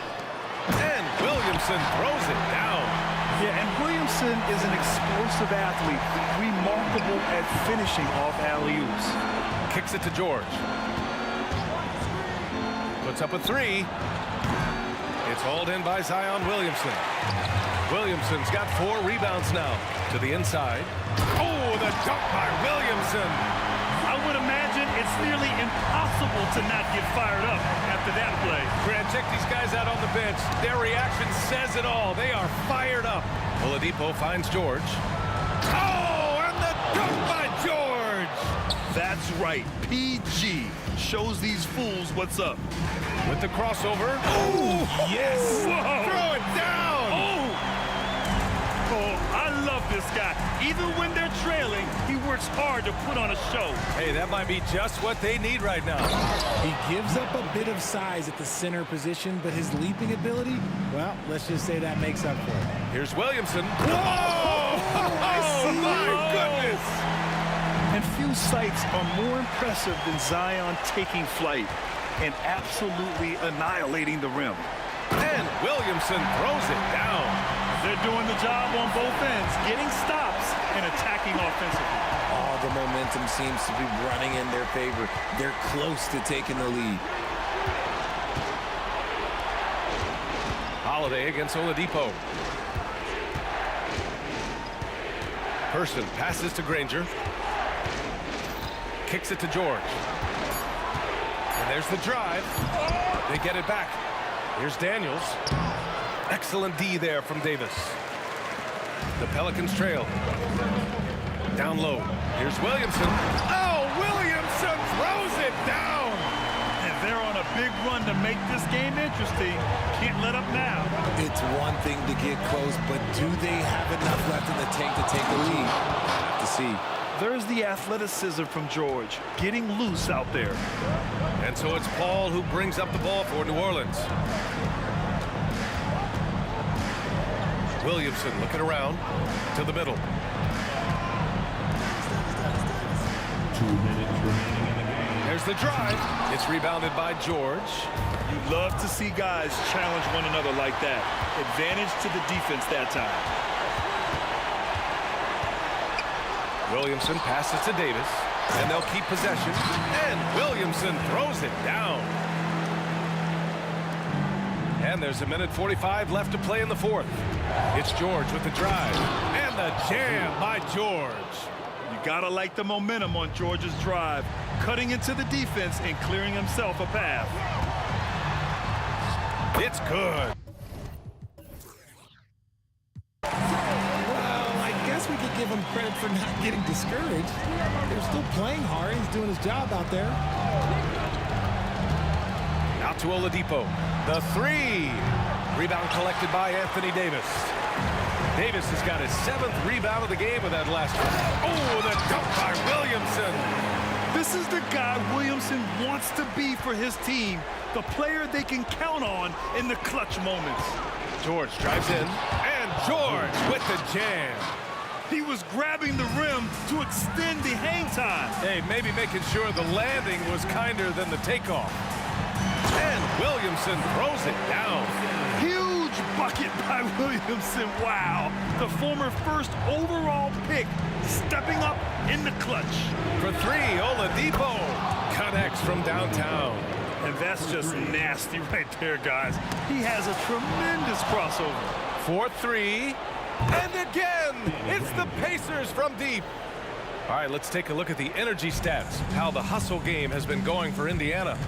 And Williamson throws it down. Yeah, and Williamson is an explosive athlete, remarkable at finishing off alley-oops. Kicks it to George. Puts up a three. It's hauled in by Zion Williamson. Williamson's got 4 rebounds now. To the inside. Oh, the dunk by Williamson. I would imagine it's nearly impossible to not get fired up after that play. Grant, check these guys out on the bench. Their reaction says it all. They are fired up. Oladipo finds George. Oh, and the dunk by George. That's right. PG shows these fools what's up. With the crossover. Oh, yes. Whoa. Throw it down. Oh, I love this guy. Even when they're trailing, he works hard to put on a show. Hey, that might be just what they need right now. He gives up a bit of size at the center position, but his leaping ability, well, let's just say that makes up for it. Here's Williamson. Whoa! Oh, my goodness! And few sights are more impressive than Zion taking flight and absolutely annihilating the rim. And Williamson throws it down. They're doing the job on both ends, getting stops and attacking offensively. All the momentum seems to be running in their favor. They're close to taking the lead. Holiday against Oladipo. Person passes to Granger. Kicks it to George. And there's the drive. They get it back. Here's Daniels. Excellent D there from Davis. The Pelicans trail. Down low. Here's Williamson. Oh, Williamson throws it down. And they're on a big run to make this game interesting. Can't let up now. It's one thing to get close, but do they have enough left in the tank to take the lead? Have to see. There's the athleticism from George, getting loose out there. And so it's Paul who brings up the ball for New Orleans. Williamson looking around to the middle. 2 minutes remaining in the game. There's the drive. It's rebounded by George. You love to see guys challenge one another like that. Advantage to the defense that time. Williamson passes to Davis, and they'll keep possession. And Williamson throws it down. And there's 1:45 left to play in the fourth. It's George with the drive. And the jam by George. You gotta like the momentum on George's drive, cutting into the defense and clearing himself a path. It's good. We could give him credit for not getting discouraged. They're still playing hard. He's doing his job out there. Out to Oladipo. The three. Rebound collected by Anthony Davis. Davis has got his 7th rebound of the game with that last one. Oh, the dunk by Williamson. This is the guy Williamson wants to be for his team. The player they can count on in the clutch moments. George drives in. And George with the jam. He was grabbing the rim to extend the hang time. Hey, maybe making sure the landing was kinder than the takeoff. And Williamson throws it down. Huge bucket by Williamson. Wow. The former first overall pick stepping up in the clutch. For three, Oladipo connects from downtown. And that's just nasty right there, guys. He has a tremendous crossover. 4-3. And again, it's the Pacers from deep. All right, let's take a look at the energy stats, how the hustle game has been going for Indiana.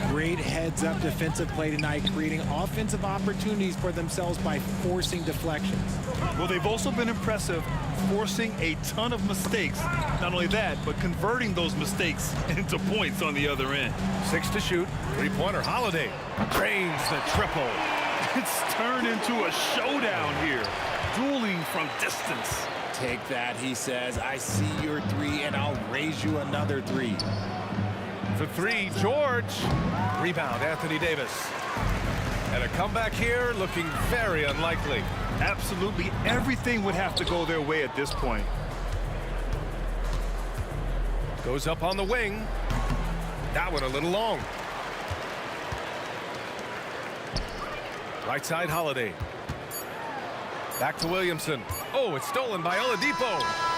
Great heads-up defensive play tonight, creating offensive opportunities for themselves by forcing deflections. Well, they've also been impressive, forcing a ton of mistakes. Not only that, but converting those mistakes into points on the other end. 6 to shoot. Three-pointer. Holiday drains the triple. It's turned into a showdown here, dueling from distance. Take that, he says. I see your three, and I'll raise you another three. For three, George. Rebound, Anthony Davis. And a comeback here looking very unlikely. Absolutely everything would have to go their way at this point. Goes up on the wing. That one a little long. Right side, Holiday. Back to Williamson. Oh, it's stolen by Oladipo.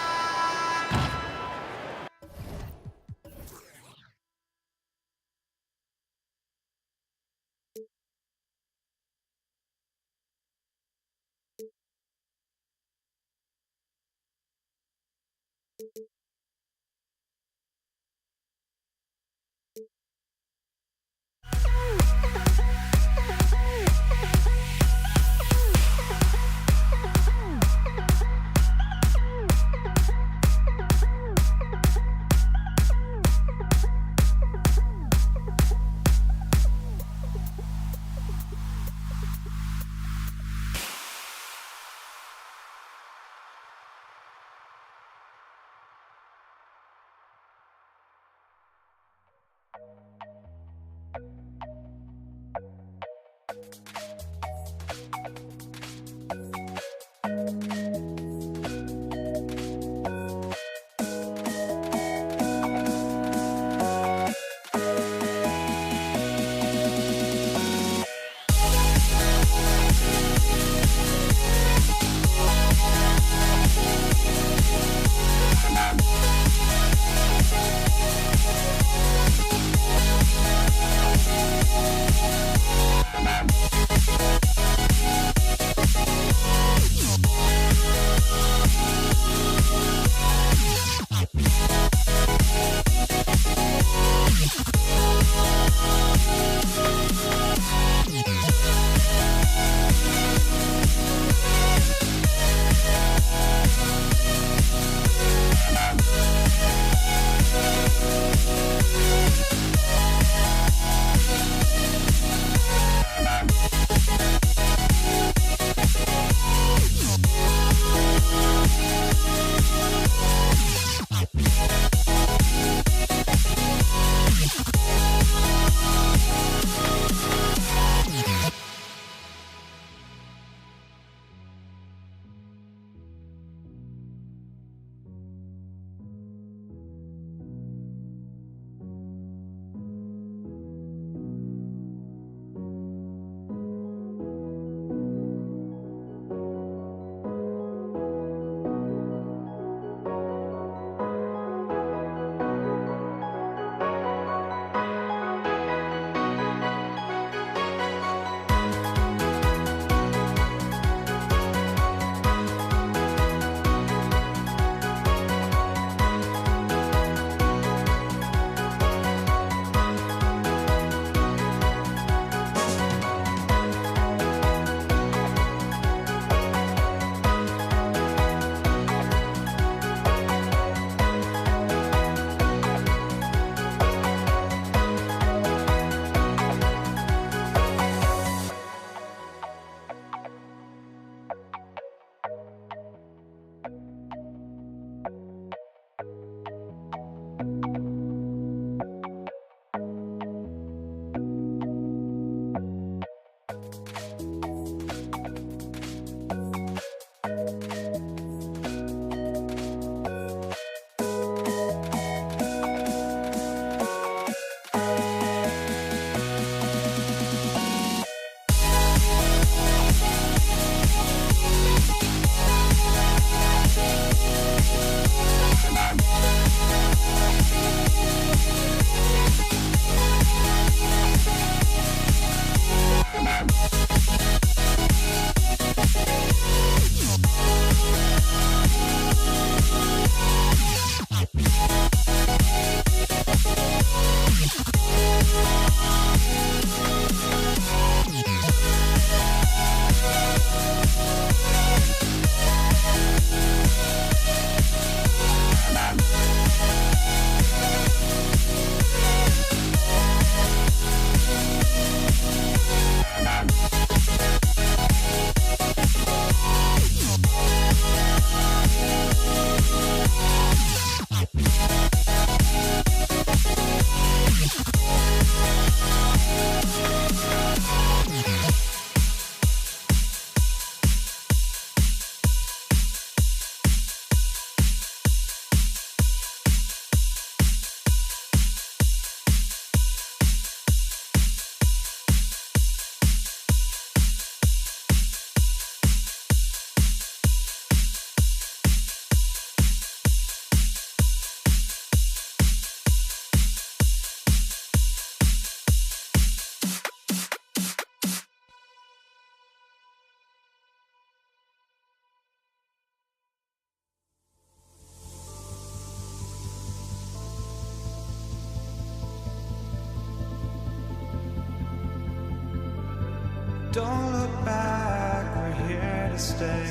Don't look back, we're here to stay.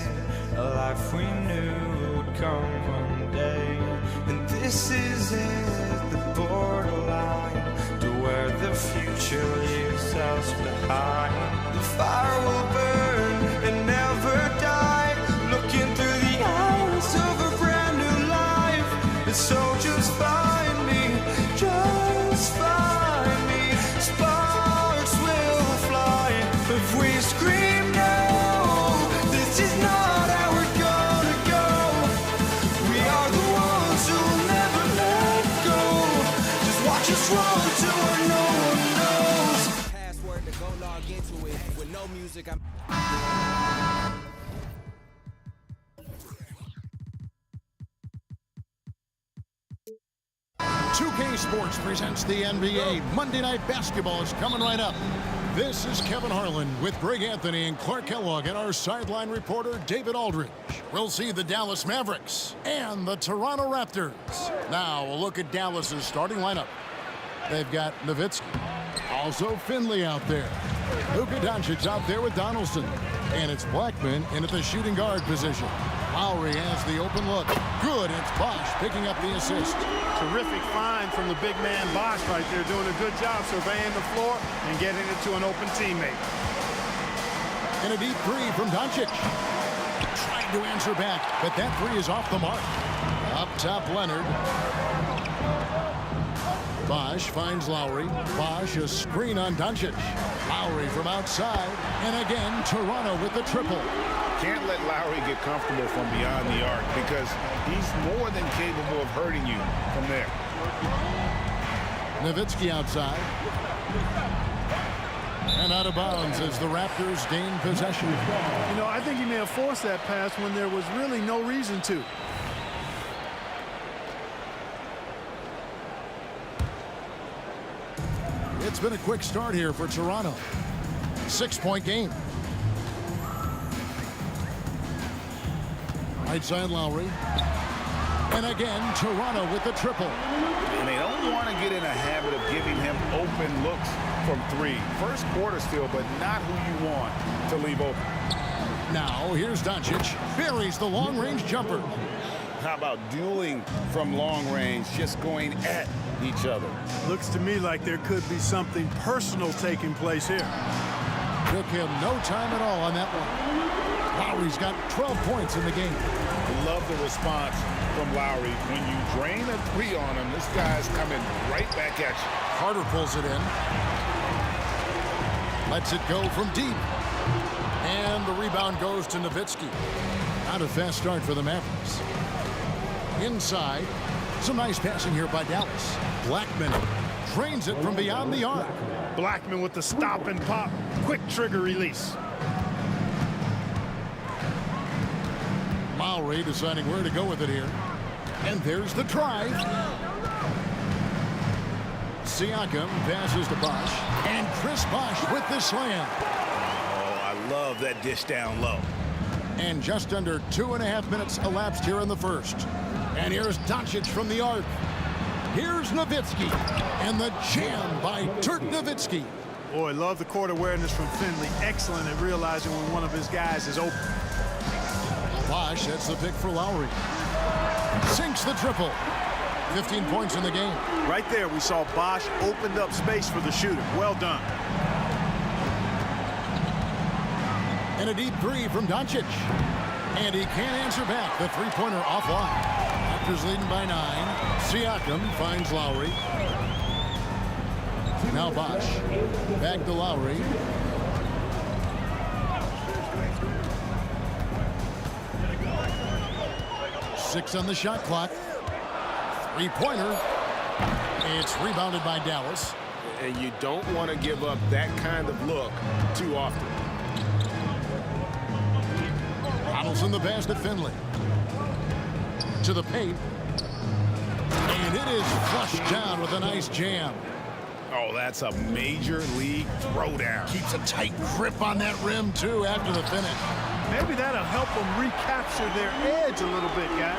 A life we knew would come one day. And this is it, the borderline to where the future leaves us behind. The fire will burn and never die, looking through the eyes of a brand new life. And so just find me, just find me. Sparks will fly if we scream no. This is not how we're gonna go. We are the ones who will never let go. Just watch us run to where no one knows. Password to go log into it with no music. 2K Sports presents the NBA. Monday Night Basketball is coming right up. This is Kevin Harlan with Greg Anthony and Clark Kellogg and our sideline reporter, David Aldridge. We'll see the Dallas Mavericks and the Toronto Raptors. Now, a look at Dallas's starting lineup. They've got Nowitzki, also Finley out there. Luka Doncic out there with Donaldson. And it's Blackman in at the shooting guard position. Lowry has the open look. Good, it's Bosh picking up the assist. Terrific find from the big man Bosh right there, doing a good job surveying the floor and getting it to an open teammate. And a deep three from Doncic. Trying to answer back, but that three is off the mark. Up top, Leonard. Bosh finds Lowry. Bosh a screen on Doncic. Lowry from outside. And again, Toronto with the triple. Can't let Lowry get comfortable from beyond the arc because he's more than capable of hurting you from there. Nowitzki outside. And out of bounds as the Raptors gain possession. You know, I think he may have forced that pass when there was really no reason to. It's been a quick start here for Toronto. 6-point game. Right side Lowry. And again, Toronto with the triple. And they don't want to get in a habit of giving him open looks from three. First quarter still, but not who you want to leave open. Now, here's Doncic. Buries the long-range jumper. How about dueling from long range, just going at each other? Looks to me like there could be something personal taking place here. Took him no time at all on that one. Lowry's got 12 points in the game. Love the response from Lowry. When you drain a three on him, this guy's coming right back at you. Carter pulls it in. Lets it go from deep. And the rebound goes to Nowitzki. Not a fast start for the Mavericks. Inside. Some nice passing here by Dallas. Blackman drains it from beyond the arc. Blackman with the stop and pop. Quick trigger release. Lowry deciding where to go with it here. And there's the drive. Siakam passes to Bosh. And Chris Bosh with the slam. Oh, I love that dish down low. And just under 2.5 minutes elapsed here in the first. And here's Doncic from the arc. Here's Nowitzki. And the jam by Dirk Nowitzki. Boy, love the court awareness from Finley. Excellent at realizing when one of his guys is open. Bosh, that's the pick for Lowry. Sinks the triple. 15 points in the game. Right there, we saw Bosh opened up space for the shooter. Well done. And a deep three from Doncic. And he can't answer back. The three-pointer offline. Raptors leading by 9. Siakam finds Lowry. Now Bosh. Back to Lowry. Six on the shot clock. Three-pointer. It's rebounded by Dallas. And you don't want to give up that kind of look too often. Donaldson the pass to Finley. To the paint. And it is flushed down with a nice jam. Oh, that's a major league throwdown. Keeps a tight grip on that rim, too, after the finish. Maybe that'll help them recapture their edge a little bit, guys.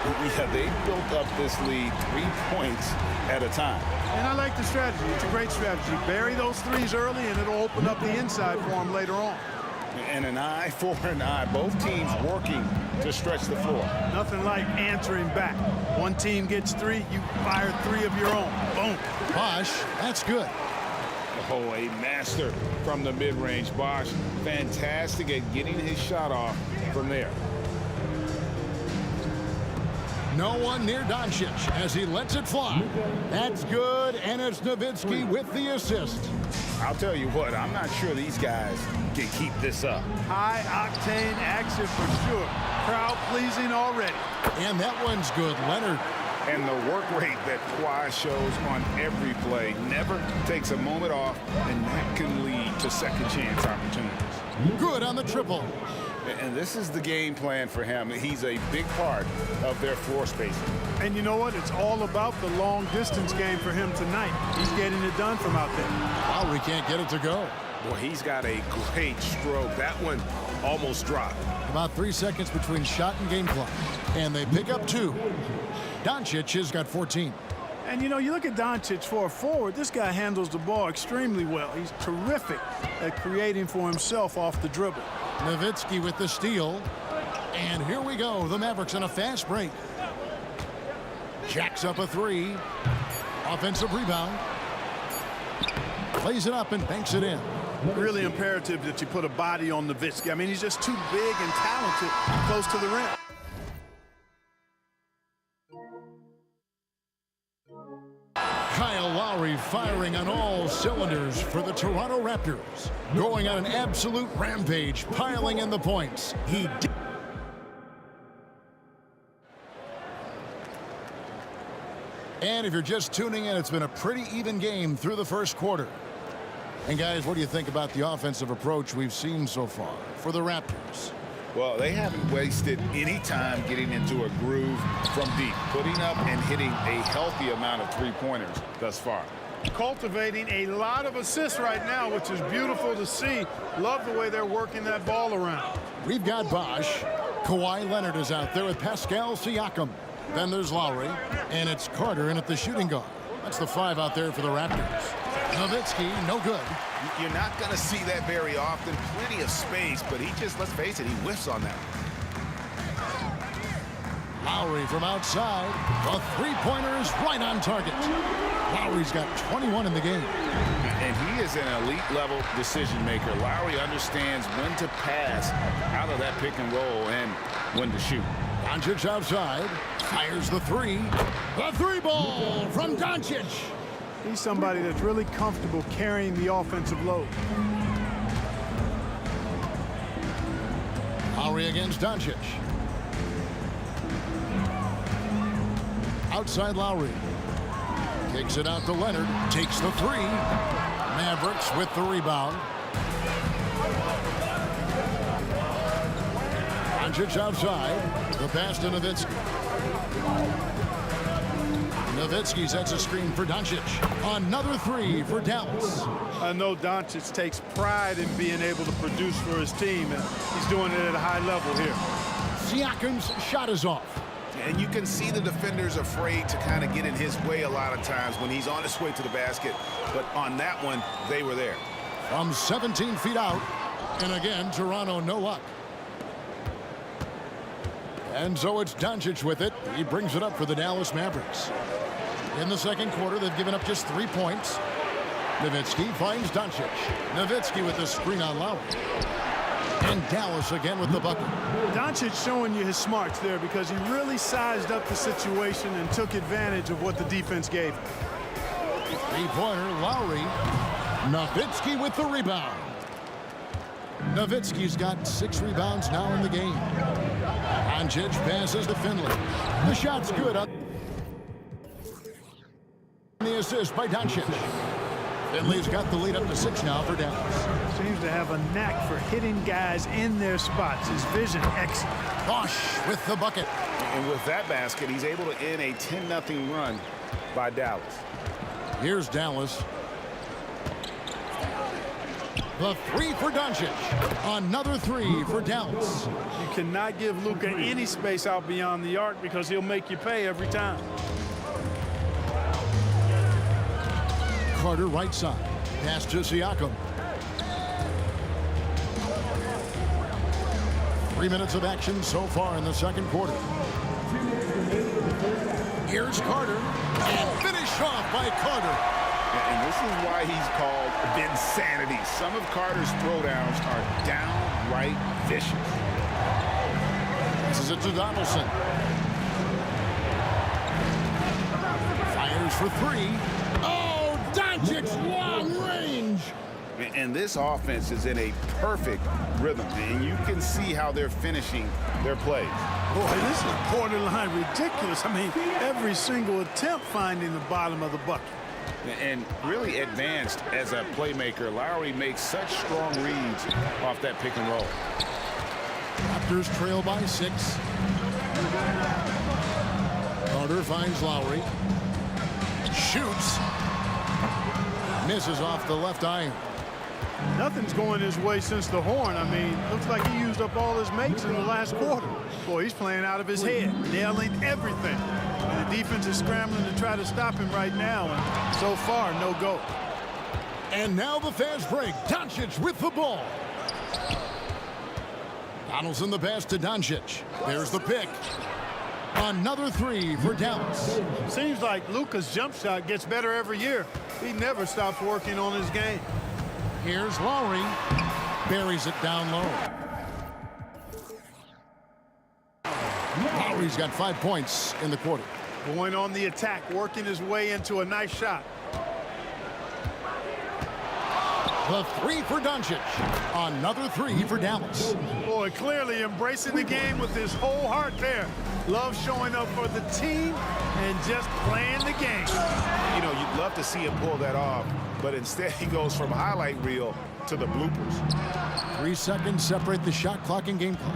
Yeah, they built up this lead 3 points at a time. And I like the strategy. It's a great strategy. Bury those threes early, and it'll open up the inside for them later on. And an eye for an eye. Both teams working to stretch the floor. Nothing like answering back. One team gets 3, you fire 3 of your own. Boom. Bosh, that's good. Oh, a master from the mid-range. Bosh, fantastic at getting his shot off from there. No one near Doncic as he lets it fly. That's good, and it's Nowitzki with the assist. I'll tell you what, I'm not sure these guys can keep this up. High-octane action for sure. Crowd-pleasing already. And that one's good, Leonard. And the work rate that Kawhi shows on every play never takes a moment off, and that can lead to second chance opportunities. Good on the triple. And this is the game plan for him. He's a big part of their floor spacing. And you know what? It's all about the long distance game for him tonight. He's getting it done from out there. Lowry can't get it to go. Well, he's got a great stroke. That one almost dropped. About 3 seconds between shot and game clock. And they pick up 2. Doncic has got 14. And, you know, you look at Doncic for a forward, this guy handles the ball extremely well. He's terrific at creating for himself off the dribble. Nowitzki with the steal. And here we go. The Mavericks on a fast break. Jacks up a 3. Offensive rebound. Plays it up and banks it in. Really imperative that you put a body on Nowitzki. I mean, he's just too big and talented close to the rim. Kyle Lowry firing on all cylinders for the Toronto Raptors. Going on an absolute rampage, piling in the points. He did. And if you're just tuning in, it's been a pretty even game through the first quarter. And guys, what do you think about the offensive approach we've seen so far for the Raptors? Well, they haven't wasted any time getting into a groove from deep, putting up and hitting a healthy amount of three-pointers thus far. Cultivating a lot of assists right now, which is beautiful to see. Love the way they're working that ball around. We've got Bosh. Kawhi Leonard is out there with Pascal Siakam. Then there's Lowry, and it's Carter in at the shooting guard. That's the 5 out there for the Raptors. Nowitzki, no good. You're not going to see that very often. Plenty of space, but he just, let's face it, he whiffs on that. Lowry from outside. The three-pointer is right on target. Lowry's got 21 in the game. And he is an elite-level decision-maker. Lowry understands when to pass out of that pick and roll and when to shoot. Doncic outside. Fires the 3. The 3-ball from Doncic. He's somebody that's really comfortable carrying the offensive load. Lowry against Doncic. Outside Lowry. Kicks it out to Leonard. Takes the 3. Mavericks with the rebound. Doncic outside. The pass to Nowitzki. Nowitzki sets a screen for Doncic. Another 3 for Dallas. I know Doncic takes pride in being able to produce for his team, and he's doing it at a high level here. Siakam's shot is off. And you can see the defenders afraid to kind of get in his way a lot of times when he's on his way to the basket. But on that one, they were there. From 17 feet out. And again, Toronto no luck. And so it's Doncic with it. He brings it up for the Dallas Mavericks. In the second quarter, they've given up just 3 points. Nowitzki finds Doncic. Nowitzki with the screen on Lowry. And Dallas again with the bucket. Doncic showing you his smarts there because he really sized up the situation and took advantage of what the defense gave him. Three-pointer, Lowry. Nowitzki with the rebound. Nowitzki's got 6 rebounds now in the game. Doncic passes to Finley. The shot's good. The assist by Doncic. Finley's got the lead up to 6 now for Dallas. Seems to have a knack for hitting guys in their spots. His vision excellent. Bosh with the bucket. And with that basket, he's able to end a 10-0 run by Dallas. Here's Dallas. The three for Doncic. Another three for Dallas. You cannot give Luka any space out beyond the arc because he'll make you pay every time. Carter right side. Pass to Siakam. 3 minutes of action so far in the second quarter. Here's Carter. And finish off by Carter. And this is why he's called Vinsanity. Some of Carter's throwdowns are downright vicious. This is it to Donaldson. Fires for three. Oh, Doncic, long range. And this offense is in a perfect rhythm. And you can see how they're finishing their plays. Boy, this is borderline ridiculous. I mean, every single attempt finding the bottom of the bucket. And really advanced as a playmaker. Lowry makes such strong reads off that pick and roll. Raptors trail by 6. Carter finds Lowry. Shoots. Misses off the left iron. Nothing's going his way since the horn. I mean, looks like he used up all his mates in the last quarter. Boy, he's playing out of his head, nailing everything. And the defense is scrambling to try to stop him right now, and so far, no go. And now the fast break. Doncic with the ball. Donaldson the pass to Doncic. There's the pick. Another three for Dallas. Seems like Luka's jump shot gets better every year. He never stops working on his game. Here's Lowry. Buries it down low. Lowry's got 5 points in the quarter. Going on the attack, working his way into a nice shot. The three for Doncic. Another three for Dallas. Boy, clearly embracing the game with his whole heart there. Love showing up for the team and just playing the game. You know, you'd love to see him pull that off, but instead he goes from highlight reel to the bloopers. 3 seconds separate the shot clock and game clock.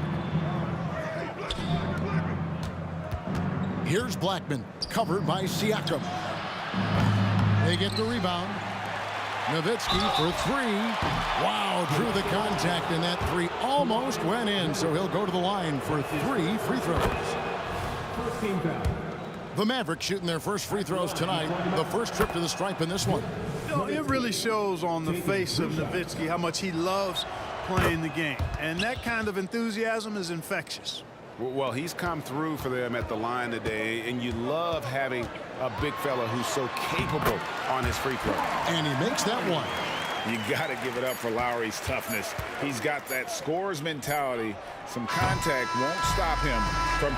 Here's Blackman, covered by Siakam. They get the rebound. Nowitzki for three. Wow, drew the contact, and that three almost went in, so he'll go to the line for 3 free throws. The Mavericks shooting their first free throws tonight. The first trip to the stripe in this one. You know, it really shows on the face of Nowitzki how much he loves playing the game, and that kind of enthusiasm is infectious. Well, he's come through for them at the line today, and you love having a big fella who's so capable on his free throw. And he makes that one. You got to give it up for Lowry's toughness. He's got that scorer's mentality. Some contact won't stop him from...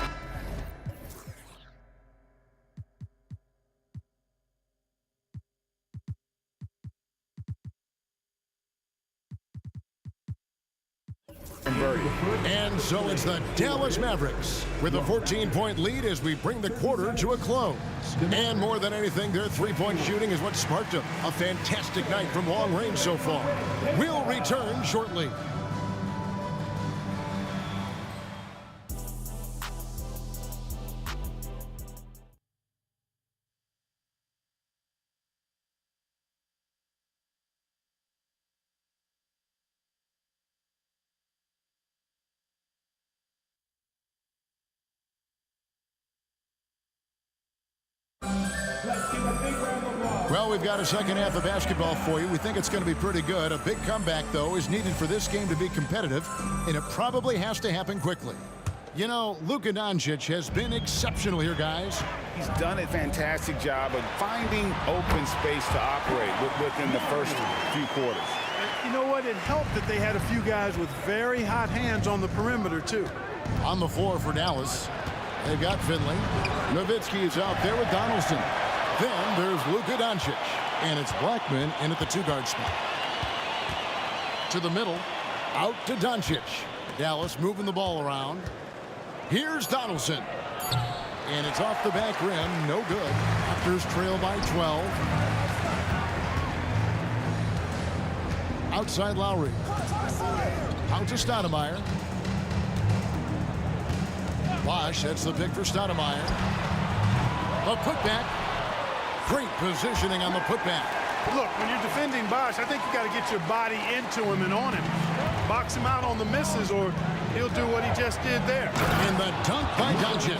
And so it's the Dallas Mavericks with a 14-point lead as we bring the quarter to a close. And more than anything, their three-point shooting is what sparked them. A fantastic night from long range so far. We'll return shortly. Well, we've got a second half of basketball for you. We think it's going to be pretty good. A big comeback, though, is needed for this game to be competitive, and it probably has to happen quickly. You know, Luka Doncic has been exceptional here, guys. He's done a fantastic job of finding open space to operate within the first few quarters. You know what? It helped that they had a few guys with very hot hands on the perimeter, too. On the floor for Dallas, they've got Finley. Nowitzki is out there with Donaldson. Then there's Luka Doncic, and it's Blackman in at the two-guard spot. To the middle, out to Doncic. Dallas moving the ball around. Here's Donaldson. And it's off the back rim, no good. Raptors trail by 12. Outside Lowry. Out to Stoudemire. Bosh, that's the pick for Stoudemire. A putback. Great positioning on the putback. Look, when you're defending Bosch, I think you got to get your body into him and on him. Box him out on the misses, or he'll do what he just did there. And the dunk by Doncic.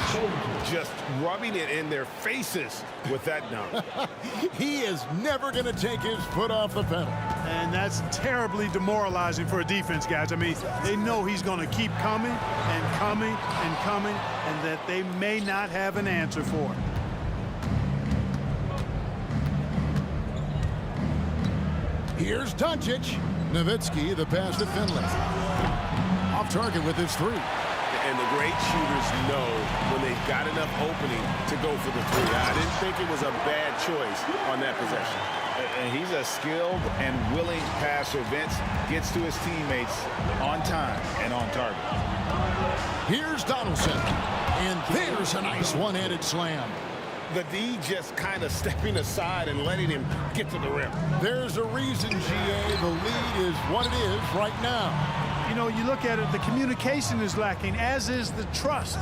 Just rubbing it in their faces with that dunk. He is never going to take his foot off the pedal. And that's terribly demoralizing for a defense, guys. I mean, they know he's going to keep coming and coming and coming, and that they may not have an answer for it. Here's Doncic. Nowitzki, the pass to Finley. Off target with his three. And the great shooters know when they've got enough opening to go for the three. I didn't think it was a bad choice on that possession. And he's a skilled and willing passer. Vince gets to his teammates on time and on target. Here's Donaldson. And there's a nice one-handed slam. The D just kind of stepping aside and letting him get to the rim. There's a reason, GA, the lead is what it is right now. You know, you look at it, the communication is lacking, as is the trust.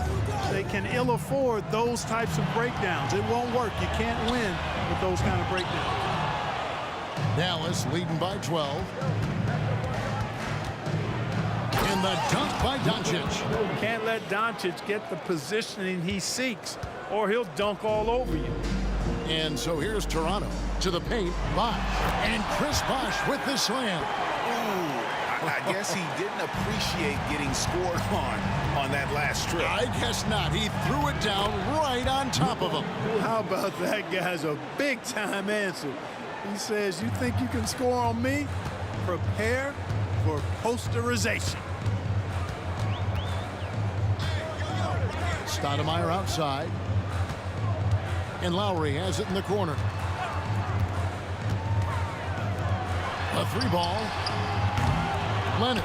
They can ill afford those types of breakdowns. It won't work. You can't win with those kind of breakdowns. Dallas leading by 12. And the dunk by Doncic. Can't let Doncic get the positioning he seeks, or he'll dunk all over you. And so here's Toronto to the paint. Bosch. And Chris Bosch with the slam. I guess he didn't appreciate getting scored on that last trip. I guess not. He threw it down right on top of him. How about that, guys? A big-time answer. He says, you think you can score on me? Prepare for posterization. Stoudemire outside. And Lowry has it in the corner. A three ball. Leonard.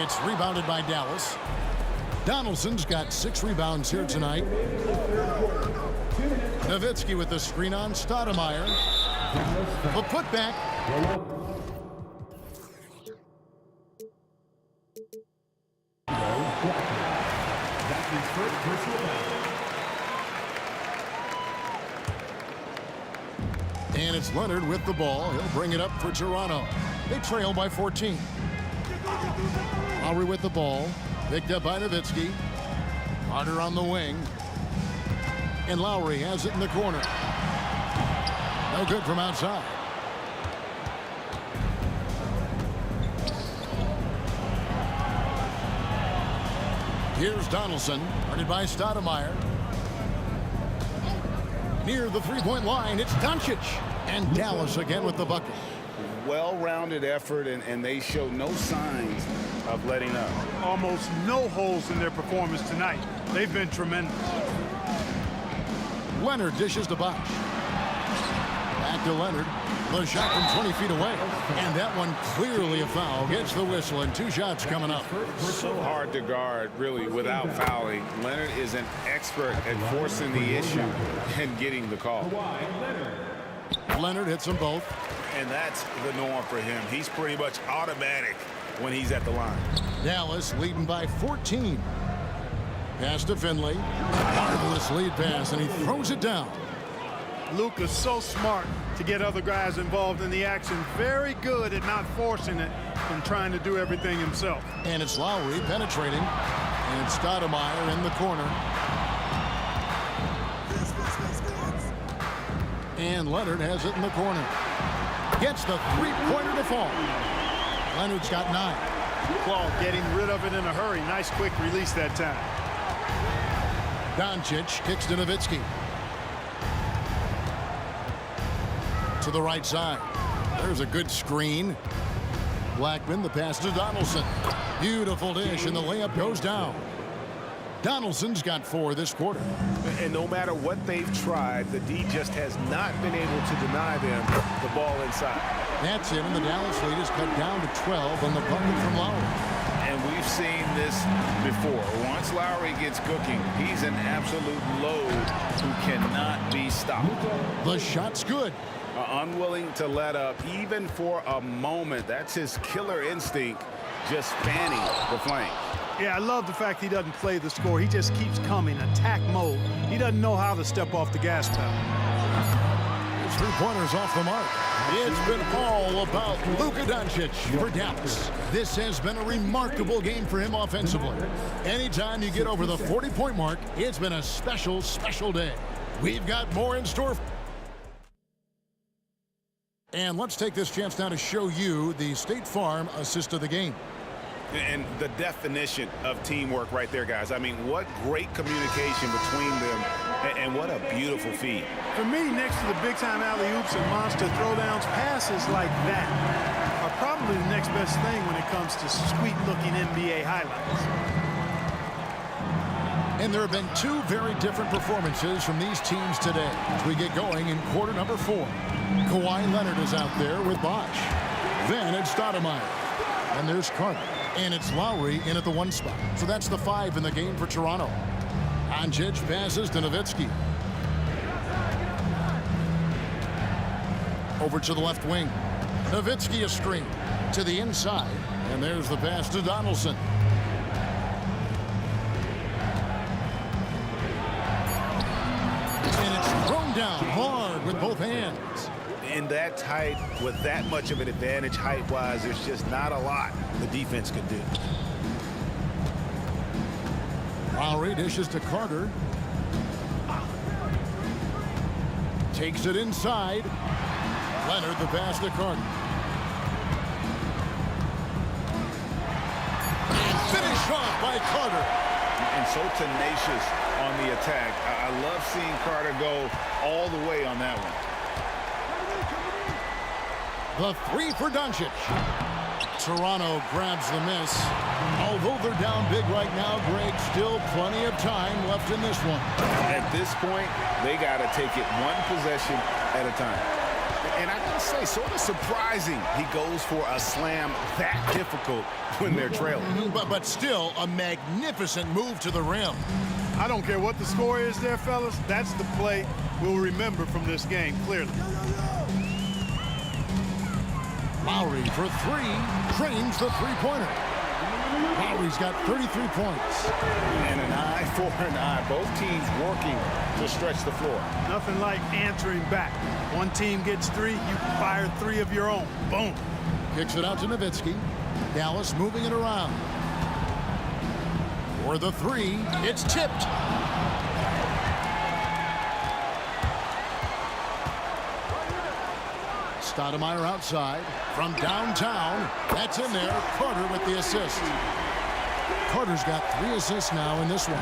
It's rebounded by Dallas. Donaldson's got 6 rebounds here tonight. Nowitzki with the screen on Stoudemire. The putback. And it's Leonard with the ball. He'll bring it up for Toronto. They trail by 14. Lowry with the ball. Picked up by Nowitzki. Carter on the wing. And Lowry has it in the corner. No good from outside. Here's Donaldson, guarded by Stoudemire. Near the three-point line, it's Doncic. And Dallas again with the bucket. Well-rounded effort, and they show no signs of letting up. Almost no holes in their performance tonight. They've been tremendous. Leonard dishes to Bosch. Back to Leonard. The shot from 20 feet away. And that one clearly a foul. Gets the whistle, and 2 shots coming up. So hard to guard, really, without fouling. Leonard is an expert at forcing the issue and getting the call. Leonard hits them both. And that's the norm for him. He's pretty much automatic when he's at the line. Dallas leading by 14. Pass to Finley. Marvelous lead pass, and he throws it down. Luke is so smart to get other guys involved in the action. Very good at not forcing it and trying to do everything himself. And it's Lowry penetrating. And Stoudemire in the corner. And Leonard has it in the corner. Gets the three-pointer to fall. Leonard's got 9. Claw getting rid of it in a hurry. Nice quick release that time. Doncic kicks to Nowitzki. To the right side. There's a good screen. Blackman, the pass to Donaldson. Beautiful dish, and the layup goes down. Donaldson's got 4 this quarter. And no matter what they've tried, the D just has not been able to deny them the ball inside. That's it, and the Dallas lead is cut down to 12 on the bucket from Lowry. And we've seen this before. Once Lowry gets cooking, he's an absolute load who cannot be stopped. The shot's good. Unwilling to let up even for a moment. That's his killer instinct, just fanning the flank. Yeah, I love the fact he doesn't play the score. He just keeps coming, attack mode. He doesn't know how to step off the gas pedal. Here's three-pointers off the mark. It's been all about Luka Doncic for Dallas. This has been a remarkable game for him offensively. Anytime you get over the 40-point mark, it's been a special, special day. We've got more in store. And let's take this chance now to show you the State Farm assist of the game. And the definition of teamwork right there, guys. I mean, what great communication between them, and what a beautiful feed. For me, next to the big-time alley-oops and monster throwdowns, passes like that are probably the next best thing when it comes to sweet-looking NBA highlights. And there have been two very different performances from these teams today as we get going in quarter number 4. Kawhi Leonard is out there with Bosh. Then it's Stoudemire. And there's Carter. And it's Lowry in at the 1 spot. So that's the 5 in the game for Toronto. Doncic passes to Nowitzki. Over to the left wing. Nowitzki a screen to the inside. And there's the pass to Donaldson. And it's thrown down hard with both hands. In that tight, with that much of an advantage height-wise, there's just not a lot the defense can do. Lowry dishes to Carter. Takes it inside. Leonard the pass to Carter. And finished off by Carter. And so tenacious on the attack. I love seeing Carter go all the way on that one. The 3 for Doncic. Toronto grabs the miss. Although they're down big right now, Greg, still plenty of time left in this one. At this point, they got to take it one possession at a time. And I gotta say, sort of surprising he goes for a slam that difficult when they're trailing. But still a magnificent move to the rim. I don't care what the score is there, fellas. That's the play we'll remember from this game, clearly. Lowry for 3, drains the three-pointer. Lowry's got 33 points. And an eye for an eye. Both teams working to stretch the floor. Nothing like answering back. One team gets 3, you fire 3 of your own. Boom. Kicks it out to Nowitzki. Dallas moving it around. For the 3, it's tipped. Stoudemire outside from downtown. That's in there. Carter with the assist. Carter's got 3 assists now in this one.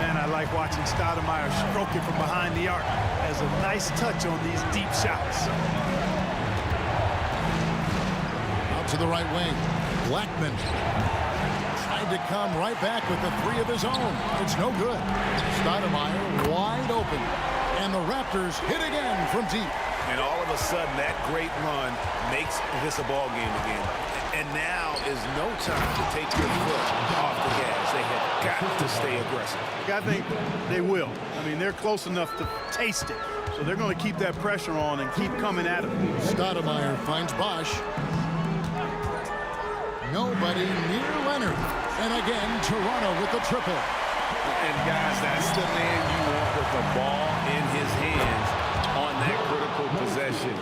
Man, I like watching Stoudemire stroke it from behind the arc. Has a nice touch on these deep shots. Out to the right wing. Blackman tried to come right back with the 3 of his own. It's no good. Stoudemire wide open. And the Raptors hit again from deep. And all of a sudden, that great run makes this a ball game again. And now is no time to take your foot off the gas. They have got to stay aggressive. I think they will. I mean, they're close enough to taste it. So they're going to keep that pressure on and keep coming at him. Stoudemire finds Bosh. Nobody near Leonard. And again, Toronto with the triple. And guys, that's the man you want with the ball in his hands on that critical possession.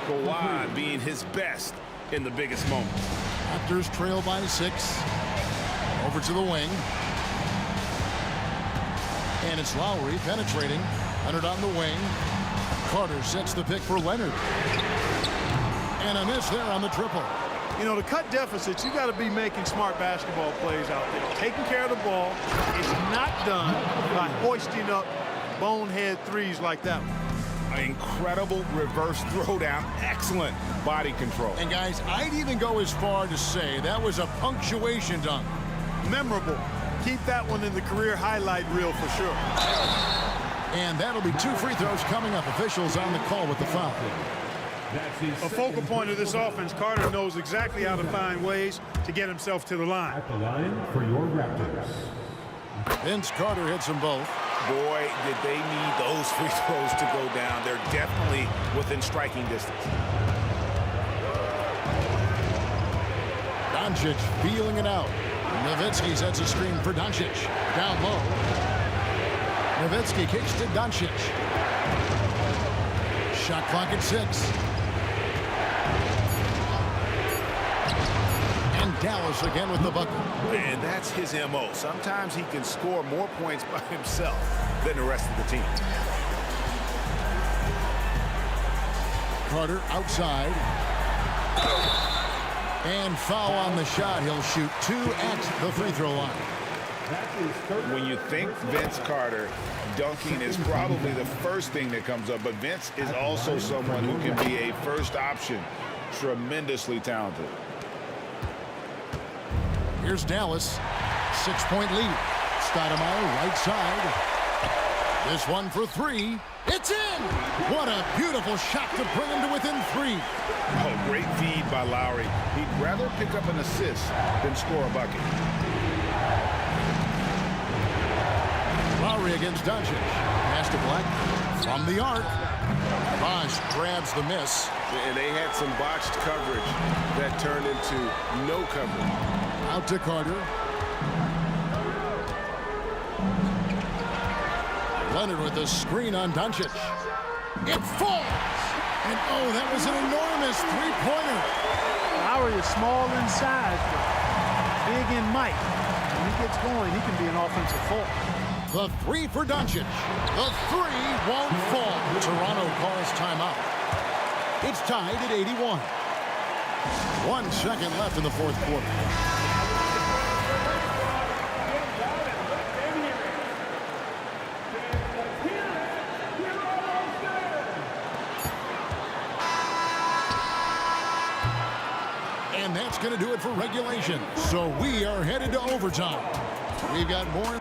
Kawhi being his best in the biggest moments. Raptors trail by 6. Over to the wing. And it's Lowry penetrating. Leonard on the wing. Carter sets the pick for Leonard. And a miss there on the triple. You know, to cut deficits, you got to be making smart basketball plays out there. Taking care of the ball is not done by hoisting up bonehead 3s like that one. An incredible reverse throwdown. Excellent body control. And guys, I'd even go as far to say that was a punctuation dunk. Memorable. Keep that one in the career highlight reel for sure. And that'll be 2 free throws coming up. Officials on the call with the foul. A focal point of this offense, Carter knows exactly how to find ways to get himself to the line. At the line for your Raptors. Vince Carter hits them both. Boy, did they need those free throws to go down. They're definitely within striking distance. Doncic feeling it out. Nowitzki sets a screen for Doncic. Down low. Nowitzki kicks to Doncic. Shot clock at 6. And Dallas again with the bucket. And that's his MO. Sometimes he can score more points by himself than the rest of the team. Carter outside. And foul on the shot. He'll shoot 2 at the free throw line. When you think Vince Carter, dunking is probably the first thing that comes up. But Vince is also someone who can be a first option. Tremendously talented. Here's Dallas. 6-point lead. Stoudemire right side. This one for 3. It's in! What a beautiful shot to bring him to within 3. Oh, great feed by Lowry. He'd rather pick up an assist than score a bucket. Lowry against Doncic. Pass to Black from the arc. Bosh grabs the miss. And they had some botched coverage that turned into no coverage. Out to Carter. Leonard with the screen on Doncic. It falls! And oh, that was an enormous three-pointer. Lowry is small inside, big in might. When he gets going, he can be an offensive force. The 3 for Doncic. The 3 won't fall. Toronto calls timeout. It's tied at 81. 1 second left in the fourth quarter. And that's going to do it for regulation. So we are headed to overtime. We've got more.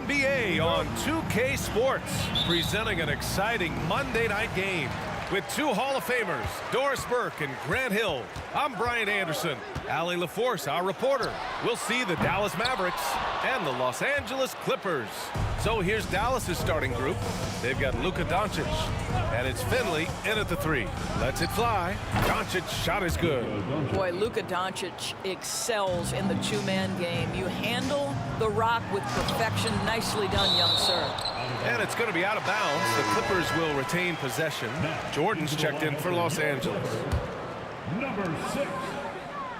NBA on 2K Sports, presenting an exciting Monday night game with two Hall of Famers, Doris Burke and Grant Hill. I'm Brian Anderson. Allie LaForce, our reporter. We'll see the Dallas Mavericks and the Los Angeles Clippers. So here's Dallas's starting group. They've got Luka Doncic, and it's Finley in at the three. Lets it fly. Doncic shot is good. Boy, Luka Doncic excels in the two-man game. You handle the rock with perfection. Nicely done, young sir. And it's going to be out of bounds. The Clippers will retain possession. Jordan's checked in for Los Angeles. Number 6,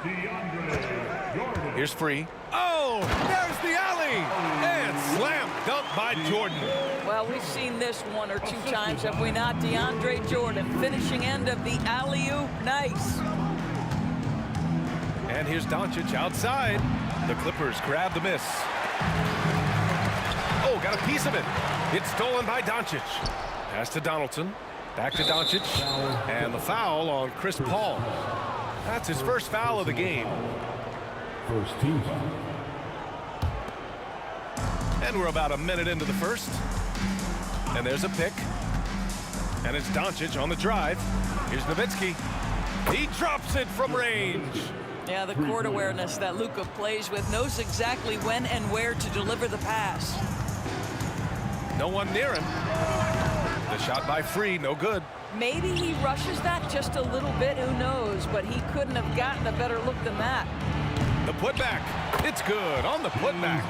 DeAndre Jordan. Here's free. Oh, there's the alley. And slam dunk by Jordan. Well, we've seen this one or two times, have we not? DeAndre Jordan, finishing end of the alley-oop. Nice. And here's Doncic outside. The Clippers grab the miss. Oh, got a piece of it. It's stolen by Doncic. Pass to Donaldson. Back to Doncic. And the foul on Chris Paul. That's his first foul of the game. First team foul. And we're about a minute into the first. And there's a pick. And it's Doncic on the drive. Here's Nowitzki. He drops it from range. Yeah, the court awareness that Luka plays with, knows exactly when and where to deliver the pass. No one near him. The shot by Free, no good. Maybe he rushes that just a little bit, who knows, but he couldn't have gotten a better look than that. The putback, it's good on the putback.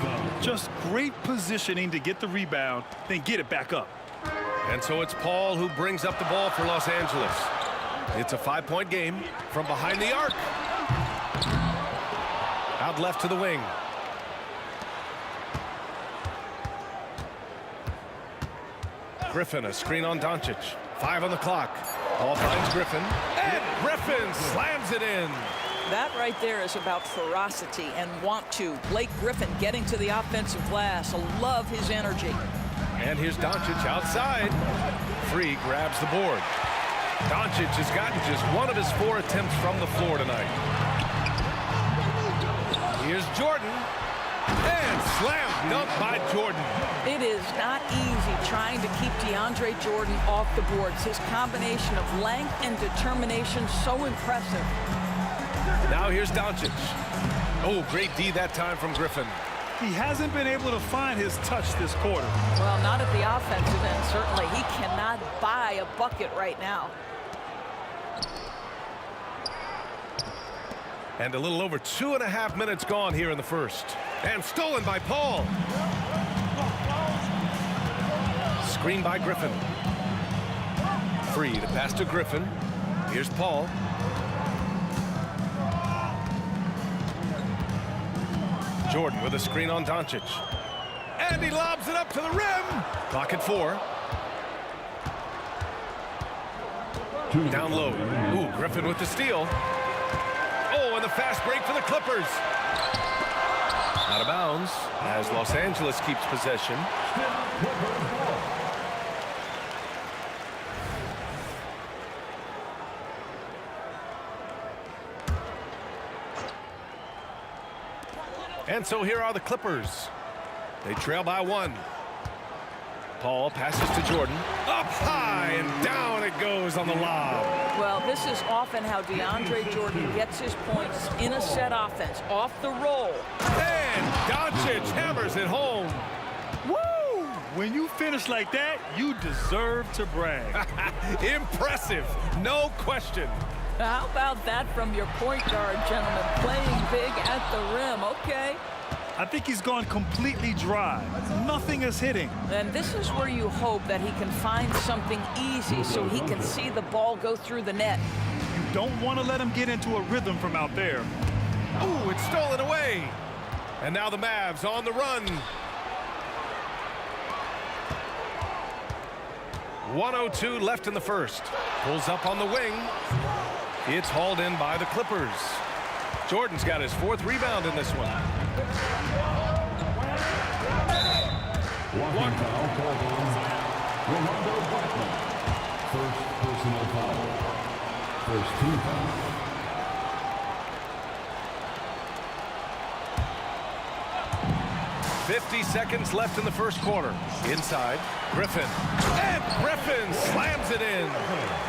Just great positioning to get the rebound, then get it back up. And so it's Paul who brings up the ball for Los Angeles. It's a 5-point game from behind the arc. Out left to the wing. Griffin, a screen on Doncic. 5 on the clock. Ball finds Griffin. And Griffin slams it in. That right there is about ferocity and want to. Blake Griffin getting to the offensive glass. I love his energy. And here's Doncic outside. Free grabs the board. Doncic has gotten just one of his 4 attempts from the floor tonight. Here's Jordan. And slam dunk by Jordan. It is not easy trying to keep DeAndre Jordan off the boards. His combination of length and determination, so impressive. Now here's Doncic. Oh, great D that time from Griffin. He hasn't been able to find his touch this quarter. Well, not at the offensive end, certainly. He cannot buy a bucket right now. And a little over 2.5 minutes gone here in the first. And stolen by Paul. Screen by Griffin. Free to pass to Griffin. Here's Paul. Jordan with a screen on Doncic. And he lobs it up to the rim. Clock at 4. Down low. Ooh, Griffin with the steal. Oh, and the fast break for the Clippers. Out of bounds as Los Angeles keeps possession. And so here are the Clippers. They trail by 1. Paul passes to Jordan. Up high and down it goes on the lob. Well, this is often how DeAndre Jordan gets his points in a set offense, off the roll. And Doncic hammers it home. Woo! When you finish like that, you deserve to brag. Impressive, no question. How about that from your point guard, gentlemen? Playing big at the rim, okay. I think he's gone completely dry. Nothing is hitting. And this is where you hope that he can find something easy so he can see the ball go through the net. You don't want to let him get into a rhythm from out there. Ooh, it's stolen away. And now the Mavs on the run. 1:02 left in the first. Pulls up on the wing. It's hauled in by the Clippers. Jordan's got his 4th rebound in this one. Walking foul called on Rolando Blackman. First personal foul. First team foul. .50 seconds left in the first quarter. Inside, Griffin. And Griffin slams it in.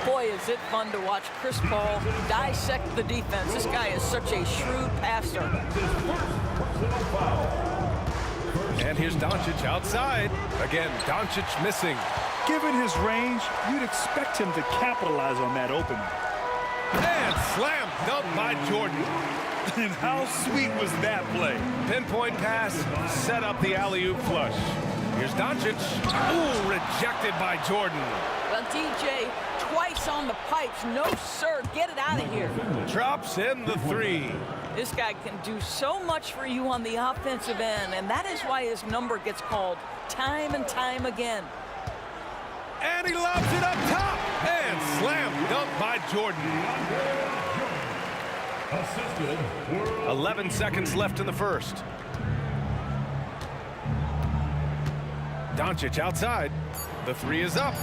Boy, is it fun to watch Chris Paul dissect the defense. This guy is such a shrewd passer. And here's Doncic outside. Again, Doncic missing. Given his range, you'd expect him to capitalize on that opening. And slam dunk by Jordan. And how sweet was that play? Pinpoint pass, set up the alley-oop flush. Here's Doncic. Ooh, rejected by Jordan. Well, DJ, twice on the pipes. No, sir, get it out of here. Drops in the 3. This guy can do so much for you on the offensive end, and that is why his number gets called time and time again. And he lobs it up top. And slam dunk by Jordan. 11 seconds left in the first. Doncic outside. The 3 is up.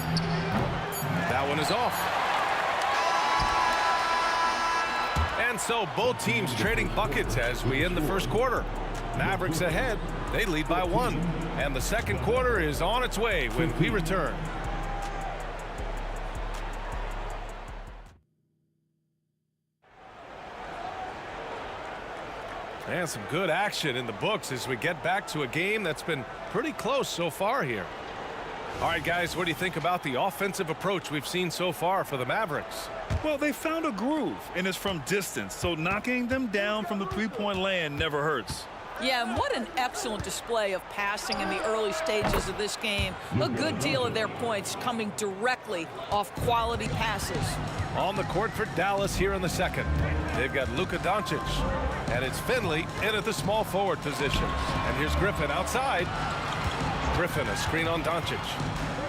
That one is off. And so both teams trading buckets as we end the first quarter. Mavericks ahead. They lead by 1. And the second quarter is on its way when we return. And some good action in the books as we get back to a game that's been pretty close so far here. All right, guys, what do you think about the offensive approach we've seen so far for the Mavericks? Well, they found a groove, and it's from distance, so knocking them down from the three-point land never hurts. Yeah, and what an excellent display of passing in the early stages of this game. A good deal of their points coming directly off quality passes. On the court for Dallas here in the second. They've got Luka Doncic, and it's Finley in at the small forward position. And here's Griffin outside. Griffin, a screen on Doncic.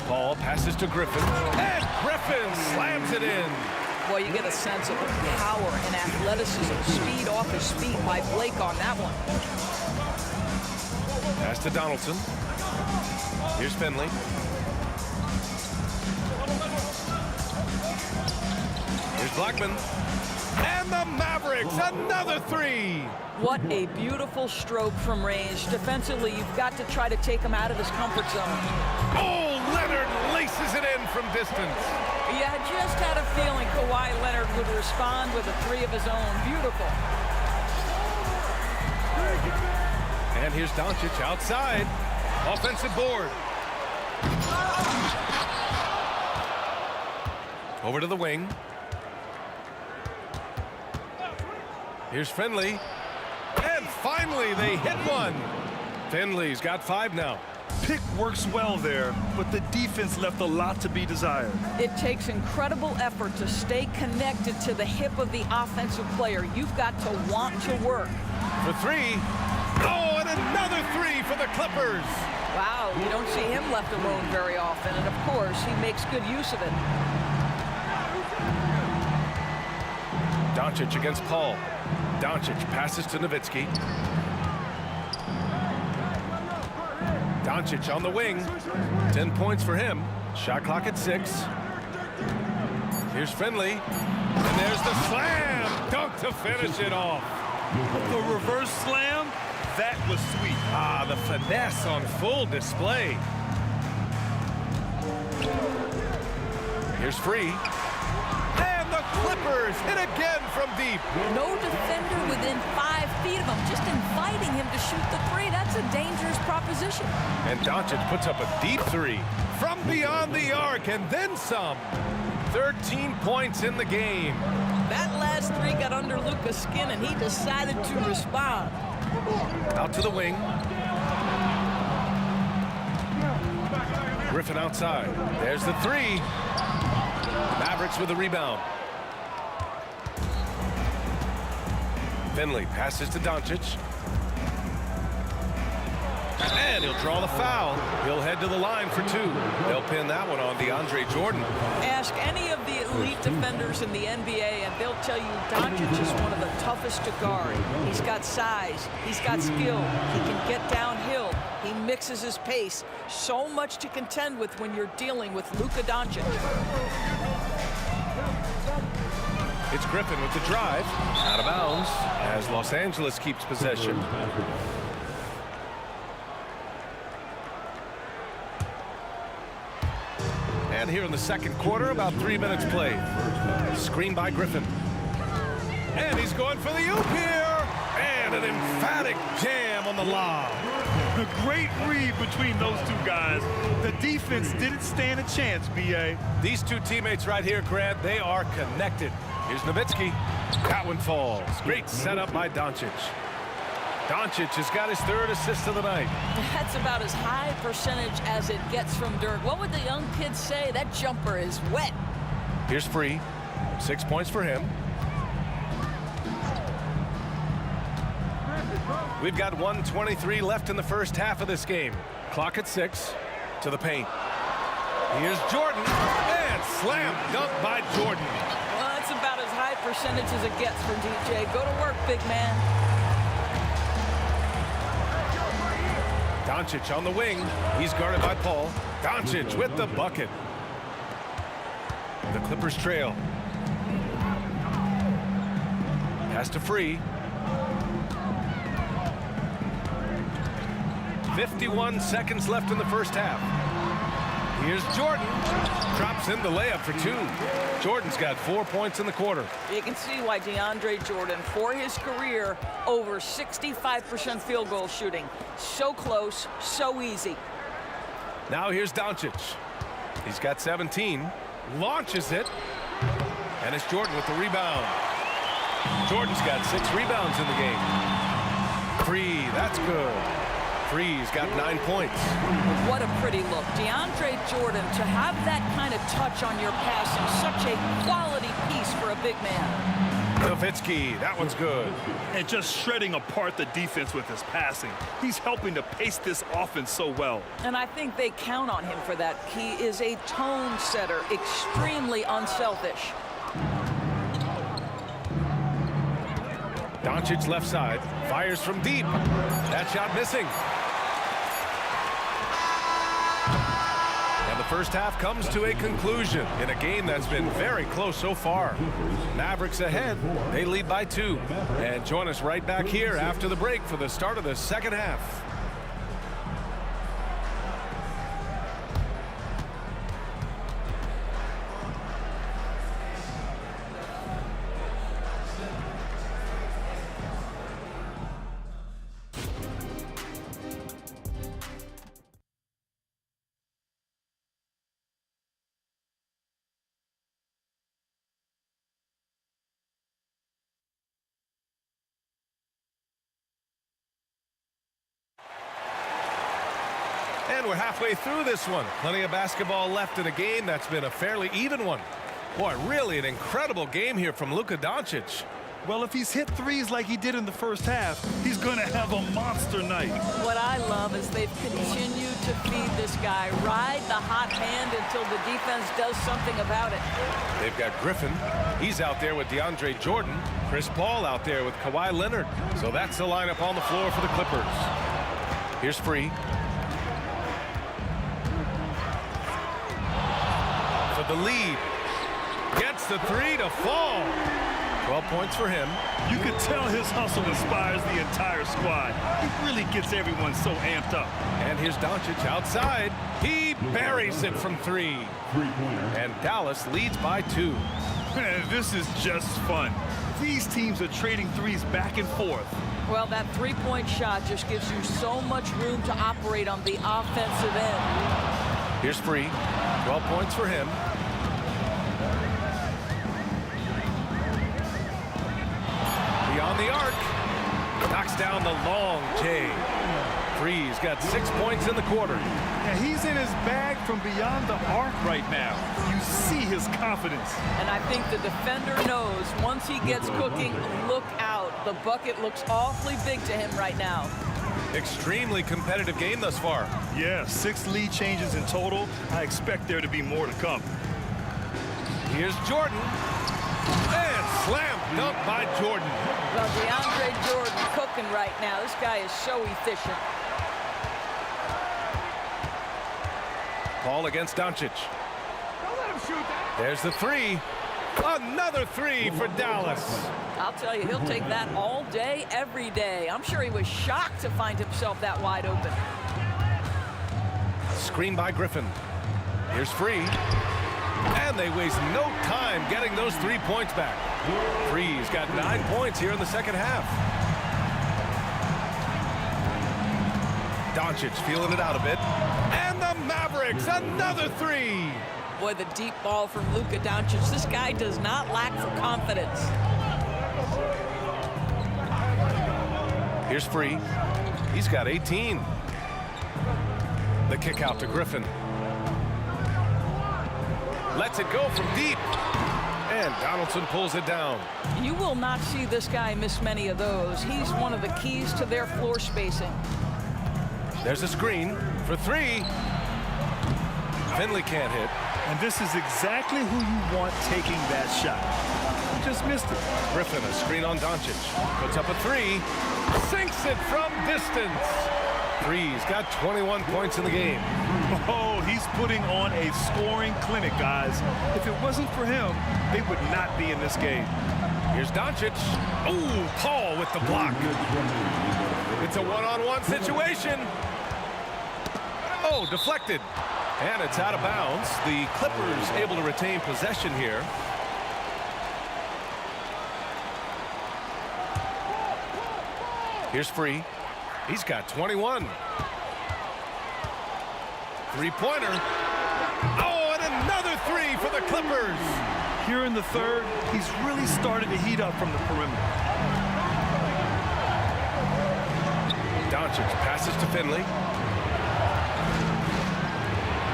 Paul passes to Griffin, and Griffin slams it in. Boy, you get a sense of the power and athleticism, speed off his feet by Blake on that one. Pass to Donaldson. Here's Finley. Here's Blackman. And the Mavericks, another three. What a beautiful stroke from range. Defensively, you've got to try to take him out of his comfort zone. Oh, Leonard laces it in from distance. Yeah, I just had a feeling Kawhi Leonard would respond with a three of his own. Beautiful. And here's Doncic outside. Offensive board. Over to the wing. Here's Finley. And finally, they hit one. Finley's got 5 now. Pick works well there, but the defense left a lot to be desired. It takes incredible effort to stay connected to the hip of the offensive player. You've got to want to work. For 3. Oh, and another 3 for the Clippers. Wow, you don't see him left alone very often, and of course, he makes good use of it. Doncic against Paul. Doncic passes to Nowitzki. Doncic on the wing. 10 points for him. Shot clock at 6. Here's Finley. And there's the slam. Dunk to finish it off. The reverse slam, that was sweet. Ah, the finesse on full display. Here's Free. And the Clippers hit again from deep. No defender within 5 feet of him, just inviting him to shoot the three. That's a dangerous proposition. And Doncic puts up a deep 3 from beyond the arc and then some. 13 points in the game. That last 3 got under Luka's skin, and he decided to respond. Out to the wing. Griffin outside. There's the 3. Mavericks with the rebound. Finley passes to Doncic. And he'll draw the foul. He'll head to the line for 2. They'll pin that one on DeAndre Jordan. Ask any of the elite defenders in the NBA, and they'll tell you Doncic is one of the toughest to guard. He's got size. He's got skill. He can get downhill. He mixes his pace. So much to contend with when you're dealing with Luka Doncic. It's Griffin with the drive. Out of bounds as Los Angeles keeps possession. And here in the second quarter, about 3 minutes played. Screen by Griffin. And he's going for the oop here. And an emphatic jam on the lob. A great read between those 2 guys. The defense didn't stand a chance, B.A. These 2 teammates right here, Grant, they are connected. Here's Nowitzki. That one falls. Great setup by Doncic. Doncic has got his 3rd assist of the night. That's about as high percentage as it gets from Dirk. What would the young kids say? That jumper is wet. Here's Free. 6 points for him. We've got 1:23 left in the first half of this game. Clock at 6. To the paint. Here's Jordan. And slam dunk by Jordan. Well, that's about as high percentage as it gets for DJ. Go to work, big man. Doncic on the wing. He's guarded by Paul. Doncic with the bucket. The Clippers trail. Pass to Free. 51 seconds left in the first half. Here's Jordan. Drops in the layup for 2. Jordan's got 4 points in the quarter. You can see why DeAndre Jordan, for his career, over 65% field goal shooting. So close, so easy. Now here's Doncic. He's got 17. Launches it. And it's Jordan with the rebound. Jordan's got 6 rebounds in the game. For Free, that's good. Free's got 9 points. What a pretty look. DeAndre Jordan, to have that kind of touch on your passing, such a quality piece for a big man. Nowitzki, that one's good. And just shredding apart the defense with his passing. He's helping to pace this offense so well. And I think they count on him for that. He is a tone setter, extremely unselfish. Doncic left side, fires from deep. That shot missing. And the first half comes to a conclusion in a game that's been very close so far. Mavericks ahead, they lead by 2. And join us right back here after the break for the start of the second half. And we're halfway through this one. Plenty of basketball left in a game that's been a fairly even one. Boy, really an incredible game here from Luka Doncic. Well, if he's hit threes like he did in the first half, he's going to have a monster night. What I love is they've continued to feed this guy, ride the hot hand until the defense does something about it. They've got Griffin. He's out there with DeAndre Jordan. Chris Paul out there with Kawhi Leonard. So that's the lineup on the floor for the Clippers. Here's Free. For the lead. Gets the 3 to fall. 12 points for him. You can tell his hustle inspires the entire squad. He really gets everyone so amped up. And here's Doncic outside. He buries it from 3. And Dallas leads by 2. Man, this is just fun. These teams are trading threes back and forth. Well, that three-point shot just gives you so much room to operate on the offensive end. Here's Free. 12 points for him. Beyond the arc. Knocks down the long J. Free's got 6 points in the quarter. Yeah, he's in his bag from beyond the arc right now. You see his confidence. And I think the defender knows once he gets cooking, look out. The bucket looks awfully big to him right now. Extremely competitive game thus far. Yeah, 6 lead changes in total. I expect there to be more to come. Here's Jordan. And slam dunk by Jordan. Well, DeAndre Jordan cooking right now. This guy is so efficient. Paul against Doncic. There's the 3. Another 3 for Dallas. I'll tell you, he'll take that all day, every day. I'm sure he was shocked to find himself that wide open. Screen by Griffin. Here's Free. And they waste no time getting those 3 points back. Free's got 9 points here in the second half. Doncic feeling it out a bit. And the Mavericks, another 3. Boy, the deep ball from Luka Doncic. This guy does not lack for confidence. Here's Free. He's got 18. The kick out to Griffin. Lets it go from deep. And Donaldson pulls it down. You will not see this guy miss many of those. He's one of the keys to their floor spacing. There's a screen for 3. Finley can't hit. And this is exactly who you want taking that shot. He just missed it. Griffin, a screen on Doncic. Puts up a 3. Sinks it from distance. Free's got 21 points in the game. Oh, he's putting on a scoring clinic, guys. If it wasn't for him, they would not be in this game. Here's Doncic. Oh, Paul with the block. It's a one-on-one situation. Oh, deflected. And it's out of bounds. The Clippers able to retain possession here. Here's Free. He's got 21. Three-pointer. Oh, and another 3 for the Clippers. Here in the third, he's really started to heat up from the perimeter. Doncic passes to Finley.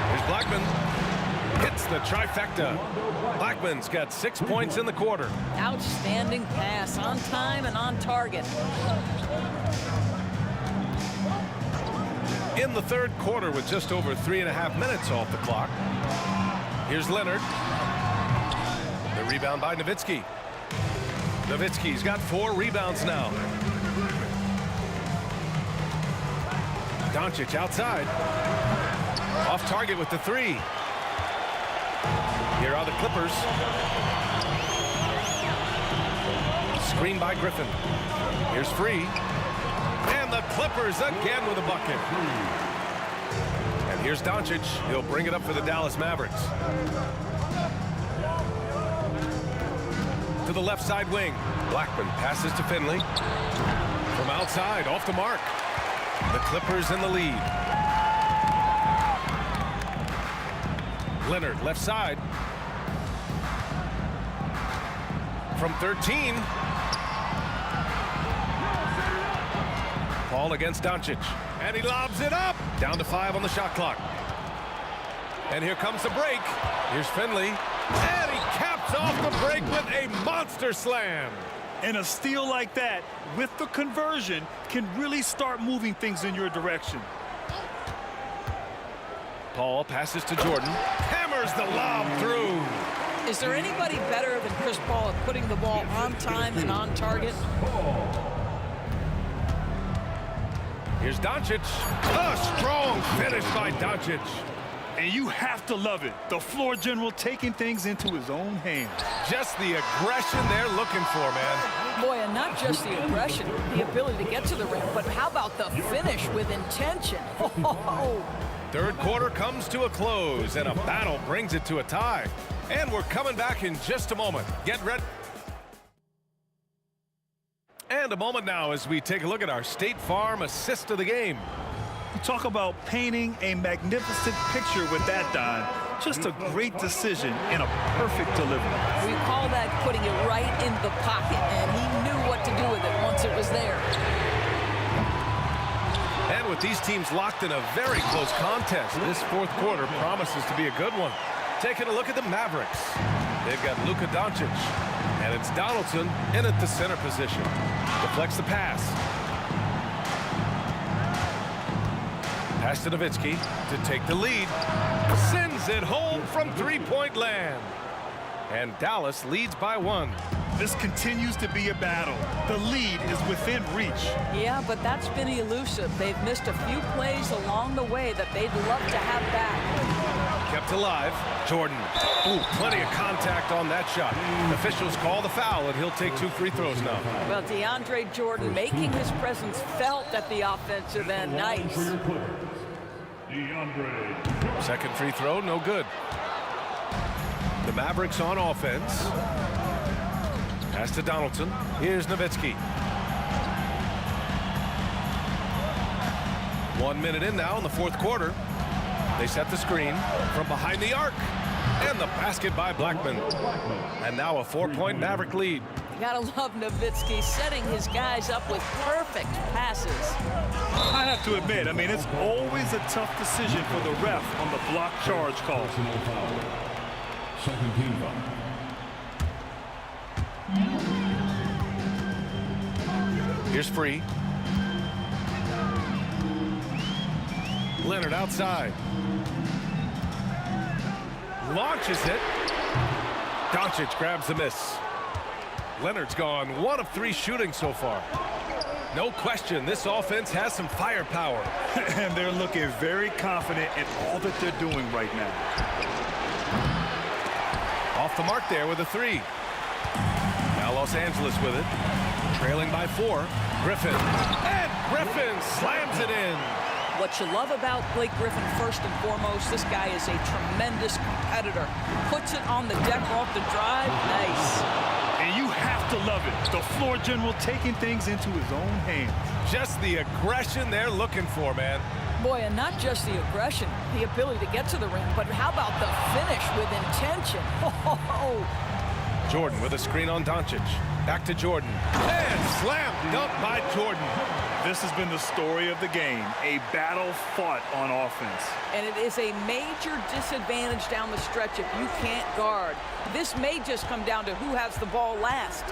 Here's Blackman. Hits the trifecta. Blackman's got 6 points in the quarter. Outstanding pass, on time and on target. In the third quarter with just over 3.5 minutes off the clock. Here's Leonard. The rebound by Nowitzki. Nowitzki's got 4 rebounds now. Doncic outside. Off target with the 3. Here are the Clippers. Screen by Griffin. Here's Free. And the Clippers again with a bucket. And here's Doncic. He'll bring it up for the Dallas Mavericks. To the left side wing. Blackman passes to Finley. From outside, off the mark. The Clippers in the lead. Leonard, left side. From 13. Paul against Doncic. And he lobs it up. Down to 5 on the shot clock. And here comes the break. Here's Finley. And he caps off the break with a monster slam. And a steal like that, with the conversion, can really start moving things in your direction. Paul passes to Jordan. Hammers the lob through. Is there anybody better than Chris Paul at putting the ball on time and on target? Here's Doncic. A strong finish by Doncic. And you have to love it. The floor general taking things into his own hands. Just the aggression they're looking for, man. Boy, and not just the aggression, the ability to get to the rim, but how about the finish with intention? Oh. Third quarter comes to a close, and a battle brings it to a tie. And we're coming back in just a moment. Get ready. And a moment now as we take a look at our State Farm assist of the game. You talk about painting a magnificent picture with that, Don. Just a great decision and a perfect delivery. We call that putting it right in the pocket, and he knew what to do with it once it was there. And with these teams locked in a very close contest, this fourth quarter promises to be a good one. Taking a look at the Mavericks. They've got Luka Doncic, and it's Donaldson in at the center position. Deflects the pass. Pass to Nowitzki to take the lead. Sends it home from three-point land. And Dallas leads by 1. This continues to be a battle. The lead is within reach. Yeah, but that's been elusive. They've missed a few plays along the way that they'd love to have back. Kept alive. Jordan. Ooh, plenty of contact on that shot. Officials call the foul, and he'll take 2 free throws now. Well, DeAndre Jordan making his presence felt at the offensive end. Nice. Second free throw, no good. The Mavericks on offense. Pass to Donaldson. Here's Nowitzki. 1 minute in now in the fourth quarter. They set the screen from behind the arc. And the basket by Blackman. And now a 4-point Maverick lead. You gotta love Nowitzki setting his guys up with perfect passes. I have to admit, I mean, it's always a tough decision for the ref on the block charge call. Second team foul. Here's Free. Leonard outside. Launches it. Doncic grabs the miss. Leonard's gone 1 of 3 shooting so far. No question, this offense has some firepower. And they're looking very confident in all that they're doing right now. Off the mark there with a 3. Now Los Angeles with it. Trailing by 4. Griffin. And Griffin slams it in. What you love about Blake Griffin, first and foremost, this guy is a tremendous competitor. Puts it on the deck off the drive. Nice. And you have to love it. The floor general taking things into his own hands. Just the aggression they're looking for, man. Boy, and not just the aggression, the ability to get to the rim, but how about the finish with intention? Oh, Jordan with a screen on Doncic. Back to Jordan. And slam dunk by Jordan. This has been the story of the game, a battle fought on offense. And it is a major disadvantage down the stretch if you can't guard. This may just come down to who has the ball last.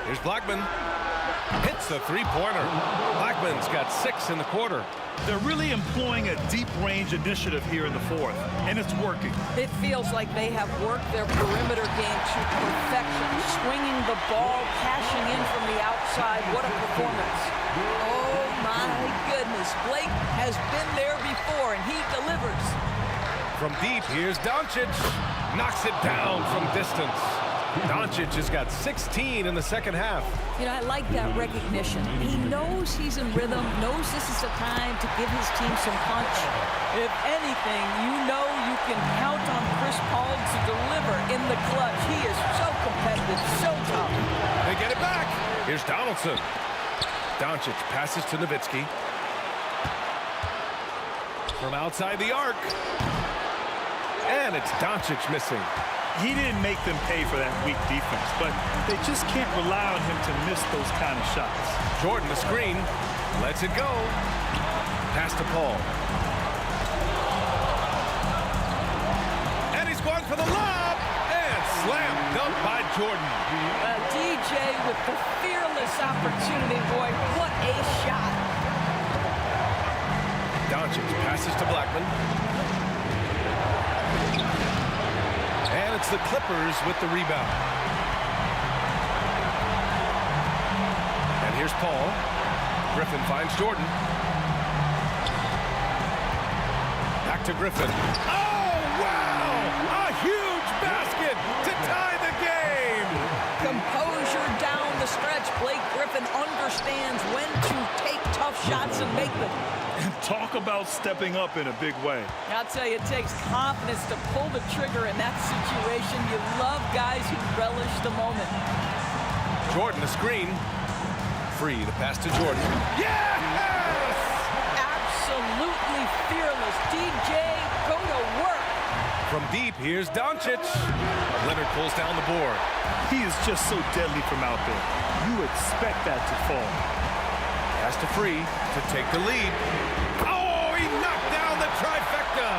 Here's Blackman. Hits the three-pointer. Blackman's got 6 in the quarter. They're really employing a deep range initiative here in the fourth, and it's working. It feels like they have worked their perimeter game to perfection, swinging the ball, cashing in from the outside. What a performance. Oh, my goodness. Blake has been there before, and he delivers. From deep, here's Doncic. Knocks it down from distance. Doncic has got 16 in the second half. You know, I like that recognition. He knows he's in rhythm, knows this is the time to give his team some punch. If anything, you know you can count on Chris Paul to deliver in the clutch. He is so competitive, so tough. They get it back. Here's Donaldson. Doncic passes to Nowitzki. From outside the arc. And it's Doncic missing. He didn't make them pay for that weak defense, but they just can't rely on him to miss those kind of shots. Jordan, the screen, lets it go. Pass to Paul. And he's going for the lob. And slam dunk by Jordan. DJ with the fearless opportunity, boy. What a shot. Doncic passes to Blackman. And it's the Clippers with the rebound. And here's Paul. Griffin finds Jordan. Back to Griffin. Oh, wow! A huge basket to tie the game! Composure down the stretch. Blake Griffin understands when to take tough shots and make them. And talk about stepping up in a big way. I'll tell you, it takes confidence to pull the trigger in that situation. You love guys who relish the moment. Jordan, the screen. Free, the pass to Jordan. Yes! Absolutely fearless. DJ, go to work. From deep, here's Doncic. Leonard pulls down the board. He is just so deadly from out there. You expect that to fall. Pass to Free to take the lead. Oh, he knocked down the trifecta.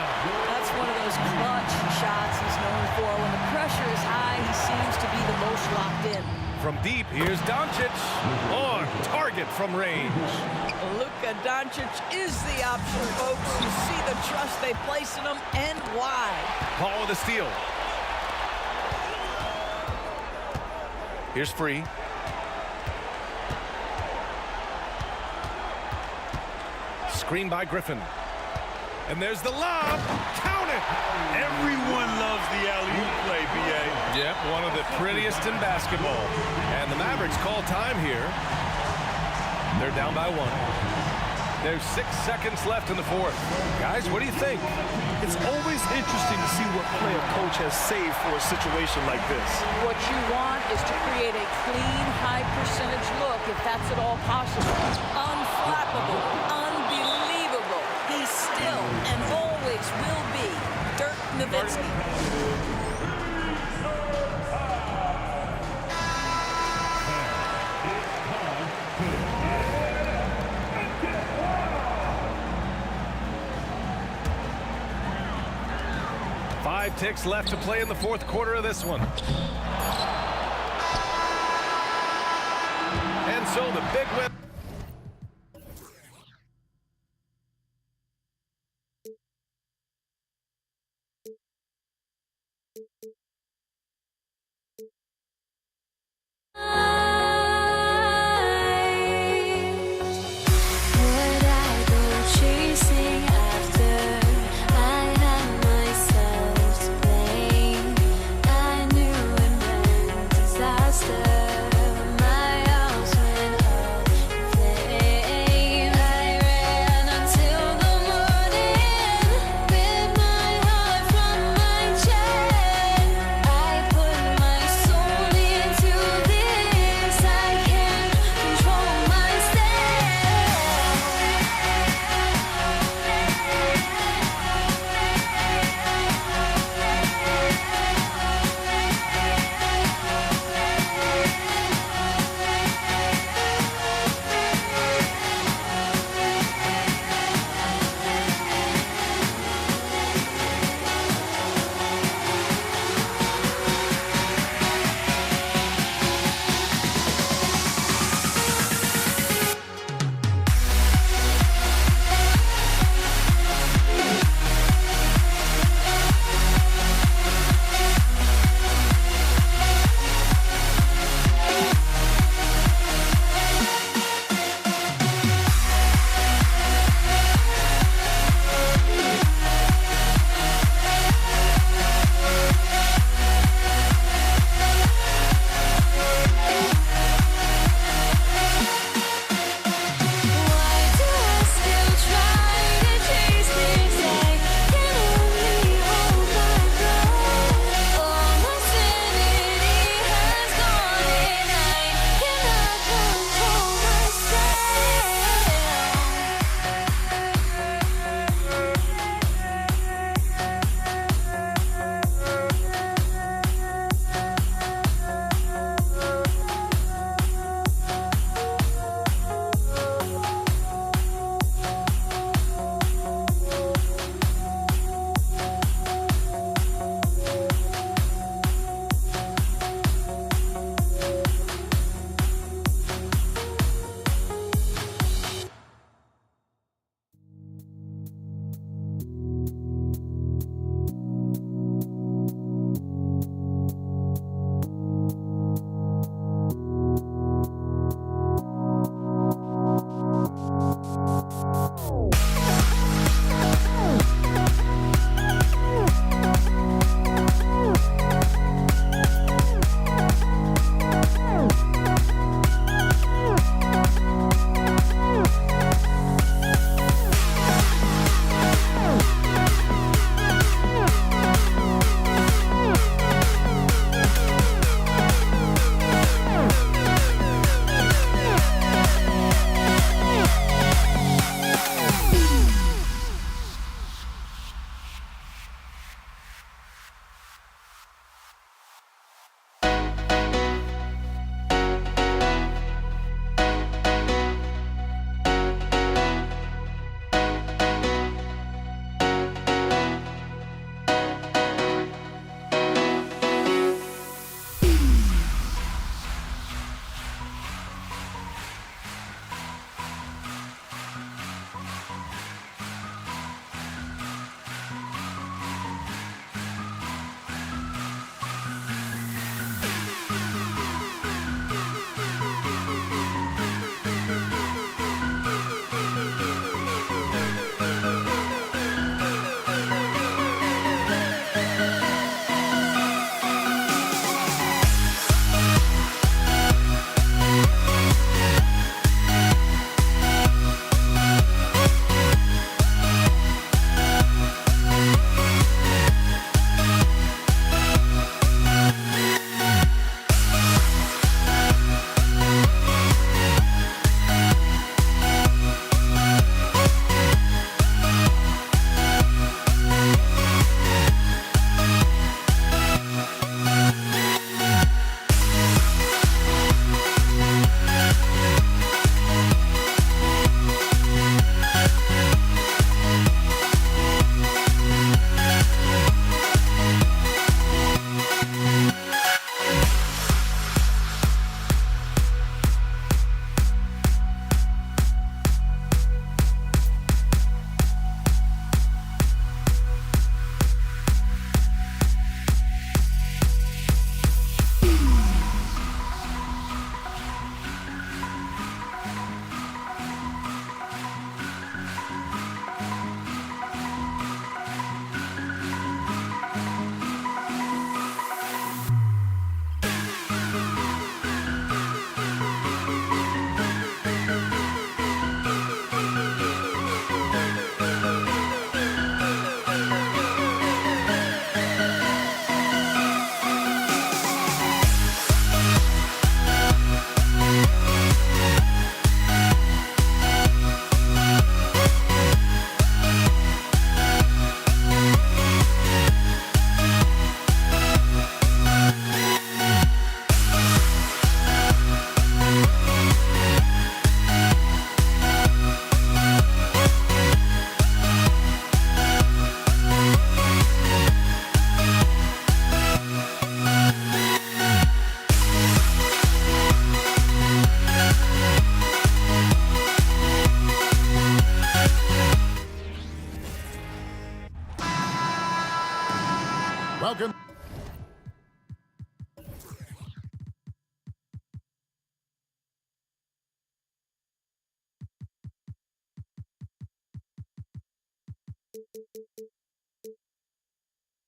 That's one of those clutch shots he's known for. When the pressure is high, he seems to be the most locked in. From deep, here's Doncic. On target from range. Luka Doncic is the option, folks. You see the trust they place in him and why. Paul with a steal. Here's Free. Screen by Griffin. And there's the lob. Count it! Everyone loves the alley-oop play, B.A. Yep, one of the prettiest in basketball. And the Mavericks call time here. They're down by 1. There's 6 seconds left in the fourth. Guys, what do you think? It's always interesting to see what play a coach has saved for a situation like this. What you want is to create a clean, high-percentage look, if that's at all possible. Unflappable, unbelievable. He still and always will be Dirk Nowitzki. Five ticks left to play in the fourth quarter of this one. And so the big win. Would I go chasing after I had myself to blame? I knew it meant disaster. My house went up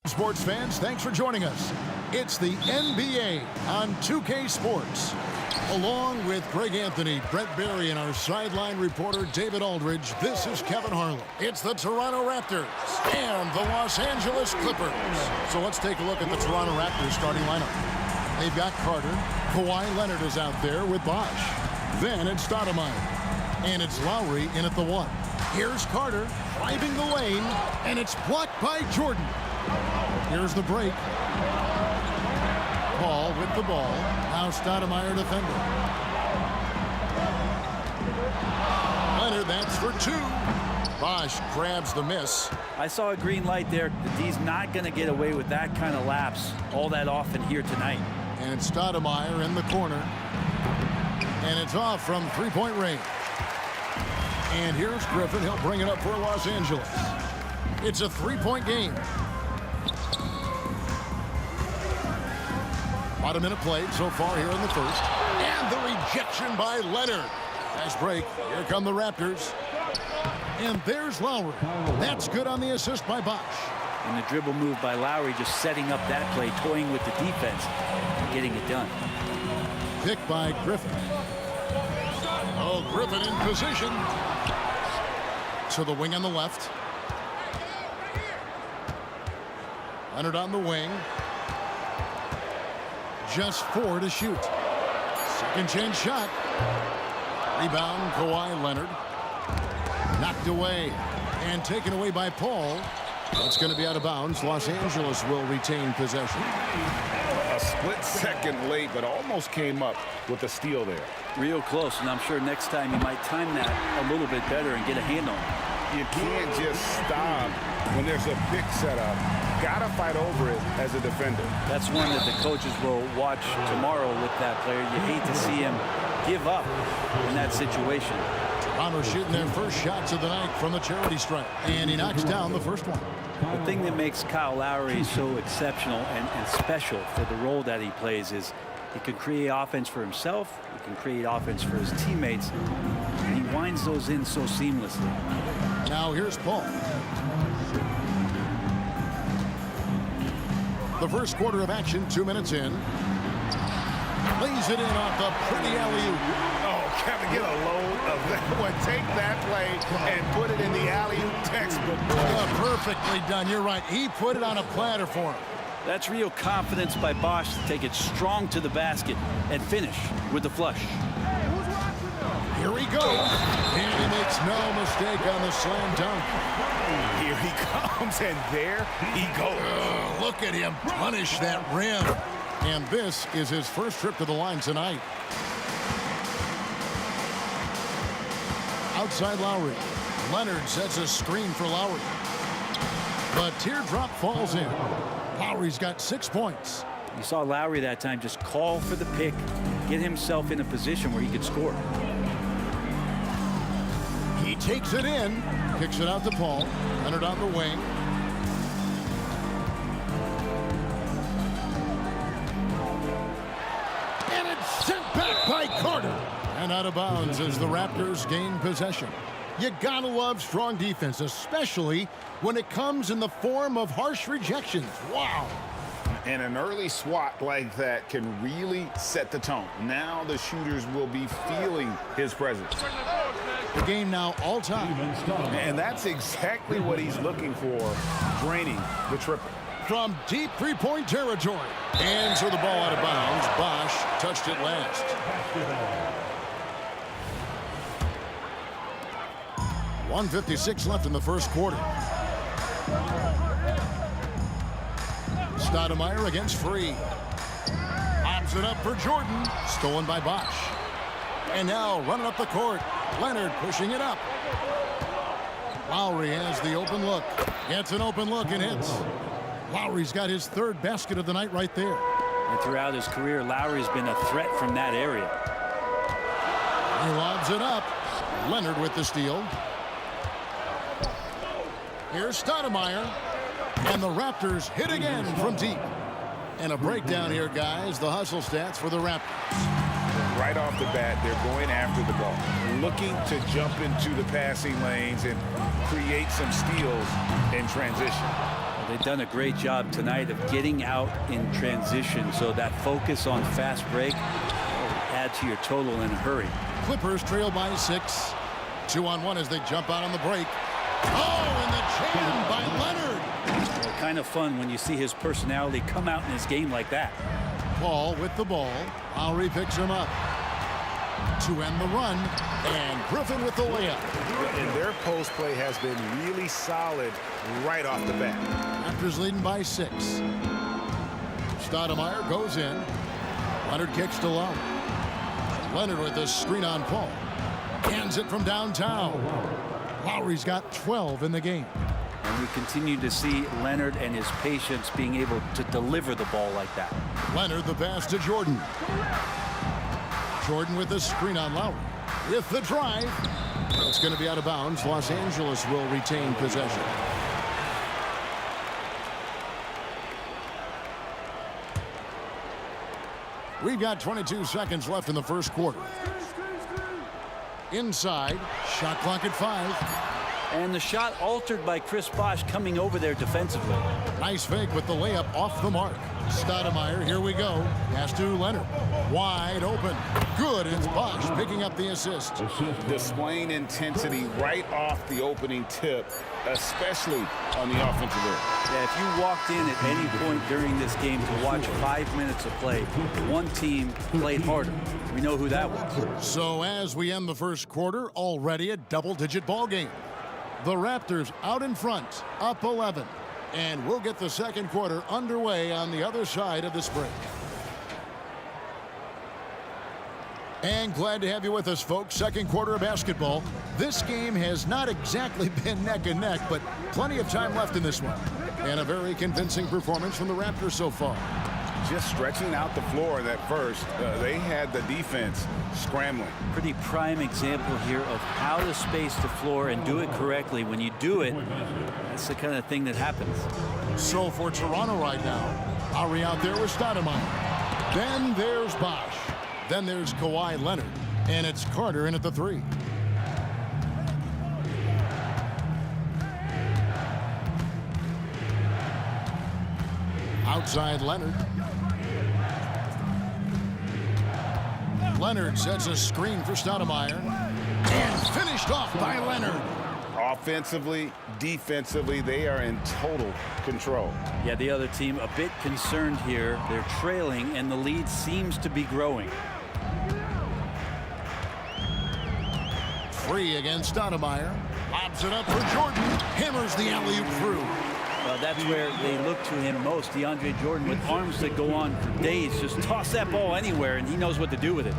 Sports fans, thanks for joining us. It's the NBA on 2K Sports. Along with Greg Anthony, Brett Barry, and our sideline reporter David Aldridge, this is Kevin Harlan. It's the Toronto Raptors and the Los Angeles Clippers. So let's take a look at the Toronto Raptors starting lineup. They've got Carter. Kawhi Leonard is out there with Bosh. Then it's Stoudemire. And it's Lowry in at the 1. Here's Carter driving the lane, and it's blocked by Jordan. Here's the break. Paul with the ball. Now Stoudemire defending. Leonard, that's for 2. Bosh grabs the miss. I saw a green light there. The D's not going to get away with that kind of lapse all that often here tonight. And it's Stoudemire in the corner. And it's off from three-point range. And here's Griffin. He'll bring it up for Los Angeles. It's a three-point game. About a minute played so far here in the first. And the rejection by Leonard. Nice break. Here come the Raptors. And there's Lowry. That's good on the assist by Bosh. And the dribble move by Lowry, just setting up that play, toying with the defense, and getting it done. Pick by Griffin. Oh, Griffin in position. To the wing on the left. Leonard on the wing. Just 4 to shoot. Second chance shot. Rebound, Kawhi Leonard. Knocked away and taken away by Paul. That's going to be out of bounds. Los Angeles will retain possession. A split second late, but almost came up with a steal there. Real close, and I'm sure next time you might time that a little bit better and get a hand on it. You can't just stop when there's a pick set up. Gotta fight over it as a defender. That's one that the coaches will watch tomorrow with that player. You hate to see him give up in that situation. Toronto shooting their first shots of the night from the charity stripe. And he knocks down the first one. The thing that makes Kyle Lowry so exceptional and special for the role that he plays is he can create offense for himself, he can create offense for his teammates, and he winds those in so seamlessly. Now here's Paul. The first quarter of action, 2 minutes in. Lays it in off the pretty alley-oop. Oh, Kevin, get a load of that one. Take that play and put it in the alley-oop textbook. Perfectly done. You're right. He put it on a platter for him. That's real confidence by Bosh to take it strong to the basket and finish with the flush. Here he goes. And he makes no mistake on the slam dunk. Here he comes, and there he goes. Look at him punish that rim. And this is his first trip to the line tonight. Outside Lowry. Leonard sets a screen for Lowry. The teardrop falls in. Lowry's got 6 points. You saw Lowry that time just call for the pick, get himself in a position where he could score. He takes it in, kicks it out to Paul. Leonard on the wing. And it's sent back by Carter. And out of bounds as the Raptors gain possession. You gotta love strong defense, especially when it comes in the form of harsh rejections. Wow. And an early swat like that can really set the tone. Now the shooters will be feeling his presence. The game now all time. And that's exactly what he's looking for, draining the triple. From deep three-point territory. And so the ball out of bounds. Bosh touched it last. .156 left in the first quarter. Stoudemire against Free. Lobs it up for Jordan. Stolen by Bosh. And now running up the court. Leonard pushing it up. Lowry has the open look. Gets an open look and hits. Lowry's got his third basket of the night right there. And throughout his career, Lowry's been a threat from that area. He lobs it up. Leonard with the steal. Here's Stoudemire. And the Raptors hit again from deep. And a breakdown here, guys. The hustle stats for the Raptors. right off the bat, they're going after the ball, looking to jump into the passing lanes and create some steals in transition. Well, they've done a great job tonight of getting out in transition, so that focus on fast break will add to your total in a hurry. Clippers trail by 6. 2-on-1 as they jump out on the break. Oh, and the jam by Leonard. Well, kind of fun when you see his personality come out in his game like that. Paul with the ball. Lowry picks him up to end the run, and Griffin with the layup. And their post play has been really solid right off the bat. Raptors leading by 6. Stoudemire goes in. Leonard kicks to Lowry. Leonard with the screen on Paul. Hands it from downtown. Lowry's got 12 in the game. And we continue to see Leonard and his patience being able to deliver the ball like that. Leonard the pass to Jordan. Jordan with the screen on Lowry. With the drive. It's going to be out of bounds. Los Angeles will retain possession. We've got 22 seconds left in the first quarter. Inside, shot clock at 5. And the shot altered by Chris Bosh coming over there defensively. Nice fake with the layup off the mark. Stoudemire, here we go. Pass to Leonard. Wide open. Good. It's Bosh picking up the assist. Displaying intensity right off the opening tip, especially on the offensive end. Yeah, if you walked in at any point during this game to watch 5 minutes of play, one team played harder. We know who that was. So as we end the first quarter, already a double-digit ball game. The Raptors out in front, up 11. And we'll get the second quarter underway on the other side of this break. And glad to have you with us, folks. Second quarter of basketball. This game has not exactly been neck and neck, but plenty of time left in this one. And a very convincing performance from the Raptors so far. Just stretching out the floor that first. They had the defense scrambling. Pretty prime example here of how to space the floor and do it correctly. When you do it, that's the kind of thing that happens. So for Toronto right now, Lowry out there with Stoudemire. Then there's Bosh. Then there's Kawhi Leonard. And it's Carter in at the 3. Outside Leonard. Leonard sets a screen for Stoudemire. And finished off by Leonard. Offensively, defensively, they are in total control. Yeah, the other team a bit concerned here. They're trailing, and the lead seems to be growing. Free against Stoudemire. Lobs it up for Jordan. Hammers the alley-oop through. That's where they look to him most. DeAndre Jordan with arms that go on for days. Just toss that ball anywhere, and he knows what to do with it.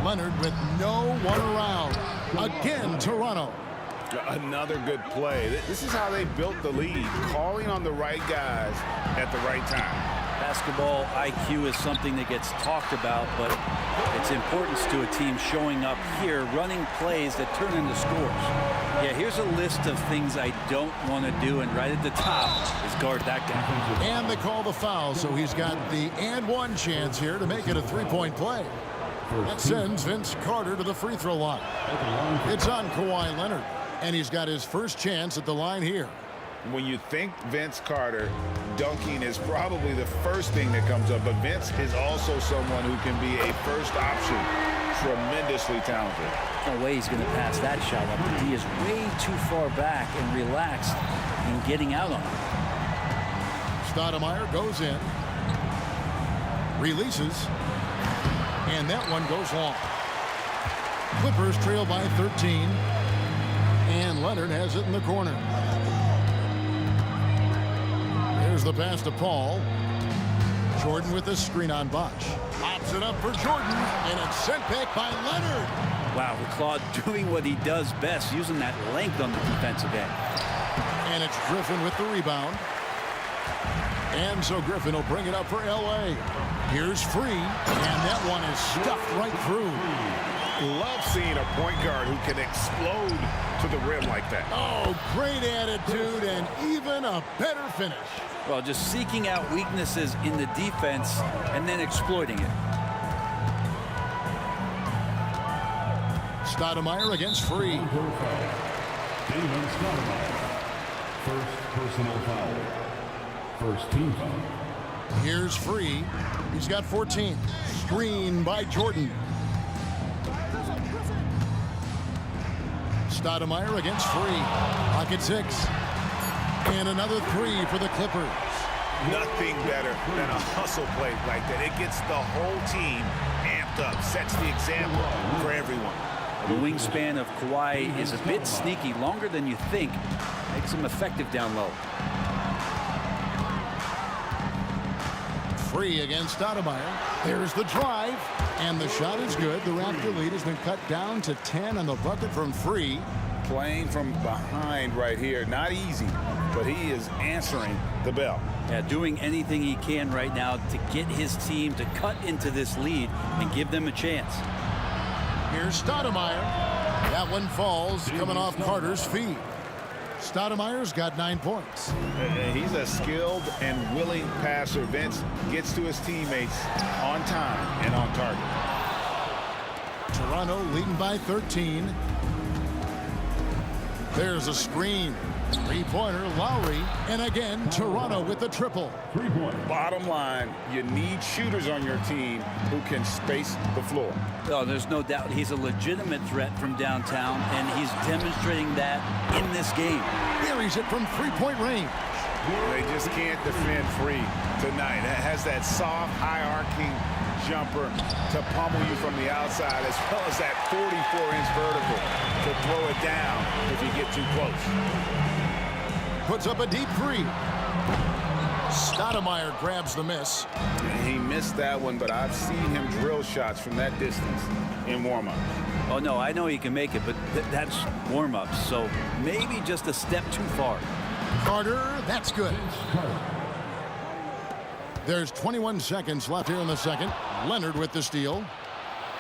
Leonard with no one around. Again, Toronto. Another good play. This is how they built the lead, calling on the right guys at the right time. Basketball IQ is something that gets talked about, but its importance to a team showing up here, running plays that turn into scores. Yeah, here's a list of things I don't want to do, and right at the top is guard that guy. And they call the foul, so he's got the and one chance here to make it a three-point play. That sends Vince Carter to the free throw line. It's on Kawhi Leonard, and he's got his first chance at the line here. When you think Vince Carter, dunking is probably the first thing that comes up, but Vince is also someone who can be a first option. Tremendously talented. No way he's going to pass that shot up, but he is way too far back and relaxed in getting out on it. Stoudemire goes in, releases, and that one goes long. Clippers trail by 13, and Leonard has it in the corner. There's the pass to Paul. Jordan with the screen on Bosh. Pops it up for Jordan, and it's sent back by Leonard. Wow, Claude doing what he does best, using that length on the defensive end. And it's Griffin with the rebound. And so Griffin will bring it up for L.A. Here's Free, and that one is stuffed right through. Love seeing a point guard who can explode to the rim like that. Oh, great attitude and even a better finish. Well, just seeking out weaknesses in the defense and then exploiting it. Stoudemire against Free. Damon Stoudemire. First personal foul. First team foul. Here's Free. He's got 14. Screen by Jordan. Stoudemire against Free. Pocket 6. And another 3 for the Clippers. Nothing better than a hustle play like that. It gets the whole team amped up, sets the example for everyone. The wingspan of Kawhi is a bit sneaky, longer than you think. Makes him effective down low. Free against Stoudemire. There's the drive. And the shot is good. The Raptor lead has been cut down to 10 on the bucket from Free. Playing from behind right here. Not easy, but he is answering the bell. Yeah, doing anything he can right now to get his team to cut into this lead and give them a chance. Here's Stoudemire. That one falls, coming off Carter's feet. Stoudemire's got 9 points. He's a skilled and willing passer. Vince gets to his teammates on time and on target. Toronto leading by 13. There's a screen. Three-pointer, Lowry. And again, Toronto with the triple. Bottom line, you need shooters on your team who can space the floor. Oh, there's no doubt he's a legitimate threat from downtown, and he's demonstrating that in this game. Buries it from three-point range. They just can't defend Free tonight. It has that soft, high-arcing jumper to pummel you from the outside, as well as that 44-inch vertical to throw it down if you get too close. Puts up a deep three. Stoudemire grabs the miss. He missed that one, but I've seen him drill shots from that distance in warm-ups. Oh, no, I know he can make it, but that's warm-ups, so maybe just a step too far. Carter, that's good. There's 21 seconds left here in the second. Leonard with the steal.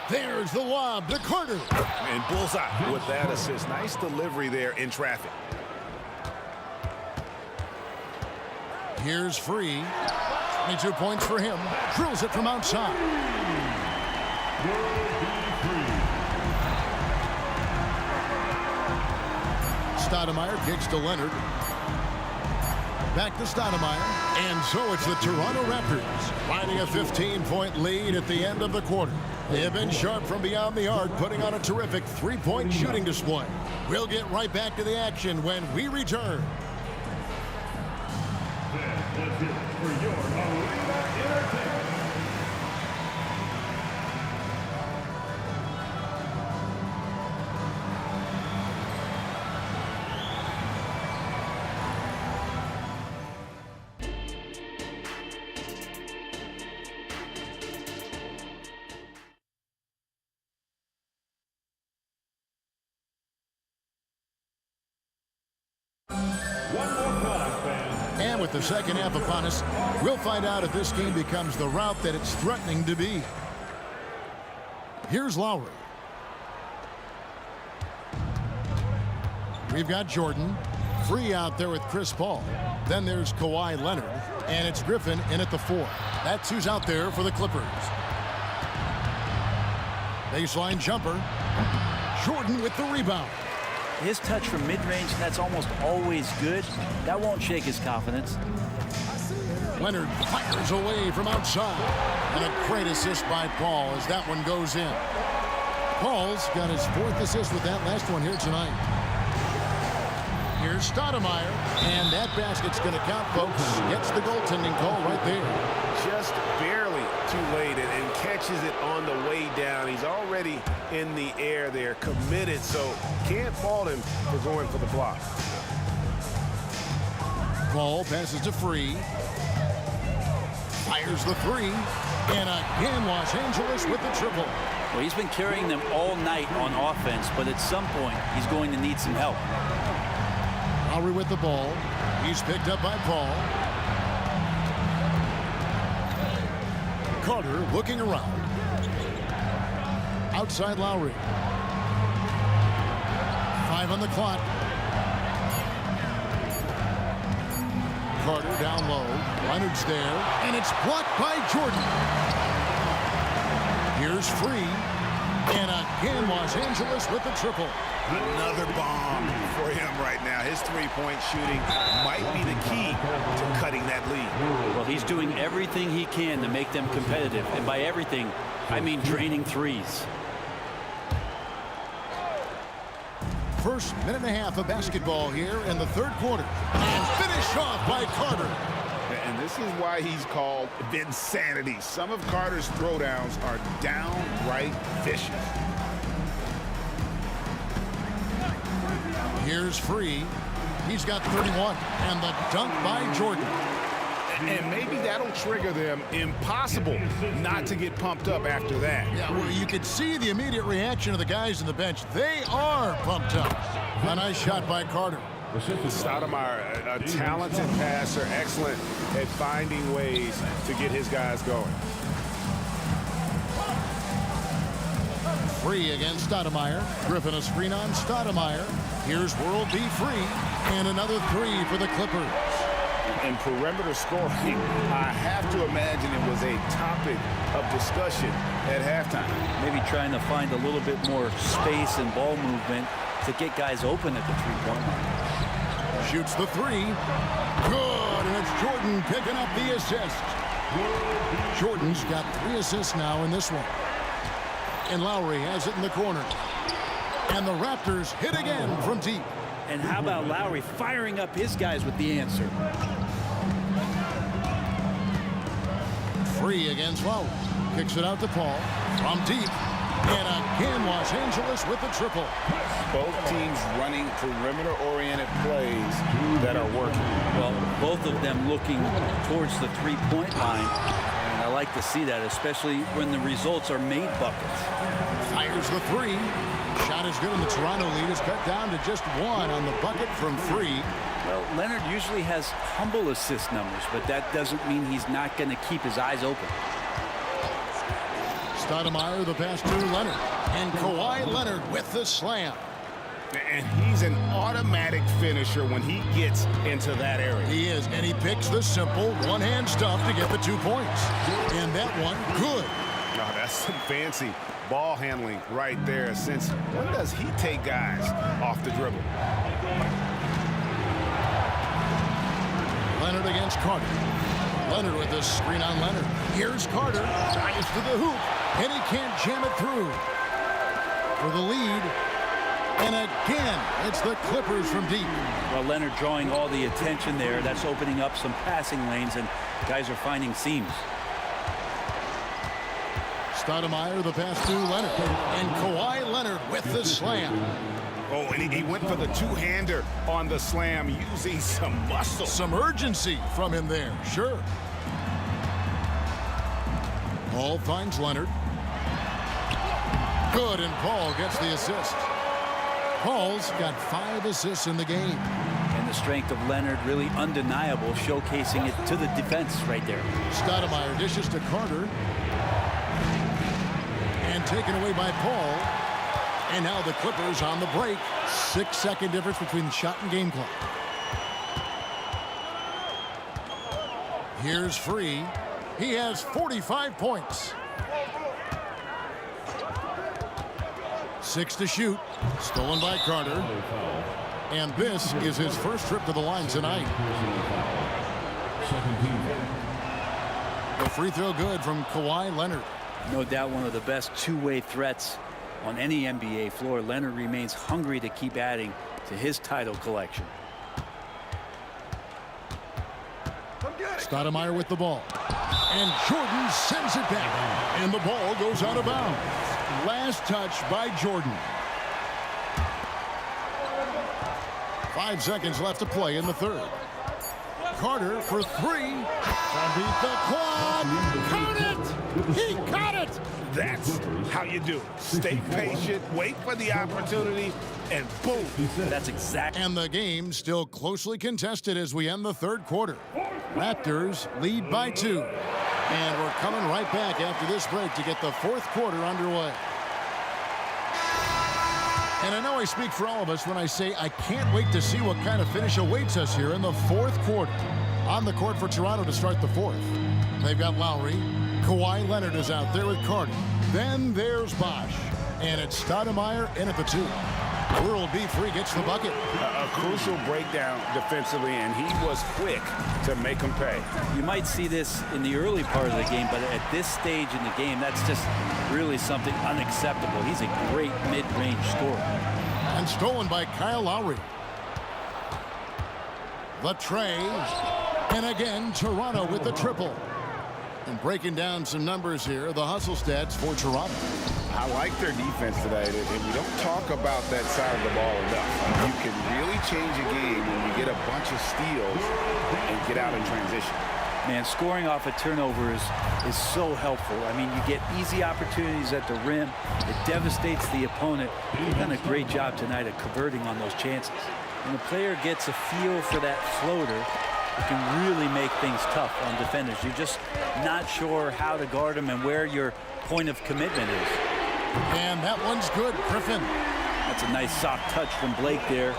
There's the lob to Carter. And bullseye with that assist. Nice delivery there in traffic. Here's Free. 22 points for him. Drills it from outside. Stoudemire kicks to Leonard. Back to Stoudemire. And so it's the Toronto Raptors finding a 15-point lead at the end of the quarter. They have been sharp from beyond the arc, putting on a terrific three-point shooting display. We'll get right back to the action when we return. That's it for your Arena Entertainment. And with the second half upon us, we'll find out if this game becomes the route that it's threatening to be. Here's Lowry. We've got Jordan. Free out there with Chris Paul. Then there's Kawhi Leonard. And it's Griffin in at the 4. That's who's out there for the Clippers. Baseline jumper. Jordan with the rebound. His touch from mid-range, that's almost always good. That won't shake his confidence. Leonard fires away from outside. And a great assist by Paul as that one goes in. Paul's got his 4th assist with that last one here tonight. Here's Stoudemire. And that basket's going to count, folks. Gets the goaltending call right there. Just barely too late and catches it on the way down. He's already in the air there, committed, so can't fault him for going for the block. Paul passes to Free. Fires the 3. And again, Los Angeles with the triple. Well, he's been carrying them all night on offense, but at some point, he's going to need some help. Lowry with the ball. He's picked up by Paul. Carter looking around. outside Lowry. 5 on the clock. Carter down low. Leonard's there, and it's blocked by Jordan. Here's Free, and again Los Angeles with the triple. Another bomb for him right now. His three-point shooting might be the key to cutting that lead. Well, he's doing everything he can to make them competitive. And by everything, I mean draining threes. First minute and a half of basketball here in the third quarter. And finished off by Carter. And this is why he's called Vinsanity. Some of Carter's throwdowns are downright vicious. Here's Free. He's got 31. And the dunk by Jordan. And maybe that'll trigger them. Impossible not to get pumped up after that. Yeah, well, you could see the immediate reaction of the guys on the bench. They are pumped up. A nice shot by Carter. Stoudemire, a talented passer, excellent at finding ways to get his guys going. Free against Stoudemire. Griffin a screen on Stoudemire. Here's World B. Free. And another three for the Clippers. And perimeter scoring, I have to imagine it was a topic of discussion at halftime. Maybe trying to find a little bit more space and ball movement to get guys open at the three-point line. Shoots the three. Good, and it's Jordan picking up the assist. Jordan's got 3 assists now in this one. And Lowry has it in the corner. And the Raptors hit again from deep. And how about Lowry firing up his guys with the answer? Free against Lowry. Kicks it out to Paul. From deep. And again, Los Angeles with the triple. Both teams running perimeter-oriented plays that are working. Well, both of them looking towards the three-point line. And I like to see that, especially when the results are made buckets. Fires the three. Shot is good, and the Toronto lead is cut down to just 1 on the bucket from Free. Well, Leonard usually has humble assist numbers, but that doesn't mean he's not going to keep his eyes open. Stoudemire the pass to Leonard. And Kawhi Leonard with the slam. And he's an automatic finisher when he gets into that area. He is, and he picks the simple one-hand stuff to get the 2 points. And that one, good. No, that's some fancy ball handling right there. Since when does he take guys off the dribble? Leonard against Carter. Leonard with the screen on Leonard. Here's Carter. Drives to the hoop, and he can't jam it through. For the lead. And again, it's the Clippers from deep. Well, Leonard drawing all the attention there. That's opening up some passing lanes, and guys are finding seams. Stoudemire the pass to Leonard. And Kawhi Leonard with the slam. Oh, and he went for the two-hander on the slam, using some muscle. Some urgency from him there, sure. Paul finds Leonard. Good, and Paul gets the assist. Paul's got 5 assists in the game. And the strength of Leonard really undeniable, showcasing it to the defense right there. Stoudemire dishes to Carter. And taken away by Paul. And now the Clippers on the break. 6-second difference between the shot and game clock. Here's Free. He has 45 points. 6 to shoot. Stolen by Carter. And this is his first trip to the line tonight. The free throw good from Kawhi Leonard. No doubt one of the best two-way threats on any NBA floor. Leonard remains hungry to keep adding to his title collection. Stoudemire with the ball. And Jordan sends it back. And the ball goes out of bounds. Last touch by Jordan. 5 seconds left to play in the third. Carter for 3. To beat the clock. Count it! He caught it! That's how you do it. Stay patient, wait for the opportunity, and boom. That's exactly. And the game still closely contested as we end the third quarter. Raptors lead by 2. And we're coming right back after this break to get the fourth quarter underway. And I know I speak for all of us when I say I can't wait to see what kind of finish awaits us here in the fourth quarter. On the court for Toronto to start the fourth. They've got Lowry. Kawhi Leonard is out there with Carter. Then there's Bosch. And it's Stoudemire in at the 2. World B. Free gets the bucket. A crucial breakdown defensively, and he was quick to make him pay. You might see this in the early part of the game, but at this stage in the game, that's just really something unacceptable. He's a great mid-range scorer. And stolen by Kyle Lowry. The tray. And again, Toronto with the triple. And breaking down some numbers here, the hustle stats for Toronto. I like their defense today, and we don't talk about that side of the ball enough. You can really change a game when you get a bunch of steals and get out in transition. Man, scoring off a turnover is so helpful. I mean, you get easy opportunities at the rim. It devastates the opponent. You've done a great job tonight at converting on those chances. When the player gets a feel for that floater, it can really make things tough on defenders. You're just not sure how to guard them and where your point of commitment is. And that one's good, Griffin. That's a nice soft touch from Blake there.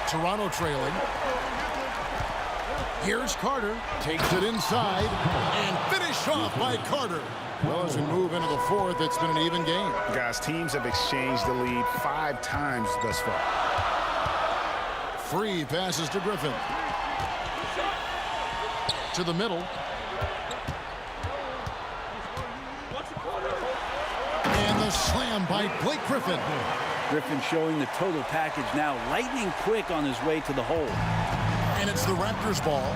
Toronto trailing. Here's Carter. Takes it inside and finish off by Carter. Well, as we move into the fourth, it's been an even game. Guys, teams have exchanged the lead 5 times thus far. Free passes to Griffin. To the middle. And the slam by Blake Griffin. Griffin showing the total package now. Lightning quick on his way to the hole. And it's the Raptors ball.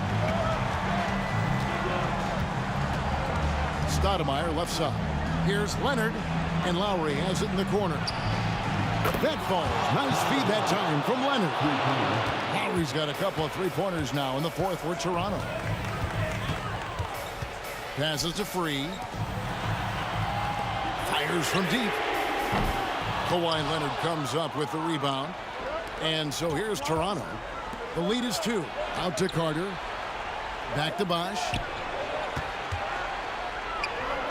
Stoudemire left side. Here's Leonard. And Lowry has it in the corner. That falls. Nice feed that time from Leonard. Lowry's got a couple of three-pointers now in the fourth for Toronto. Passes to Free. Fires from deep. Kawhi Leonard comes up with the rebound. And so here's Toronto. The lead is 2. Out to Carter. Back to Bosch.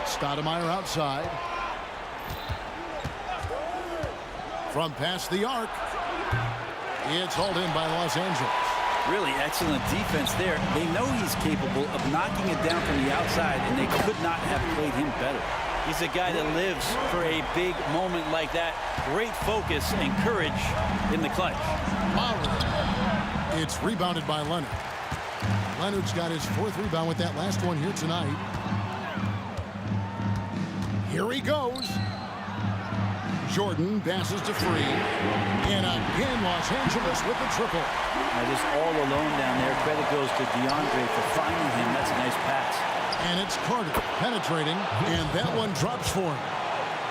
Stoudemire outside. From past the arc. It's hauled in by Los Angeles. Really excellent defense there. They know he's capable of knocking it down from the outside, and they could not have played him better. He's a guy that lives for a big moment like that. Great focus and courage in the clutch. Lowry. It's rebounded by Leonard. Leonard's got his 4th rebound with that last one here tonight. Here he goes. Jordan passes to Free. And again, Los Angeles with the triple. Now just all alone down there. Credit goes to DeAndre for finding him. That's a nice pass. And it's Carter penetrating, and that one drops for him.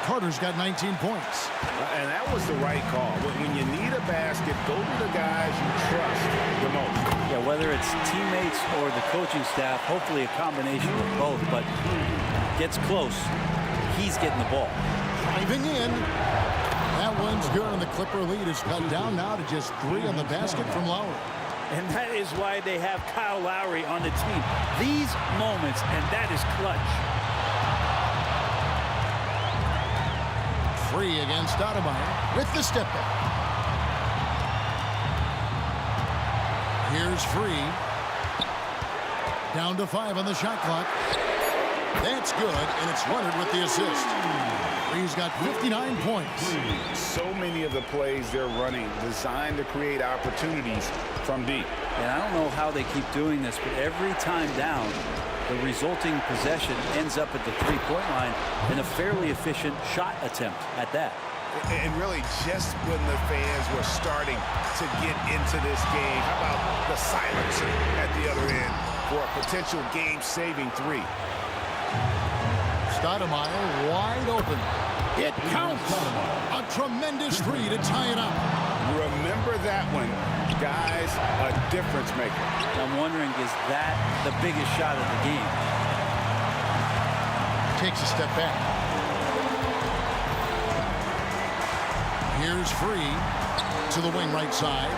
Carter's got 19 points. And that was the right call. When you need a basket, go to the guys you trust the most. Yeah, whether it's teammates or the coaching staff, hopefully a combination of both, but gets close. He's getting the ball. Driving in. That one's good, and the Clipper lead is cut down now to just 3 on the basket from Lowry. And that is why they have Kyle Lowry on the team. These moments, and that is clutch. Free against Stoudemire with the step back. Here's Free. Down to 5 on the shot clock. That's good, and it's Leonard with the assist. Free's got 59 points. So many of the plays they're running designed to create opportunities from deep. And I don't know how they keep doing this, but every time down, the resulting possession ends up at the three-point line in a fairly efficient shot attempt at that. And really, just when the fans were starting to get into this game, how about the silencer at the other end for a potential game-saving 3? Stoudemire wide open. It counts. A tremendous 3 to tie it up. Remember that one, guys, a difference maker. I'm wondering, is that the biggest shot of the game? Takes a step back. Here's Free to the wing right side.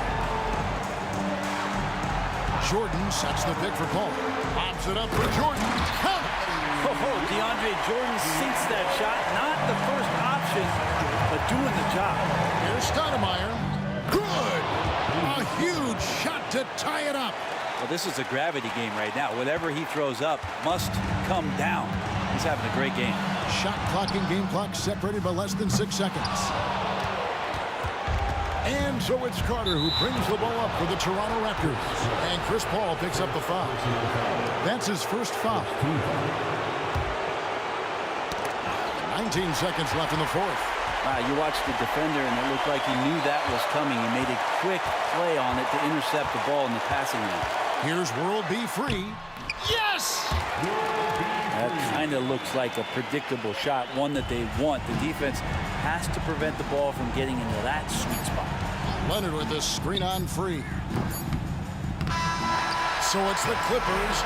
Jordan sets the pick for Paul. Pops it up for Jordan. Count. DeAndre Jordan sinks that shot. Not the first option, but doing the job. Here's Stoudemire. Good! A huge shot to tie it up. Well, this is a gravity game right now. Whatever he throws up must come down. He's having a great game. Shot clock and game clock separated by less than 6 seconds. And so it's Carter who brings the ball up for the Toronto Raptors. And Chris Paul picks up the foul. That's his first foul. 19 seconds left in the fourth. You watched the defender, and it looked like he knew that was coming. He made a quick play on it to intercept the ball in the passing lane. Here's World B free. Yes! That kind of looks like a predictable shot, one that they want. The defense has to prevent the ball from getting into that sweet spot. Leonard with the screen on free. So it's the Clippers.